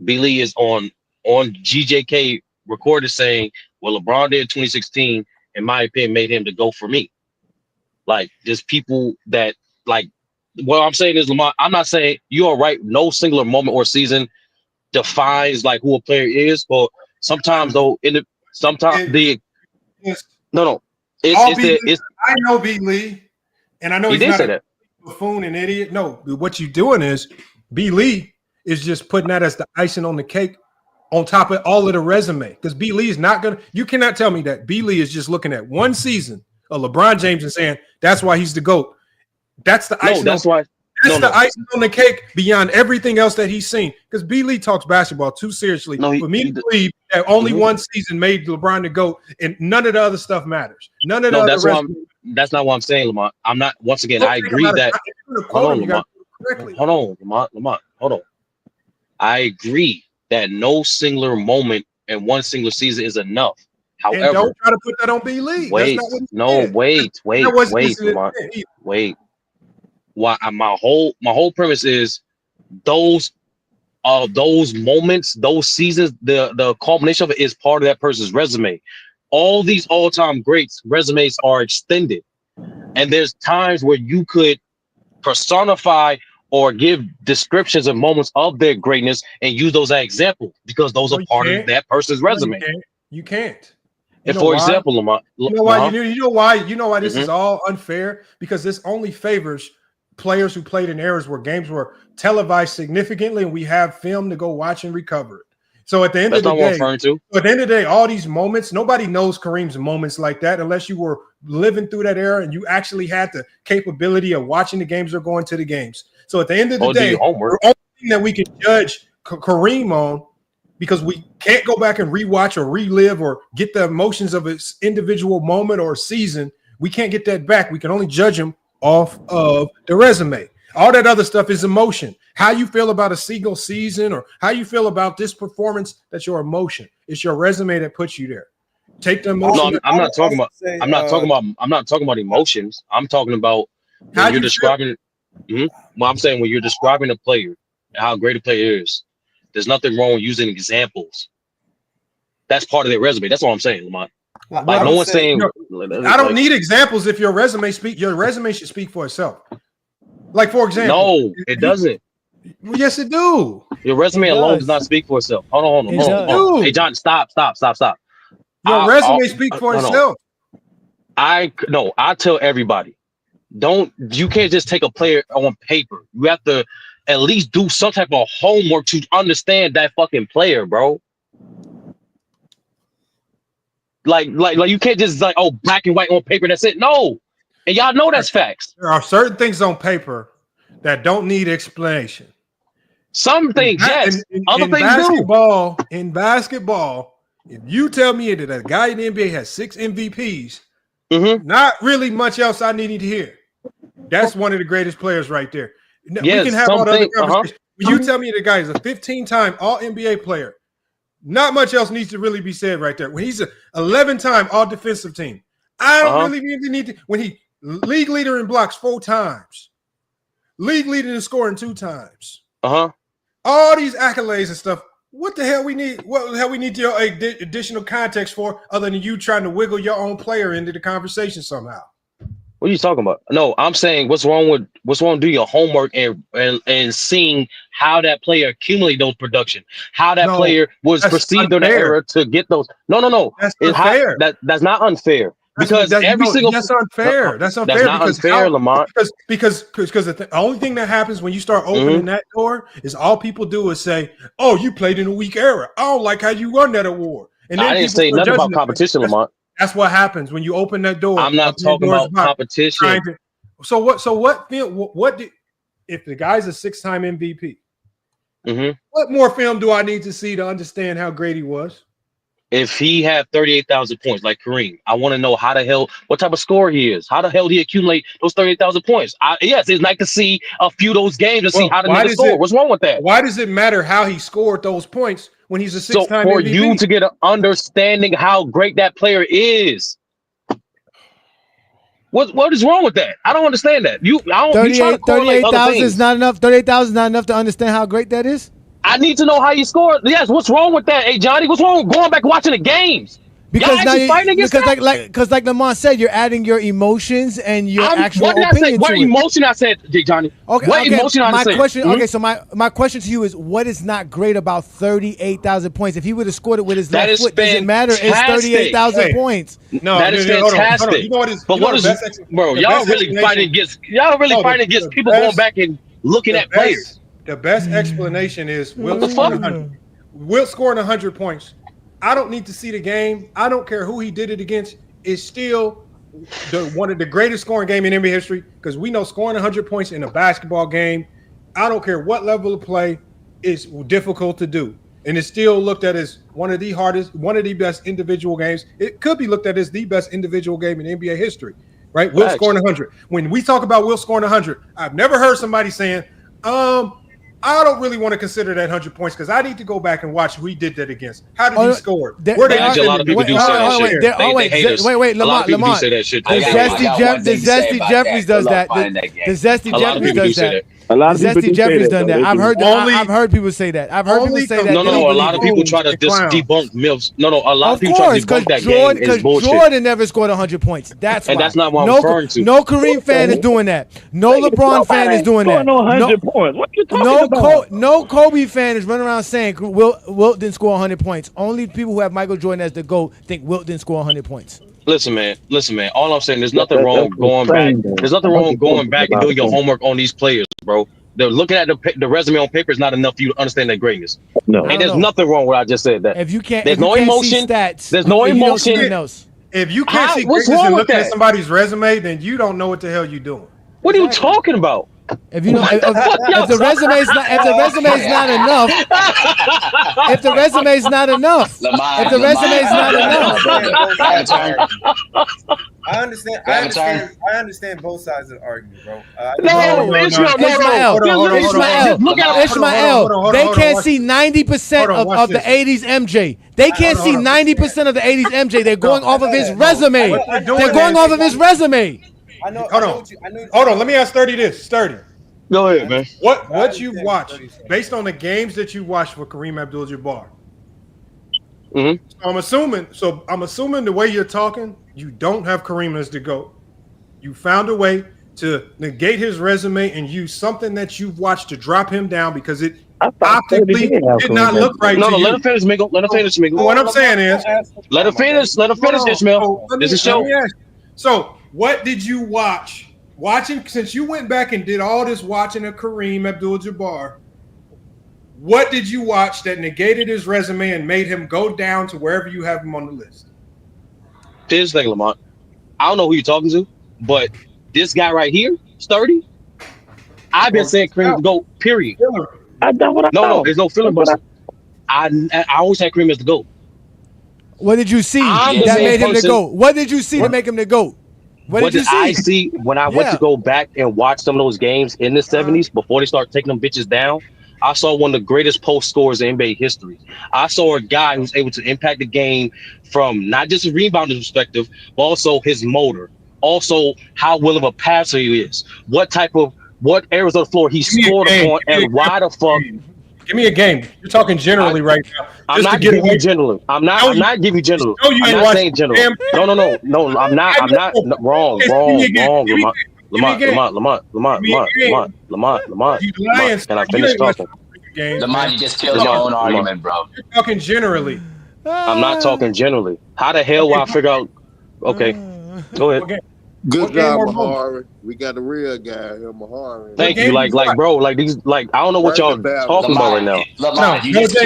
B. Lee is on GJK recorded saying, "Well, LeBron did 2016, in my opinion, made him to go for me." Like, there's people that like. What I'm saying is, Lamar, I'm not saying you're right. No singular moment or season defines like who a player is, but sometimes though, I know B. Lee, and I know he's not a buffoon and idiot. No, what you're doing is B. Lee is just putting that as the icing on the cake on top of all of the resume. Because B. Lee is not going to – you cannot tell me that B. Lee is just looking at one season of LeBron James and saying that's why he's the GOAT. That's the icing icing on the cake beyond everything else that he's seen. Because B. Lee talks basketball too seriously for me to believe that only one season made LeBron the GOAT and none of the other stuff matters. None of the other that's not what I'm saying, Lamont. I'm not. Once again, I agree that. Hold on, Lamont. Hold on. I agree that no singular moment in one single season is enough. However, and don't try to put that on B. Lee. Wait. Why my whole premise is those moments, those seasons, the culmination of it is part of that person's resume. All these all-time greats resumes are extended, and there's times where you could personify or give descriptions of moments of their greatness and use those as examples because those are part of that person's resume. You can't. And for example, Lamont, you know why? You know why this is all unfair? Because this only favors players who played in eras where games were televised significantly, and we have film to go watch and recover it. So at the end of the day, all these moments, nobody knows Kareem's moments like that unless you were living through that era and you actually had the capability of watching the games or going to the games. So at the end of the day, the only thing that we can judge Kareem on, because we can't go back and rewatch or relive or get the emotions of its individual moment or season, we can't get that back. We can only judge him off of the resume. All that other stuff is emotion. How you feel about a single season or how you feel about this performance, that's your emotion. It's your resume that puts you there. Take the emotion. No, I'm not talking about emotions. I'm talking about when you're describing Well, I'm saying when you're describing a player and how great a player is, there's nothing wrong with using examples. That's part of their resume. That's all I'm saying, Lamont. Like no one's saying I don't need examples if your resume should speak for itself. Like, for example. No, it doesn't. Well, yes, it do. Your resume alone does not speak for itself. Hold on. Hey, John, stop. Your resume speaks for itself. I tell everybody, you can't just take a player on paper. You have to at least do some type of homework to understand that fucking player, bro. Like you can't just black and white on paper. That's it. No, and y'all know that's facts. There are certain things on paper that don't need explanation. Some things, yes. Other things do. In basketball, if you tell me that a guy in the NBA has 6 MVPs, not really much else I need to hear. That's one of the greatest players right there. We can have all the other conversations. When you tell me the guy is a 15-time All-NBA player, not much else needs to really be said right there. When he's an 11-time All-Defensive Team, I don't really need to. When he league leader in blocks 4 times, league leader in scoring 2 times, all these accolades and stuff. What the hell we need? What the hell we need your additional context for, other than you trying to wiggle your own player into the conversation somehow? What are you talking about? No, I'm saying what's wrong with doing your homework and seeing how that player accumulated those production, how that player was perceived in the era to get those. No. That's unfair. That's not unfair. Because that's unfair. That's unfair. That's not unfair, Lamont. Because the only thing that happens when you start opening that door is all people do is say, "Oh, you played in a weak era. I don't like how you won that award." And then I didn't say nothing about competition, Lamont. That's what happens when you open that door. I'm not talking about competition. So what if the guy's a 6-time MVP? What more film do I need to see to understand how great he was? If he had 38,000 points like Kareem, I want to know what type of scorer he is. How the hell did he accumulate those 38,000 points? Yes, it's nice to see a few of those games and see how the nigga score. What's wrong with that? Why does it matter how he scored those points when he's a 6-time MVP? For you to get an understanding how great that player is. What is wrong with that? I don't understand that. 38,000 is not enough. 38,000 is not enough to understand how great that is. I need to know how you scored. Yes, what's wrong with that? Hey, Johnny, what's wrong with going back and watching the games? Because like Lamont said, you're adding your emotions and your actual opinion. What emotion I said, Johnny? Okay, what emotion I said? Okay, so my question to you is, what is not great about 38,000 points? If he would have scored it with his left foot, does it matter? It's 38,000 points. No, that is fantastic. Hold on. You know what is? But what is, bro? Y'all really fighting against people going back and looking at players. The best explanation is What the fuck? Wilt scoring 100 points. I don't need to see the game. I don't care who he did it against. It's still one of the greatest scoring game in NBA history because we know scoring 100 points in a basketball game, I don't care what level of play, is difficult to do. And it's still looked at as one of the hardest, one of the best individual games. It could be looked at as the best individual game in NBA history, right? Wilt scoring 100. When we talk about Wilt scoring 100, I've never heard somebody saying, I don't really want to consider that 100 points because I need to go back and watch who he did that against. How did he score? Where Actually, a lot of people do say that shit. They hate us. Wait, a lot of people do Lamont. say that shit. The Zesty Jeffries does that. The Zesty Jeffries does that. A lot of people Zesty Jeffries done that. I've heard people say that. I've heard people say that. No. A lot of people try to debunk myths. No. A lot of people try to debunk that game is bullshit. Jordan never scored 100 points. That's why. And that's not what I'm referring to. No Kareem fan is doing that. No LeBron fan is doing that. No 100 points. What you talking about? No Kobe fan is running around saying Wilt didn't score 100 points. Only people who have Michael Jordan as the GOAT think Wilt didn't score 100 points. Listen, man. All I'm saying, there's nothing wrong going back. There's nothing wrong going back and doing your homework on these players, bro. Looking at the resume on paper is not enough for you to understand their greatness. No, and there's nothing wrong with what I just said. That if you can't, there's no emotion. There's no emotion. If you can't see greatness and looking at somebody's resume, then you don't know what the hell you're doing. What are you talking about? If you know, if the resume is not enough, if the resume is not enough, if the resume is not enough. I understand both sides of the argument, bro. Ishmael, they can't see 90% of the 80s MJ. They can't see 90% of the 80s MJ. They're going off of his resume. They're going off of his resume. Hold on. Let me ask 30 this. 30. Go ahead, man. What you watched based on the games that you watched for Kareem Abdul-Jabbar? So I'm assuming the way you're talking, you don't have Kareem as the GOAT. You found a way to negate his resume and use something that you've watched to drop him down because it optically did not look right. No, to you. let him finish, Mingle. Let him finish, Mingle. What I'm saying is, let him finish. Let him finish, Ishmael. This is show. So, what did you watch? Watching, since you went back and did all this watching of Kareem Abdul-Jabbar, what did you watch that negated his resume and made him go down to wherever you have him on the list? Here's the thing, Lamont. I don't know who you're talking to, but this guy right here, Sturdy, I've been saying Kareem to go, period. No, there's no filibuster. I always had Kareem as the GOAT. What did you see that made him the GOAT? What did you see to make him the GOAT? What did I see when I went to go back and watch some of those games in the 70s before they start taking them bitches down? I saw one of the greatest post scorers in NBA history. I saw a guy who's able to impact the game from not just a rebounding perspective, but also his motor. Also, how well of a passer he is. What areas of the floor he scored upon, and why the fuck. Give me a game. You're talking generally right now. I'm not giving you generally. I'm not giving you generally. I'm not saying generally. No. I'm not. Wrong. Lamont. Can I finish talking? Lamont, you just killed your own argument, bro. You're talking generally. I'm not talking generally. How the hell will I figure out? Okay, go ahead. Good job, Mahari. We got the real guy here, Mahari. Thank you. Bro, I don't know what y'all talking about right now. Lamont, you just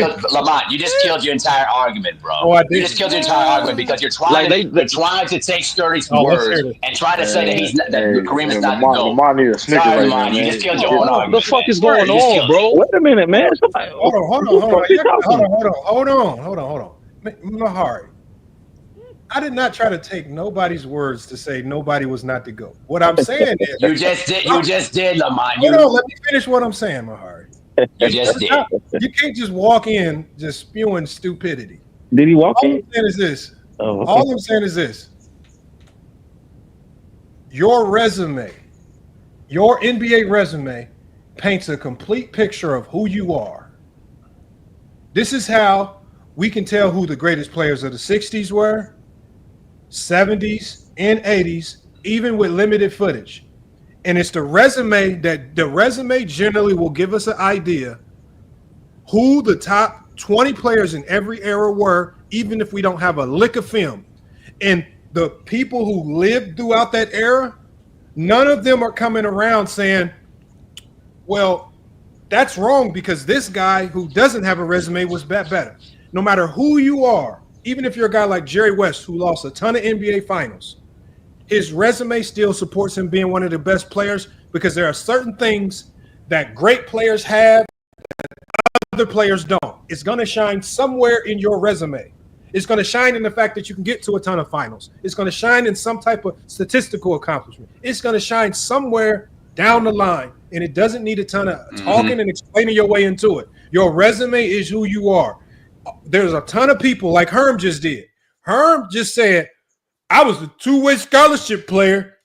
killed your entire argument, bro. Oh, I did. You just killed your entire argument because you're trying to take Sturdy's words and try to say that Kareem is not the GOAT. Sorry, Lamont, you just killed your own argument. What the fuck is going on, bro? Wait a minute, man. Hold on. Mahari. I did not try to take nobody's words to say nobody was not the GOAT. What I'm saying is you just did, Lamont. Hold on, let me finish what I'm saying, Mahari. You just did. You can't just walk in just spewing stupidity. Did he walk in? All I'm saying is this. Your resume, your NBA resume paints a complete picture of who you are. This is how we can tell who the greatest players of the 60s were, 70s and 80s, even with limited footage. And it's the resume generally will give us an idea who the top 20 players in every era were, even if we don't have a lick of film. And the people who lived throughout that era, none of them are coming around saying, well, that's wrong because this guy who doesn't have a resume was better. No matter who you are, even if you're a guy like Jerry West who lost a ton of NBA finals, his resume still supports him being one of the best players because there are certain things that great players have other players don't. It's going to shine somewhere in your resume. It's going to shine in the fact that you can get to a ton of finals. It's going to shine in some type of statistical accomplishment. It's going to shine somewhere down the line, and it doesn't need a ton of talking and explaining your way into it. Your resume is who you are. There's a ton of people like Herm just did. Herm just said, I was a two-way scholarship player.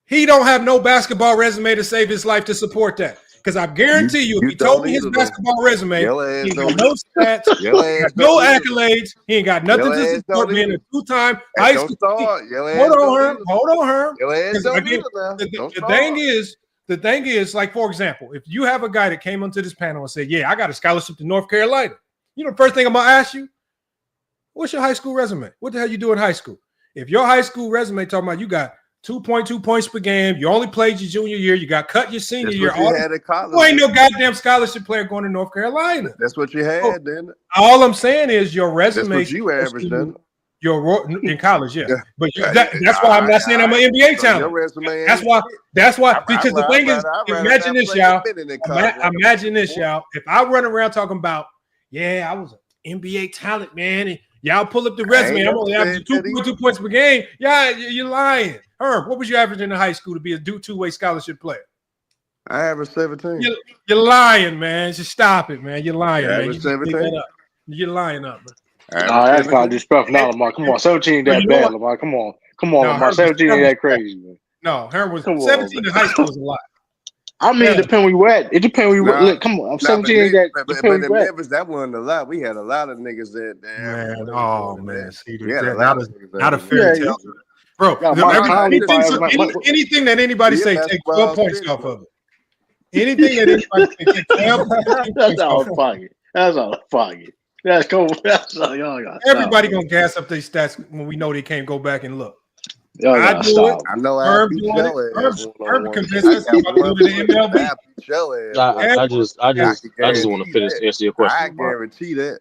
He don't have no basketball resume to save his life to support that. Because I guarantee you, if he told me his basketball resume, he ain't got no stats, he got no accolades, he ain't got nothing to support being a two-time high school. Hold on, Herm. The thing is, like, for example, if you have a guy that came onto this panel and said, yeah, I got a scholarship to North Carolina, you know, the first thing I'm going to ask you, what's your high school resume? What the hell you do in high school? If your high school resume talking about you got 2.2 points per game, you only played your junior year, you got cut your senior year. You ain't no goddamn scholarship player going to North Carolina. That's what you had, then. All I'm saying is your resume. That's what you averaged, then. In college, yeah. But that's why I'm not saying I'm an NBA talent. Your resume that's why because the thing is, imagine this, y'all. Imagine this, y'all. If I run around talking about, yeah, I was an NBA talent, man, and y'all pull up the resume, I'm only averaging 2.2 points per game. Yeah, you're lying. Herb, what was you averaging in high school to be a two-way scholarship player? I averaged 17. You're lying, man. Just stop it, man. You're lying, man. You 17. You're lying up, man. Nah, that's kind of disrespectful now, Lamar. Come on, 17 ain't that bad, Lamar. Come on, Lamar. 17 ain't that crazy, man. No, Herb was 17 in high school was a lot. I mean, it depends where you at. It depends where you at. Look, come on. I'm 17 ain't that. But in Memphis, that wasn't a lot. We had a lot of niggas that. Man, oh man, see, not a fairy tale, bro. Anything that anybody say, take 12 points off of it. Anything that anybody say, take 12 points. That's all pocket. That's all pocket. That's cool. That's all y'all got. Everybody gonna gas up their stats when we know they can't go back and look. I do it. I know I beat your ass. Herb convinced us about to do the MLB. I just want to finish answer your question. I guarantee that.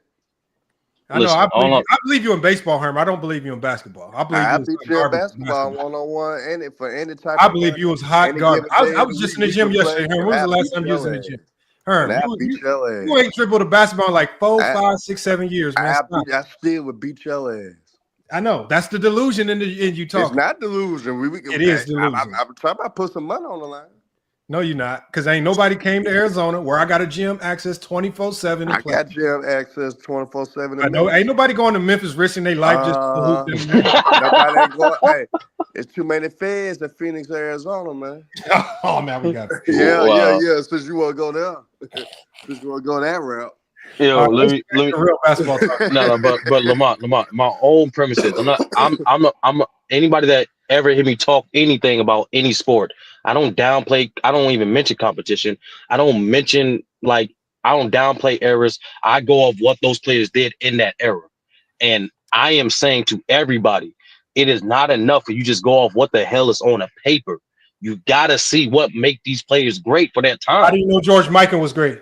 I know. I believe you in baseball, Herm. I don't believe you in basketball. I believe you in basketball 1-on-1 and for any type. I believe you was hot garbage. I was just in the gym yesterday, Herm. When was the last time you was in the gym? Herm, you ain't dribbled a basketball in like 4, 5, 6, 7 years, man. I still would beat your ass. I know. That's the delusion in you talk. It's not delusion. It is delusion. I'm trying to put some money on the line. No, you're not. Because ain't nobody came to Arizona where I got a gym access 24/7. I got gym access 24/7. I know. Ain't nobody going to Memphis risking their life just to nobody ain't going. Hey, it's too many feds in Phoenix, Arizona, man. Oh, man, we got it. Yeah. Since you want to go there. Since you want to go that route. Yo, let me real basketball talk. No, but Lamont, my own premises. I'm anybody that ever hear me talk anything about any sport. I don't downplay. I don't even mention competition. I don't mention I don't downplay errors. I go off what those players did in that era, and I am saying to everybody, it is not enough for you just go off what the hell is on a paper. You gotta see what make these players great for that time. How do you know George Mikan was great?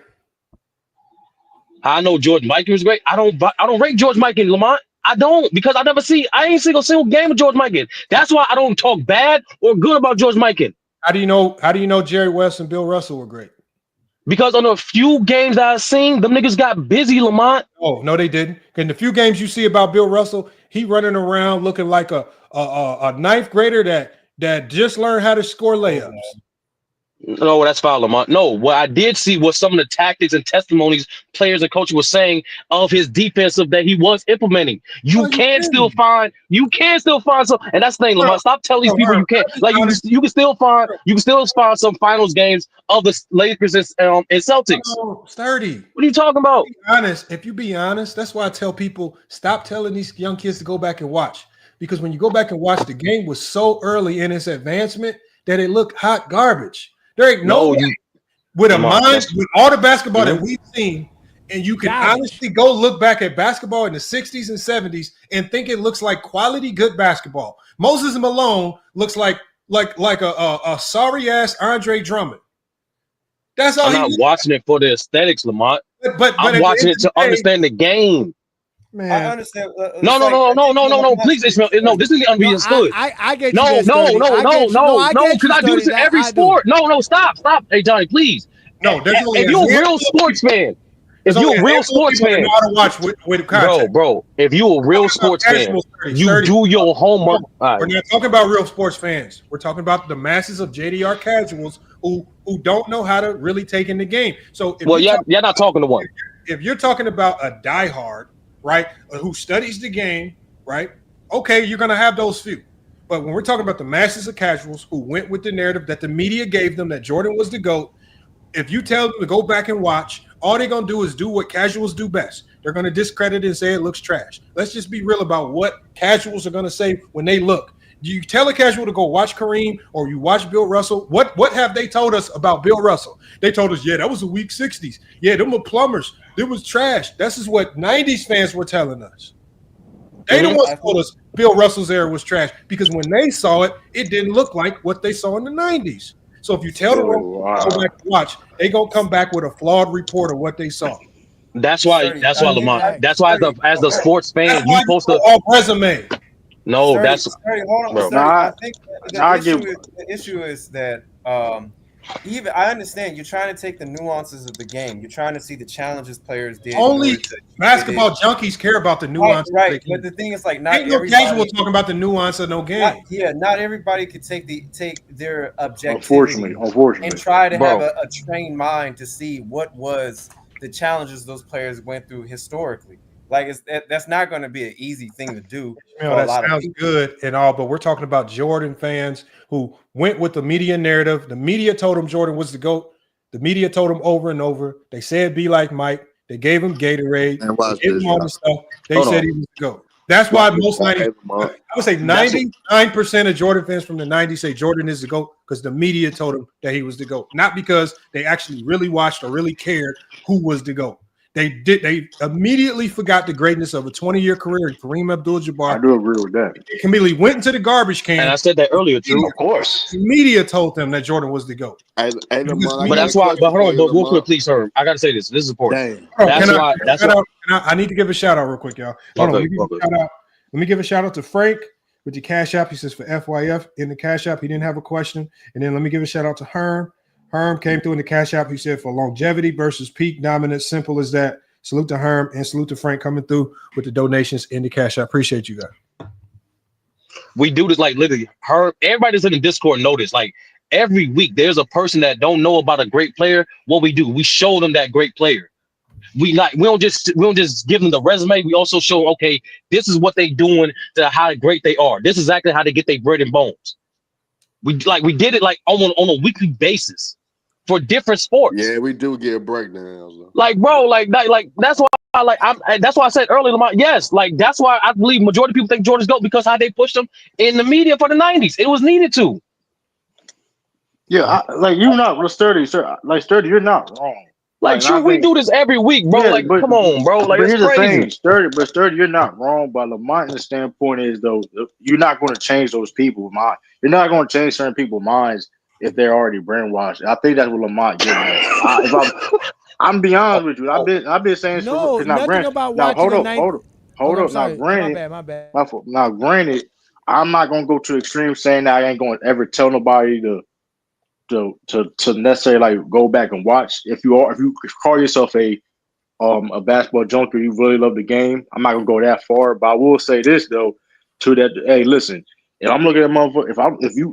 I know George Mikan was great. I don't rate George Mikan, Lamont. I don't, because I ain't seen a single game of George Mikan. That's why I don't talk bad or good about George Mikan. How do you know Jerry West and Bill Russell were great? Because on a few games that I've seen, them niggas got busy, Lamont. Oh, no, they didn't. In the few games you see about Bill Russell, he running around looking like a ninth grader that just learned how to score layups. No, that's foul, Lamont. No, what I did see was some of the tactics and testimonies players and coaches were saying of his defensive that he was implementing. You can still find some, and that's the thing, Lamont. Stop telling these people you can't. Like you can still find some finals games of the Lakers and Celtics. Oh, sturdy. What are you talking about? If you be honest, that's why I tell people stop telling these young kids to go back and watch, because when you go back and watch, the game was so early in its advancement that it looked hot garbage. There ain't with all the basketball that we've seen, and you can honestly go look back at basketball in the 60s and 70s and think it looks like quality, good basketball. Moses Malone looks like a sorry ass Andre Drummond. That's all I'm not watching it for the aesthetics, Lamont. But I'm at the watching end it of to the day, understand the game. I man. understand. No, It's no, like no, I no, think no, you no, know no. that's Please, Ishmael. No, this is no. understood. I get you No, there, no, Sturdy. no, I no, get you. No, no, I no. get Because you, I do Sturdy. this in That every I do. sport. No, no, stop. Hey, Johnny, please. No, there's only If a you're a real handful of sports people. fan, There's if only you're a a real handful of sports people that know fan, how to watch with context. bro, if you're a We're real talking about sports fan, casual 30, you 30. do your homework. All We're right. not talking about real sports fans. We're talking about the masses of JDR casuals who don't know how to really take in the game. So if Well, you yeah, talk, you're not talking to one. if you're talking about a diehard, right, who studies the game, right? Okay, you're gonna have those few. But when we're talking about the masses of casuals who went with the narrative that the media gave them that Jordan was the GOAT, if you tell them to go back and watch, all they're gonna do is do what casuals do best. They're gonna discredit it and say it looks trash. Let's just be real about what casuals are gonna say when they look. Do you tell a casual to go watch Kareem or you watch Bill Russell? What have they told us about Bill Russell? They told us, yeah, that was the weak 60s. Yeah, them were plumbers. It was trash. This is what 90s fans were telling us. They the ones told us Bill Russell's era was trash because when they saw it, it didn't look like what they saw in the 90s. So if you tell the wrong people to go back and watch, they gonna come back with a flawed report of what they saw. That's why. That's why, Lamont. That's why, as the sports That's fan, you why you supposed go to. off resume. No, that's Hold on, bro. Sturdy. I think Nah, the issue is that even I understand you're trying to take the nuances of the game. You're trying to see the challenges players did in Only order to basketball junkies care about the nuance. right. But the thing is, like, not Ain't no everybody. casual talking about the nuance of no game. Not everybody could take their objectivity and try to have Bro. a trained mind to see what was the challenges those players went through historically. Like that's not going to be an easy thing to do for a That lot of sounds people. good and all, but we're talking about Jordan fans who went with the media narrative. The media told them Jordan was the GOAT. The media told him over and over. They said be like Mike. They gave him Gatorade. And They watch gave this, him all y'all. this stuff. They Hold said on. he was the GOAT. That's why Watch this, most y'all. 90, Hey, Lamont. I would say That's 99% of Jordan fans from the 90s say Jordan is the GOAT because the media told him that he was the GOAT, not because they actually really watched or really cared who was the GOAT. They immediately forgot the greatness of a 20-year career in Kareem Abdul-Jabbar. I do agree with that. Immediately went into the garbage can. And I said that earlier too. Of course. The media told them that Jordan was the GOAT. Hey, Lamont, I But got a that's why. But question hold for on. you, But real quick, Lamont. please, sir. I gotta say this. This is important. Damn. Oh, That's why. That's why. I need to give a shout out real quick, y'all. Hold on. Let me give Okay. a shout out. Let me give a shout out to Frank with the Cash App. He says for FYF in the Cash App. He didn't have a question. And then let me give a shout out to Herm. Herm came through in the Cash App. He said for longevity versus peak dominance. Simple as that. Salute to Herm and salute to Frank coming through with the donations in the Cash App. Appreciate you guys. We do this like literally. Everybody that's in the Discord notice. Like every week, there's a person that don't know about a great player. What we do, we show them that great player. We don't just give them the resume. We also show, okay, this is what they doing to how great they are. This is exactly how they get their bread and bones. We did it like on a weekly basis for different sports. Yeah, we do get breakdowns. Like, bro, that's why that's why I said earlier, Lamont, yes, like that's why I believe majority of people think Jordan's GOAT because how they pushed him in the media for the 90s. It was needed to. Yeah, you're not sturdy, sir. Like sturdy, you're not wrong. Like, true, we do this every week, bro. Yeah, like, come on, bro. Like, but it's here's crazy. the thing, sturdy, you're not wrong. But Lamont's standpoint is though, you're not going to change those people's mind. You're not going to change certain people's minds if they're already brainwashed. I think that's what Lamont getting at. I'm be honest with you. I've been saying this No, for now. nothing Granted, about now watching hold the up. I'm Now sorry. granted, My bad. my fault. Now granted, I'm not gonna go to extreme saying that I ain't going to ever tell nobody to necessarily like go back and watch. If you call yourself a basketball junkie, you really love the game. I'm not gonna go that far, but I will say this though, to that. Hey, listen, if I'm looking at motherfucker,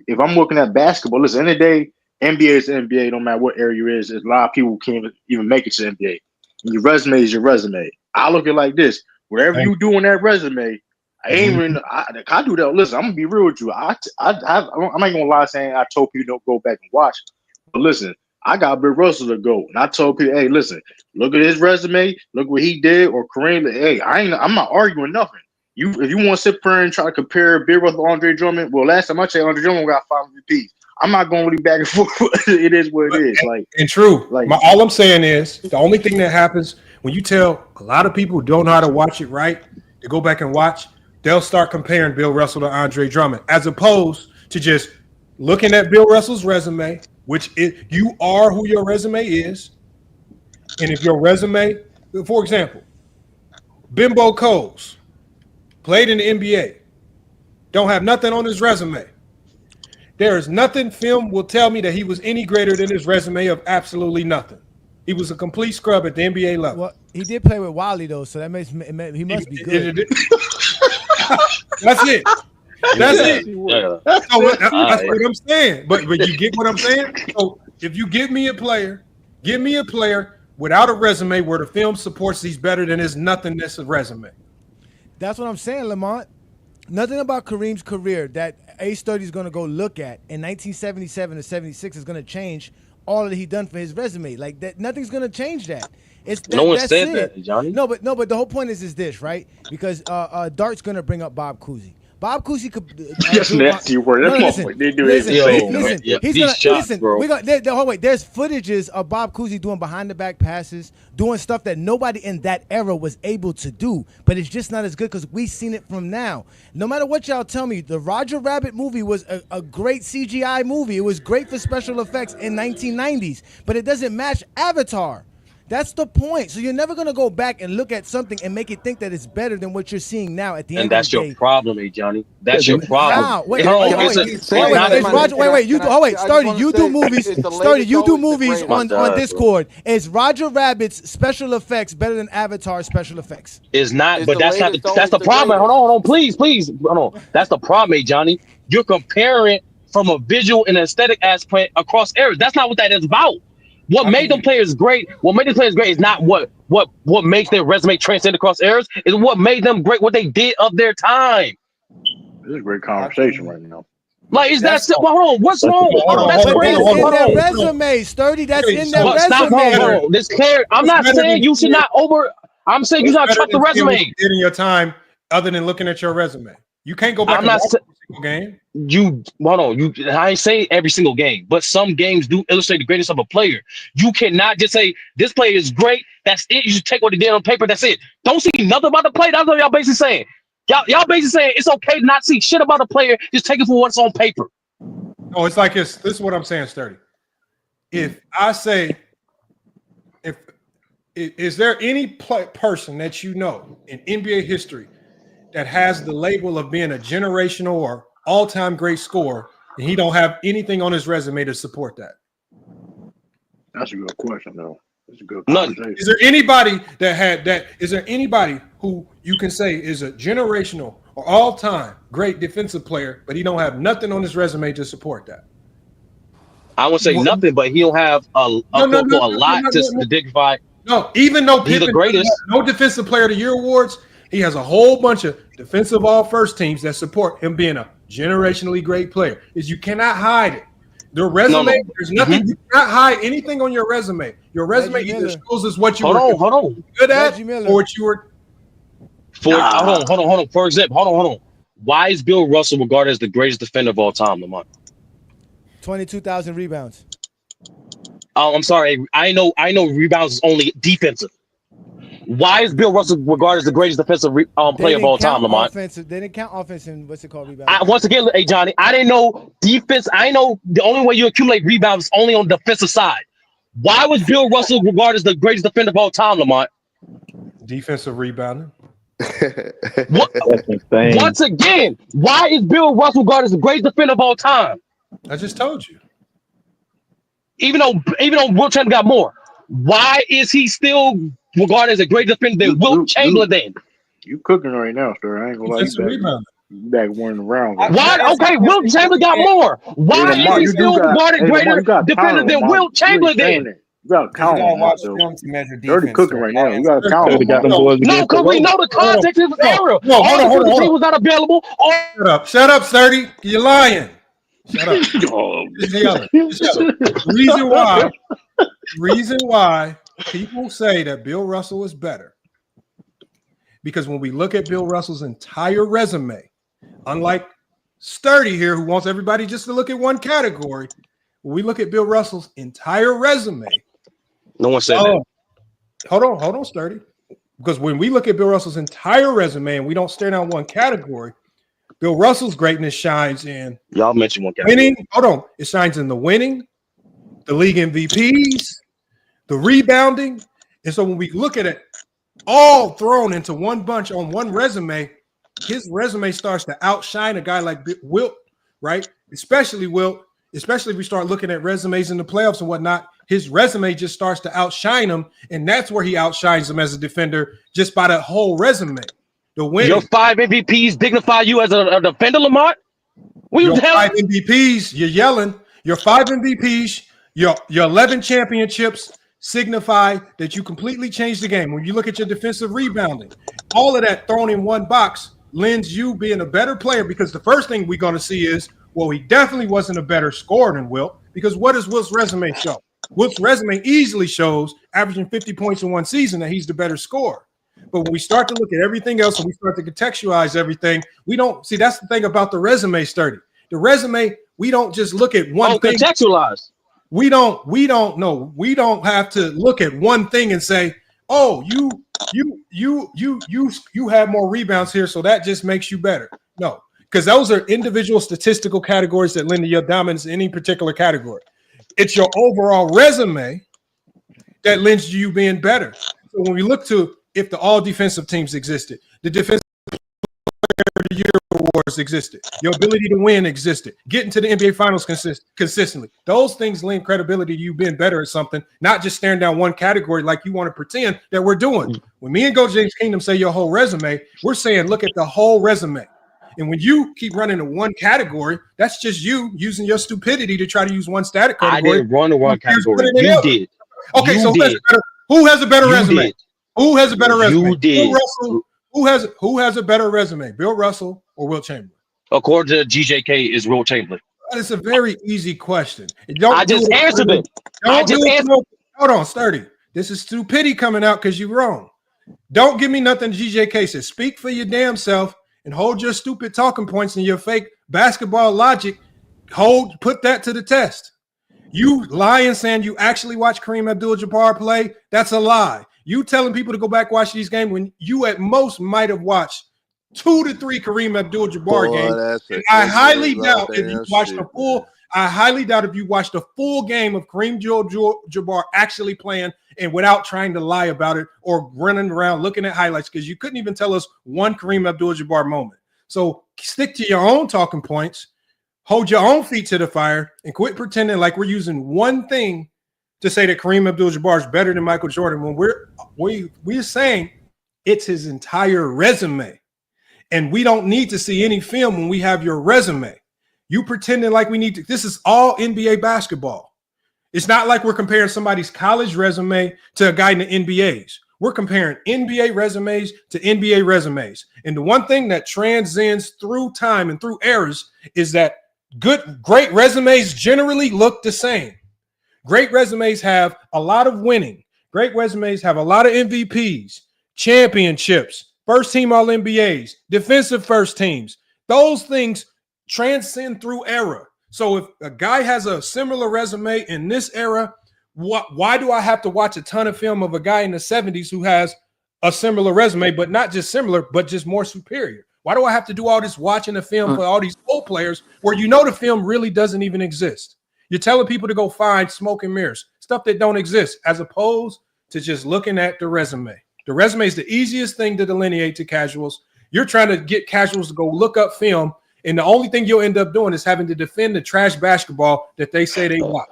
if I'm looking at basketball, listen, in the day, NBA is NBA. No matter what area you is, a lot of people can't even make it to NBA. And your resume is your resume. I look at it like this: whatever you do in that resume, I ain't even. I do that. Listen, I'm gonna be real with you. I'm not gonna lie saying I told people don't go back and watch, but listen. I got Bill Russell to go, and I told people, "Hey, listen, look at his resume. Look what he did." Or Kareem, hey, I'm not arguing nothing. If you want to sit there and try to compare Bill Russell to Andre Drummond, well, last time I checked, Andre Drummond got 5 MVPs. I'm not going really back and forth. It is what it is. And true. All I'm saying is the only thing that happens when you tell a lot of people who don't know how to watch it right to go back and watch, they'll start comparing Bill Russell to Andre Drummond, as opposed to just looking at Bill Russell's resume, which you are who your resume is. And if your resume, for example, Bimbo Coles played in the NBA, don't have nothing on his resume. There is nothing film will tell me that he was any greater than his resume of absolutely nothing. He was a complete scrub at the NBA level. Well, he did play with Wiley though, so that makes he must be good. That's it. That's it. Yeah. So that's what I'm saying. But you get what I'm saying? So if you give me a player without a resume where the film supports he's better than his nothingness of resume. That's what I'm saying, Lamont. Nothing about Kareem's career that A-Study is going to go look at in 1977 to 76 is going to change all that he done for his resume. Like that, nothing's going to change that. No one that's said it. that, Johnny. No, but the whole point is this, right? Because Dart's going to bring up Bob Cousy. Bob Cousy could. That's nasty word. Listen. He's gonna listen. Bro. There's footages of Bob Cousy doing behind the back passes, doing stuff that nobody in that era was able to do. But it's just not as good because we've seen it from now. No matter what y'all tell me, the Roger Rabbit movie was a great CGI movie. It was great for special effects in 1990s, but it doesn't match Avatar. That's the point. So you're never going to go back and look at something and make it think that it's better than what you're seeing now at the end of the day. And that's your problem, Johnny. That's your problem. How? Wait, Sturdy, you do movies. Sturdy, you do movies on Discord. Is Roger Rabbit's special effects better than Avatar's special effects? It's not, but that's not. That's the problem. Hold on, please. Hold on. That's the problem, Johnny. You're comparing from a visual and aesthetic aspect across eras. That's not what that is about. What made them players great? What made the players great is not what makes their resume transcend across eras. Is what made them great. What they did of their time. This is a great conversation right now. Like, is that simple? Hold on. What's wrong? That's crazy. That's in their resume, Sturdy. That's in their resume. Stop. Hold on. This clear. I'm not saying you should not over. I'm saying you should not trust the resume. In your time, other than looking at your resume, you can't go back. I'm not every single game. Hold on. I ain't saying every single game, but some games do illustrate the greatness of a player. You cannot just say this player is great. That's it. You should take what they did on paper. That's it. Don't see nothing about the play. That's what y'all basically saying. Y'all basically saying it's okay to not see shit about a player. Just take it for what's on paper. No, it's like this is what I'm saying, Sturdy. If I say, is there any person that you know in NBA history that has the label of being a generational or all-time great scorer, and he don't have anything on his resume to support that? That's a good question, though. That's a good conversation. Is there anybody that had that? Is there anybody who you can say is a generational or all-time great defensive player, but he don't have nothing on his resume to support that? I would say nothing, but he don't have a lot to dignify. No, even though he's the greatest, no defensive player of the year awards, he has a whole bunch of defensive all first teams that support him being a generationally great player. You cannot hide it. The resume, there's nothing. You cannot hide anything on your resume. Your resume either shows us what you were good at or what you were. Hold on. For example, hold on. Why is Bill Russell regarded as the greatest defender of all time, Lamont? 22,000 rebounds. Oh, I'm sorry. I know rebounds is only defensive. Why is Bill Russell regarded as the greatest defensive player of all time, Lamont? They didn't count offense in what's it called, rebounds. Once again, hey Johnny, I didn't know defense. I know the only way you accumulate rebounds is only on the defensive side. Why was Bill Russell regarded as the greatest defender of all time, Lamont? Defensive rebounding. Once again, why is Bill Russell regarded as the greatest defender of all time? I just told you. Even though Wilt Chamberlain got more, why is he still regarded as a great defender than Wilt Chamberlain? You cooking right now, sir. I ain't gonna lie. You back one around. Why? Okay, Wilt Chamberlain got more. Why is he still regarded greater defender than Wilt Chamberlain? You gotta count him. Watch film to measure defense. Dirty cooking right now. You gotta count him. No, because we know the context of the era. Hold on. He was not available. Shut up, Sturdy. You're lying. Shut up. The reason why people say that Bill Russell is better, because when we look at Bill Russell's entire resume, unlike Sturdy here, who wants everybody just to look at one category, when we look at Bill Russell's entire resume, no one said that. Hold on, Sturdy. Because when we look at Bill Russell's entire resume and we don't stare down one category, Bill Russell's greatness shines in y'all mentioned one category. Winning. Hold on. It shines in the winning, the league MVPs, the rebounding. And so when we look at it all thrown into one bunch on one resume, his resume starts to outshine a guy like Wilt, right? Especially Wilt, especially if we start looking at resumes in the playoffs and whatnot. His resume just starts to outshine him, and that's where he outshines him as a defender just by the whole resume. The winning. Your 5 MVPs dignify you as a defender, Lamont? What Your you telling 5 MVPs, you're yelling. Your 5 MVPs, your 11 championships signify that you completely changed the game. When you look at your defensive rebounding, all of that thrown in one box lends you being a better player, because the first thing we're going to see is, well, he definitely wasn't a better scorer than Wilt, because what does Wilt's resume show? Wilt's resume easily shows, averaging 50 points in one season, that he's the better scorer. But when we start to look at everything else and we start to contextualize everything, we don't see. That's the thing about the resume study. The resume, we don't just look at one thing. Contextualize. We don't know. We don't have to look at one thing and say, oh, you have more rebounds here, so that just makes you better. No, because those are individual statistical categories that lend to your dominance in any particular category. It's your overall resume that lends to you being better. So when we look to if the all defensive teams existed, the defensive player of the year awards existed, your ability to win existed, getting to the NBA finals consistently, those things lend credibility to you being better at something, not just staring down one category like you want to pretend that we're doing. When me and Go James Kingdom say your whole resume, we're saying look at the whole resume. And when you keep running to one category, that's just you using your stupidity to try to use one static category. I didn't run to one category. You did. Okay, you so did. who has a better You resume? did. Who has a better resume? You did. Bill Russell. Who has a better resume? Bill Russell or Wilt Chamberlain? According to GJK, is Wilt Chamberlain. It's a very easy question. I just answered it. Hold on, Sturdy. This is stupidity coming out because you're wrong. Don't give me nothing GJK says. Speak for your damn self and hold your stupid talking points and your fake basketball logic. Put that to the test. You lying saying you actually watch Kareem Abdul-Jabbar play, that's a lie. You telling people to go back watch these games when you at most might have watched 2 to 3 Kareem Abdul-Jabbar games. And I highly doubt if you watched the full. I highly doubt if you watched a full game of Kareem Abdul-Jabbar actually playing and without trying to lie about it or running around looking at highlights, because you couldn't even tell us one Kareem Abdul-Jabbar moment. So stick to your own talking points, hold your own feet to the fire, and quit pretending like we're using one thing to say that Kareem Abdul-Jabbar is better than Michael Jordan when we're saying it's his entire resume. And we don't need to see any film when we have your resume. You pretending like we need to. This is all NBA basketball. It's not like we're comparing somebody's college resume to a guy in the NBAs. We're comparing NBA resumes to NBA resumes. And the one thing that transcends through time and through eras is that great resumes generally look the same. Great resumes have a lot of winning. Great resumes have a lot of MVPs, championships, first team All NBAs, defensive first teams. Those things transcend through era. So if a guy has a similar resume in this era, why do I have to watch a ton of film of a guy in the 70s who has a similar resume, but not just similar, but just more superior? Why do I have to do all this watching the film for all these old players where you know the film really doesn't even exist? You're telling people to go find smoke and mirrors, stuff that don't exist, as opposed to just looking at the resume. The resume is the easiest thing to delineate to casuals. You're trying to get casuals to go look up film, and the only thing you'll end up doing is having to defend the trash basketball that they say they watch.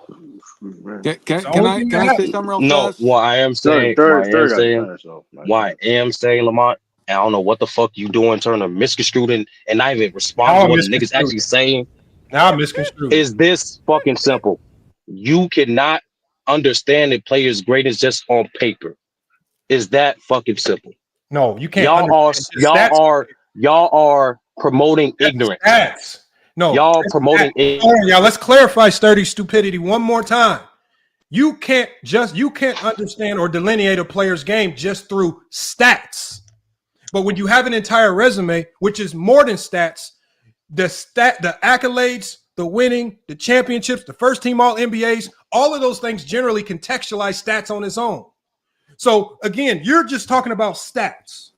Can I say something real fast? What I am saying, Lamont, I don't know what the fuck you doing, turning to misconstruing and not even responding to what the niggas actually saying. Now I'm misconstrued. Is this fucking simple? You cannot understand a player's greatness just on paper. Is that fucking simple? No, you can't. Y'all are promoting ignorance. Stats. No, y'all promoting ignorance. Hold on, y'all. Let's clarify sturdy stupidity one more time. You can't understand or delineate a player's game just through stats. But when you have an entire resume, which is more than stats, the accolades, the winning, the championships, the first team All NBAs, all of those things generally contextualize stats on its own. So again, you're just talking about stats.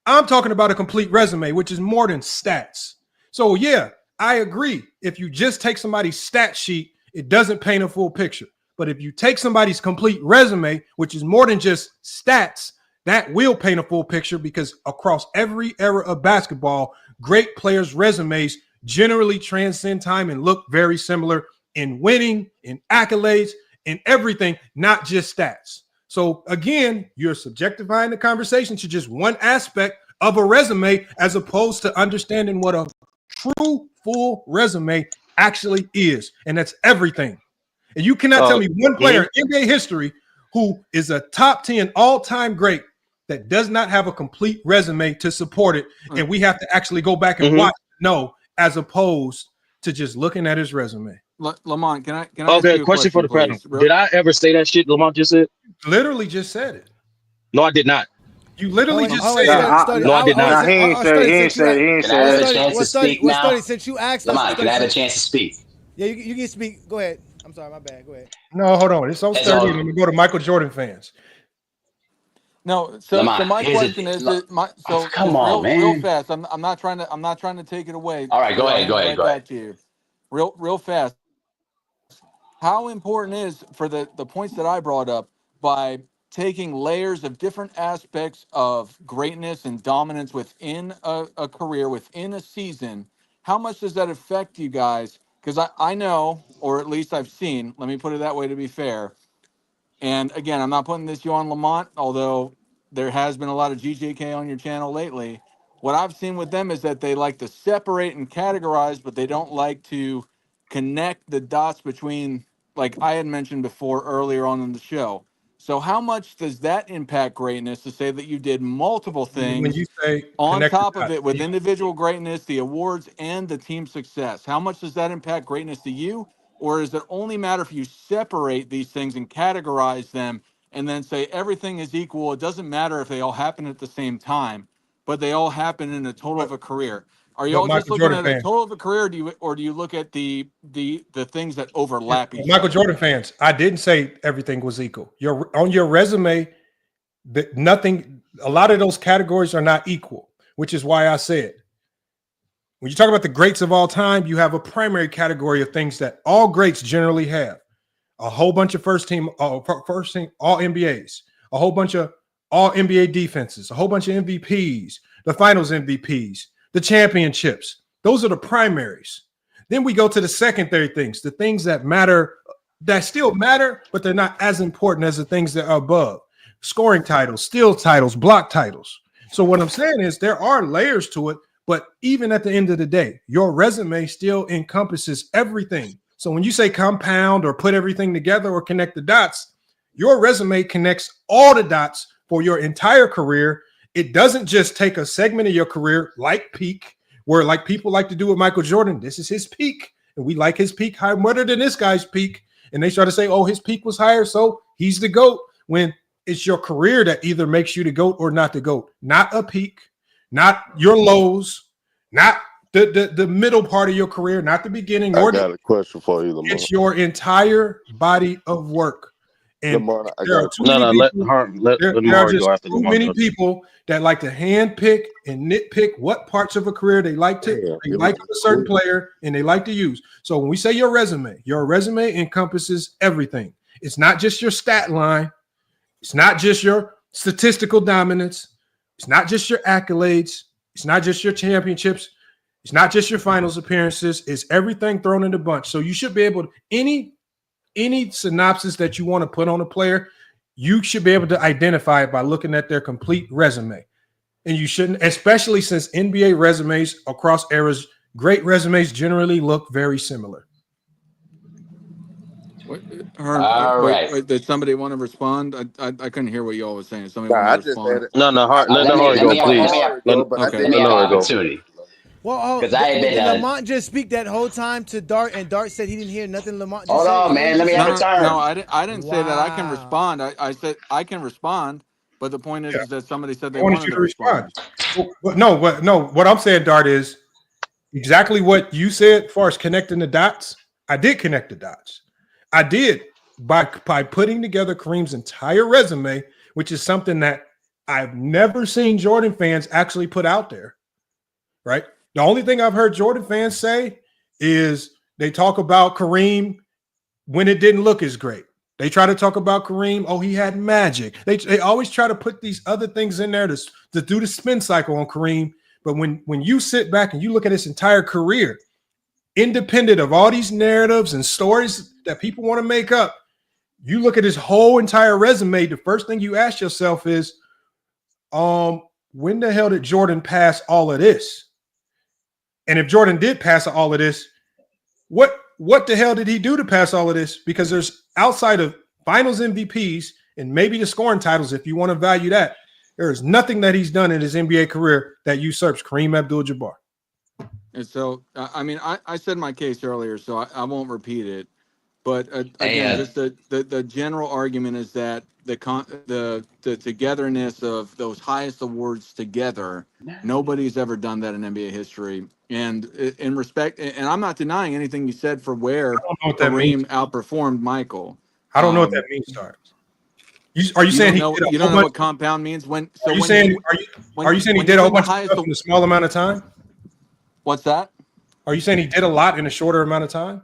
I'm talking about a complete resume, which is more than stats. So yeah, I agree. If you just take somebody's stat sheet, it doesn't paint a full picture. But if you take somebody's complete resume, which is more than just stats, that will paint a full picture, because across every era of basketball, great players' resumes generally transcend time and look very similar in winning, in accolades, in everything, not just stats. So again, you're subjectifying the conversation to just one aspect of a resume as opposed to understanding what a true full resume actually is. And that's everything. And you cannot tell me one player in NBA history who is a top 10 all-time great that does not have a complete resume to support it. And we have to actually go back and watch as opposed to just looking at his resume. Lamont, can I ask Okay, you a question for the panel. please? Did I ever say that shit Lamont just said? Literally just said it. No, I did not. You literally Hold on, just hold said on, Study. No, I did not. Nah, he ain't said it. He ain't said it. He ain't Can I have said a it. chance to speak now? Study, since you asked us, Lamont, can I have a chance to speak? Yeah, you can speak. Go ahead. I'm sorry, my bad. Go ahead. No, hold on. It's so That's sturdy. all. I'm going to go to Michael Jordan fans. No, so Lamont, my here's question is that come just on, real man. fast. I'm not trying to take it away. All right, go I'll ahead, hand go it ahead, right go ahead. back to you. Real fast. How important is for the points that I brought up by taking layers of different aspects of greatness and dominance within a career, within a season? How much does that affect you guys? Because I know, or at least I've seen, let me put it that way to be fair. And again, I'm not putting this you on Lamont, although there has been a lot of GJK on your channel lately. What I've seen with them is that they like to separate and categorize, but they don't like to connect the dots between, like I had mentioned before earlier on in the show. So how much does that impact greatness to say that you did multiple When you things say on connected top of dots, it with individual greatness, the awards, and the team success? How much does that impact greatness to you? Or does it only matter if you separate these things and categorize them and then say everything is equal? It doesn't matter if they all happen at the same time, but they all happen in a total of a career. Are but y'all just Michael looking Jordan at a fans. total of a career, or do you look at the things that overlap each Michael other? Jordan fans, I didn't say everything was equal. On your resume, a lot of those categories are not equal, which is why I said, when you talk about the greats of all time, you have a primary category of things that all greats generally have. A whole bunch of first team all NBAs, a whole bunch of all NBA defenses, a whole bunch of MVPs, the finals MVPs, the championships. Those are the primaries. Then we go to the secondary things, the things that matter, that still matter, but they're not as important as the things that are above. Scoring titles, steal titles, block titles. So what I'm saying is there are layers to it, but even at the end of the day, your resume still encompasses everything. So when you say compound or put everything together or connect the dots, your resume connects all the dots for your entire career. It doesn't just take a segment of your career like peak, where like people like to do with Michael Jordan. This is his peak, and we like his peak higher than this guy's peak. And they try to say, oh, his peak was higher, so he's the GOAT, when it's your career that either makes you the GOAT or not the GOAT, not a peak, not your lows, not the middle part of your career, not the beginning. I Nor got a question for you, Lamont. it's your entire body of work. And Lamont, I there got are a too question. many people. Let There are Lamar just go after too Lamar many goes. people that like to hand pick and nitpick what parts of a career they like to a certain player and they like to use. So when we say your resume encompasses everything. It's not just your stat line. It's not just your statistical dominance. It's not just your accolades. It's not just your championships. It's not just your finals appearances. It's everything thrown in the bunch. So you should be able to, any synopsis that you want to put on a player, you should be able to identify it by looking at their complete resume. And you shouldn't, especially since NBA resumes across eras, great resumes generally look very similar. All right. Wait, did somebody want to respond? I couldn't hear what y'all was saying. Somebody Nah, want I to just respond? had it. No, let Let me Nahari go, please. let Okay. me have an Nahari go. opportunity. Well, Because I have did been Lamont just speak that whole time to Dart, and Dart said he didn't hear nothing Lamont just hold said? on, Is that what man. you Let just me have said? a turn. I didn't say that I can Wow. respond. I said I can respond, but the point is that somebody said they I wanted wanted you to to respond. respond. What I'm saying, Dart, is exactly what you said as far as connecting the dots. I did connect the dots. I did by putting together Kareem's entire resume, which is something that I've never seen Jordan fans actually put out there, right? The only thing I've heard Jordan fans say is they talk about Kareem when it didn't look as great. They try to talk about Kareem. Oh, he had magic. They always try to put these other things in there to do the spin cycle on Kareem. But when you sit back and you look at his entire career, independent of all these narratives and stories that people want to make up, you look at his whole entire resume, the first thing you ask yourself is, when the hell did Jordan pass all of this? And if Jordan did pass all of this, what the hell did he do to pass all of this? Because there's outside of finals MVPs and maybe the scoring titles, if you want to value that, there is nothing that he's done in his NBA career that usurps Kareem Abdul-Jabbar. And so, I mean, I said my case earlier, so I won't repeat it. But again, just the general argument is that the togetherness of those highest awards together, nobody's ever done that in NBA history. And in respect, and I'm not denying anything you said for where Kareem outperformed Michael. I don't know what that means, Sarge. Are you saying he did you don't know what compound means? When so are you when saying you, are you saying he did a whole bunch of stuff in a small amount of time? What's that? Are you saying he did a lot in a shorter amount of time?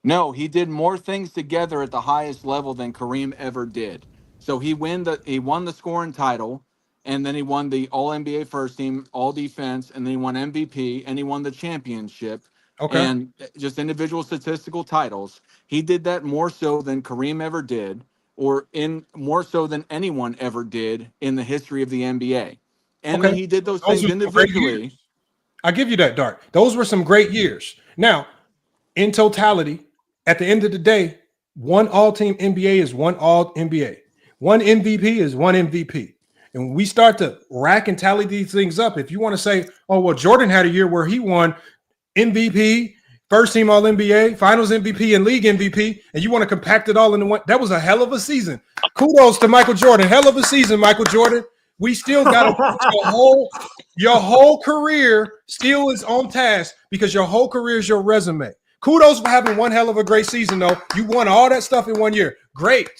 No, he did more things together at the highest level than Kareem ever did. So he won the scoring title, and then he won the All NBA First Team, All Defense, and then he won MVP, and he won the championship. Okay. And just individual statistical titles. He did that more so than Kareem ever did, or in more so than anyone ever did in the history of the NBA. And then he did those things individually. I give you that, Dart. Those were some great years. Now, in totality, at the end of the day, one all-team NBA is one all-NBA. One MVP is one MVP. And when we start to rack and tally these things up, if you want to say, oh, well, Jordan had a year where he won MVP, first team All-NBA, finals MVP, and league MVP, and you want to compact it all into one, that was a hell of a season. Kudos to Michael Jordan. Hell of a season, Michael Jordan. We still got to put your whole career still is on task because your whole career is your resume. Kudos for having one hell of a great season, though. You won all that stuff in 1 year. Great.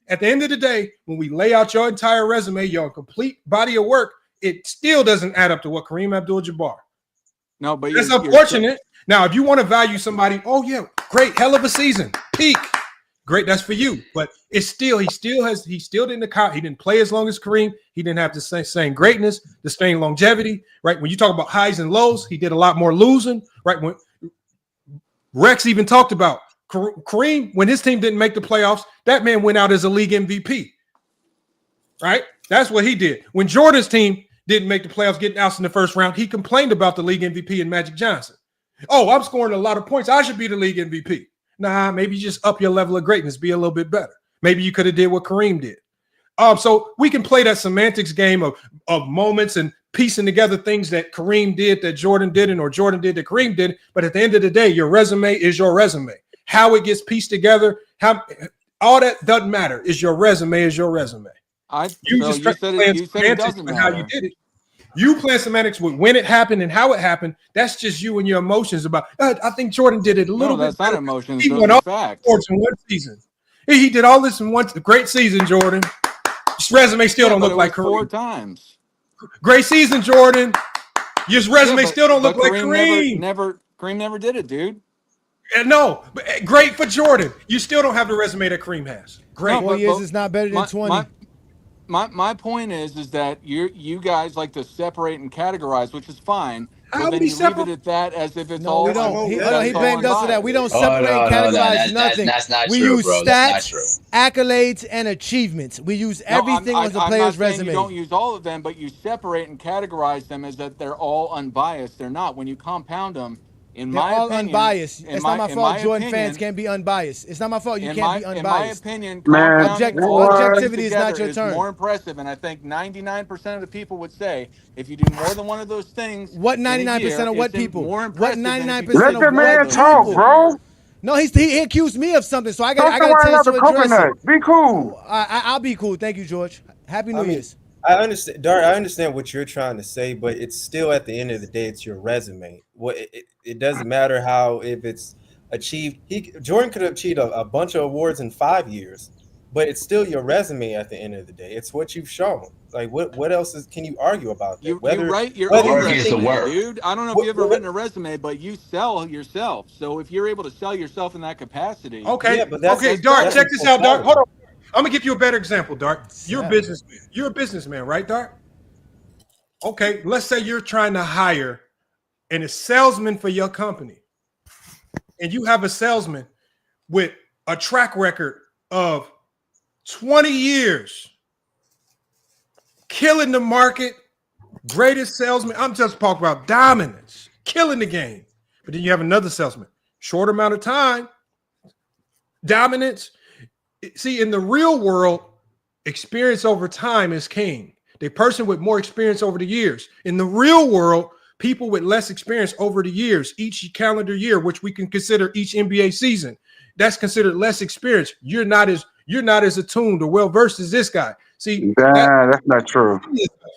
At the end of the day, when we lay out your entire resume, your complete body of work, it still doesn't add up to what Kareem Abdul-Jabbar. No, but that's unfortunate. Now, if you want to value somebody, oh yeah, great, hell of a season, peak, great, that's for you. But it's still, he still didn't play as long as Kareem. He didn't have the same greatness, the same longevity, right? When you talk about highs and lows, he did a lot more losing, right? When Rex even talked about Kareem, when his team didn't make the playoffs, that man went out as a league MVP, right? That's what he did. When Jordan's team didn't make the playoffs, getting ousted in the first round, he complained about the league MVP and Magic Johnson. Oh, I'm scoring a lot of points. I should be the league MVP. Nah, maybe just up your level of greatness, be a little bit better. Maybe you could have did what Kareem did. So we can play that semantics game of moments and piecing together things that Kareem did that Jordan didn't, or Jordan did that Kareem didn't. But at the end of the day, your resume is your resume. How it gets pieced together, all that doesn't matter. Is your resume is your resume. You said it doesn't matter. How you did it. You playing semantics with when it happened and how it happened. That's just you and your emotions about. I think Jordan did it a little bit. That's not emotions. He won all sports in one season. He did all this in one great season, Jordan. His resume still don't look like Kareem. 4 times. Great season, Jordan. Your resume still don't look like Kareem. Kareem never did it, dude. No, but great for Jordan. You still don't have the resume that Kareem has. Great. 4 years is not better than 20. My point is that you guys like to separate and categorize, which is fine. But then you leave it at that as if it's all. We don't. He blamed us for that. We don't separate and categorize nothing. That's not we true, use bro. stats, That's not true. accolades, and achievements. We use everything on the player's resume. You don't use all of them, but you separate and categorize them as that they're all unbiased. They're not. When you compound them, in They're my all opinion, unbiased. It's not my fault. Jordan fans can't be unbiased. It's not my fault. You can't be unbiased. In my opinion, objectivity is not your turn. More impressive, and I think 99% of the people would say if you do more than one of those things. What 99% of what people? What 99% Let of the man what talk, people? bro. No, he accused me of something, so I got a chance to address it. Be cool. I'll be cool. Thank you, George. Happy New Year's. I understand, Dart. I understand what you're trying to say, but it's still at the end of the day, it's your resume. It doesn't matter if it's achieved. Jordan could have achieved a bunch of awards in 5 years. but it's still your resume at the end of the day. It's what you've shown. Like what else can you argue about that? You write your Whether own you Is the think resume, work. dude. I don't know if you ever written a resume, but you sell yourself. So if you're able to sell yourself in that capacity, Okay, but that's okay, Dart, gold. check this out, Dart. totality. Hold on. I'm gonna give you a better example, Dart. You're a Sell. businessman. You're a businessman, right, Dart? Okay, let's say you're trying to hire a salesman for your company, and you have a salesman with a track record of 20 years, killing the market, greatest salesman. I'm just talking about dominance, killing the game. But then you have another salesman, short amount of time, dominance. See, in the real world, experience over time is king. The person with more experience over the years. In the real world, people with less experience over the years, each calendar year, which we can consider each NBA season, that's considered less experience. You're not as attuned or well versed as this guy. See, That's not true.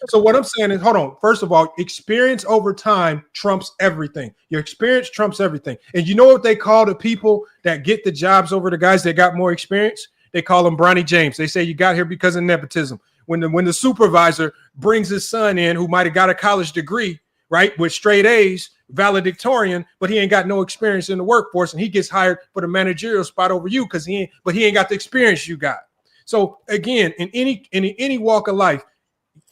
so what I'm saying is, hold on. First of all, experience over time trumps everything. Your experience trumps everything. And you know what they call the people that get the jobs over the guys that got more experience? They call them Bronny James. They say you got here because of nepotism. When the supervisor brings his son in who might have got a college degree, right, with straight A's, valedictorian, but he ain't got no experience in the workforce, and he gets hired for the managerial spot over you because he ain't got the experience you got. So again, in any walk of life,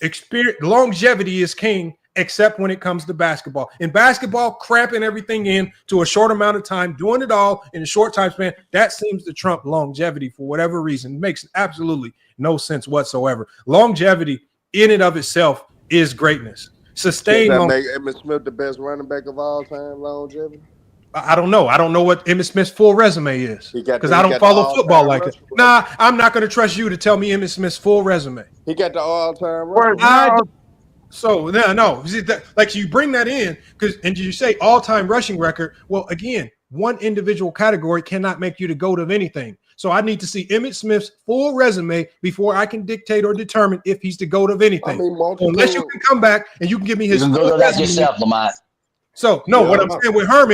experience longevity is king, except when it comes to basketball. In basketball, cramping everything in to a short amount of time, doing it all in a short time span, that seems to trump longevity for whatever reason. It makes absolutely no sense whatsoever. Longevity in and of itself is greatness. Does Sustained that longevity. make Emmitt Smith the best running back of all time, longevity? I don't know. I don't know what Emmitt Smith's full resume is because I He don't got the follow football all-time like that. rushing record. Nah, I'm not going to trust you to tell me Emmitt Smith's full resume. He got the all-time Well, rushing record. I don't. So no. See, like you bring that in and you say all-time rushing record. Well, again, one individual category cannot make you the GOAT of anything. So I need to see Emmitt Smith's full resume before I can dictate or determine if he's the GOAT of anything. I mean, So unless you can come back and you can give me You his can full Google that resume. yourself, Lamont. So no, what I'm Yeah. saying with Herm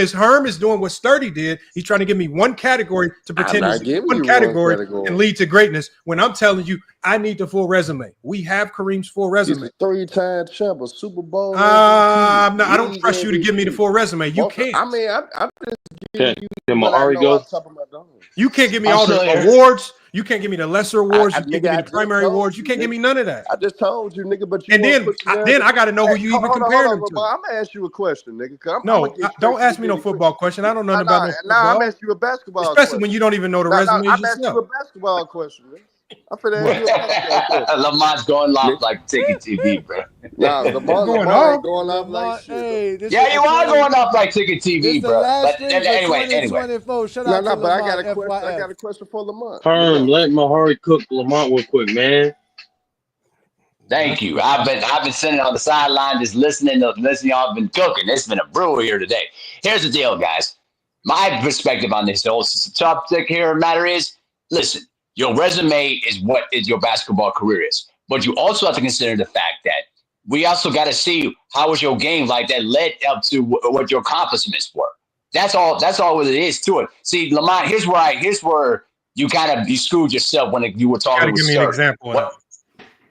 is doing what Sturdy did. He's trying to give me one category to I'm pretend not as giving one you one category category. can lead to greatness. When I'm telling you, I need the full resume. We have Kareem's full He's resume. a 3-time champ, a Super Bowl MVP, I don't league trust you to give me the MVP. full resume. You can't. I mean, I'm just giving you Can what I Maury know go? off the top of my dome. You can't give me I'm all the still here. awards. You can't give me the lesser awards. You can't give me I the just primary told awards. You you, can't give nigga. me none of that. I just told you, nigga, but you And want to put your then narrative. I got to know who Hey, you even hold compared on, him bro. to. I'm gonna ask you a question, nigga. I'm No, gonna get straight don't to the ask me no nitty gritty. football question. I don't know nothing about no Nah, I'm football, asking you a basketball especially when question. you don't even know the Nah, resumes I'm asking you yourself. a basketball question, man. I'm finna ask What? you a basketball question. Lamont's going off Nick. like Ticket TV, bro. Nah, I'm going Lamar off. ain't going off like Lamont, shit though. hey, this Yeah, is you for are 20. going off like Ticket This TV, the bro. last But stream for anyway. 2024. Shout No, out to no, but I got Lamont a question. I FYF. got a question for Lamont. Herm, let Maury cook Lamont real quick, man. Thank you. I've been sitting on the sideline just listening. Y'all been cooking. It's been a brewer here today. Here's the deal, guys. My perspective on this whole topic here matter is, listen, your resume is what is your basketball career is, but you also have to consider the fact that we also got to see how was your game like that led up to what your accomplishments were. That's all. That's all what it is to it. See, Lamont, here's where you you screwed yourself when you were You got talking to with give me an Sturdy. example of that. What?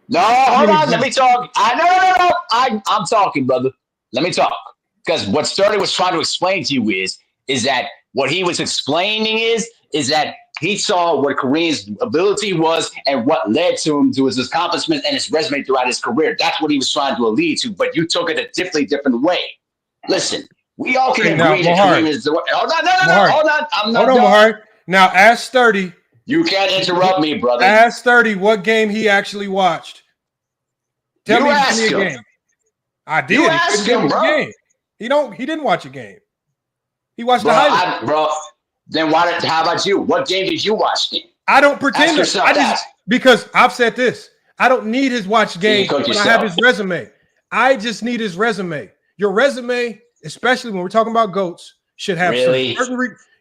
No, Give me hold an on. Let me example. talk. I'm talking, brother. Let me talk. Because what Sturdy was trying to explain to you is that what he was explaining is that he saw what Kareem's ability was and what led to him to his accomplishments and his resume throughout his career. That's what he was trying to allude to, but you took it a different way. Listen, we all Okay, can now agree that Kareem Mohari. is the way. Hold on, no, Mohari. hold on. I'm Hold not on, done. Mohari. Now ask Sturdy. You can't interrupt me, brother. Ask Sturdy what game he actually watched. Tell You me, give me ask a him. game. I You did. He ask couldn't give me him, the bro. game. He didn't watch a game. He watched the Bro, highlights. then how about you? What game did you watch then? I don't Ask pretend to. yourself that. Because I've said this. I don't need his watch See, you game cook when I have yourself. his resume. I just need his resume. Your resume, especially when we're talking about GOATs, should have Really?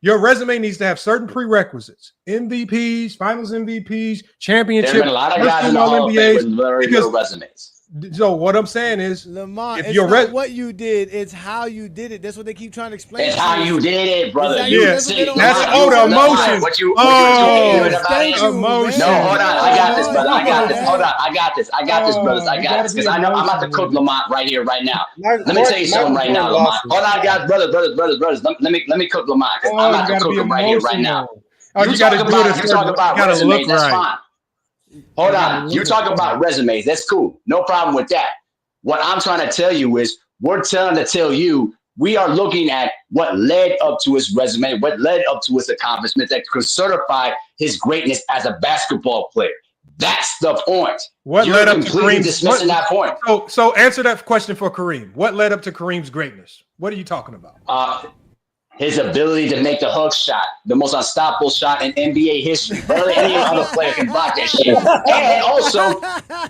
your resume needs to have certain prerequisites: MVPs, Finals MVPs, There have been championships, a lot of first guys in team the All Hall of Fame NBAs. with very Because little resumes. So what I'm saying is, Lamont, if it's you're not what you did, it's how you did it. That's what they keep trying to explain It's to how you. you did it, brother. Yeah, That's what they don't that's understand. the Lamont, emotion. what you too ignorant Oh, about Thank it? you, No, man. emotion. hold Come on. on, I got this, Lamont. brother. You I know got this. Hold that. on. I got this, brothers. I You got got to this. be Because I'm about to emotional cook with it. Lamont right here, right now. Let me tell you something Michael right now, Jordan Lamont. lost it. Hold on, guys, brothers. Let me cook Lamont because I'm Oh, you about to got to cook be him right here, right now. emotional. Oh, you got to do it a You certain talk way. You about got to look resumes. That's right. fine. Hold You got to on. You look talk right. about resumes. That's cool. No problem with that. What I'm trying to tell you is we're trying to tell you we are looking at what led up to his resume, what led up to his accomplishments that could certify his greatness as a basketball player. That's the point. What You're led up to completely Kareem's? dismissing that point. So answer that question for Kareem. What led up to Kareem's greatness? What are you talking about? His ability to make the hook shot, the most unstoppable shot in NBA history. Barely any other player can block that shit. And also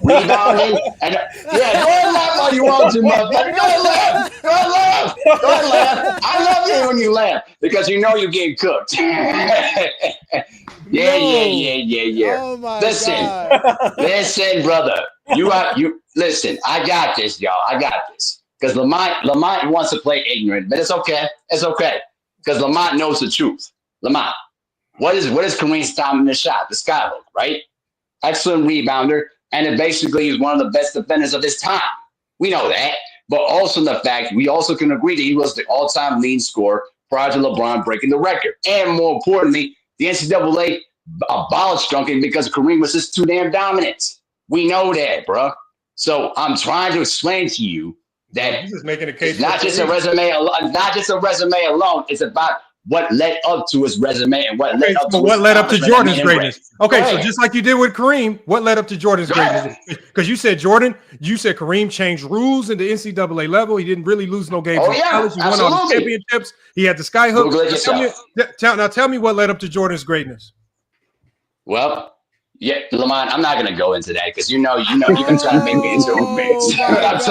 rebounding. And yeah, go ahead and laugh all you want to, motherfucker. Go ahead and laugh. Go ahead and laugh. Go ahead and laugh. I love you when you laugh because you know you're getting cooked. Yeah. Oh my Listen, God. listen, brother. You listen. I got this, y'all. I got this. Because Lamont wants to play ignorant, but it's okay. It's okay. Because Lamont knows the truth. Lamont, what is Kareem's time in the shot? The skyline, right? Excellent rebounder, and it basically is one of the best defenders of his time. We know that. But also the fact we also can agree that he was the all-time leading scorer prior to LeBron breaking the record. And more importantly, the NCAA abolished dunking because Kareem was just too damn dominant. We know that, bro. So I'm trying to explain to you that He's just making a case it's not for just a Kareem. resume alone. Not just a resume alone. It's about what led up to his resume and what led up So to his what led up to accomplishment that made Jordan's him great. greatness? Okay, Go so ahead. just like you did with Kareem, what led up to Jordan's greatness? Because you said Kareem changed rules in the NCAA level. He didn't really lose no games Oh in yeah, college. He won all the absolutely. championships. He had the sky hook. Google it yourself. Tell me what led up to Jordan's greatness. Well, yeah, Lamont, I'm not gonna go into that because you're gonna try to make me into a base. Oh my God.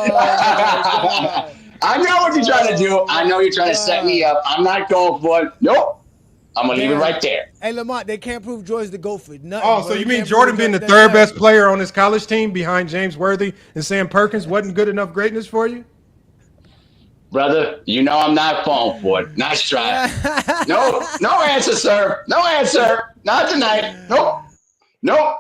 Oh my God. I know what you're trying to do. Oh I know my you're trying to set me God. up. I'm not going for it. Nope. I'm gonna leave it Damn. right there. Hey Lamont, they can't prove Jordan's the GOAT for nothing. Oh, Bro. so They you mean can't prove Jordan being the Jordan third best nothing. player on his college team behind James Worthy and Sam Perkins wasn't good enough greatness for you? Brother, you know I'm not falling for it. Nice try. No answer, sir. No answer. Not tonight. Nope.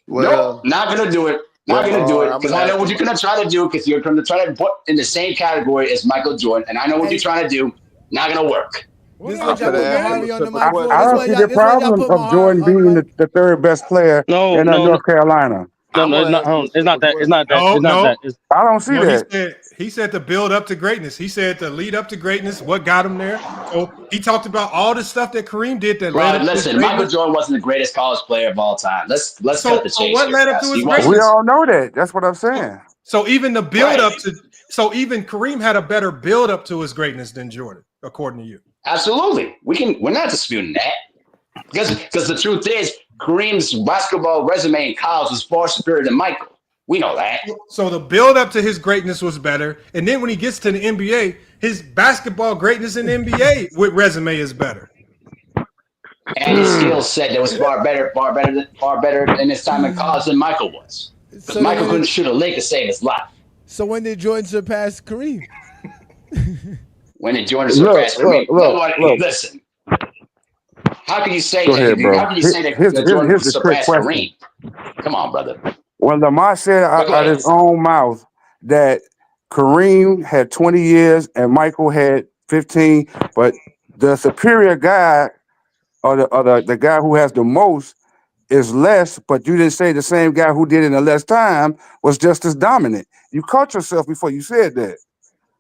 Well, Not gonna do it. Not gonna do Lamar, it I'm because gonna I know ask what him. you're gonna try to do because you're gonna try to put in the same category as Michael Jordan, and I know what you're trying to do. Not gonna work. This is I'm what y'all finna put ask him a Mahari on the simple mic for. I question, don't though. see the This why y'all problem put of Mahari Jordan on the being mic. the third best player No, in North Carolina. I'm it's gonna not. ask him a It's not simple that. It's not question. that. It's not No. that. It's, I don't see No, that. he said to build up to greatness. He said to lead up to greatness. What got him there? So he talked about all the stuff that Kareem did that led Bro, up to his listen, Michael greatness. Jordan wasn't the greatest college player of all time. Let's cut So the so chase what here, led up to guys. his He wasn't. We greatness? all know that. That's what I'm saying. So even the build Right. up to so even Kareem had a better build up to his greatness than Jordan, according to you. Absolutely. We're not disputing that. Because the truth is, Kareem's basketball resume in college was far superior than Michael. We know that. So the build up to his greatness was better, and then when he gets to the NBA, his basketball greatness in the NBA with resume is better. And his skill set that was far better in his time in college than Michael was. Because So then Michael couldn't shoot a lick to save his life. So when did Jordan surpass Kareem? When did Jordan Look, surpass look, Kareem? look, look. Listen, how can you say Go ahead, bro. that Jordan Here's the trick surpassed question. Kareem? Come on, brother. When Lamar said But go out ahead. his own mouth that Kareem had 20 years and Michael had 15, but the superior guy or the guy who has the most is less, but you didn't say the same guy who did it in less time was just as dominant. You caught yourself before you said that.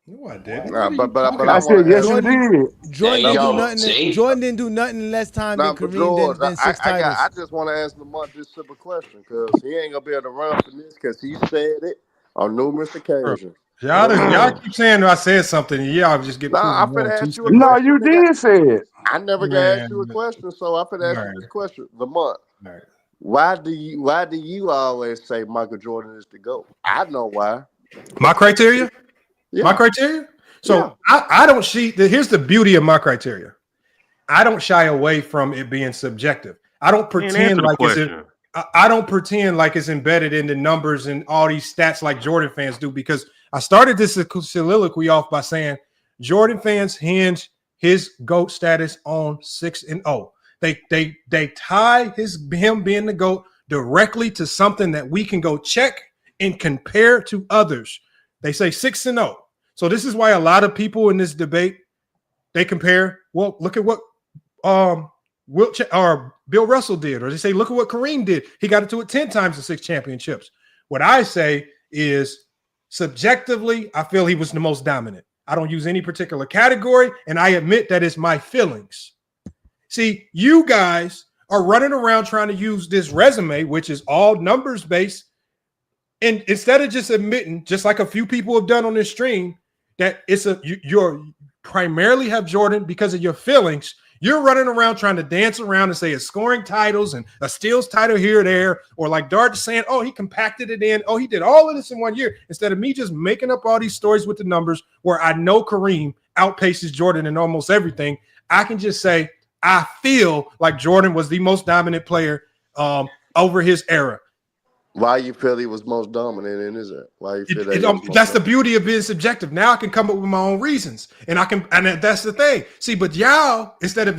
No, I didn't. Nah, What are you but talking I I about? said, want to yes, ask. you did. Jordan There you didn't do go. nothing. See? Jordan didn't do nothing in less time Nah, than but Kareem George, than six titles. I just want to ask Lamont this simple question because he ain't gonna be able to run from this because he said it on numerous occasions. Y'all keep saying I said something, and y'all just get Nah, I'm proven wrong finna 2 ask you a seconds. No, question, you nigga. did say it. I never gonna ask you a Man, question, so I'm finna ask you right, this question, Lamont. right. Why do you always say Michael Jordan is the GOAT? I know why. My criteria? Yeah. My criteria? Yeah. So I don't see here's the beauty of my criteria. I don't shy away from it being subjective. I don't Can't answer pretend the like it's question. I don't pretend like it's embedded in the numbers and all these stats like Jordan fans do, because I started this soliloquy off by saying Jordan fans hinge his GOAT status on 6-0. They tie him being the GOAT directly to something that we can go check and compare to others. They say 6-0. So this is why a lot of people in this debate, they compare, well, look at what Bill Russell did, or they say, look at what Kareem did. He got it to it 10 times in 6 championships. What I say is, subjectively, I feel he was the most dominant. I don't use any particular category, and I admit that it's my feelings. See, you guys are running around trying to use this resume, which is all numbers based, and instead of just admitting, just like a few people have done on this stream, that you're primarily have Jordan because of your feelings. You're running around trying to dance around and say it's scoring titles and a steals title here or there, or like Dart saying, oh, he compacted it in. Oh, he did all of this in 1 year, instead of me just making up all these stories with the numbers where I know Kareem outpaces Jordan in almost everything. I can just say, I feel like Jordan was the most dominant player over his era. Why you feel he was most dominant in his era? Why you feel that's the beauty of being subjective. Now I can come up with my own reasons, and that's the thing. See, but y'all, instead of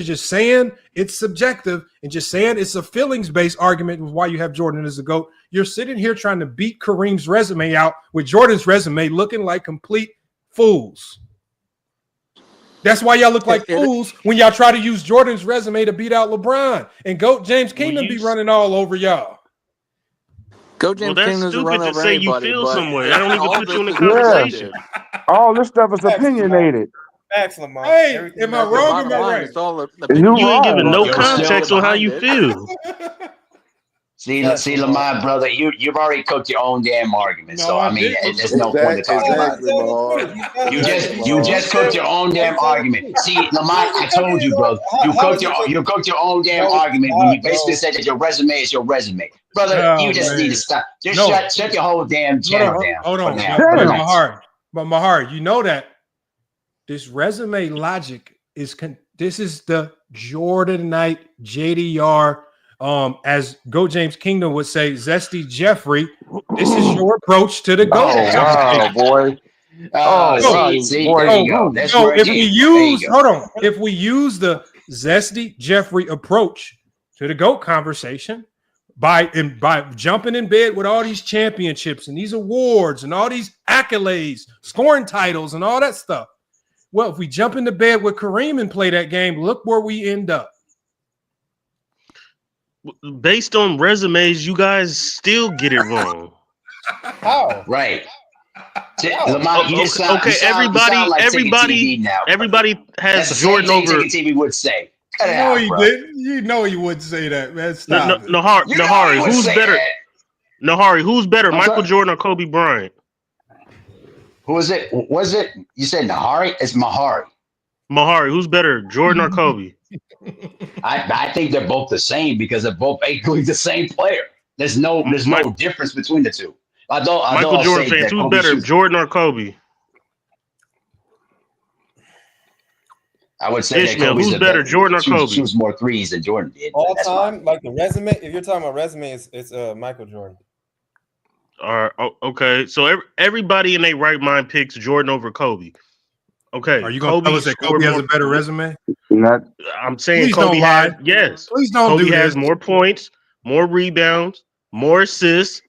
just saying it's subjective and just saying it's a feelings-based argument with why you have Jordan as a GOAT, you're sitting here trying to beat Kareem's resume out with Jordan's resume looking like complete fools. That's why y'all look like fools when y'all try to use Jordan's resume to beat out LeBron, and GOAT James Kingdom be running all over y'all. James Kingdom doesn't run over say anybody, you feel but some way. That don't even all put you in the this is conversation. All this stuff is opinionated. Facts, Lamont. Hey, am I wrong? Am I right? It's all You ain't giving no You're context still on how you feel. See, Lamont, brother, you've already cooked your own damn argument. So I mean, there's no point to talk about Exactly, Mahar. You just cooked your own damn argument. See, Lamont, I told you, bro. You cooked your own damn argument when you basically said that your resume is your resume, brother. You just need to stop. Just shut your whole damn channel down. Hold on, but Mahar, you know that this resume logic is this is the Jordanite JDR. As Go James Kingdom would say, Zesty Jeffrey, this is your approach to the GOAT. Oh, wow, boy. There you go. That's where if we use the Zesty Jeffrey approach to the GOAT conversation by jumping in bed with all these championships and these awards and all these accolades, scoring titles and all that stuff. Well, if we jump into bed with Kareem and play that game, look where we end up. Based on resumes, you guys still get it wrong. How? Right. Lamont, you just sound, okay. you sound like Everybody has That's Jordan the same over. thing TV would say. Cut it No, out, he bro. didn't. You know he wouldn't say that, man. Stop. Nahari, who's better? Nahari, who's better, I'm Michael sorry? Jordan or Kobe Bryant? Who is it? Was it? You said Nahari? It's Mahari. Mahari, who's better, Jordan or Kobe? I think they're both the same because they're both equally the same player. There's no difference between the two. Although Michael I'll Jordan say fans, that who's Kobe better, shoots, Jordan or Kobe? I would say Ishmael, that Kobe's who's better, Jordan or Kobe? shoots more threes than Jordan did. All That's time, like the resume. If you're talking about resume, it's Michael Jordan. All right, okay. So everybody in their right mind picks Jordan over Kobe. Okay. Are you going to tell us that Kobe has a better resume? I'm saying Please Kobe don't lie. has, yes. Please don't Kobe do this. has more points, more rebounds, more assists,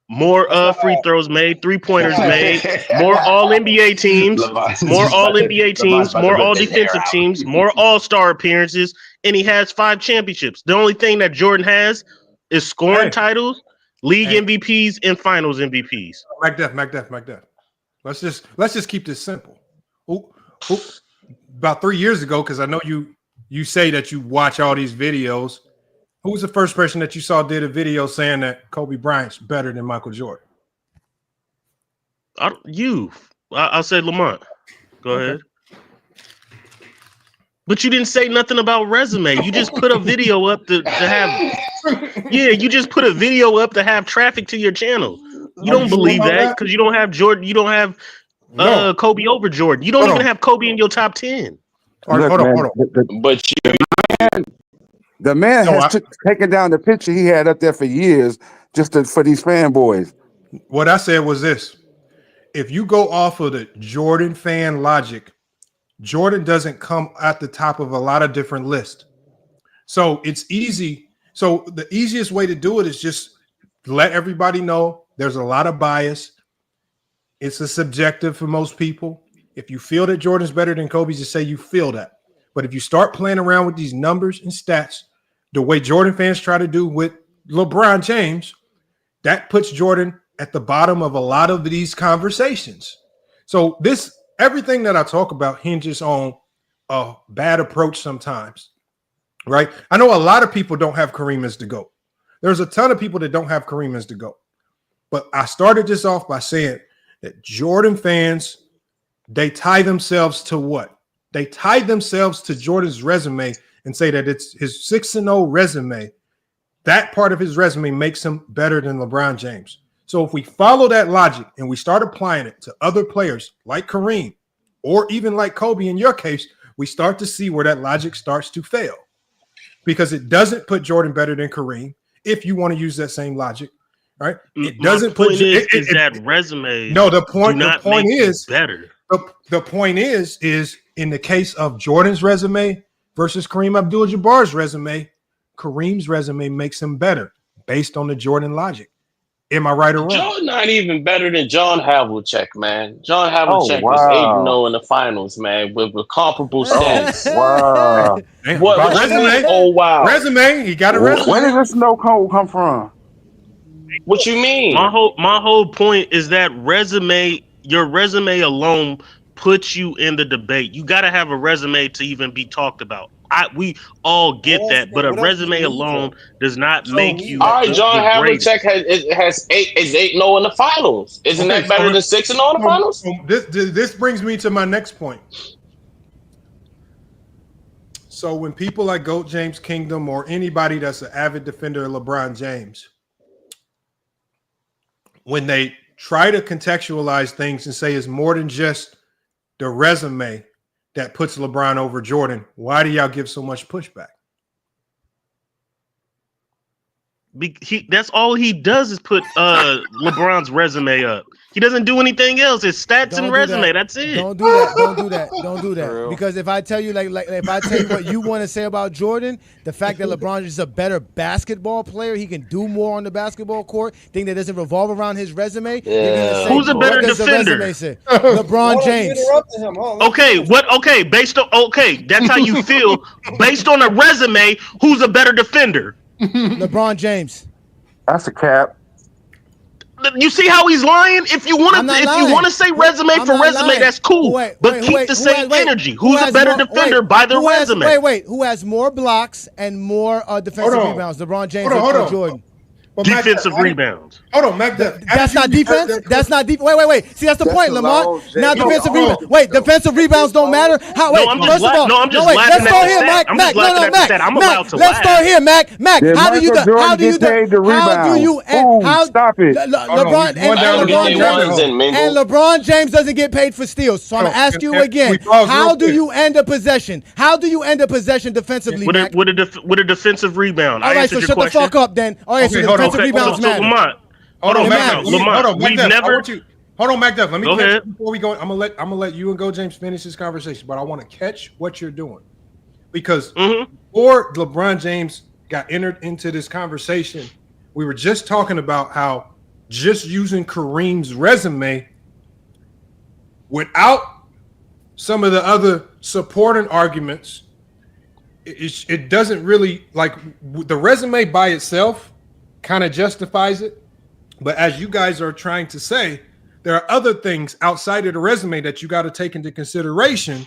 more free throws made, 3-pointers made, more all NBA teams, more all NBA teams, more all defensive teams, more all-star appearances, and he has 5 championships. The only thing that Jordan has is scoring titles, league MVPs, and finals MVPs. Macduff. Let's just keep this simple. About 3 years ago, because I know you say that you watch all these videos. Who was the first person that you saw did a video saying that Kobe Bryant's better than Michael Jordan? I said Lamont. Go ahead. But you didn't say nothing about resume. You just put a video up to have. Yeah, you just put a video up to have traffic to your channel. You don't believe that because you don't have Jordan. You don't have Kobe over Jordan. You don't even have Kobe in your top 10. Hold on. But The man No, has taken down the picture he had up there for years for these fanboys. what I said was this. If you go off of the Jordan fan logic, Jordan doesn't come at the top of a lot of different lists. So it's easy. So the easiest way to do it is just let everybody know there's a lot of bias. It's a subjective for most people. If you feel that Jordan's better than Kobe, just say you feel that. But if you start playing around with these numbers and stats, the way Jordan fans try to do with LeBron James, that puts Jordan at the bottom of a lot of these conversations. So everything that I talk about hinges on a bad approach sometimes, right? I know a lot of people don't have Kareem as the GOAT. There's a ton of people that don't have Kareem as the GOAT. But I started this off by saying that Jordan fans, they tie themselves to what? They tie themselves to Jordan's resume and say that it's his 6-0 resume. That part of his resume makes him better than LeBron James. So if we follow that logic and we start applying it to other players like Kareem or even like Kobe in your case, we start to see where that logic starts to fail because it doesn't put Jordan better than Kareem if you want to use that same logic, right? It doesn't put that resume. No, the point is better. The point is in the case of Jordan's resume versus Kareem Abdul-Jabbar's resume, Kareem's resume makes him better based on the Jordan logic. Am I right or wrong? Jordan not even better than John Havlicek, man. John Oh, Havlicek was 8-0 in the finals, man, with comparable stats. Wow. What you mean? Oh wow. Resume. He got a resume. Where did this snow cold come from? What you mean? My whole point is that your resume alone puts you in the debate. You got to have a resume to even be talked about. We all get that, but a resume alone does not make you. All right, John the greatest. Havlicek is 8-0 in the finals. Isn't that better than 6-0 in the finals? This brings me to my next point. So when people like GOAT James Kingdom or anybody that's an avid defender of LeBron James, when they try to contextualize things and say it's more than just the resume that puts LeBron over Jordan, why do y'all give so much pushback? That's all he does is put LeBron's resume up. He doesn't do anything else. It's stats and resume. That's it. Don't do that. Don't do that. Don't do that. Because if I tell you if I tell you what you want to say about Jordan, the fact that LeBron is a better basketball player, he can do more on the basketball court, thing that doesn't revolve around his resume. Yeah. You're gonna say, Who's a better defender? LeBron James. Okay, that's how you feel. Based on a resume, who's a better defender? LeBron James. That's a cap. You see how he's lying? If you want to say resume for resume, that's cool. But keep the same energy. Who's a better defender by the resume? Who has more blocks and more defensive rebounds? LeBron James or Jordan? Defensive rebounds. Hold on, Mac. That's not defense. That's not deep. Wait. See, that's the point, Lamar. Now defensive rebounds. Wait, defensive rebounds don't matter. How? Wait, first of all, I'm just laughing at the stat. I'm just laughing at the stat. I'm allowed to laugh. Let's start here, Mac. Mac, how do you stop it? LeBron James doesn't get paid for steals. So I'm gonna ask you again. How do you end a possession? How do you end a possession defensively, Mac? With a defensive rebound. All right, so shut the fuck up then. All right, so defensive rebounds matter. Hold on, Mac Duff. Let me catch before we go. I'm gonna let you and Go James finish this conversation, but I want to catch what you're doing because before LeBron James got entered into this conversation, we were just talking about how just using Kareem's resume without some of the other supporting arguments, it doesn't really like the resume by itself kind of justifies it. But as you guys are trying to say, there are other things outside of the resume that you got to take into consideration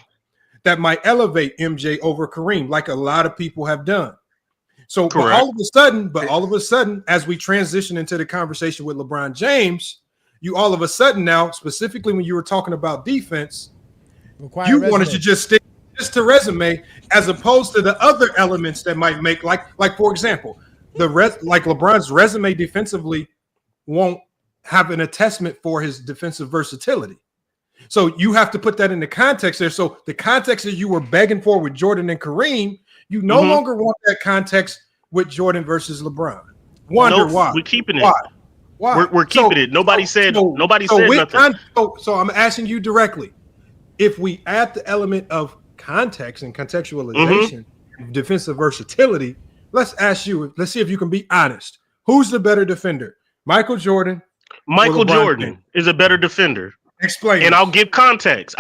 that might elevate MJ over Kareem, like a lot of people have done. So but all of a sudden, as we transition into the conversation with LeBron James, you all of a sudden now, specifically when you were talking about defense, you wanted to just stick just to resume as opposed to the other elements that might make like for example, like LeBron's resume defensively won't have an attestment for his defensive versatility. So you have to put that in the context there. So the context that you were begging for with Jordan and Kareem, You no longer want that context with Jordan versus LeBron. Wonder why? We're keeping it. Why? We're keeping it. Nobody said nothing. So I'm asking you directly. If we add the element of context and contextualization, defensive versatility, let's see if you can be honest. Who's the better defender? Michael Jordan? Michael Jordan is a better defender. Explain. And I'll give context.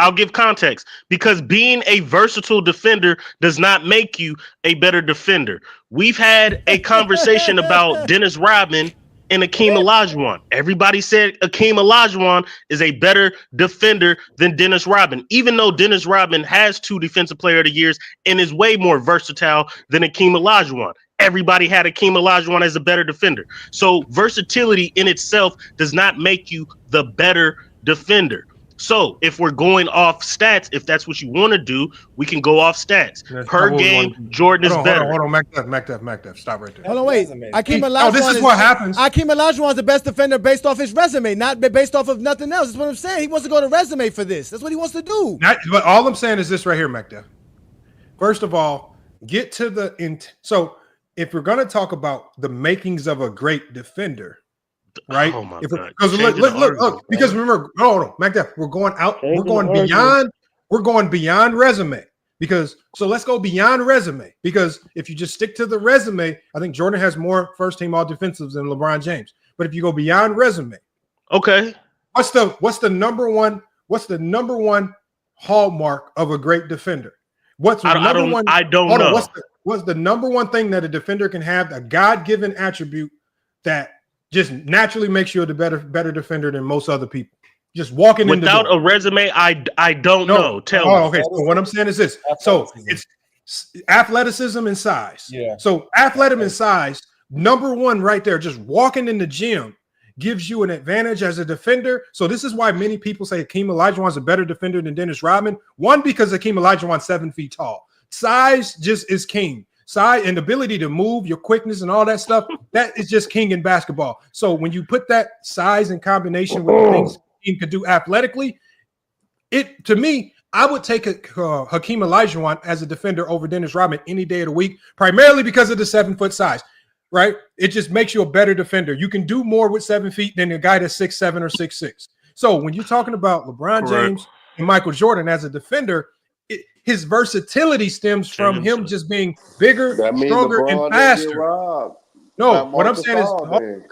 Because being a versatile defender does not make you a better defender. We've had a conversation about Dennis Rodman and Akeem Olajuwon. Everybody said Akeem Olajuwon is a better defender than Dennis Rodman, even though Dennis Rodman has 2 Defensive Player of the Years and is way more versatile than Akeem Olajuwon. Everybody had Akeem Olajuwon as a better defender. So versatility in itself does not make you the better defender. So if we're going off stats, if that's what you want to do, we can go off stats. Per game, Jordan is better. Hold on, MacDuff, stop right there. Hold on, wait. Akeem Olajuwon this is what happens. Akeem Olajuwon is the best defender based off his resume, not based off of nothing else. That's what I'm saying. He wants to go to resume for this. That's what he wants to do. But all I'm saying is this right here, MacDuff. First of all, get to the so if we're going to talk about the makings of a great defender, right? Oh my God. Because look, because remember, hold on, MacDuff, we're going beyond resume. So let's go beyond resume. Because if you just stick to the resume, I think Jordan has more first team all defensives than LeBron James. But if you go beyond resume, okay, what's the number one hallmark of a great defender? I don't know. What's the number one thing that a defender can have, a God-given attribute that just naturally makes you a better defender than most other people? Just walking in without a resume, I don't know. Tell me. Okay. So what I'm saying is this. So it's athleticism and size. Yeah. So athleticism and size, number one right there, just walking in the gym gives you an advantage as a defender. So this is why many people say Akeem Olajuwon is a better defender than Dennis Rodman. One, because Akeem Olajuwon's 7 feet tall. Size just is king. Size and ability to move, your quickness and all that stuff, that is just king in basketball. So when you put that size in combination with the things he could do athletically, to me, I would take Hakeem Olajuwon as a defender over Dennis Rodman any day of the week, primarily because of the 7-foot size, right? It just makes you a better defender. You can do more with 7 feet than a guy that's 6'7" or 6'6". So when you're talking about LeBron James and Michael Jordan as a defender, his versatility stems from him just being bigger, stronger, and faster. No, what I'm saying is,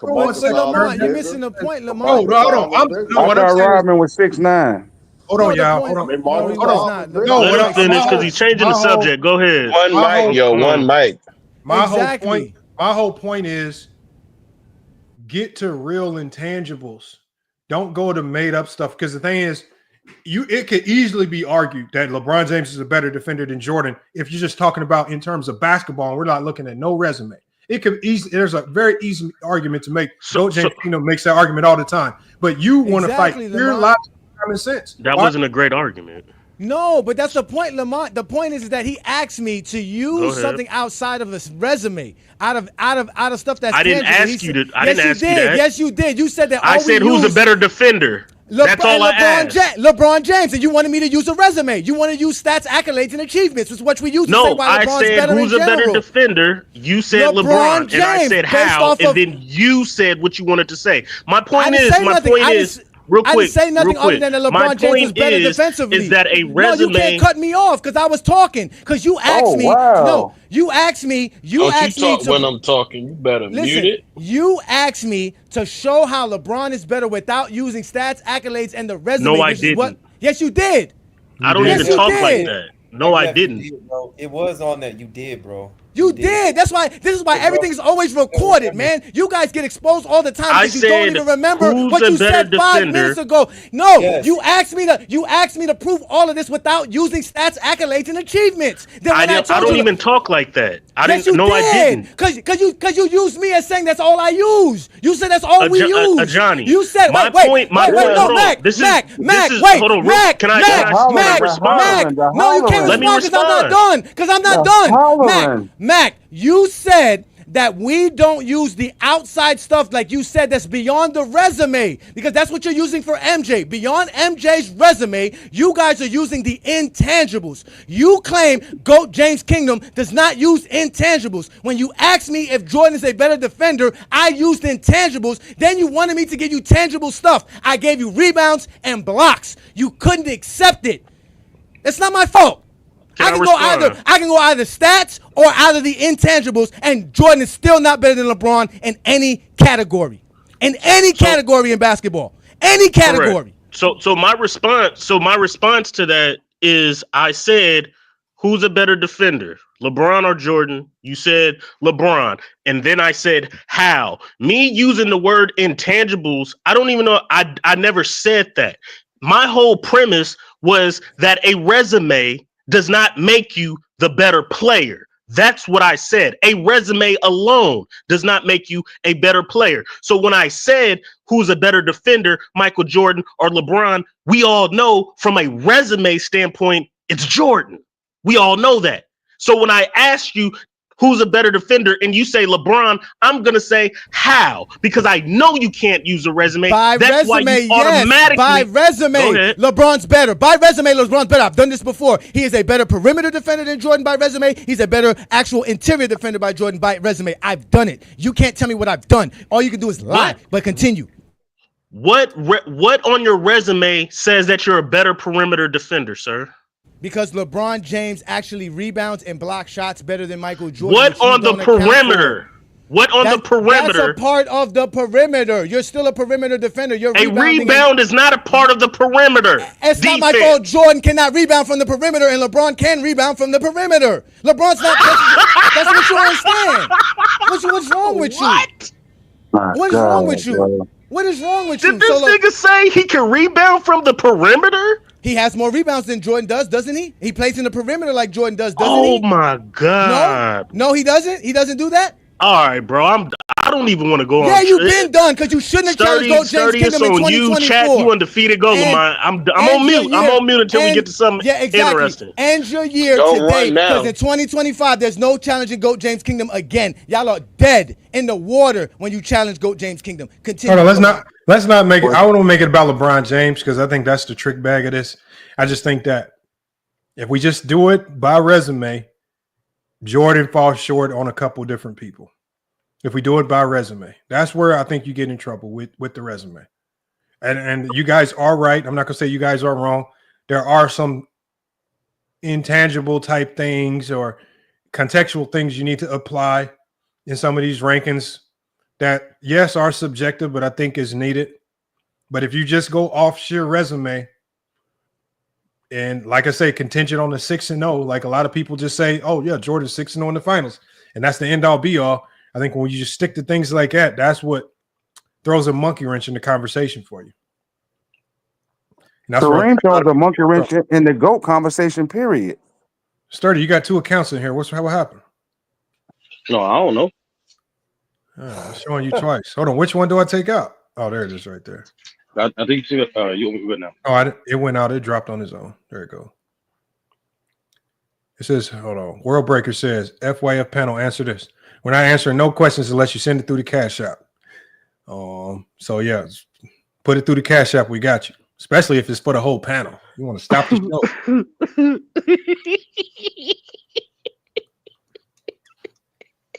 Lamar, you're missing the point, Lamar. Hold on. I thought Rodman was 6'9". Hold on, y'all. Hold on. No, let him finish because he's changing the subject. Go ahead. One mic. My whole point is get to real intangibles. Don't go to made up stuff, because the thing is, it could easily be argued that LeBron James is a better defender than Jordan if you're just talking about in terms of basketball and we're not looking at no resume. It could easily, there's a very easy argument to make. James makes that argument all the time, but you want to fight pure logic, common sense. That wasn't a great argument. No, but that's the point, Lamont. The point is that he asked me to use something outside of his resume, out of stuff that's. I didn't ask you to. I didn't ask you that. Yes, you did. You said that. I said, "Who's a better defender?" That's all I asked. LeBron James, and you wanted me to use a resume. You want to use stats, accolades, and achievements, which is what we use to say why LeBron's said better who's in a better general. defender. You said LeBron, and I said how, and then you said what you wanted to say. My point is. Real quick, I didn't say nothing other than that LeBron James is better defensively. Is that a resume? No, you can't cut me off because I was talking. Because you asked me. Wow. No, you asked me. You asked me when I'm talking. You better mute it. You asked me to show how LeBron is better without using stats, accolades, and the resume. No, I didn't. Yes, you did. I don't even talk like that. No, I didn't. It was on that. You did, bro. You did. That's why. This is why everything is always recorded, man. You guys get exposed all the time because you don't even remember what you said 5 minutes ago. No, you asked me to prove all of this without using stats, accolades, and achievements. Then I don't even talk like that. I didn't. Because you used me as saying that's all I use. You said that's all we use. Johnny. You said Mac. Can I respond? No, you can't respond because I'm not done. Because I'm not done. Mac, you said that we don't use the outside stuff like you said that's beyond the resume, because that's what you're using for MJ. Beyond MJ's resume, you guys are using the intangibles. You claim GOAT James Kingdom does not use intangibles. When you asked me if Jordan is a better defender, I used intangibles. Then you wanted me to give you tangible stuff. I gave you rebounds and blocks. You couldn't accept it. It's not my fault. I can go either stats or either the intangibles, and Jordan is still not better than LeBron in any category. In any category in basketball. Any category. Correct. So my response to that is, I said, who's a better defender, LeBron or Jordan? You said LeBron. And then I said, how? Me using the word intangibles, I don't even know. I never said that. My whole premise was that a resume does not make you the better player. That's what I said. A resume alone does not make you a better player. So when I said who's a better defender, Michael Jordan or LeBron, we all know from a resume standpoint, it's Jordan. We all know that. So when I asked you who's a better defender and you say LeBron, I'm going to say how, because I know you can't use a resume. That's why you automatically. By resume, LeBron's better. By resume, LeBron's better. I've done this before. He is a better perimeter defender than Jordan by resume. He's a better actual interior defender by Jordan by resume. I've done it. You can't tell me what I've done. All you can do is lie, but continue. What on your resume says that you're a better perimeter defender, sir? Because LeBron James actually rebounds and blocks shots better than Michael Jordan. What on the perimeter? What on the perimeter? That's a part of the perimeter. You're still a perimeter defender. A rebound is not a part of the perimeter. It's not my fault. Jordan cannot rebound from the perimeter, and LeBron can rebound from the perimeter. LeBron's not. That's what you understand. What's wrong with you? What is wrong with you? What is wrong with you? Did this nigga say he can rebound from the perimeter? He has more rebounds than Jordan does, doesn't he? He plays in the perimeter like Jordan does, doesn't he? Oh my God. No, he doesn't. He doesn't do that. All right, bro. I don't even want to go on. Yeah, you've been done because you shouldn't have challenged GOAT James Kingdom in 2024. Chat, you undefeated goal. I'm on mute. I'm on mute until we get to something interesting. End your year today, because in 2025 there's no challenging GOAT James Kingdom again. Y'all are dead in the water when you challenge GOAT James Kingdom. Continue. Hold on, let's not make it. I want to make it about LeBron James because I think that's the trick bag of this. I just think that if we just do it by resume, Jordan falls short on a couple different people. If we do it by resume, that's where I think you get in trouble with the resume. And you guys are right. I'm not gonna say you guys are wrong. There are some intangible type things or contextual things you need to apply in some of these rankings that, yes, are subjective, but I think is needed. But if you just go off sheer resume, and like I say, contingent on the 6-0, like a lot of people just say, oh yeah, Jordan's 6-0 in the finals, and that's the end all be all. I think when you just stick to things like that, that's what throws a monkey wrench in the conversation for you. Kareem throws a monkey wrench in the GOAT conversation, period. Sturdy, you got two accounts in here. What happened? No, I don't know. I'm showing you twice. Hold on. Which one do I take out? Oh, there it is right there. I think you're good now. Oh, it went out. It dropped on its own. There it goes. It says, hold on. World Breaker says, FYF panel, answer this. We're not answering no questions unless you send it through the Cash App. So yeah, put it through the Cash App. We got you. Especially if it's for the whole panel. You want to stop the show.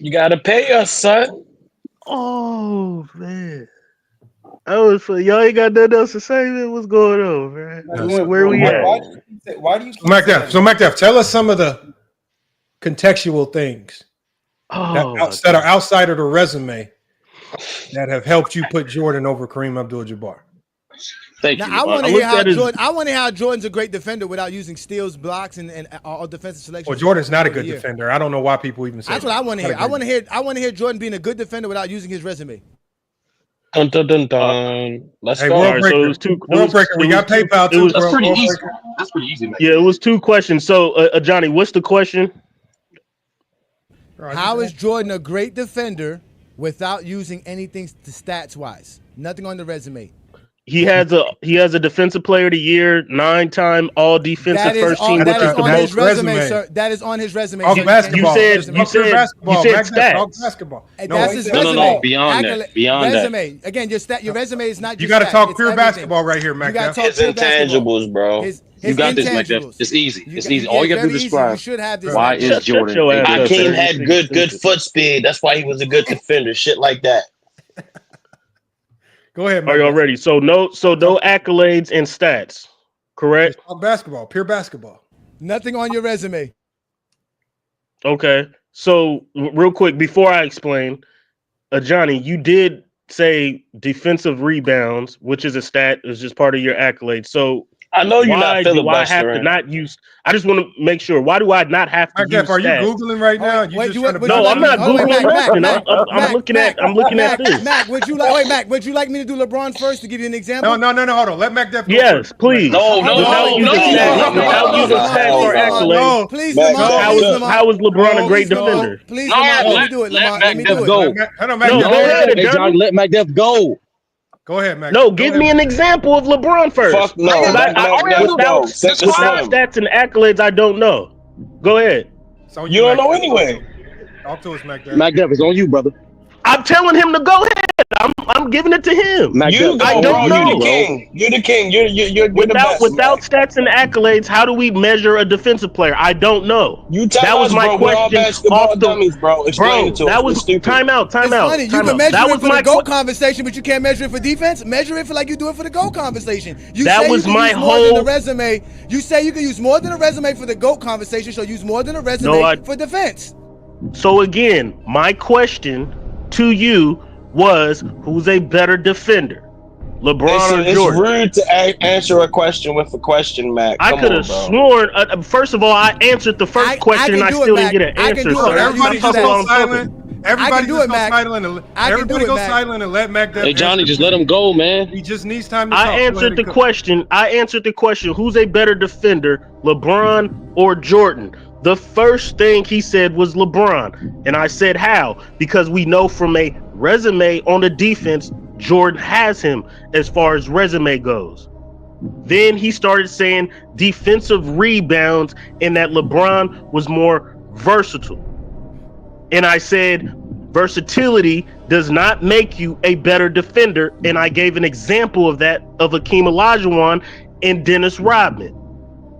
You gotta pay us, son. Oh man. I was for y'all ain't got nothing else to say, man. What's going on, man? Where we at? Why do you So MacDef, tell us some of the contextual things that are outside of the resume that have helped you put Jordan over Kareem Abdul-Jabbar. Thank you. Now, I want to hear how Jordan's a great defender without using steals, blocks, and all defensive selection. Well, Jordan's not a good defender. I don't know why people even say that's what I want to hear. I want to hear Jordan being a good defender without using his resume. Dun, dun, dun, dun. Let's go. World Breaker, so it was two. We got PayPal too. That's pretty easy. That's pretty easy, man. Yeah, it was two questions. So, Johnny, what's the question? How is Jordan a great defender without using anything stats wise? Nothing on the resume. He has a defensive player of the year, 9-time all defensive first team, which is the on his most. resume, sir. That is on his resume. Talk sir. basketball. You said basketball. stats. Basketball. That's his No, resume. beyond that. Beyond resume. Again, your resume is not just You got to stats, talk it's pure everything. basketball right here, Mac. You got to talk His pure basketball. intangibles, bro. His You got this, Mac. intangibles. It's easy. It's Yeah, easy. All you got to do is very easy. describe You should have this. why is Jordan. your ass up, Hakeem man. had good foot speed. That's why he was a good defender. Shit like that. Go ahead, Are Mac. y'all ready? So no accolades and stats, correct? Just talk basketball, pure basketball. Nothing on your resume. Okay. So real quick before I explain, Johnny, you did say defensive rebounds, which is a stat, is just part of your accolades. So I know you're why not do I have to filibustering. not use? I just want to make sure. Why do I not have to Mac, use are you stats? Googling right now? No, I'm not Googling nothing. I'm looking at this. Mac, would you like? Wait, Mac, would you like me to do LeBron first to give you an example? No. Hold on. Let Mac Def go Yes, first. please. Without using stats or accolades. Please, Lamont. How is LeBron a great defender? Please, Lamont. Let me do it, Lamont. Let me do it. No, go ahead, Johnny. Let Mac Def go. Go ahead, Mac. No, give me an example of LeBron first. Fuck no. Without stats and accolades, I don't know. Go ahead. So you don't know anyway. Talk to us, Mac Def. Mac Def is on you, brother. I'm telling him to go ahead. I'm giving it to him. I don't know. You're the king. You're the king. You're the best. Without stats and accolades, how do we measure a defensive player? I don't know. You tell that was us, my bro. question. We're all basketball dummies, bro. Explain it to us. That We're was stupid. time out. It's funny. You can measure That it was for my the GOAT conversation, but you can't measure it for defense. Measure it for like you do it for the GOAT conversation. You That say was you can my use more than whole- a resume. You say you can use more than a resume for the GOAT conversation, so use more than a resume for defense. So again, my question to you was, who's a better defender, LeBron or It's Jordan? rude to answer a question with a question, Mac. I could have sworn. First of all, I answered the first question and I still didn't get an answer. So Everybody just go silent. Everybody just go Mac. silent. Everybody go silent and let Mac Def. Hey, Johnny, just let him go, man. He just needs time to talk. I answered the question. Who's a better defender, LeBron or Jordan? The first thing he said was LeBron. And I said, how? Because we know from a resume on the defense, Jordan has him as far as resume goes. Then he started saying defensive rebounds and that LeBron was more versatile. And I said, versatility does not make you a better defender. And I gave an example of that of Hakeem Olajuwon and Dennis Rodman,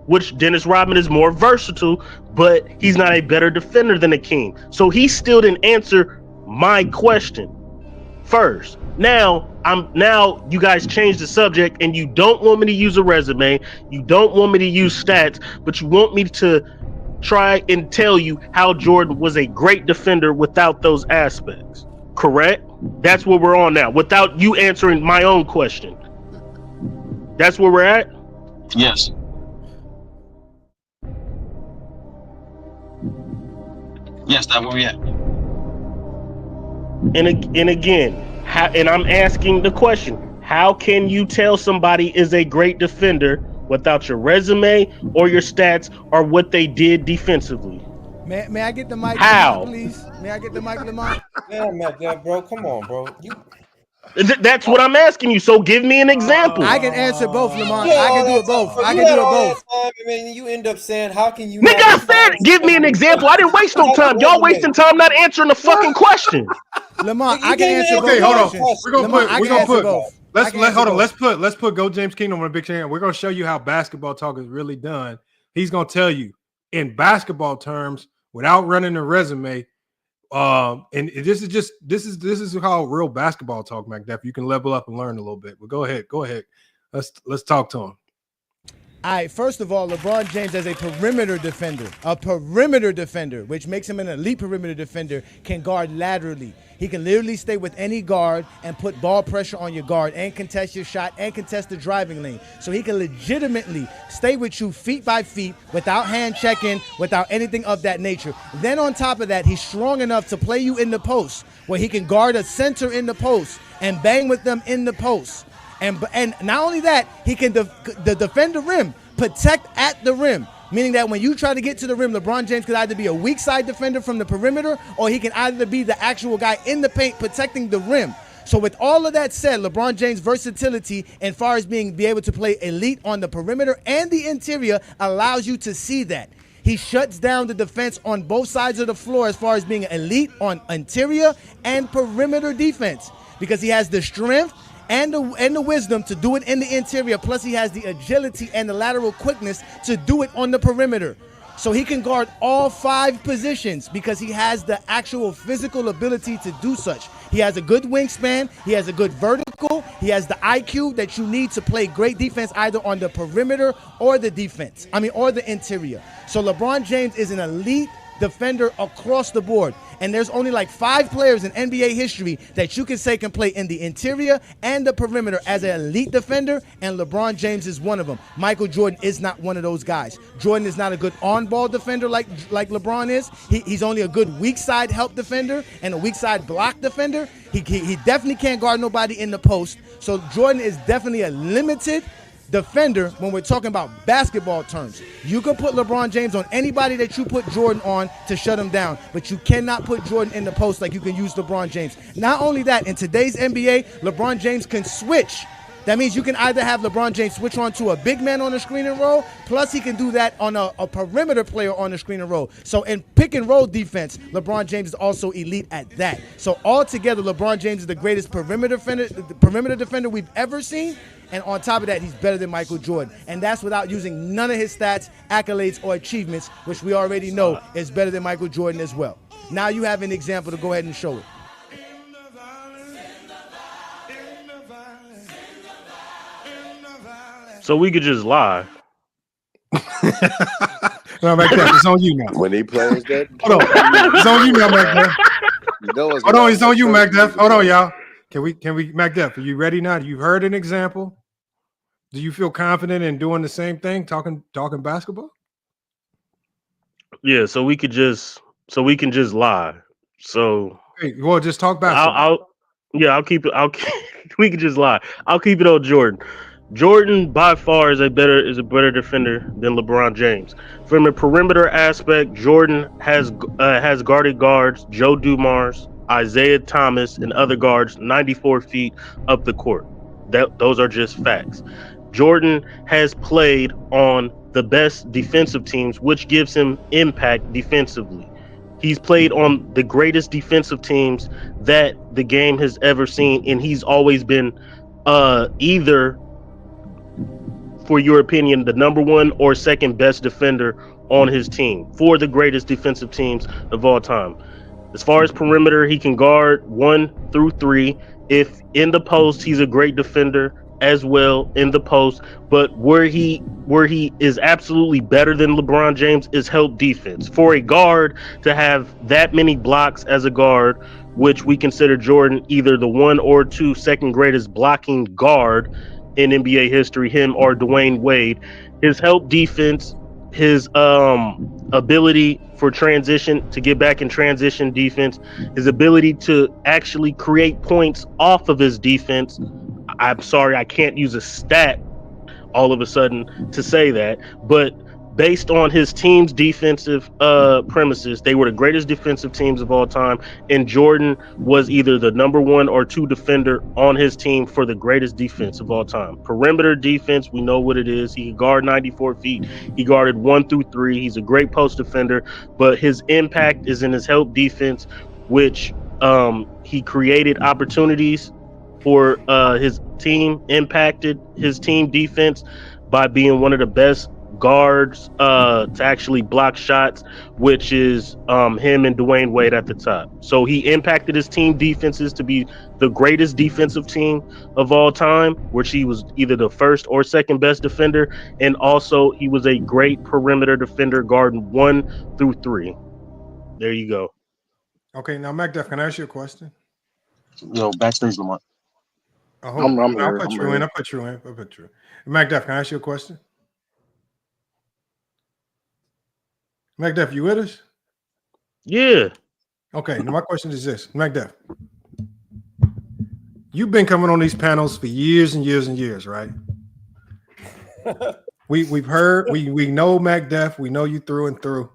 which Dennis Rodman is more versatile, but he's not a better defender than Hakeem. So he still didn't answer my question first. Now you guys changed the subject and you don't want me to use a resume, you don't want me to use stats, but you want me to try and tell you how Jordan was a great defender without those aspects. Correct? That's where we're on now, without you answering my own question. That's where we're at? Yes. Yes, that's where we at. And again, and I'm asking the question, how can you tell somebody is a great defender without your resume or your stats or what they did defensively? May I get the mic, How? Lamont, please? May I get the mic, Lamont? Yeah, Mac Def, bro. Come on, bro. That's what I'm asking you. So give me an example. I can answer both, Lamont. Yeah, I can do all it both. that I time. can do it all that both. time, and then you end up saying, "How can you?" Nigga, I said, give me an example. I didn't waste no time. Y'all wasting time not answering the fucking question. Lamont, I can answer both. Okay, hold on. questions. We're gonna Lamont, put. I We're can gonna answer put. both. Let's put Go James Kingdom on a big channel. We're gonna show you how basketball talk is really done. He's gonna tell you in basketball terms without running a resume. And this is how real basketball talk, Mac Def. You can level up and learn a little bit. But go ahead. Let's talk to him. All right, first of all, LeBron James as a perimeter defender, which makes him an elite perimeter defender, can guard laterally. He can literally stay with any guard and put ball pressure on your guard and contest your shot and contest the driving lane. So he can legitimately stay with you feet by feet without hand checking, without anything of that nature. Then on top of that, he's strong enough to play you in the post where he can guard a center in the post and bang with them in the post. And not only that, he can defend the rim, protect at the rim, meaning that when you try to get to the rim, LeBron James could either be a weak side defender from the perimeter or he can either be the actual guy in the paint protecting the rim. So with all of that said, LeBron James' versatility as far as be able to play elite on the perimeter and the interior allows you to see that. He shuts down the defense on both sides of the floor as far as being elite on interior and perimeter defense because he has the strength and the wisdom to do it in the interior. Plus, he has the agility and the lateral quickness to do it on the perimeter. So he can guard all 5 positions because he has the actual physical ability to do such. He has a good wingspan. He has a good vertical. He has the IQ that you need to play great defense either on the perimeter or the or the interior. So LeBron James is an elite defender across the board. And there's only like 5 players in NBA history that you can say can play in the interior and the perimeter as an elite defender, and LeBron James is one of them. Michael Jordan is not one of those guys. Jordan is not a good on-ball defender like LeBron is. He's only a good weak side help defender and a weak side block defender. He definitely can't guard nobody in the post. So Jordan is definitely a limited defender when we're talking about basketball terms. You can put LeBron James on anybody that you put Jordan on to shut him down, but you cannot put Jordan in the post like you can use LeBron James. Not only that, in today's NBA, LeBron James can switch. That means you can either have LeBron James switch on to a big man on the screen and roll, plus he can do that on a perimeter player on the screen and roll. So in pick and roll defense, LeBron James is also elite at that. So altogether, LeBron James is the greatest perimeter defender we've ever seen. And on top of that, he's better than Michael Jordan. And that's without using none of his stats, accolades, or achievements, which we already know is better than Michael Jordan as well. Now you have an example to go ahead and show it. So we could just lie. No, McDuff, it's on you now. When he plays that, hold on, it's on you now, McDuff. Hold on, it's on you, McDuff. Hold on, y'all. Can we, McDuff? Are you ready now? You've heard an example. Do you feel confident in doing the same thing, talking basketball? Yeah, so we can just lie. So hey, well, just talk basketball. I'll keep it. We can just lie. I'll keep it on Jordan. Jordan by far is a better defender than LeBron James. From a perimeter aspect, Jordan has guarded guards Joe Dumars, Isaiah Thomas, and other guards 94 feet up the court. Those are just facts. Jordan has played on the best defensive teams, which gives him impact defensively. He's played on the greatest defensive teams that the game has ever seen, and he's always been either, for your opinion, the number 1 or second best defender on his team for the greatest defensive teams of all time. As far as perimeter, he can guard 1 through 3. If in the post, he's a great defender as well in the post. But where he is absolutely better than LeBron James is help defense. For a guard to have that many blocks as a guard, which we consider Jordan either the 1 or 2 second greatest blocking guard in NBA history, him or Dwayne Wade, his help defense, his ability for transition to get back in transition defense, his ability to actually create points off of his defense. I'm sorry, I can't use a stat all of a sudden to say that, but based on his team's defensive premises, they were the greatest defensive teams of all time, and Jordan was either the number 1 or 2 defender on his team for the greatest defense of all time. Perimeter defense, we know what it is. He can guard 94 feet. He guarded 1 through 3. He's a great post defender, but his impact is in his help defense, which he created opportunities for his team, impacted his team defense by being one of the best guards to actually block shots, which is him and Dwayne Wade at the top. So he impacted his team defenses to be the greatest defensive team of all time, which he was either the first or second best defender, and also he was a great perimeter defender, guarding 1 through 3. There you go. Okay, now McDuff, can I ask you a question? Yo, backstage Lamont. I'll put you in. McDuff, can I ask you a question? McDuff, you with us? Yeah. Okay, now my question is this. McDuff, you've been coming on these panels for years and years and years, right? We've heard, we know McDuff, we know you through and through.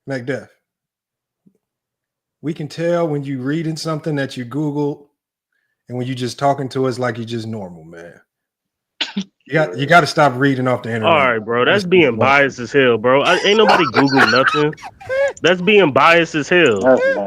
McDuff, we can tell when you're reading something that you Googled and when you just talking to us like you just normal, man. You got to stop reading off the All internet. right, bro. That's being biased as hell, bro. Ain't nobody Google nothing. That's being biased as hell.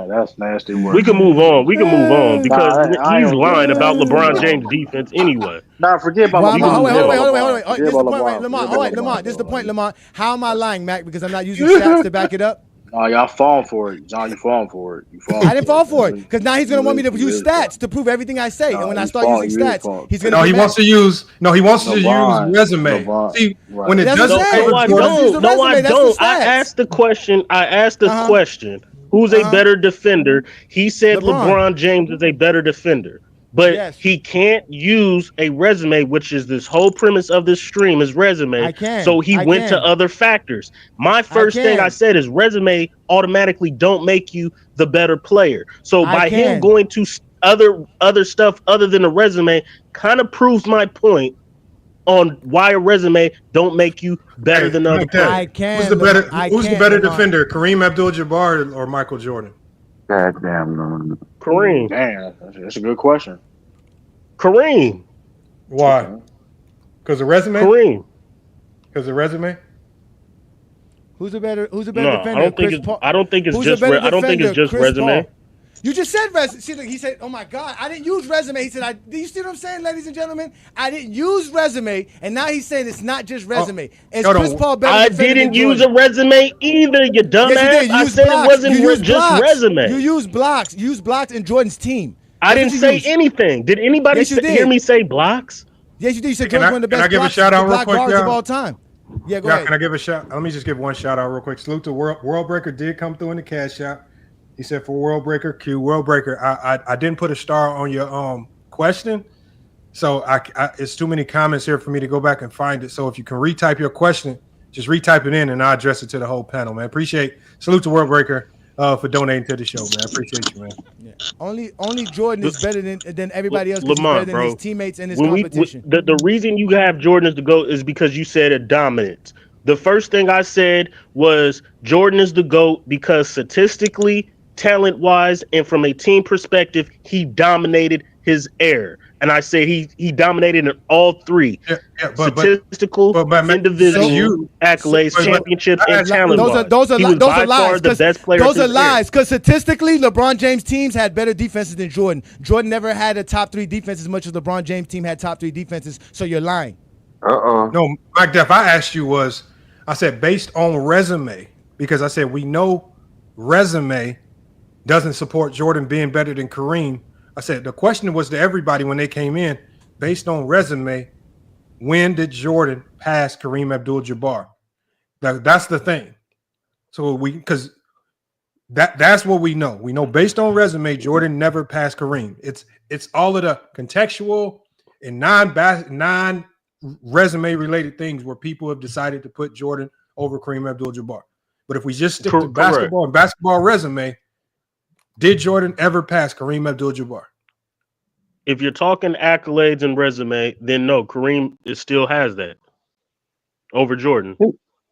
That's nasty We work. can move on. We can move on Nah, because I ain't he's gonna give lying it. about Nah, LeBron James' defense anyway. nah, forget about Why We am I? can LeBron. Oh, move wait, hold on, on. wait, hold on, wait. Forget This is about the point, right? LeBron. Lamont, Forget all about right, Lamont. LeBron, This is the bro. point, Lamont. How am I lying, Mac? Because I'm not using stats to back it up. Nah, y'all falling for it, John. You falling for it. You falling I didn't for fall it. for it because now he's gonna want me to You use is falling. stats to prove everything I say, and Nah, when I you start fall. using You is stats, falling. he's gonna No, get he mad. wants to use resume. LeBron. See, Right. when It it doesn't doesn't say. No, favor I He Jordan, wants to use the don't. No, I resume. That's the don't. I stats. asked the question. Who's a Uh huh. better defender? He said LeBron. LeBron James is a better defender. But Yes, he can't use a resume, which is this whole premise of this stream, is resume. I can. So he I went to can. other factors. My I first thing I can. said is resume automatically don't make you the better player. So I by him can. going to other stuff other than a resume kind of proves my point on why a resume don't make you better hey, than other Mike, Def, I players. can. Lamont. I who's the can't, better Lamont. defender, Kareem Abdul-Jabbar or Michael Jordan? Goddamn, no. Kareem. Damn, that's a good question. Kareem. Why? Okay. Because of resume? Kareem. Because of resume? Who's a better? Who's a better No, defender? Chris Paul. I don't think it's Who's a just better I don't think it's defender? just Chris resume. Paul. You just said resume. See, he said, "Oh my God, I didn't use resume." He said, "Do you see what I'm saying, ladies and gentlemen? I didn't use resume." And now he's saying it's not just resume. Is hold Chris on. Paul better I defender than didn't use a Jordan? resume either, you Yes, you dumbass. did. You I used said it blocks. You wasn't used just blocks. You resume. used blocks. You used blocks in Jordan's team. I That's didn't what you say used. anything. Did anybody Yes, you hear did. me say blocks? Yes, you did. You said Can Jordan's I one of the can I best give a blocks, shout out real block quick, guards of y'all? all time. Yeah, go Yeah, ahead. can I give a shout? Let me just give one shout out real quick. Salute to World Breaker did come through in the cash shop. He said for World Breaker, World Breaker. I didn't put a star on your question, so I it's too many comments here for me to go back and find it. So if you can retype your question, just retype it in and I'll address it to the whole panel, man. Salute to World Breaker for donating to the show, man. Appreciate you, man. Yeah. Only Jordan is better than everybody else because he's better Lamont, than his bro. teammates in his When competition. the reason you have Jordan as the GOAT is because you said a dominance. The first thing I said was Jordan is the GOAT because statistically, talent wise, and from a team perspective, he dominated his era. And I said he dominated in all three: Yeah, statistical, but that's individual, you. accolades, But championships, I and asked talent you. wise. Those He was by far lies the because best player of those are his era. lies because statistically LeBron James teams had better defenses than Jordan. Jordan never had a top 3 defense as much as LeBron James team had top 3 defenses. So you're lying. No, Mike Def, I asked you I said based on resume, because I said we know resume doesn't support Jordan being better than Kareem. I said the question was to everybody when they came in, based on resume, when did Jordan pass Kareem Abdul-Jabbar? That's the thing. So because that's what we know. We know based on resume, Jordan never passed Kareem. It's all of the contextual and non resume related things where people have decided to put Jordan over Kareem Abdul-Jabbar. But if we just stick to Correct. basketball resume, did Jordan ever pass Kareem Abdul-Jabbar? If you're talking accolades and resume, then no, Kareem still has that over Jordan.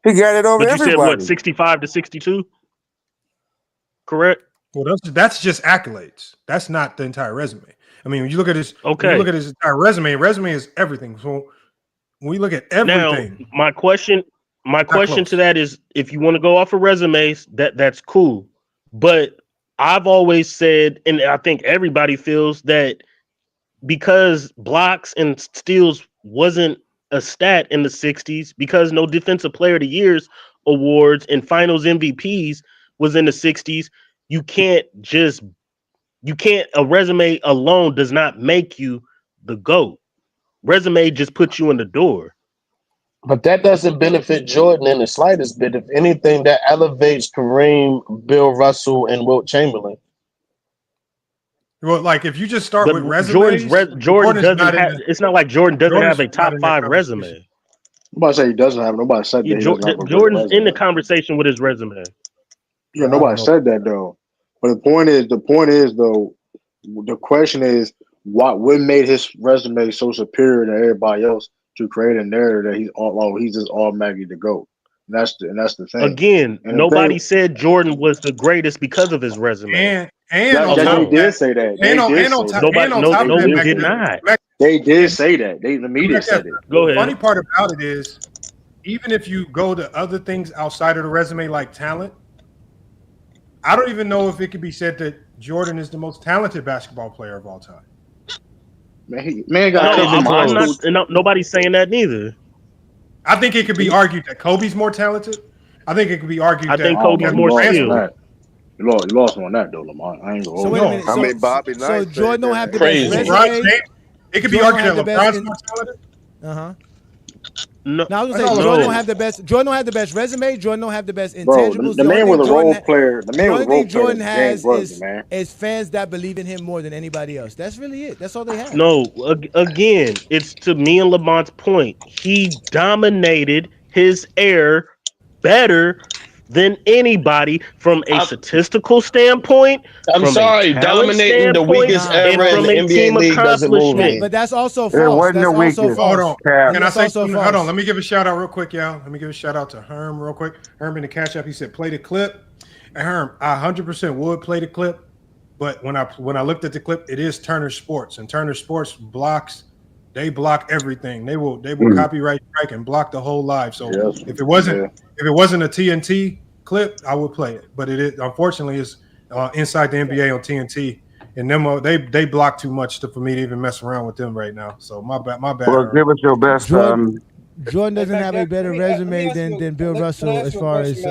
He got it over But you said what, everybody. 65 to 62? Correct? Well, that's just accolades. That's not the entire resume. I mean, when you look at his entire resume is everything. So when we look at everything, Now, my question to that is, if you want to go off of resumes, that's cool. But I've always said, and I think everybody feels that because blocks and steals wasn't a stat in the 60s, because no defensive player of the years awards and finals MVPs was in the 60s, a resume alone does not make you the GOAT. Resume just puts you in the door. But that doesn't benefit Jordan in the slightest bit. If anything, that elevates Kareem, Bill Russell, and Wilt Chamberlain. well, like if you just start But with resumes, Jordan doesn't not in have. the It's not like Jordan doesn't have Jordan's a not top in that 5 conversation. resume. Nobody said he doesn't have. Nobody said that he doesn't have a great Jordan's in the resume. conversation with his resume. Yeah, I don't nobody know. said that though. But the point is though, the question is what made his resume so superior to everybody else to create a narrative that he's just automatically the GOAT. That's the thing. Again, And the nobody thing said Jordan was the greatest because of his resume. And on that top they of Alone. did that, say that. and They on did and on say top that. Nobody, and on no, top of no, They that, we did Mac, did say that. not. Mac, They did and say that. The media Mac, said it. Go the ahead. funny part about it is, even if you go to other things outside of the resume like talent, I don't even know if it could be said that Jordan is the most talented basketball player of all time. Man got No, Kobe I'm not. close. Nobody's saying that neither. I think it could be argued that Kobe's more talented. I think it could be argued I that think I don't know. Kobe's Kevin more You lost on Durant's skilled. that. You lost on that though, Lamont. I ain't gonna so hold wait you. a minute. I mean, So Bobby so Knight said Jordan don't that. have the best Crazy. resume. LeBron James. It could be Jordan don't argued have that the best. LeBron's more talented. No, Now I was I gonna say know Jordan no. don't have the best. Jordan don't have the best resume. Jordan don't have the best Bro, intangibles. the The only man was thing a Jordan, role player. The the man was only a role thing player Jordan in James has Worthy, man. is fans that believe in him more than anybody else. That's really it. That's all they have. No, again, it's to me and Lamont's point. He dominated his era better than anybody from a I'm, statistical standpoint, I'm from a sorry, talent dominating the standpoint, weakest Nah, and era in from the a NBA team league doesn't move accomplishment. me. But that's also It false. wasn't That's the also weakest. false. Hold on. Cap. Can I That's say also something? Hold on. false. Let me give a shout out real quick, y'all. Let me give a shout out to Herm real quick. Herm in the catch up. He said, play the clip. And Herm, I 100% would play the clip. But when I looked at the clip, it is Turner Sports. And Turner Sports blocks, they block everything. They will copyright strike and block the whole live. So Yes. if it wasn't Yeah. a TNT clip, I would play it. But it is unfortunately is inside the NBA on TNT. And them they block too much for me to even mess around with them right now. So my bad. Well, Herm. give us your best. Jordan doesn't have a better resume than Bill Russell as far as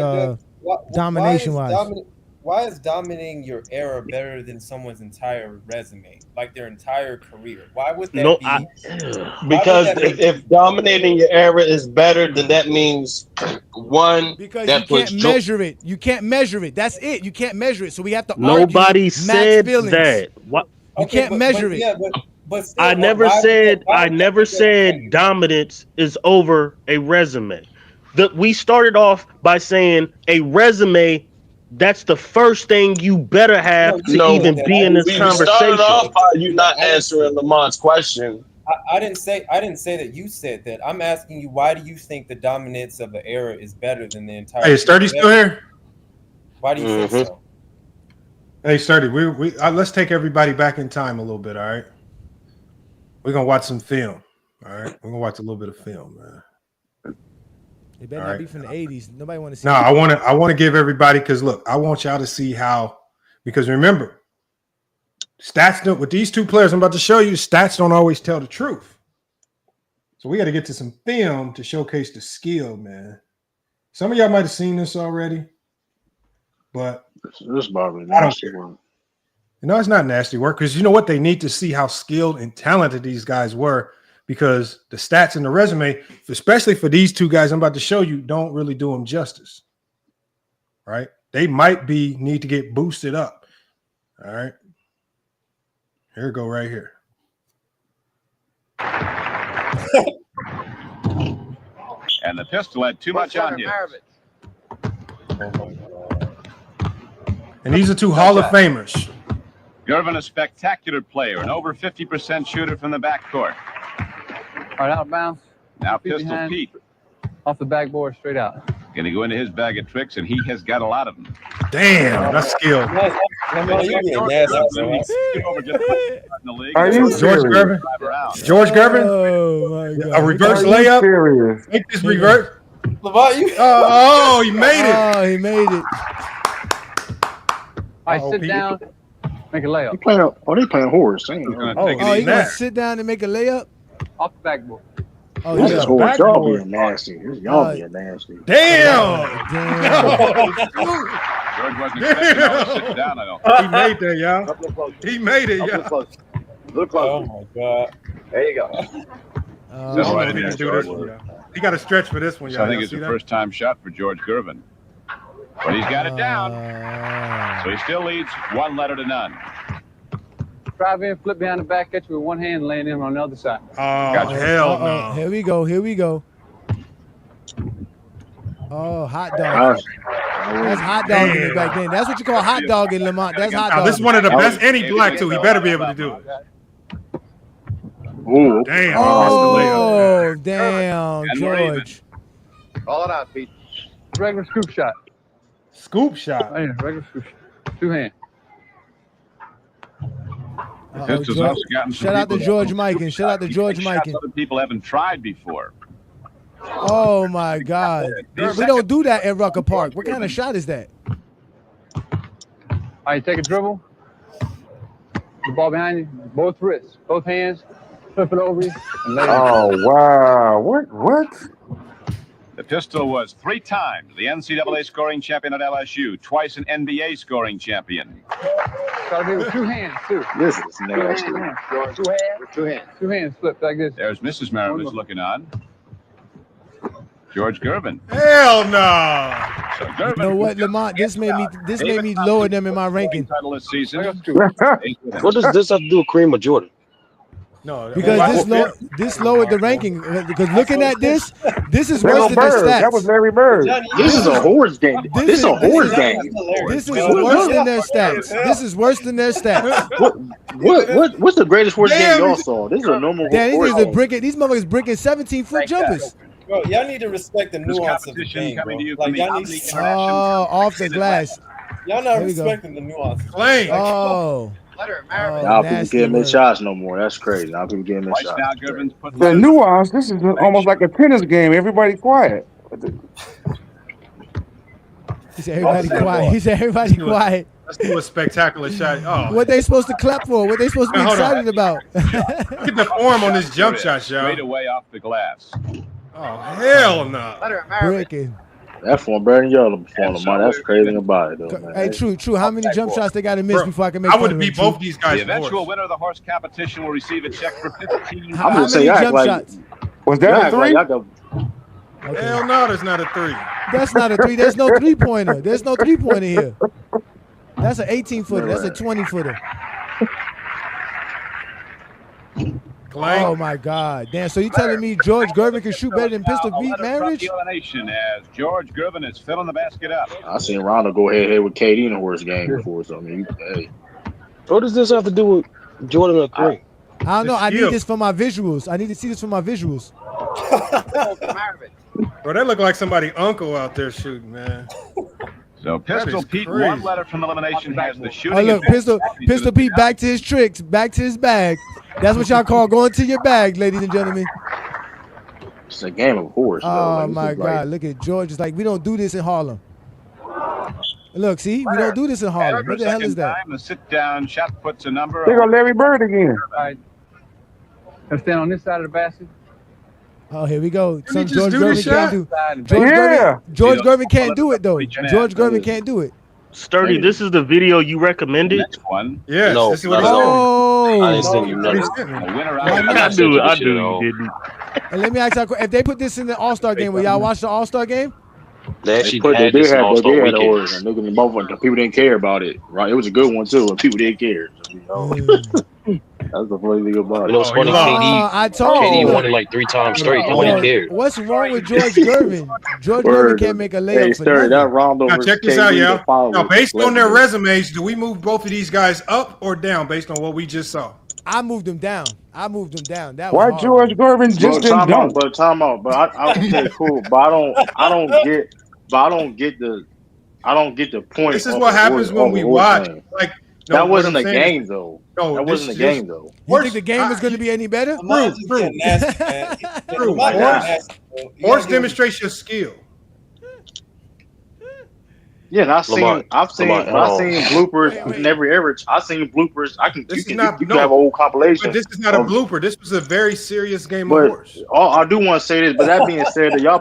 domination wise. Why is dominating your era better than someone's entire resume, like their entire career? Why would that No, be? Because if dominating your era is better, then that means one Because you that puts can't measure it. You can't measure it. That's it. You can't measure it. So we have to argue nobody Mac's said feelings. that. What? You can't measure it. Yeah, but still, I never why said why I would that never be better? said dominance is over a resume. We started off by saying a resume, that's the first thing you better No, have you to said no. even that. be I in didn't this say We that. started conversation. off by you not I didn't say answering Lamont's question. I didn't say that you said that. I'm asking you, why do you think the dominance of an era is better than the entire Hey, is 30 career? still here? Why do you think so? Hey, 30. Let's take everybody back in time a little bit. All right. We're gonna watch some film. All right. We're gonna watch a little bit of film, man. It better not be from the 80s. Nobody want to see No, that. I want to give everybody, because look, I want y'all to see how, because remember, stats don't, with these two players I'm about to show you, stats don't always tell the truth. So we got to get to some film to showcase the skill, man. Some of y'all might have seen this already, but This Bobby I don't nasty care. work. No, it's not nasty work, because you know what? They need to see how skilled and talented these guys were, because the stats in the resume, especially for these two guys I'm about to show you, don't really do them justice. Right? They might need to get boosted up. All right. Here we go right here. And the pistol had too much on him. And these are two Hall of Famers. Gervin, a spectacular player, an over 50% shooter from the backcourt. All right, out of bounds. Now Feet Pistol behind. Pete. Off the backboard, straight out. Going to go into his bag of tricks, and he has got a lot of them. Damn, that's skill. Lamont, you being nasty, man. Are you George serious? Gervin? George Gervin? Oh my God! A reverse Are you layup? serious? Make this reverse. Lamont, you. Oh, he made it. Oh, he made it. All right, sit down. Make a layup. They playing horse. Oh, you gonna sit down and make a layup? Off the backboard. Oh, This yeah. is horse. Y'all Backboard. being nasty. Y'all being nasty. Damn. George wasn't expecting all to sit down, I don't think. He made that, y'all. He made it, y'all. Look close. Oh my God. There you go. I don't know if he can do this one, y'all. He got to stretch for this one, y'all. So I think Y'all it's see a that? first-time shot for George Gervin. But he's got it down. So he still leads 1-0. Drive in, flip behind the back, catch you with one hand, laying in on the other side. Oh, Gotcha. hell no. Here we go. Here we go. Oh, hot dog. That's hot dogging it back then. That's what you call hot dogging, Lamont. That's hot Now, dogging. this is one of the best, and he black too. He better be able to do it. Ooh. Damn. Oh, damn, And we're even. George. Call it out, Pete. regular scoop shot. Scoop shot. Right here, regular scoop shot. 2 hands. The pistol's also gotten some Shout out to people George that Mikan. Shout out to George take shots Mikan. other people haven't tried before. Oh my God. We don't do that at Rucker Park. What kind of shot is that? All right, take a dribble. The ball behind you, both wrists, both hands, flip it over you, and lay it. Oh wow! What? The pistol was 3 times the NCAA scoring champion at LSU, twice an NBA scoring champion. Gotta be with 2 hands too. This is nasty. 2 hands. 2 hands. 2 hands. 2 hands flipped like this. There's Mrs. Maravich looking on. George Gervin. Hell no. So You Gervin, know what, Lamont? This made me lower them in my ranking. title this season. What does this have to do with Kareem or Jordan? No, because this lowered the ranking. Because looking at this is worse than their stats. That was Larry Bird. This is a horse game. This is a horse game. This is worse than their stats. This is worse than their stats. What's the greatest horse game y'all saw? This is a normal horse game. These motherfuckers bricking 17-foot jumpers. Bro, y'all need to respect the nuance of the game, bro. Like, y'all need to, Off the glass. y'all not There we go. respecting the nuances. Oh. Now people getting missed shots no more. That's crazy. Now people getting missed shots. The nuance. This is almost like a tennis game. Everybody quiet. He said everybody quiet. He said everybody quiet. Let's do a spectacular shot. Oh, What they supposed to clap for? What they supposed to be Hold on. excited about? look at the form on this jump shot, Straight y'all. away off the glass. Oh, hell no. Bricking. That form better than y'all performing, man. That's crazy about it, though, man. Hey, true. How many jump shots they got to miss Bro, before I can make I fun would of beat them, both True? these guys. The eventual winner of the horse competition will receive a check for 15. How gonna say, many act jump like- shots? Was that a three? Okay. Hell no, that's not a 3. That's not a 3. There's no 3-pointer. There's no 3-pointer here. That's an 18-footer. That's a 20-footer. Clank. Oh my God! Damn. So you telling me George Gervin can shoot better than Pistol Pete Maravich? Elimination as George Gervin is filling the basket up. I seen Rondo go head with KD in a horse game before, so I mean, hey. What does this have to do with Jordan or Kareem? I don't know. I skill. need this for my visuals. I need to see this for my visuals. Bro, that look like somebody uncle out there shooting, man. So That Pistol is Pete, crazy. 1 letter from elimination, has the shooting. Oh look, advantage. Pistol Pete back to his tricks, back to his bag. That's what y'all call going to your bag, ladies and gentlemen. It's a game of horse. Oh my God! Look at George. It's like we don't do this in Harlem. Look, see, we don't do this in Harlem. What the hell is that? The sit-down shot puts a number. They go Larry Bird again. All right. Let's stand on this side of the basket. Oh, here we go. Didn't he just George do this Gervin can't shot? do. George Gervin can't do it though. Jeanette. George Gervin can't do it. Sturdy, this is the video you recommended? Next one. Yes, No, this is what no, he's no. Oh, I didn't send you doing. nothing. He's sitting. The winner Why out. not? I sent you knew the shit, you though. didn't. And let me ask you, if they put this in the All-Star game, will y'all watch the All-Star game? They actually They had did this in have All-Star a Weekend. horse, and look at both of them. People didn't care about it, right? It was a good one too, and people didn't care. So, you know, that's the funny thing about You know, it. it's funny. I told KD you. won it like 3 times straight. Nobody Yo, cared. what's wrong with George Gervin? George Gervin Word. can't make a Hey, layup for Sturdy, that nothing. Rondo Now versus check this KD, out, the y'all. final Now, was based on their legendary. resumes, do we move both of these guys up or down based on what we just saw? I moved him down. That was Why hard. George Gervin just didn't dunk? Time out. But I okay, cool. But I don't get the point. This is of what a happens horse- when of a we horse watch. game. Like That no, what wasn't I'm a saying is- game though. No, That wasn't a this- game though. You think the game was going to be any better? True. Horse demonstrates your skill. Yeah, and I've seen Lamar, bloopers in every era. I've seen bloopers. This You is not can have a whole compilation. But this is not a of- blooper. This was a very serious game of But horse. I do want to say this. But that being said, that y'all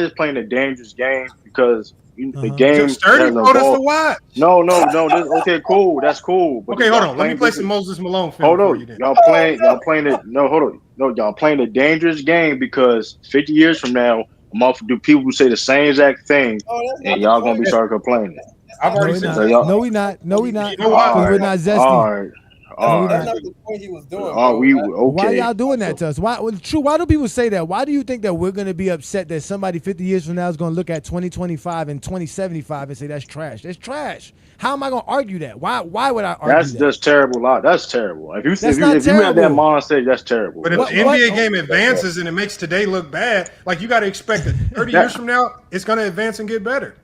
is playing a dangerous game because the game. Sturdy has told us to evolved. watch. No. Okay, cool. That's cool. But Okay, hold y'all on. Let me playing play this- some Moses Malone film Hold for on. you then. Y'all playing it. No, hold on. No, y'all playing a dangerous game because 50 years from now, do people who say the same exact thing, and y'all gonna be start complaining. I've already No, said we that. not. No, we not. You know why? Because we're not zesty. All right. That's not the point he was doing, Why y'all doing that to us? Why do people say that? Why do you think that we're going to be upset that somebody 50 years from now is going to look at 2025 and 2075 and say that's trash? That's trash. How am I going to argue that? Why would I argue That's that? just terrible. That's terrible. If you That's if not you have that terrible. mindset, that's terrible. But if the NBA game advances and it makes today look bad, like you got to expect that 30 years from now, it's going to advance and get better.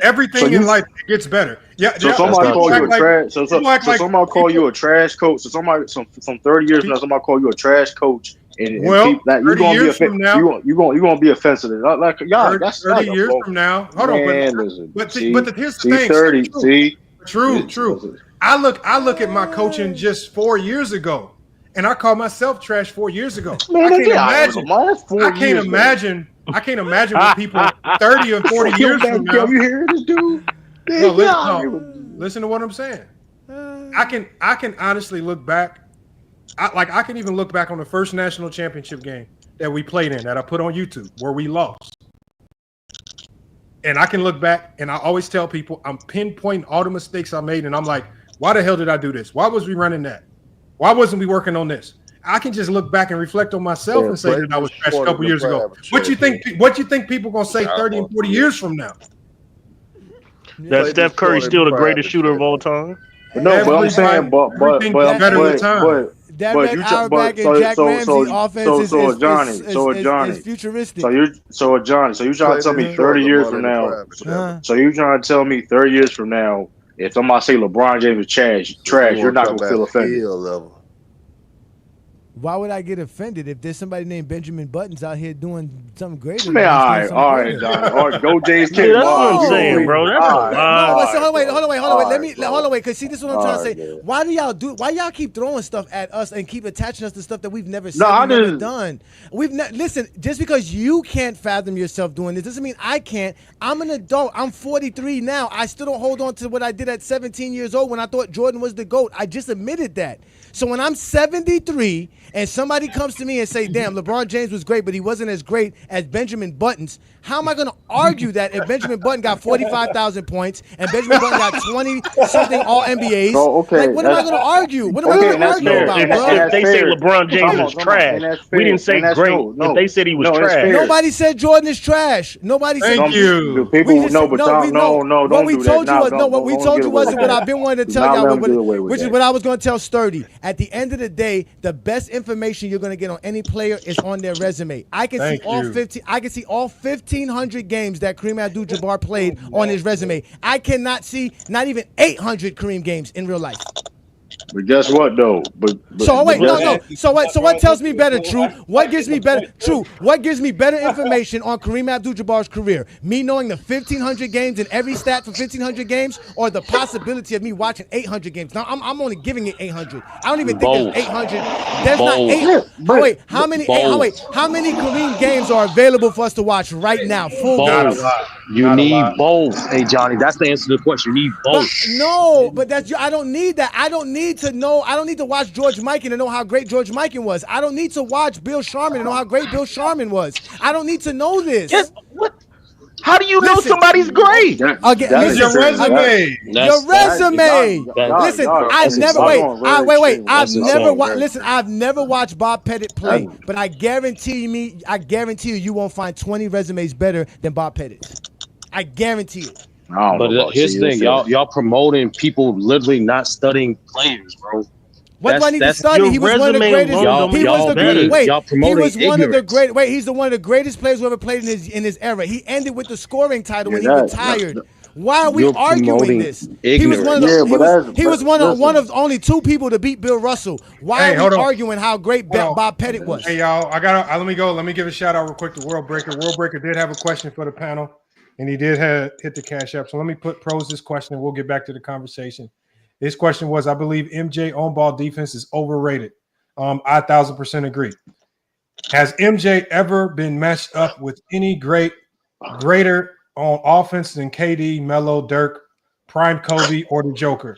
Everything in life gets better. Yeah. So somebody call you a trash. So somebody call people, you a trash coach. So somebody some 30 years from now, somebody call you a trash coach, and well, people, that you're 30 gonna be years from now, you're gonna be offensive. Like y'all, 30 years from now. Hold on, but here's the thing. 30. True. I look at my coaching just 4 years ago, and I called myself trash 4 years ago. I can't imagine when people 30 or 40 years from now. You hear this dude? Listen to what I'm saying. I can honestly look back. I can even look back on the first national championship game that we played in that I put on YouTube where we lost. And I can look back and I always tell people I'm pinpointing all the mistakes I made. And I'm like, why the hell did I do this? Why was we running that? Why wasn't we working on this? I can just look back and reflect on myself and say that I was trash a couple years ago. What you think people gonna say 30 and 40 years from now? That Steph Curry's still the greatest shooter of all time. But I'm saying, but futuristic. So you trying to tell me 30 years from now? So you trying to tell me 30 years from now, if somebody say LeBron James is trash, you're not gonna feel offended? Why would I get offended if there's somebody named Benjamin Buttons out here doing something greater? Man, all right, go James. That's what I'm saying, bro. That's a lie. Hold on, wait. Because see, this is what I'm trying to say. Why y'all keep throwing stuff at us and keep attaching us to stuff that we've never said, never done? Listen. Just because you can't fathom yourself doing this doesn't mean I can't. I'm an adult. I'm 43 now. I still don't hold on to what I did at 17 years old when I thought Jordan was the GOAT. I just admitted that. So when I'm 73 and somebody comes to me and say, damn, LeBron James was great, but he wasn't as great as Benjamin Buttons, how am I going to argue that if Benjamin Button got 45,000 points and Benjamin Button got 20-something All-NBAs? Like, what am I going to argue? What am I going to argue about, bro? If they say LeBron James is trash, we didn't say great. If they said he was trash. Nobody said Jordan is trash. Nobody said. Thank you. What we told you wasn't what I've been wanting to tell y'all, which is what I was going to tell Sturdy. At the end of the day, the best information you're going to get on any player is on their resume. I can see all 1,500 games that Kareem Abdul-Jabbar played on his resume. I cannot see not even 800 Kareem games in real life. But guess what, though? So what tells me better, True? What gives me better information on Kareem Abdul-Jabbar's career? Me knowing the 1,500 games and every stat for 1,500 games, or the possibility of me watching 800 games? Now I'm only giving it 800. I don't even think there's 800. There's not 8. How many Kareem games are available for us to watch right now? Full games. You need both. Hey, Johnny, that's the answer to the question. You need both. But I don't need that. I don't need to know. I don't need to watch George Mikan to know how great George Mikan was. I don't need to watch Bill Sharman to know how great Bill Sharman was. I don't need to know this. Yes, what? How do you know somebody's great? Your resume. Your resume. Listen, I've never watched Bob Pettit play, but I guarantee you won't find 20 resumes better than Bob Pettit's. I guarantee it. But here's the thing, y'all promoting people literally not studying players, bro. What do I need to study? He was one of the greatest. He was one of the great. Wait, he's one of the greatest players who ever played in his era. He ended with the scoring title when he retired. Why are we arguing this? He was one of only 2 people to beat Bill Russell. Why are we arguing how great Bob Pettit was? Hey y'all, let me go. Let me give a shout out real quick to World Breaker. World Breaker did have a question for the panel, and he did hit the cash app. So let me pose this question, and we'll get back to the conversation. His question was, I believe MJ on-ball defense is overrated. I 1,000% agree. Has MJ ever been matched up with any greater on offense than KD, Melo, Dirk, Prime Kobe, or the Joker?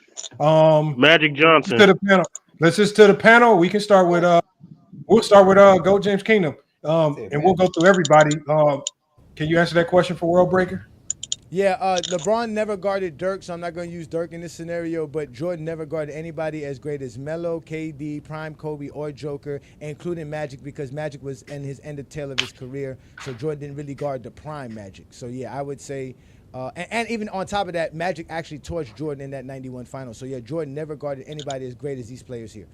Magic Johnson. To the panel. Let's just to the panel. We can start with Go James Kingdom, and we'll go through everybody. Can you answer that question for World Breaker? Yeah, LeBron never guarded Dirk, so I'm not going to use Dirk in this scenario, but Jordan never guarded anybody as great as Melo, KD, Prime Kobe, or Joker, including Magic, because Magic was in his end of tail of his career, so Jordan didn't really guard the prime Magic. So, yeah, I would say, and even on top of that, Magic actually torched Jordan in that 91 final. So, yeah, Jordan never guarded anybody as great as these players here.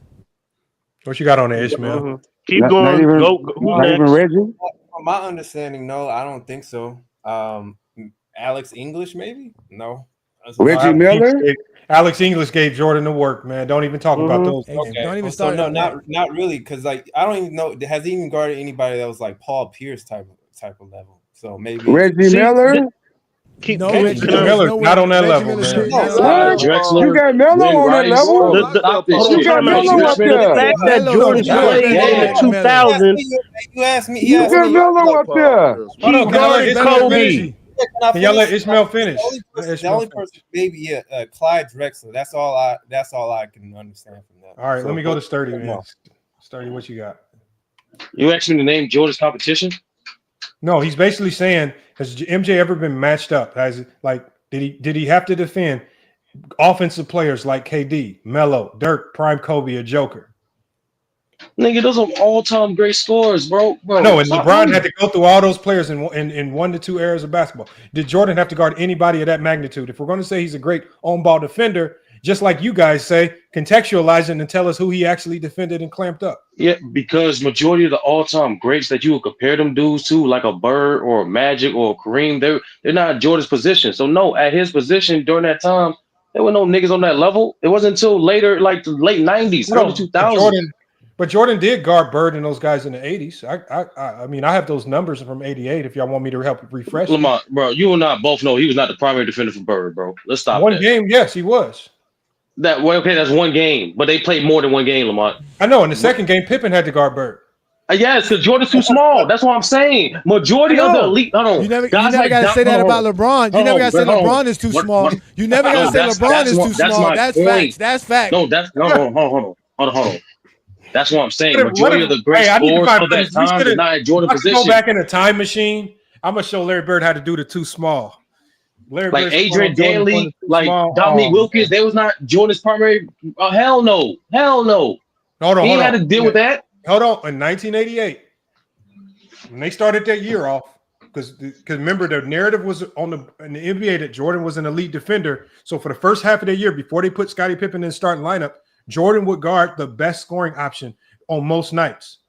What you got on there, Ishmael? Mm-hmm. Keep going. Go. Who next? From my understanding, no, I don't think so. Alex English, maybe? No. Alex English gave Jordan the work, man. Don't even talk about those. Okay. Don't even So start no, on that. not really, because like I don't even know. Has he even guarded anybody that was like Paul Pierce type of level? So maybe Reggie Miller. Keep Reggie Miller, not on that level, man. Drexler. You got Melo on that level. Hold on, Melo up there. The fact that Jordan played in the 2000s. You asked me. You got Melo up there. Hold on, can y'all let Ishmael finish? Can Can y'all let Ishmael finish? The only person, maybe Clyde Drexler. That's all I can understand from that. All right, let me go to Sturdy, man. Sturdy, what you got? You asked me to name Jordan's competition? No, he's basically saying, has MJ ever been matched up? Did he have to defend offensive players like KD, Melo, Dirk, Prime Kobe, or Joker? Nigga, those are all-time great scorers, bro. No, and LeBron had to go through all those players in 1 to 2 eras of basketball. Did Jordan have to guard anybody of that magnitude? If we're going to say he's a great on-ball defender, just like you guys say, contextualize it and tell us who he actually defended and clamped up. Yeah, because majority of the all-time greats that you would compare them dudes to, like a Bird or a Magic or a Kareem, they're not Jordan's position. So no, at his position during that time, there were no niggas on that level. It wasn't until later, like the late 90s, early 2000s. But Jordan did guard Bird and those guys in the 80s. I mean, I have those numbers from 88 if y'all want me to help refresh. Lamont, bro, you and I both know he was not the primary defender for Bird, bro. Let's stop One game, yes, he was. Okay, that's one game, but they played more than one game, Lamont. I know. In the second game, Pippen had to guard Bird. Yes, because Jordan's too small. That's what I'm saying. Majority of the elite. Hold on. You never got to say that about LeBron. You never got to say LeBron is too small. You never got to say LeBron is too small. That's facts. That's facts. No, hold on. That's what I'm saying. Majority of the great scorers of that time did not at Jordan's position. Go back in a time machine. I'm gonna show Larry Bird how to do the too small. Like Adrian Danley, like Dominique Wilkins, they was not Jordan's primary. Hell no. Hold on. He had to deal with that. Hold on. In 1988, when they started that year off, because remember the narrative was in the NBA that Jordan was an elite defender. So for the first half of the year, before they put Scottie Pippen in the starting lineup, Jordan would guard the best scoring option on most nights.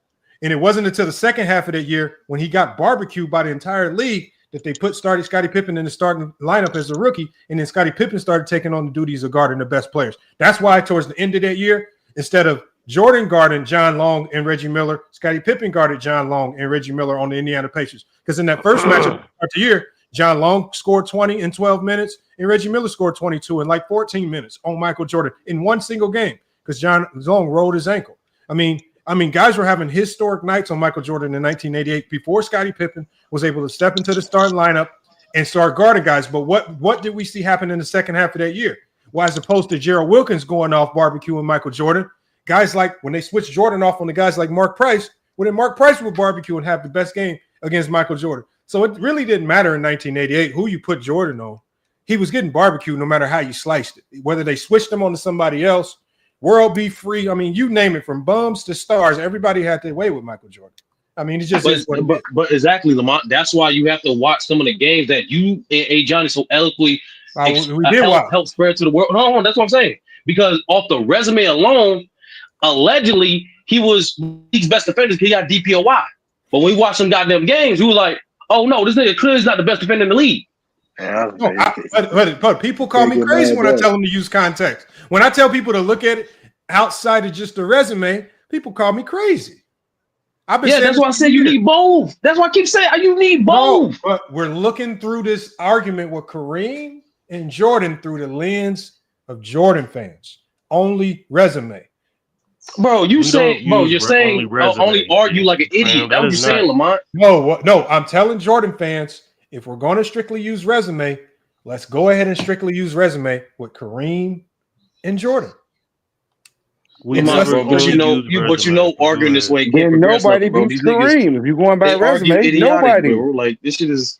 And it wasn't until the second half of that year when he got barbecued by the entire league that they put Scottie Pippen in the starting lineup as a rookie, and then Scottie Pippen started taking on the duties of guarding the best players. That's why towards the end of that year, instead of Jordan guarding John Long and Reggie Miller, Scottie Pippen guarded John Long and Reggie Miller on the Indiana Pacers. Because in that first matchup of the year, John Long scored 20 in 12 minutes, and Reggie Miller scored 22 in like 14 minutes on Michael Jordan in one single game because John Long rolled his ankle. I mean, guys were having historic nights on Michael Jordan in 1988 before Scottie Pippen was able to step into the starting lineup and start guarding guys. But what did we see happen in the second half of that year? Well, as opposed to Gerald Wilkins going off barbecuing Michael Jordan, guys like when they switched Jordan off on the guys like Mark Price, well, then Mark Price would barbecue and have the best game against Michael Jordan. So it really didn't matter in 1988 who you put Jordan on. He was getting barbecued no matter how you sliced it, whether they switched him on to somebody else. World be free. I mean, you name it, from bums to stars. Everybody had their way with Michael Jordan. I mean, it's just but exactly, Lamont. That's why you have to watch some of the games that you and Johnny so eloquently help spread to the world. No, that's what I'm saying. Because off the resume alone, allegedly he was league's best defender because he got DPOY. But when we watched some goddamn games, we were like, "Oh no, this nigga clearly is not the best defender in the league." But people call me crazy when I tell them to use context. When I tell people to look at it outside of just the resume, people call me crazy. That's why I said you need both. That's why I keep saying you need both. No, but we're looking through this argument with Kareem and Jordan through the lens of Jordan fans. Only resume. Bro, you're saying only argue like an idiot. That's what you're saying, Lamont. No, I'm telling Jordan fans, if we're going to strictly use resume, let's go ahead and strictly use resume with Kareem and Jordan. Arguing this way. Then nobody beats Kareem. If you're going by resume, nobody. Like this shit is.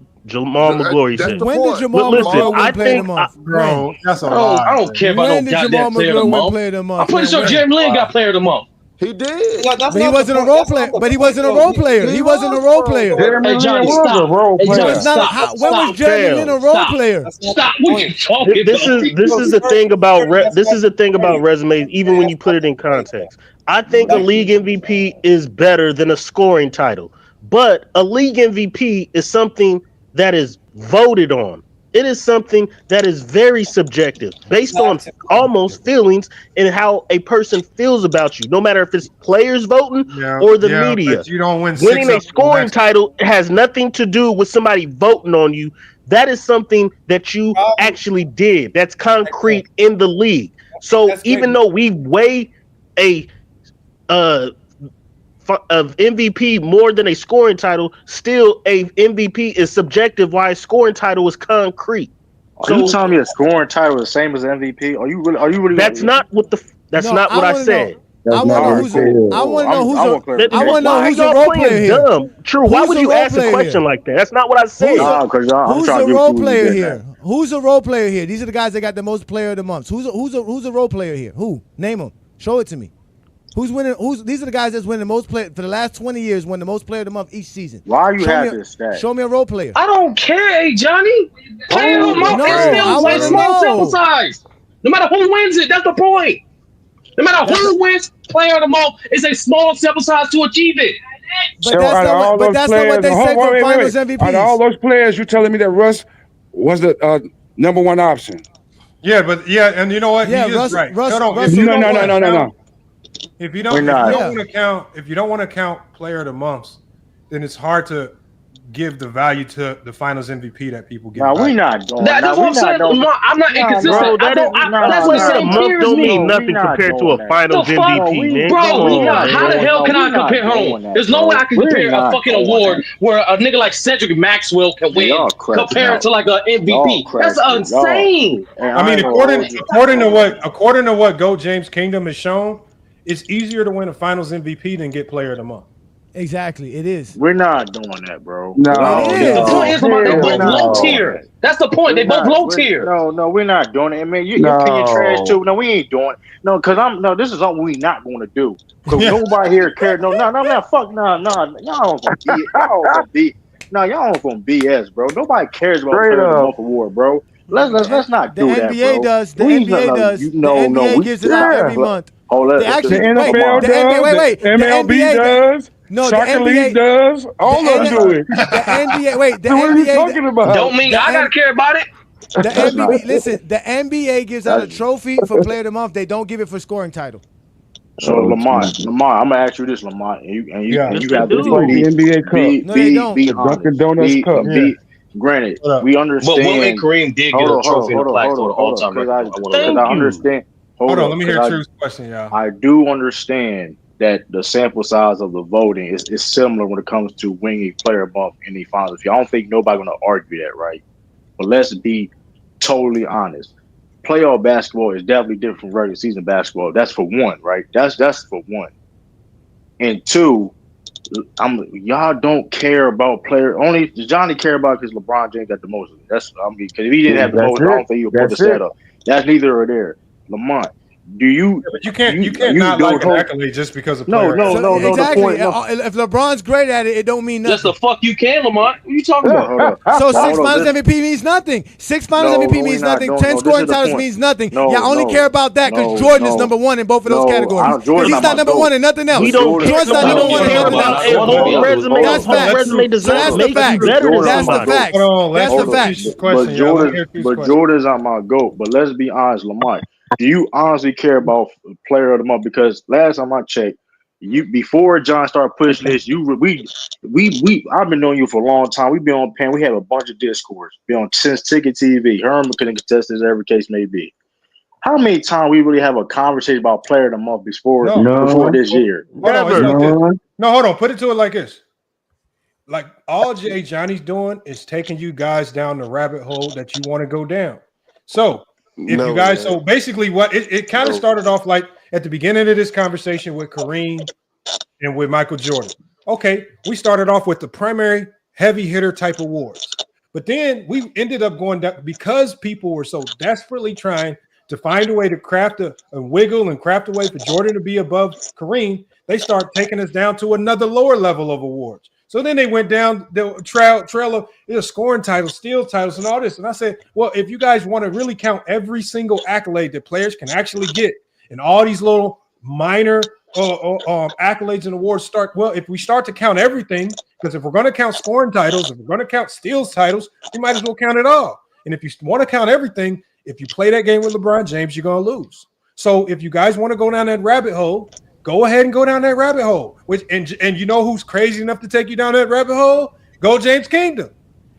month, Jamal McGlory That's said. the When did point. Jamal Listen, McGlory I win Player of think the Month? When? Bro, that's a I lie. don't care about no When did Jamal goddamn player of the McGlory win month. Player of the I'm Month, pretty man? sure When? Jeremy Lin got player of the month. He did. That's But he not the wasn't a point. role That's player. not the But he point, wasn't a though. role player. He wasn't a role player. Jeremy Hey Lin Johnny, was a stop. role Hey Johnny, player. That's not stop. how. When was Stop. Jeremy Lin a Fam. role Stop. player? That's not Stop. the What you point. talking This about? is this Bro, is the Jeremy thing about Lin, that's this not is the thing the about point. resumes. Even when That's you not put it in the point. context, I think a That, league MVP is better than a scoring title. But a league MVP is something that is voted on. It is something that is very subjective, based on almost feelings and how a person feels about you, no matter if it's players voting or the Yeah, media. but you don't win 6 Winning a of them scoring last title has nothing to do with somebody voting on you. That is something that you actually did. That's concrete in the league. So even though we weigh a of MVP more than a scoring title, still a MVP is subjective. Why a scoring title is concrete. Are you So telling me a scoring title is the same as MVP? Are you really? Are you really? that's not what the. That's No, not I what I want to know. said. I want to know who's. I Cool. want to know who's I a. want I want to know Why are who's a y'all role player playing here. dumb? True. Why Who's would a you role ask a player question here? like that? That's not what I said. I'm Who's trying a to get role what you player getting here? Who's a role player here? These are the guys that got the most player of the months. Who's a role player here? Who? Name them. Show it to me. Who's winning? These are the guys that's winning the most play for the last 20 years. Won the most player of the month each season. Why you show have me this stat? Show me a role player. I don't care, hey, Johnny. Player of the month is No, I still a want to small sample know. size. No matter who wins it, that's the point. No matter who wins player of the month, it's a small sample size to achieve it. But So that's out of not all what. But those that's not what players, they say for wait. Finals Out of all MVPs. those players, you telling me that Russ was the number one option? Yeah, but and you know what? Yeah, He is right. Hold on. If Russell. you don't want to count, No. if you don't want to count player of the months, then it's hard to give the value to the Finals MVP that people give. Nah, we not doing. That's what I'm saying. I'm not inconsistent. Bro, player of the month don't mean nothing compared to a Finals MVP, man. Come on, How the man. hell can I compare? Hold on. There's no way I can compare a fucking award where a nigga like Cedric Maxwell can win compared to like an MVP. That's insane. I mean, according to what Go James Kingdom has shown, it's easier to win a Finals MVP than get Player of the Month. Exactly, it is. We're not doing that, bro. No, the point is, Lamar, they both low tier. That's the point. They both low tier. No, we're not doing it. I mean, your opinion trash too. No, we ain't doing it. No, because this is something we not going to do. Because nobody here cares. No, y'all gonna be, y'all gonna BS, bro. Nobody cares about Player of the Month award, bro. Let's not do that, bro. The NBA does. The Please, NBA does. The NBA gives it out every month. The NFL does. The MLB does. No, Soccer the NBA League does. All of them do it. The NBA. Wait, the What are NBA. you talking about? Don't mean I gotta care about it. The NBA. Listen, the NBA gives out a trophy for Player of the Month. They don't give it for scoring title. So Lamont, I'm gonna ask you this, Lamont, and you have to It's like the NBA Cup. be The honest. Dunkin' Donuts Cup. Granted, we understand. But Will and Kareem did get a trophy and a plaque for the all-time record. I want to Because I understand. Hold on, let me hear True's question, y'all. I do understand that the sample size of the voting is similar when it comes to winning player of the month in the finals. I don't think nobody's gonna argue that, right? But let's be totally honest. Playoff basketball is definitely different from regular season basketball. That's for one, right? That's for one. And two, y'all don't care about player. Only Johnny care about because LeBron James got the most. Because if he didn't have the most, I don't think he would put the set up. That's neither or there. Lamont, do you? But you can't not like an accolade just because of player. No. Exactly. The point, if LeBron's great at it, it don't mean nothing. Yes, the fuck you can, Lamont. What are you talking about? So 6 Finals MVP means nothing. 6 Finals MVP means nothing. 10 scoring titles means nothing. Y'all only care about that because Jordan is number one in both of those categories. Because he's not number one in nothing else. We don't Jordan's not number one in nothing else. A whole resume does not make you better than That's the somebody. facts. That's the facts. But Jordan's not my GOAT. But let's be honest, Lamont. Do you honestly care about player of the month? Because last time I checked, before John started pushing this, I've been knowing you for a long time. We've been on pen. We have a bunch of discourse. Been on since Ticket TV. Herman couldn't contest this, every case may be. How many times we really have a conversation about player of the month before this year? No, hold on. Put it to it like this. Like all Jay Johnny's doing is taking you guys down the rabbit hole that you want to go down. So so basically what it kind of started off like at the beginning of this conversation with Kareem and with Michael Jordan. Okay, we started off with the primary heavy hitter type awards, but then we ended up going down because people were so desperately trying to find a way to craft a wiggle and craft a way for Jordan to be above Kareem. They start taking us down to another lower level of awards. So then they went down the trail of scoring titles, steal titles, and all this. And I said, well, if you guys want to really count every single accolade that players can actually get and all these little minor accolades and awards if we start to count everything, Because if we're going to count scoring titles, if we're going to count steals titles, we might as well count it all. And if you want to count everything, if you play that game with LeBron James, you're going to lose. So if you guys want to go down that rabbit hole, go ahead and go down that rabbit hole. And you know who's crazy enough to take you down that rabbit hole? Go James Kingdom.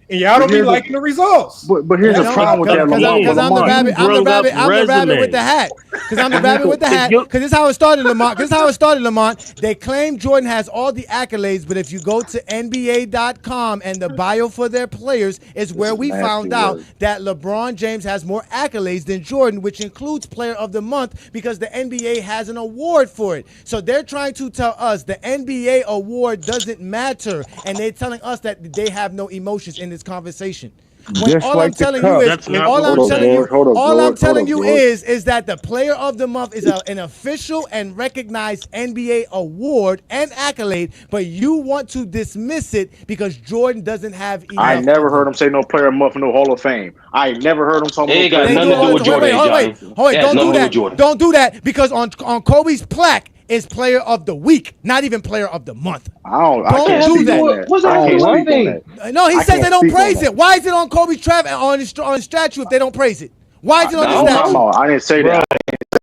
And y'all don't be liking the results. But here's the problem with that, Lamont. Because I'm the rabbit. I'm the rabbit. I'm the rabbit with the hat. Because I'm the rabbit with the hat. Because this is how it started, Lamont. This is how it started, Lamont. They claim Jordan has all the accolades, but if you go to NBA.com and the bio for their players is where we found out that LeBron James has more accolades than Jordan, which includes Player of the Month because the NBA has an award for it. So they're trying to tell us the NBA award doesn't matter, and they're telling us that they have no emotions in this conversation. When Just all like I'm the telling cup. you That's is, not all what I'm I'm telling saying. you, all I'm telling you is that the Player of the Month is an official and recognized NBA award and accolade, but you want to dismiss it because Jordan doesn't have enough. I never heard him say no player of the month, no Hall of Fame. I never heard him talk It no ain't player got of the nothing to do with Jordan, Johnny. It has Don't nothing do to do with that. Jordan. Don't do that because on Kobe's plaque is Player of the Week, not even Player of the Month. I can't do speak that. on that. What's that I have to can't do with speak on anything? that. No, he I says can't they don't speak on praise that. it. Why is it on Kobe's on his statue if they don't praise it? Why is it on his statue? I didn't say that.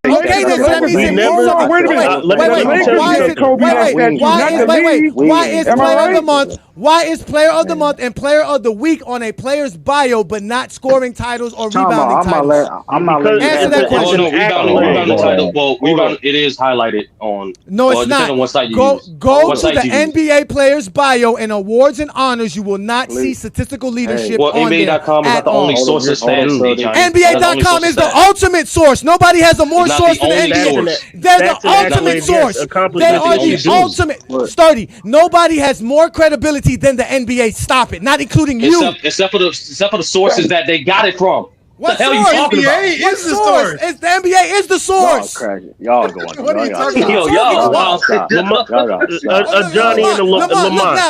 Okay, then so that means it means something. Wait a minute. Wait, The Lakers why is gave it? Kobe that statue, not the league. Why is Am I Player of the right? Month? Why is Player of the Month and Player of the Week on a player's bio, but not scoring titles or rebounding titles? I'm not letting you Answer have that that. Oh question. no, rebounding title. Well, rebound it is highlighted on. No, Well, it's it depends not. on what site you Go use. to What the site you use. NBA player's bio and awards and honors. You will not see statistical leadership Well, on there NBA.com is at not the all. only source of stats, Johnny. NBA.com is the ultimate source. Nobody has a more It's not source the than the only NBA. source. They're the Stats and ultimate accolades, yes, source. They accomplishments are that you the do. ultimate. Sturdy. Nobody has more credibility than the NBA. Stop it. Not including you. Except for the sources that they got it from. What the hell source? you talking about? What source? It's the NBA is the source. Y'all cracking. Y'all going. What are you talking about? Yo, y'all wild. Stop. Lamont, Y'all gotta stop. Johnny and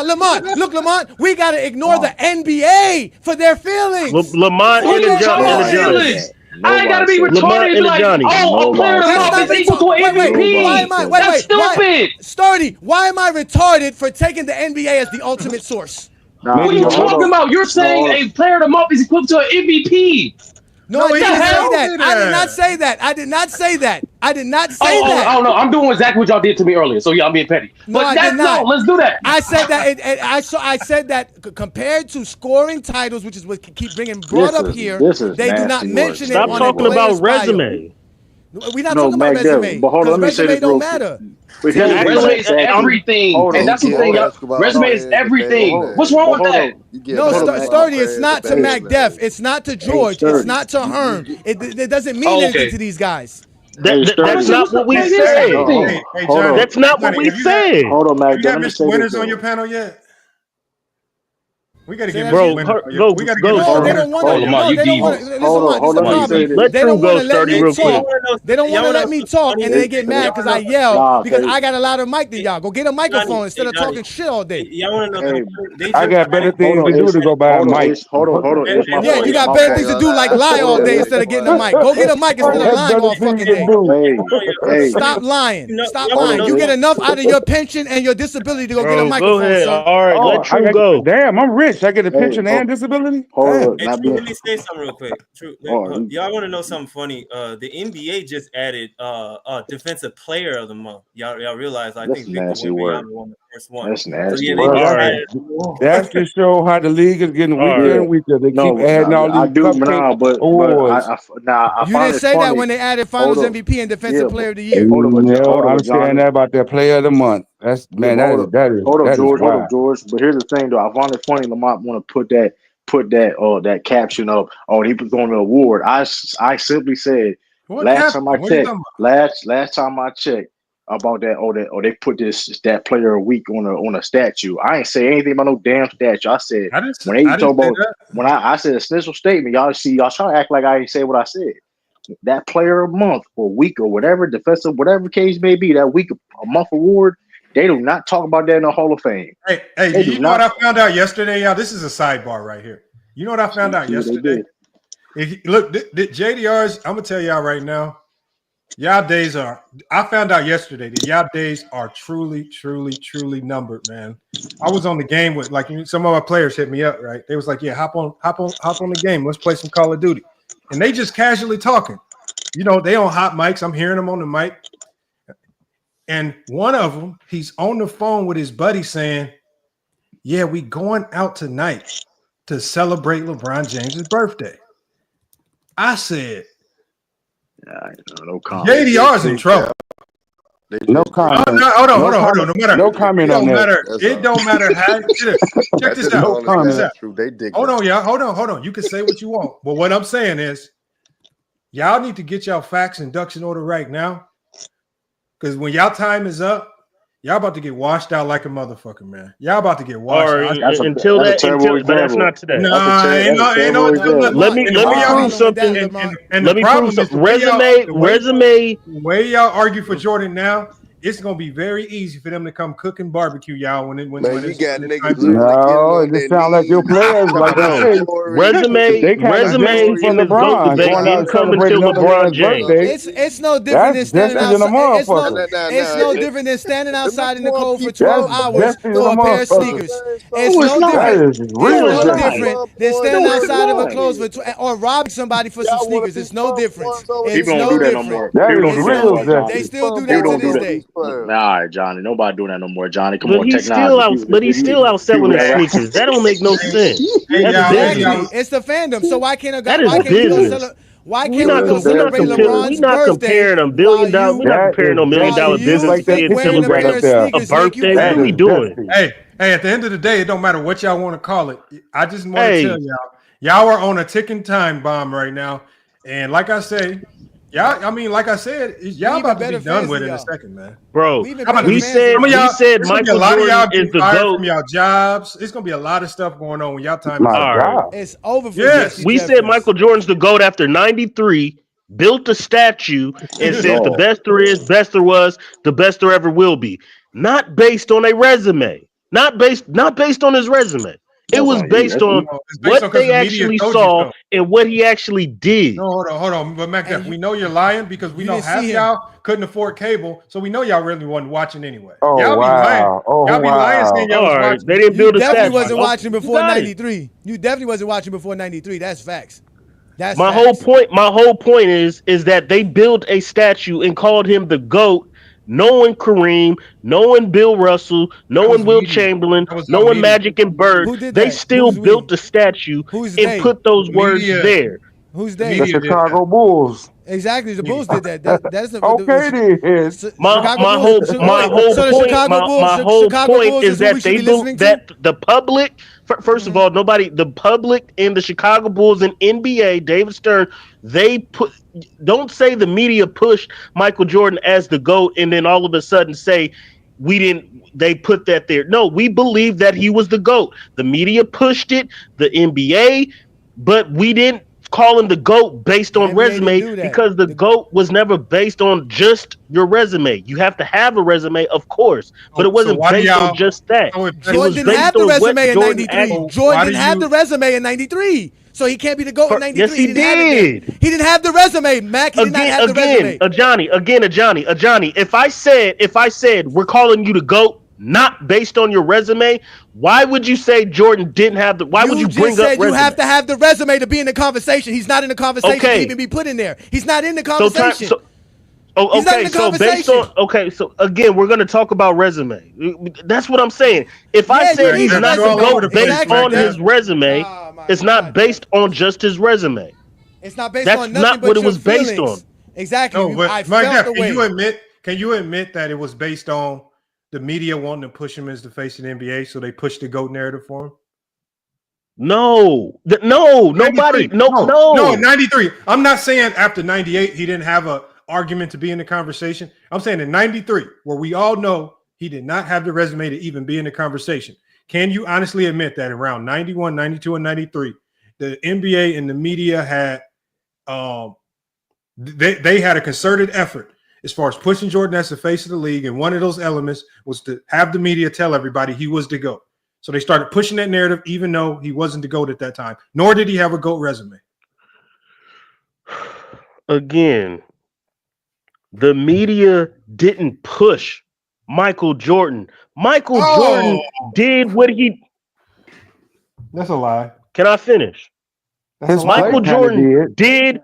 Lamont, look, Lamont, we got to ignore the NBA for their feelings. Lamont What and are you Johnny. talking about feelings? I ain't gotta be retarded and be like, oh, a player of the month is equal to an MVP. Why am I? That's stupid. Sturdy, why am I retarded for taking the NBA as the ultimate source? What are you talking about? You're saying a player of the month is equivalent to an MVP. No, I didn't say that. I did not say that. I did not say that. I did not say that. Oh no, I'm doing exactly what y'all did to me earlier. So yeah, I'm being petty. No, But I that's did not. no. Let's do that. I said that. I said that compared to scoring titles, which is what keep bringing brought up here, they do not mention it on Stop talking about resume. We're not talking about resume. But hold on, let me say resume this don't real matter. quick. Resume is everything, and that's the thing. Resume is everything. What's wrong with that? No, Sturdy, it's not to Mac Def. It's not to George. It's not to Herm. It doesn't mean anything to these guys. That's not what we said. That's not what we said. Hold on, Mac. You got Mr. Winners on your panel yet? We got to get Bro, Mr. Winners. go, We got to go, get No, Mr. they Winners. don't want to. No, they don't want to. Listen, hold on, Let they True don't go, want to let Sturdy, me real quick. talk. They don't want to let me talk, and then they get mad because I yell because I got a louder mic than y'all. Go get a microphone instead of talking shit all day. Y'all want to know? I got better things to do to go buy a mic. Hold on. It's my Yeah, fault. you got My better fault. things to do like lie all day instead of getting a mic. Go get a mic instead of lying all fucking day. Stop lying. Stop lying. You get enough out of your pension and your disability to go get a microphone, Go ahead. sir. All right, let True go. Damn, I'm rich. I get a pension and disability. Hold Hey, on. True, let me say something real quick. True, Oh, y'all want to know something funny? The NBA just added defensive player of the month. Y'all realize? I That's think Victor nasty word. Wembanyama won the first one. That's So nasty yeah, they word. just All right. added. That's to show how the league is getting weaker and weaker. They keep adding all I these do cupcake now, but awards. I You find didn't it say that funny. when they added Hold Finals up. MVP and Defensive Yeah, Player of the Year. hold up, I'm Johnny. saying that about their player of the month. That's Yeah, man, but hold up, that is George. Hold wild. up, George. But here's the thing, though. I find it funny. Lamont want to put that caption up. Oh, he was on the award. I simply said What last captain? time I What are you checked. talking about? Last time I checked about that. They put that player a week on a statue. I ain't say anything about no damn statue. I said I didn't when they say talk about that. when I said a special statement. Y'all try to act like I ain't say what I said. That player of month or week or whatever defensive whatever case may be that week a month award. They do not talk about that in the Hall of Fame. Hey, They you do know what not. I found out yesterday, y'all? This is a sidebar right here. You know what I found out See what they yesterday? did. Look, JDR's, I'm gonna tell y'all right now. Y'all days are. I found out yesterday that y'all days are truly, truly, truly numbered, man. I was on the game with like some of our players hit me up, right? They was like, "Yeah, hop on the game. Let's play some Call of Duty," and they just casually talking. You know, they on hot mics. I'm hearing them on the mic, and one of them, he's on the phone with his buddy saying, "Yeah, we going out tonight to celebrate LeBron James's birthday." I said, no comment. JDR's in trouble. No comment. Hold on. No matter. No comment It on don't that. matter. It don't matter how. Check this out. No comment. Hold on, y'all. Hold on. You can say what you want, but what I'm saying is, y'all need to get y'all facts and ducks in order right now, because when y'all time is up, y'all about to get washed out like a motherfucker, man. Y'all about to get washed out. But that's not today. Nah, ain't no. Let me prove something. And the Let me problem prove is something. Resume. The way y'all argue for Jordan now, it's gonna be very easy for them to come cook and barbecue y'all when Man, you it's got time niggas to- No, it just sounds like your players, like I say, they kind of destined for LeBron, going out and celebrating another man's birthday. It's no different than standing That's destined in a outside. motherfucker. It's no different than standing outside in the cold for That's 12 hours destined in for a a pair of motherfucker. sneakers. It's That no different. is It's real no destined. different than standing outside of a clothes for or robbing somebody for some sneakers. It's no difference. It's People don't no do that no different. more. That People is don't do that no real more, Johnny. They still do People that to don't do this that. day. Nah, Johnny. Nobody doing that no more, Johnny. Come But on, he's technology. still out. But he's still out selling his People- sneakers. That don't make no sense. Hey, That's y'all, business. It's the fandom. So why can't That is why can't we go business. why We're can't we not go celebrate LeBron's birthday comparing a while $1 billion. We're not you comparing no $1 million business think kid wearing a celebrating pair of a sneakers make you birthday. What are we doing? Hey, at the end of the day, it don't matter what y'all want to call it. I just want to Hey. tell y'all are on a ticking time bomb right now. And like I say, y'all about to be done with it in a second, man. Bro, we said there's gonna be a Michael lot of y'all Jordan getting is the fired GOAT. from y'all jobs. It's gonna be a lot of stuff going on when y'all time My is up. God. It's over for Yes. Jesse We Jeffers. said Michael Jordan's the GOAT after 93, built a statue, and said the best there is, best there was, the best there ever will be. Not based on a resume. Not based on his resume. It was based on what they actually saw and what he actually did. No, hold on. But Mac, we know you're lying because we know half y'all couldn't afford cable, so we know y'all really wasn't watching anyway. Oh, y'all be lying. wow. Oh, Y'all be lying wow. saying y'all was watching. They didn't build a definitely statue. wasn't watching before You got it. 93. You definitely wasn't watching before 93. That's facts. That's My facts. whole point is that they built a statue and called him the GOAT, knowing Kareem, knowing Bill Russell, knowing Will Chamberlain, knowing Magic and Bird. Who did They that? still Who's built the statue Who's and they? put those words there. Who's The they? Chicago Bulls. Exactly, the Bulls did that. That's the Okay, then. Chicago My Bulls. whole Chicago point Bulls is what we that should they be listening that the public, first of all, the public and the Chicago Bulls and NBA, David Stern, don't say the media pushed Michael Jordan as the GOAT and then all of a sudden say they put that there. No, we believe that he was the GOAT. The media pushed it, the NBA, but we didn't call him the GOAT based on resume because the GOAT was never based on just your resume. You have to have a resume, of course, but it wasn't based on just that. Jordan didn't have the resume in 93. Jordan didn't have the resume in 93. So he can't be the GOAT in 93. Yes, he didn't have it then. He didn't have the resume, Mac. He did not have the resume. Johnny. If I said we're calling you the GOAT, not based on your resume, why would you say Jordan didn't have the? Why would you bring up resume? You have to have the resume to be in the conversation. He's not in the conversation to even be put in there. He's not in the conversation. So again, we're going to talk about resume. That's what I'm saying. If I said he's not the GOAT based on his resume, it's not based on just his resume. It's not based That's on nothing not but what it your was based feelings. on. Exactly. No, but I Mike, felt the way. can you admit that it was based on the media wanting to push him as the face of the NBA, so they pushed the GOAT narrative for him? No, 93. 93. I'm not saying after 98 he didn't have an argument to be in the conversation. I'm saying in 93, where we all know he did not have the resume to even be in the conversation. Can you honestly admit that around 91, 92, and 93, the NBA and the media had they had a concerted effort as far as pushing Jordan as the face of the league, and one of those elements was to have the media tell everybody he was the GOAT. So they started pushing that narrative, even though he wasn't the GOAT at that time, nor did he have a GOAT resume. Again, The media didn't push Michael Jordan. Michael Jordan did what he. That's a lie. Can I finish? That's a lie. Michael Jordan did.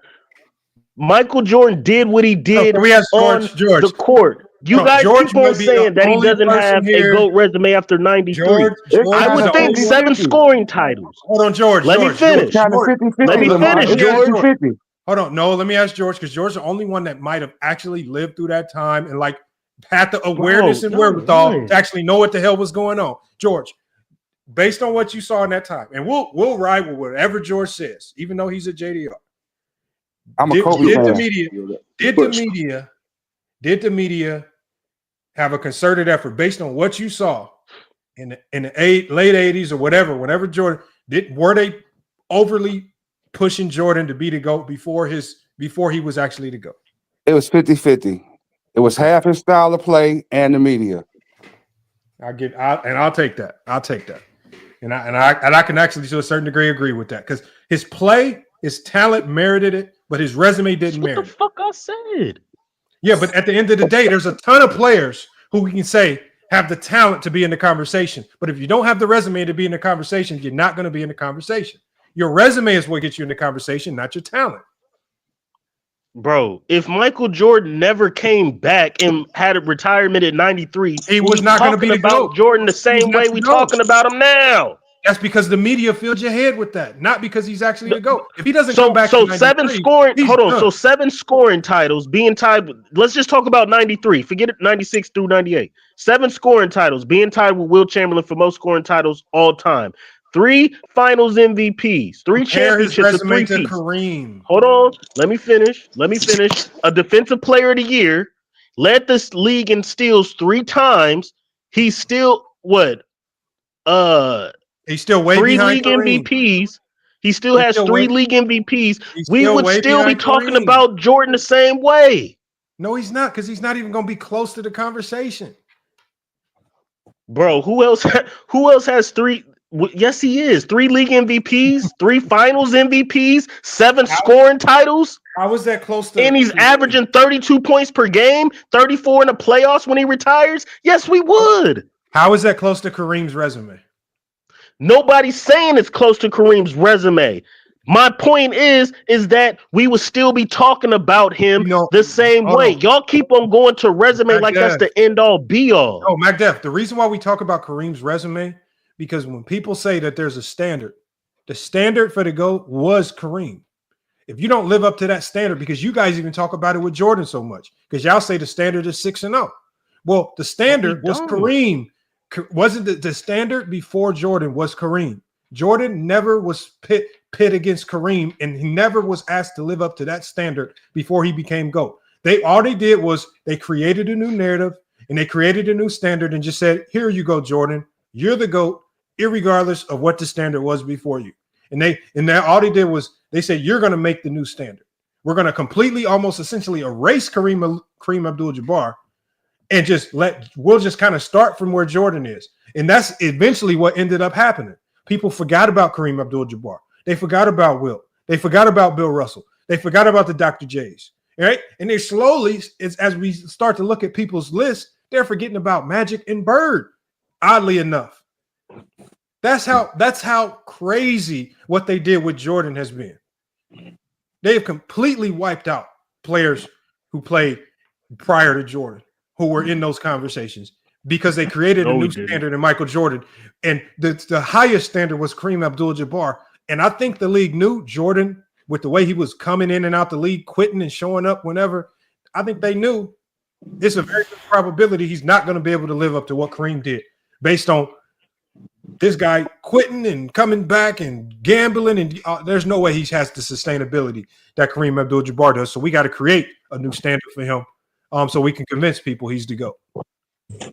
Michael Jordan did what he did Can we ask on George? the court. You guys George keep on might be the saying that he only doesn't person have a here. GOAT resume after 93. I George is would the think only 7 scoring titles. Hold on, George. Let me finish. Let me finish, George. Hold on. No, let me ask George, because George's the only one that might have actually lived through that time and like had the awareness and wherewithal to actually know what the hell was going on. George, based on what you saw in that time, and we'll ride with whatever George says, even though he's a JDR. I'm a Kobe fan. Did the media have a concerted effort based on what you saw in the late 80s or whatever, whenever Jordan were they overly pushing Jordan to be the GOAT before he was actually the GOAT? It was 50-50. It was half his style of play and the media. I'll take that. I'll take that. And I can actually to a certain degree agree with that, because his play, his talent merited it, but his resume didn't merit it. What the fuck I said? Yeah, but at the end of the day, there's a ton of players who we can say have the talent to be in the conversation. But if you don't have the resume to be in the conversation, you're not going to be in the conversation. Your resume is what gets you in the conversation, not your talent. Bro, if Michael Jordan never came back and had a retirement at 93, he was not going to be the GOAT. Jordan the same way we talking about him now. That's because the media filled your head with that, not because he's actually the GOAT. If he doesn't come back, so 7 scoring. Hold on, so 7 scoring titles being tied with. Let's just talk about 93. Forget it, 96 through 98. 7 scoring titles being tied with Will Chamberlain for most scoring titles all time. 3 Finals MVPs, 3 championships, and 3 peats. Kareem. Hold on, let me finish. A defensive player of the year, led this league in steals 3 times. He's still what? He's still way 3 behind league Kareem. MVPs. He still has 3 league MVPs. We still would way still be behind talking Kareem. about Jordan the same way. No, he's not, because he's not even going to be close to the conversation. Bro, who else has 3? Yes, he is. 3 league MVPs, 3 finals MVPs, 7 scoring titles. How is that close to? And he's averaging 32 points per game, 34 in the playoffs when he retires. Yes, we would. How is that close to Kareem's resume? Nobody's saying it's close to Kareem's resume. My point is that we would still be talking about him the same way. Y'all keep on going to resume like that's the end all be all. Oh, MacDef, the reason why we talk about Kareem's resume, because when people say that there's a standard, the standard for the GOAT was Kareem. If you don't live up to that standard, because you guys even talk about it with Jordan so much, because y'all say the standard is 6-0. Well, the standard was Kareem. Wasn't the standard before Jordan was Kareem? Jordan never was pit against Kareem, and he never was asked to live up to that standard before he became GOAT. All they did was they created a new narrative and they created a new standard and just said, "Here you go, Jordan. You're the GOAT, irregardless of what the standard was before you." And all they did was they said, "You're going to make the new standard. We're going to completely, almost essentially erase Kareem Abdul-Jabbar and we'll just kind of start from where Jordan is." And that's eventually what ended up happening. People forgot about Kareem Abdul-Jabbar. They forgot about Wilt. They forgot about Bill Russell. They forgot about the Dr. J's. Right? And they slowly, as we start to look at people's lists, they're forgetting about Magic and Bird. Oddly enough, that's how crazy what they did with Jordan has been. They have completely wiped out players who played prior to Jordan, who were in those conversations, because they created a new standard in Michael Jordan. And the highest standard was Kareem Abdul-Jabbar. And I think the league knew Jordan, with the way he was coming in and out the league, quitting and showing up whenever. I think they knew it's a very good probability he's not going to be able to live up to what Kareem did, based on this guy quitting and coming back and gambling. And there's no way he has the sustainability that Kareem Abdul-Jabbar does. So we got to create a new standard for him, so we can convince people he's the GOAT.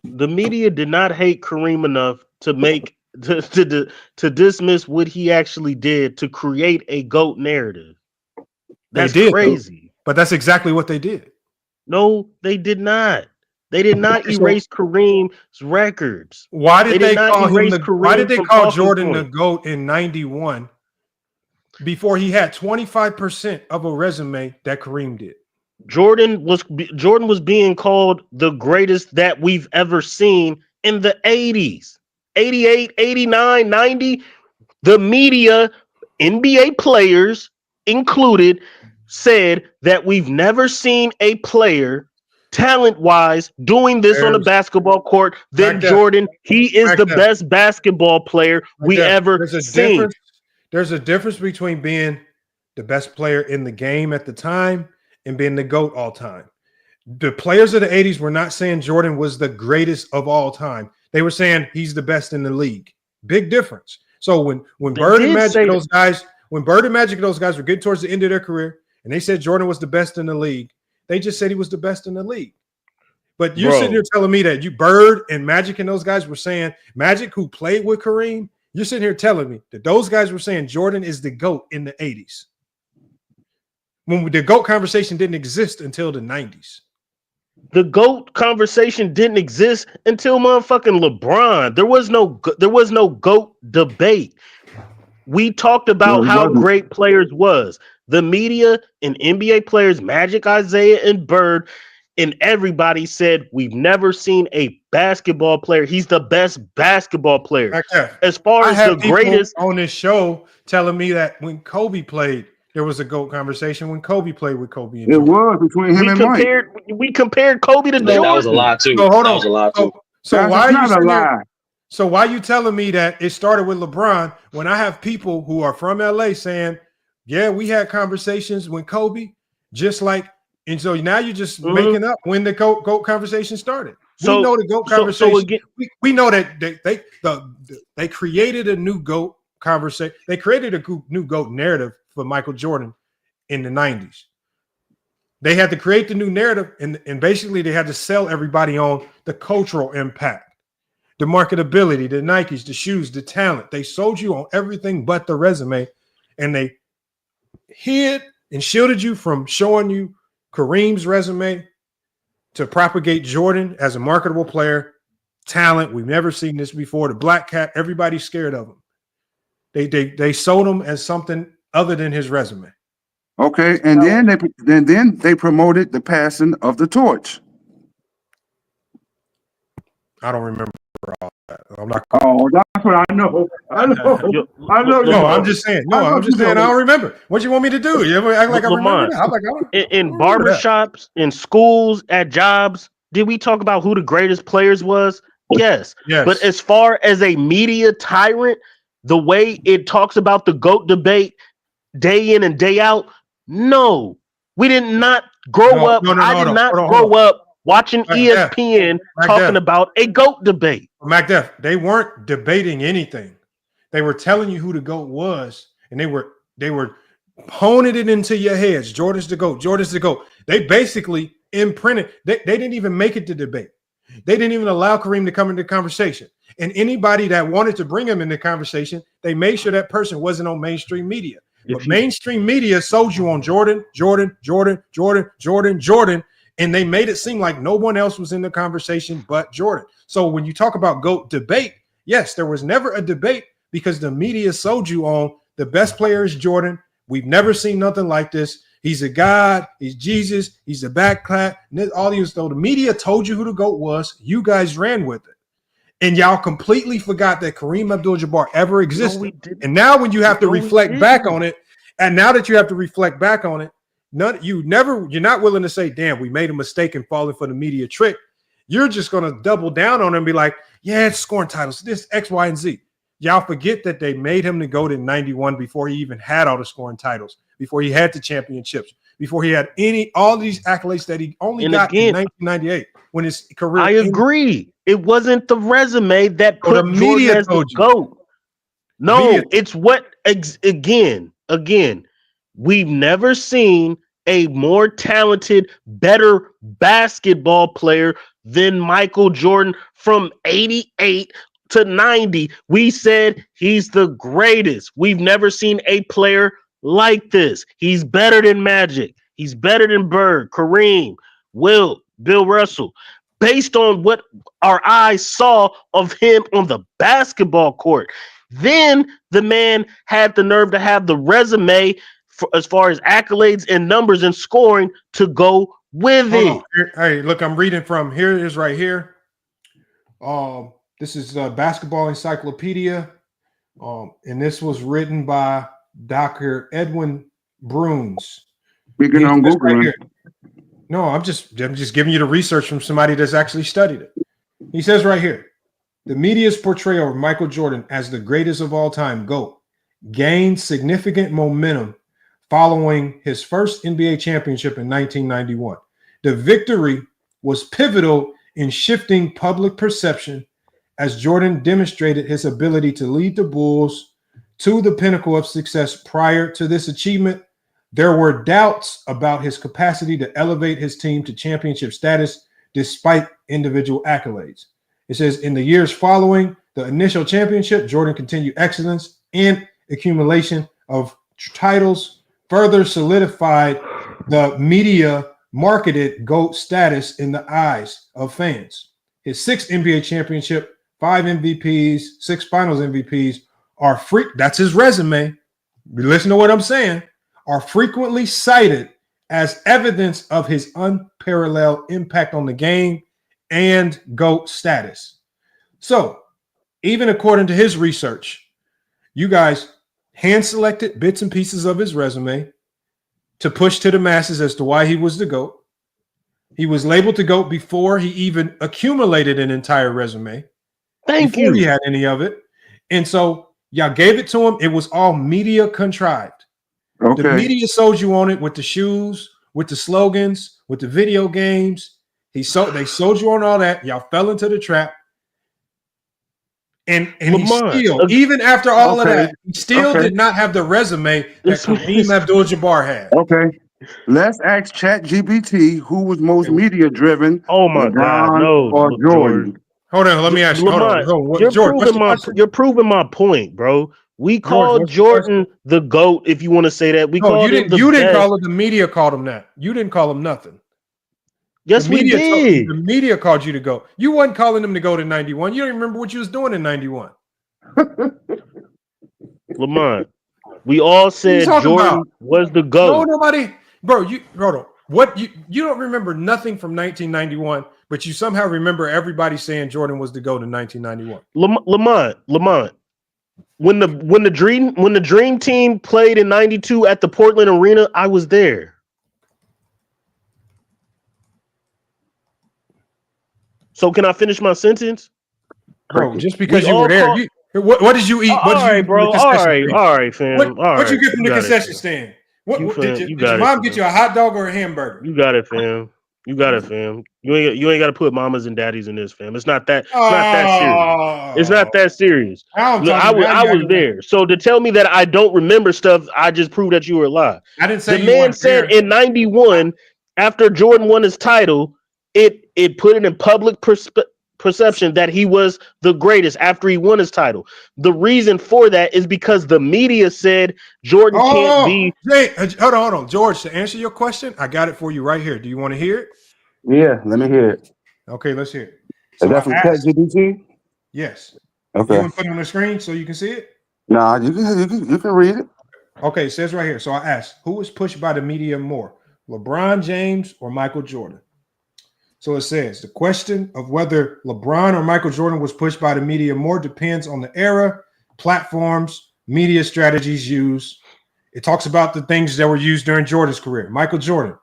The media did not hate Kareem enough to make to dismiss what he actually did to create a GOAT narrative. That's crazy. But that's exactly what they did. No, they did not. They did not erase Kareem's records. Why did they call Jordan the GOAT in 91 before he had 25% of a resume that Kareem did? Jordan was being called the greatest that we've ever seen in the 80s. 88, 89, 90. The media, NBA players included, said that we've never seen a player talent-wise doing this on a basketball court than Mac Def, Jordan. He is Mac the Def, best basketball player Mac we Def. ever There's a seen. difference. There's a difference between being the best player in the game at the time and being the GOAT all time. The players of the 80s were not saying Jordan was the greatest of all time. They were saying he's the best in the league. Big difference. So when They Bird and did Magic say and that. those guys, when Bird and Magic and those guys were getting towards the end of their career, and they said Jordan was the best in the league, they just said he was the best in the league. But you're sitting here Bro, telling me that you Bird and Magic and those guys were saying Magic, who played with Kareem, you're sitting here telling me that those guys were saying Jordan is the GOAT in the 80s. When the GOAT conversation didn't exist until the 90s. the GOAT conversation didn't exist until motherfucking LeBron. There was no GOAT debate. We talked No, about it how wasn't. great players was. The media and NBA players, Magic, Isaiah, and Bird, and everybody said we've never seen a basketball player. He's the best basketball player. Back there. As far I as the have people greatest, on this show telling me that when Kobe played, there was a GOAT conversation when Kobe played with Kobe and It Jordan. was between him we and Mike. compared Kobe to That was a Jordan. lie too. So hold That on. was a lie too. So That's why are you not a sitting here? lie. So why you telling me that it started with LeBron when I have people who are from LA saying, yeah, we had conversations when Kobe, just like, and so now you're just Mhm. making up when the GOAT conversation started. We So know the GOAT so conversation. again, We know that they created a new GOAT conversation. They created a new GOAT narrative for Michael Jordan in the 90s. They had to create the new narrative, and basically they had to sell everybody on the cultural impact. The marketability, the Nikes, the shoes, the talent. They sold you on everything but the resume, and they hid and shielded you from showing you Kareem's resume to propagate Jordan as a marketable player, talent. We've never seen this before. The black cat, everybody's scared of him. They sold him as something other than his resume. Okay, and then they promoted the passing of the torch. I don't remember all that. I'm not. Oh, that's what I know. I know. I know. No, I'm just saying. No, I'm just saying. I don't remember. What you want me to do? You ever act like I remember Lamont, that? I'm like, I in don't remember that. barbershops, in schools, at jobs, did we talk about who the greatest players was? Yes. Yes. But as far as a media tyrant, the way it talks about the GOAT debate day in and day out, no. We did not grow up. I did not grow up watching ESPN talking about a GOAT debate. Mac Def, they weren't debating anything. They were telling you who the GOAT was, and they were honing it into your heads. Jordan's the GOAT. Jordan's the GOAT. They basically imprinted. They didn't even make it to debate. They didn't even allow Kareem to come into the conversation. And anybody that wanted to bring him into the conversation, they made sure that person wasn't on mainstream media. But mainstream media sold you on Jordan, Jordan, Jordan, Jordan, Jordan, Jordan, and they made it seem like no one else was in the conversation but Jordan. So when you talk about GOAT debate, yes, there was never a debate because the media sold you on the best player is Jordan. We've never seen nothing like this. He's a God. He's Jesus. He's a backclap. All these, though the media told you who the GOAT was, you guys ran with it. And y'all completely forgot that Kareem Abdul-Jabbar ever existed. No, and now when you have to reflect back on it, and now that you have to reflect back on it, you're not willing to say, damn, we made a mistake in falling for the media trick. You're just going to double down on it and be like, yeah, it's scoring titles, this X, Y, and Z. Y'all forget that they made him the GOAT in 91 before he even had all the scoring titles, before he had the championships, before he had all these accolades that he only got in 1998 when his career I agree. It wasn't the resume that put the media Jordan as the told you. GOAT. No, it's what again. We've never seen a more talented, better basketball player than Michael Jordan from 88 to 90. We said he's the greatest. We've never seen a player like this. He's better than Magic. He's better than Bird, Kareem, Wilt, Bill Russell. Based on what our eyes saw of him on the basketball court. Then the man had the nerve to have the resume as far as accolades and numbers and scoring to go with it. Hey, look, I'm reading from here. It is right here. This is Basketball Encyclopedia, and this was written by Dr. Edwin Bruns. Speaking on Google. Right, no, I'm just giving you the research from somebody that's actually studied it. He says right here, the media's portrayal of Michael Jordan as the greatest of all time, GOAT, gained significant momentum following his first NBA championship in 1991. The victory was pivotal in shifting public perception as Jordan demonstrated his ability to lead the Bulls to the pinnacle of success. Prior to this achievement, there were doubts about his capacity to elevate his team to championship status despite individual accolades. It says, in the years following the initial championship, Jordan continued excellence and accumulation of titles, further solidified the media marketed GOAT status in the eyes of fans. His 6th NBA championship, 5 MVPs, 6 finals MVPs are free. That's his resume. Listen to what I'm saying. Are frequently cited as evidence of his unparalleled impact on the game and GOAT status. So, even according to his research, you guys hand-selected bits and pieces of his resume to push to the masses as to why he was the GOAT. He was labeled the GOAT before he even accumulated an entire resume. Before he had any of it. And so y'all gave it to him. It was all media contrived. Okay. The media sold you on it with the shoes, with the slogans, with the video games. They sold you on all that. Y'all fell into the trap. And he still, even after all of that, he still did not have the resume that Kareem Abdul-Jabbar had. Okay. Let's ask ChatGPT who was most media driven. Oh my God, LeBron no, or Jordan. Hold on, let me ask you. Lamont, you're proving my point, bro. We called Jordan the GOAT, if you want to say that. We called him the you didn't best. call it. The media called him that. You didn't call him nothing. Yes, we did. The media called you to go. You wasn't calling him to go to 91. You don't even remember what you was doing in 91. Lamont, we all said Jordan was the GOAT. No, nobody, bro. Hold on. What you don't remember nothing from 1991, but you somehow remember everybody saying Jordan was the GOAT in 1991. Lamont. When the Dream Team played in 92 at the Portland Arena, I was there. So can I finish my sentence? Bro, just because you were there, what did you eat? What did you eat bro. All right, fam. What you get from the concession stand? Did your mom get you a hot dog or a hamburger? You got it, fam. You ain't got to put mamas and daddies in this, fam. It's not that. It's not that serious. It's not that serious. I was there. So to tell me that I don't remember stuff, I just proved that you were alive. I didn't say the man said in 91 after Jordan won his title, it put it in public perception that he was the greatest after he won his title. The reason for that is because the media said Jordan can't be. Hey, hold on, George. To answer your question, I got it for you right here. Do you want to hear it? Yeah, let me hear it. Okay, let's hear it. Is that from ChatGPT? Yes. Okay. You want to put it on the screen so you can see it? Nah, you can read it. Okay, it says right here. So I asked, who was pushed by the media more, LeBron James or Michael Jordan? So it says, the question of whether LeBron or Michael Jordan was pushed by the media more depends on the era, platforms, media strategies used. It talks about the things that were used during Jordan's career. Michael Jordan.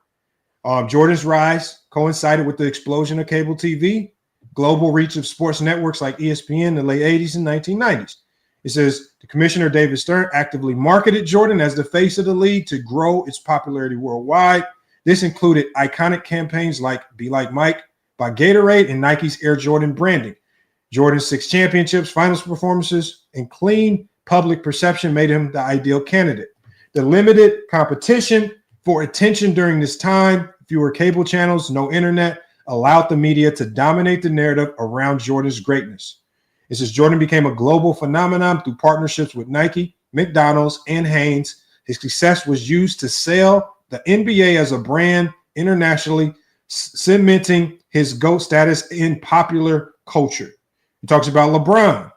Jordan's rise coincided with the explosion of cable TV, global reach of sports networks like ESPN in the late 80s and 1990s. It says, the commissioner, David Stern, actively marketed Jordan as the face of the league to grow its popularity worldwide. This included iconic campaigns like Be Like Mike by Gatorade and Nike's Air Jordan branding. Jordan's 6 championships, finals performances, and clean public perception made him the ideal candidate. The limited competition for attention during this time, fewer cable channels, no internet, allowed the media to dominate the narrative around Jordan's greatness. It says Jordan became a global phenomenon through partnerships with Nike, McDonald's, and Hanes. His success was used to sell the NBA as a brand internationally, cementing his GOAT status in popular culture. He talks about LeBron.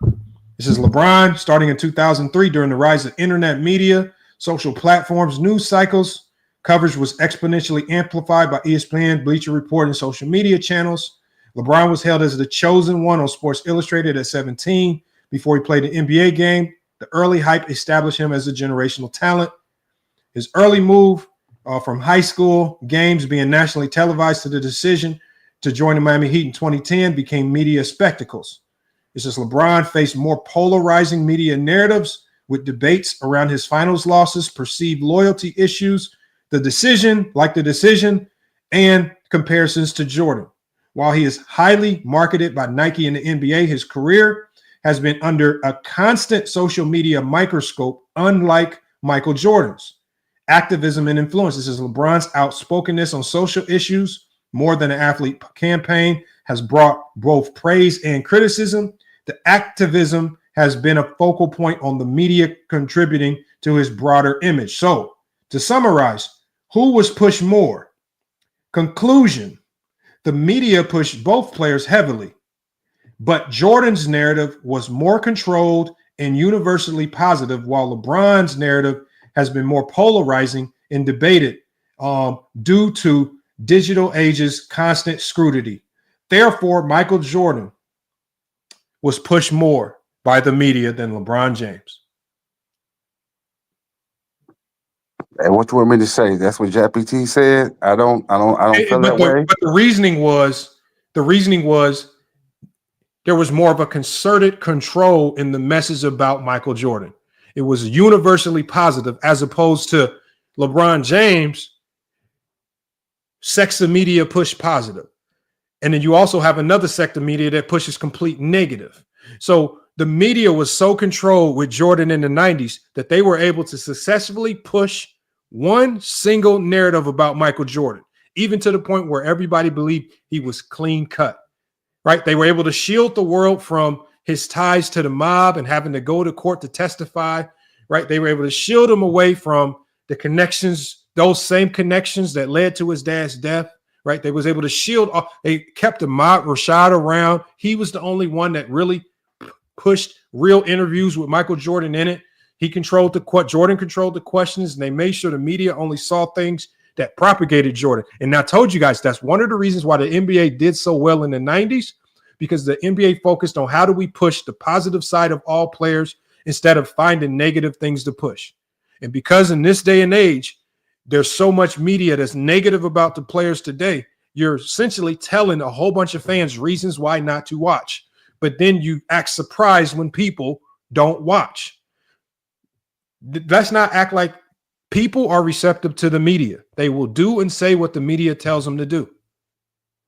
This is LeBron starting in 2003 during the rise of internet media. social platforms, news cycles. Coverage was exponentially amplified by ESPN, Bleacher Report, and social media channels. LeBron was hailed as the chosen one on Sports Illustrated at 17 before he played an NBA game. The early hype established him as a generational talent. His early move from high school games being nationally televised to the decision to join the Miami Heat in 2010 became media spectacles. It's just LeBron faced more polarizing media narratives with debates around his finals losses, perceived loyalty issues, the decision, and comparisons to Jordan. While he is highly marketed by Nike and the NBA, his career has been under a constant social media microscope, unlike Michael Jordan's. Activism and influence. This is LeBron's outspokenness on social issues, more than an athlete campaign, has brought both praise and criticism. The activism has been a focal point on the media, contributing to his broader image. So, to summarize, who was pushed more? Conclusion: the media pushed both players heavily, but Jordan's narrative was more controlled and universally positive, while LeBron's narrative has been more polarizing and debated due to digital age's constant scrutiny. Therefore, Michael Jordan was pushed more by the media than LeBron James. And what you want me to say? That's what JPT said. I don't feel that way. But the reasoning was there was more of a concerted control in the message about Michael Jordan. It was universally positive, as opposed to LeBron James. Sector media push positive. And then you also have another sector media that pushes complete negative. So the media was so controlled with Jordan in the 90s that they were able to successfully push one single narrative about Michael Jordan, even to the point where everybody believed he was clean cut, right? They were able to shield the world from his ties to the mob and having to go to court to testify, right? They were able to shield him away from the connections, those same connections that led to his dad's death, right? They was able to shield, they kept the mob Rashad around. He was the only one that really pushed real interviews with Michael Jordan in it. Jordan controlled the questions, and they made sure the media only saw things that propagated Jordan. And I told you guys, that's one of the reasons why the NBA did so well in the 90s, because the NBA focused on how do we push the positive side of all players instead of finding negative things to push. And because in this day and age, there's so much media that's negative about the players today, you're essentially telling a whole bunch of fans reasons why not to watch. But then you act surprised when people don't watch. Let's not act like people are receptive to the media. They will do and say what the media tells them to do.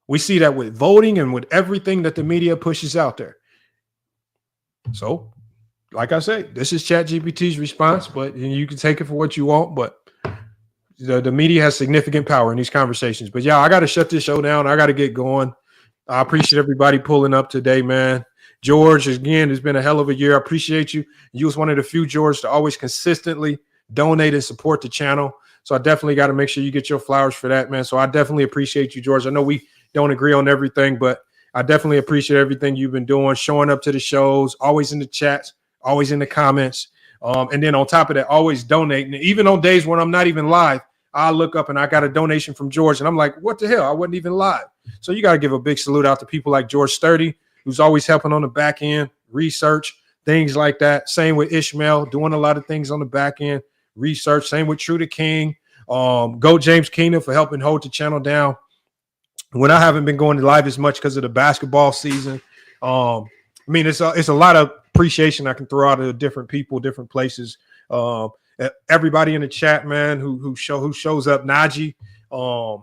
We see that with voting and with everything that the media pushes out there. So, like I say, this is ChatGPT's response, but you can take it for what you want. But the media has significant power in these conversations. But yeah, I got to shut this show down. I got to get going. I appreciate everybody pulling up today, man. George, again, it's been a hell of a year. I appreciate you. You was one of the few, George, to always consistently donate and support the channel. So I definitely got to make sure you get your flowers for that, man. So I definitely appreciate you, George. I know we don't agree on everything, but I definitely appreciate everything you've been doing, showing up to the shows, always in the chats, always in the comments. And then on top of that, always donating. Even on days when I'm not even live, I look up and I got a donation from George, and I'm like, what the hell? I wasn't even live. So you got to give a big salute out to people like George Sturdy, who's always helping on the back end, research, things like that. Same with Ishmael, doing a lot of things on the back end, research. Same with True the King. Go James Keenan for helping hold the channel down when I haven't been going live as much because of the basketball season. I mean, it's a lot of appreciation I can throw out of different people, different places. Everybody in the chat, man, who shows up. Najee, the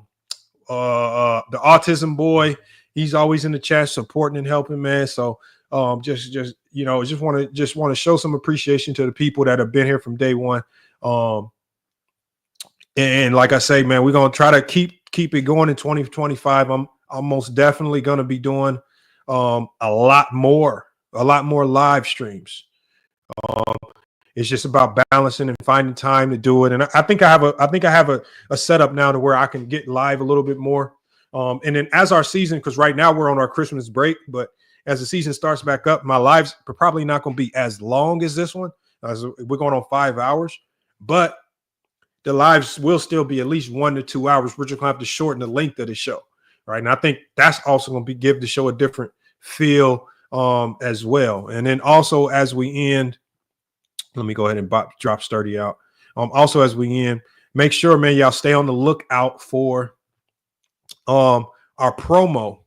autism boy, he's always in the chat supporting and helping, man. So just want to show some appreciation to the people that have been here from day one. And like I say, man, we're gonna try to keep it going in 2025. I'm most definitely gonna be doing a lot more live streams. It's just about balancing and finding time to do it. And I think I have a setup now to where I can get live a little bit more. And then as our season, because right now we're on our Christmas break, but as the season starts back up, my lives are probably not going to be as long as this one. As we're going on 5 hours. but the lives will still be at least 1 to 2 hours. We're just gonna have to shorten the length of the show, right? And I think that's also gonna give the show a different feel as well. And then also as we end, let me go ahead and drop Sturdy out. Also as we end, make sure, man, y'all stay on the lookout for our promo.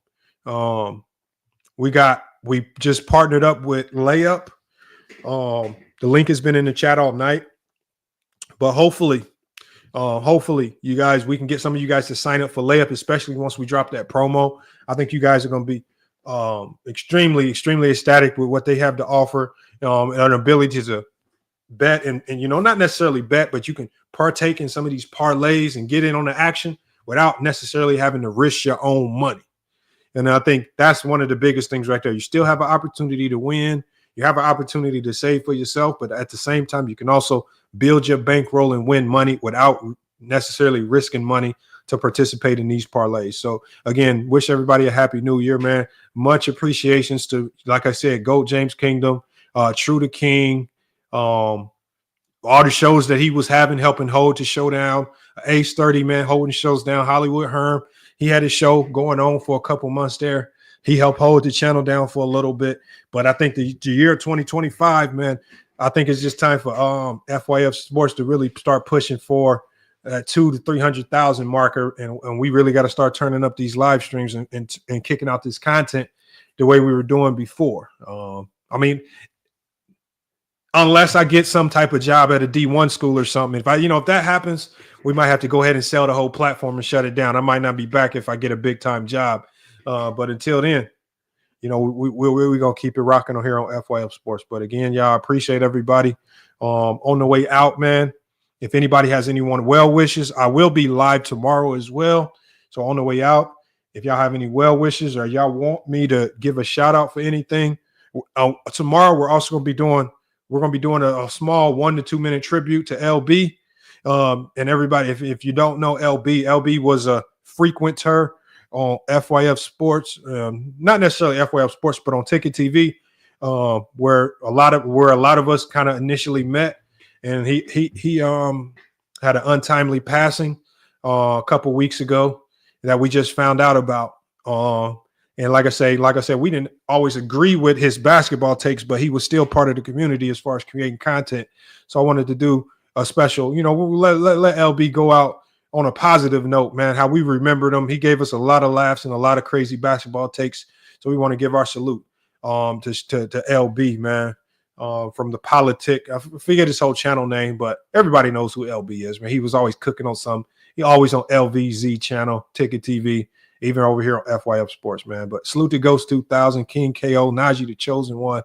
We just partnered up with Layup. The link has been in the chat all night, but hopefully you guys, we can get some of you guys to sign up for Layup, especially once we drop that promo. I think you guys are going to be extremely ecstatic with what they have to offer, and an ability to bet and not necessarily bet, but you can partake in some of these parlays and get in on the action without necessarily having to risk your own money. And I think that's one of the biggest things right there. You still have an opportunity to win. You have an opportunity to save for yourself, but at the same time, you can also build your bankroll and win money without necessarily risking money to participate in these parlays. So again, wish everybody a happy new year, man. Much appreciations to, like I said, Goat James Kingdom, True to King, all the shows that he was helping hold the show down. Ace 30, man, holding shows down. Hollywood Herm, he had his show going on for a couple months there. He helped hold the channel down for a little bit. But I think the year 2025, man, I think it's just time for FYF Sports to really start pushing for that 200,000 to 300,000 marker. And we really got to start turning up these live streams and kicking out this content the way we were doing before. I mean, unless I get some type of job at a D1 school or something. If that happens, we might have to go ahead and sell the whole platform and shut it down. I might not be back if I get a big time job. But until then, we're going to keep it rocking on here on FYF Sports. But again, y'all, appreciate everybody. On the way out, man, if anybody has anyone well wishes, I will be live tomorrow as well. So on the way out, if y'all have any well wishes or y'all want me to give a shout out for anything, tomorrow we're also going to be doing a small 1 to 2 minute tribute to LB. And everybody, if you don't know LB was a frequenter on FYF Sports, not necessarily FYF Sports, but on Ticket TV, where a lot of us kind of initially met. And he had an untimely passing a couple weeks ago that we just found out about. And like I said, we didn't always agree with his basketball takes, but he was still part of the community as far as creating content. So I wanted to do a special, we'll let LB go out on a positive note, man, how we remembered him. He gave us a lot of laughs and a lot of crazy basketball takes. So we want to give our salute to LB, man, from the Politic. I forget his whole channel name, but everybody knows who LB is, man. He was always cooking on some. He always on LVZ channel, Ticket TV, even over here on FYF Sports, man. But salute to Ghost 2000, King KO, Najee the Chosen One,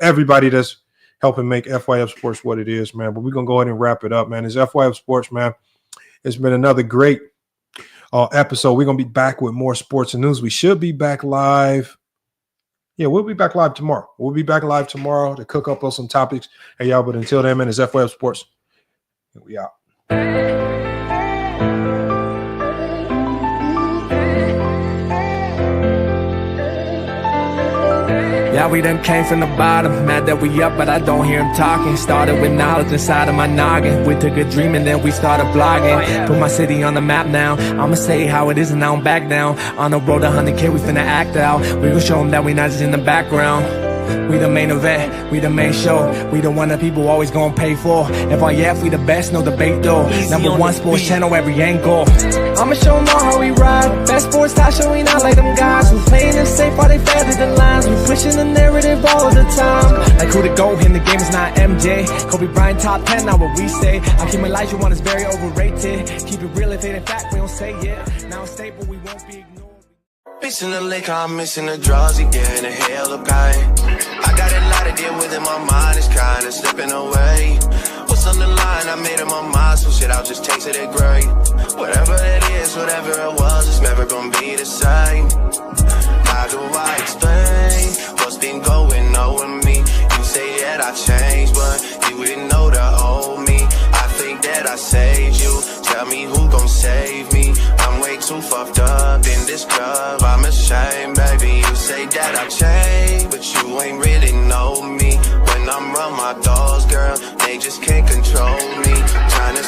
everybody that's helping make FYF Sports what it is, man. But we're going to go ahead and wrap it up, man. It's FYF Sports, man. It's been another great episode. We're going to be back with more sports and news. We should be back live. Yeah, we'll be back live tomorrow. We'll be back live tomorrow to cook up on some topics. Hey, y'all, but until then, man, it's FYF Sports. We out. Yeah, we done came from the bottom, mad that we up, but I don't hear him talking. Started with knowledge inside of my noggin. We took a dream and then we started blogging. Put my city on the map now. I'ma say how it is and I don't back down. On the road to 100K, we finna act out. We gon' show them that we not just in the background. We the main event, we the main show. We the one that people always gonna pay for. FYF, we the best, no debate though. #1 sports channel, every angle. I'ma show them all how we ride. Best sports talk show, we not like them guys who playing it safe while they feather the lines. We pushing the narrative all the time. Like who to go in the game is not MJ. Kobe Bryant top 10, not what we say. I keep my life, you one is very overrated. Keep it real, if it ain't fact, we don't say it. Now it's stable, we won't be ignored. Missing the lake, I'm missing the drugs again, a hell of pain. I got a lot to deal with and my mind is kinda slipping away. What's on the line? I made up my mind, so shit, I'll just taste it great. Whatever it is, whatever it was, it's never gonna be the same. How do I explain what's been going on with me? You say that I changed, but you didn't know the old me. I think that I saved you, tell me who gon' save me. I'm way too fucked up in this club, I'm ashamed, baby. You say that I changed, but you ain't really know me. When I'm around my dogs, girl, they just can't control me.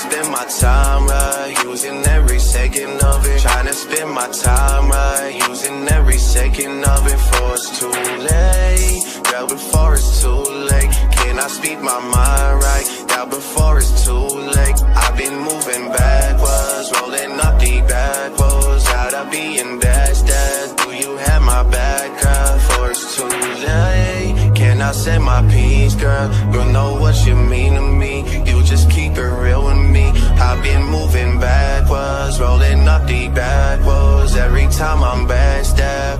spend my time right, using every second of it. Trying to spend my time right, using every second of it. Before it's too late, girl, before it's too late. Can I speak my mind right, girl, before it's too late. I've been moving backwards, rolling up the backwards. Out of being dashed. Do you have my back, girl, before it's too late? Can I say my piece, girl? You know what you mean to me. You just keep it real with me. I've been moving backwards, rolling up the backwards. Every time I'm backstab,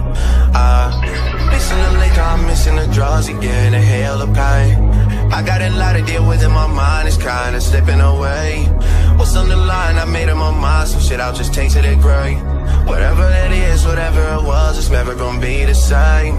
missing the liquor, I'm missing the drugs, getting a hell of pain. I got a lot to deal with and my mind is kinda slipping away. What's on the line? I made up my mind, some shit I'll just take to the grave. Whatever it is, whatever it was, it's never gonna be the same.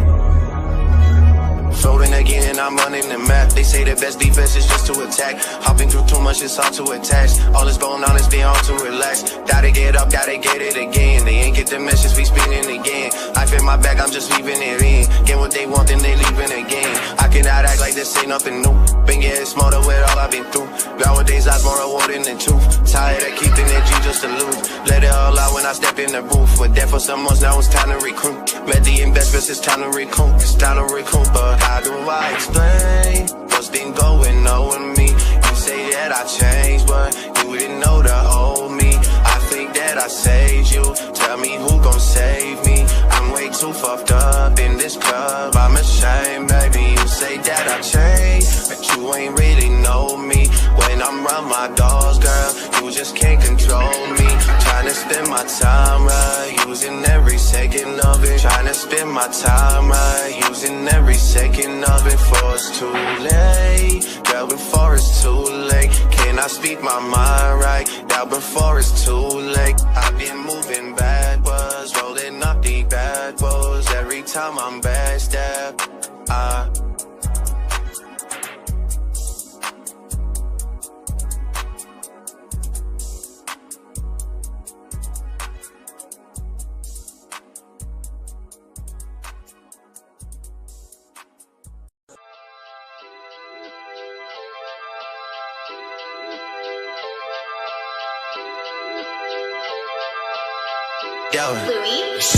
Floating again and I'm running the map. They say the best defense is just to attack. Hopping through too much, it's hard to attach. All this going on is being hard to relax. Gotta get up, gotta get it again. They ain't get the message, we spinning again. I feel my back, I'm just leaving it in. Get what they want, then they leaving again. I cannot act like this ain't nothing new. Been getting smarter with all I've been through. Nowadays, I'm more rewarding than truth. Tired of keeping it G just to lose. Let it all out when I step in the booth. We're there for some months, now it's time to recruit. Met the investments, it's time to recoup. It's time to recoup, but how do I explain what's been going on with me? You say that I changed, but you didn't know the old me. I think that I saved you. Tell me who gon' save me. I'm way too fucked up in this club. I'm ashamed, baby. You say that I changed, but you ain't really know me. When I'm around my dogs, girl, you just can't control me. Trying to spend my time right, using every second of it. Trying to spend my time right, using every second of it. Before it's too late, girl, before it's too late. Can I speak my mind right, now before it's too late. I've been moving backwards, rolling up the backwards. Every time I'm backstab, Louis.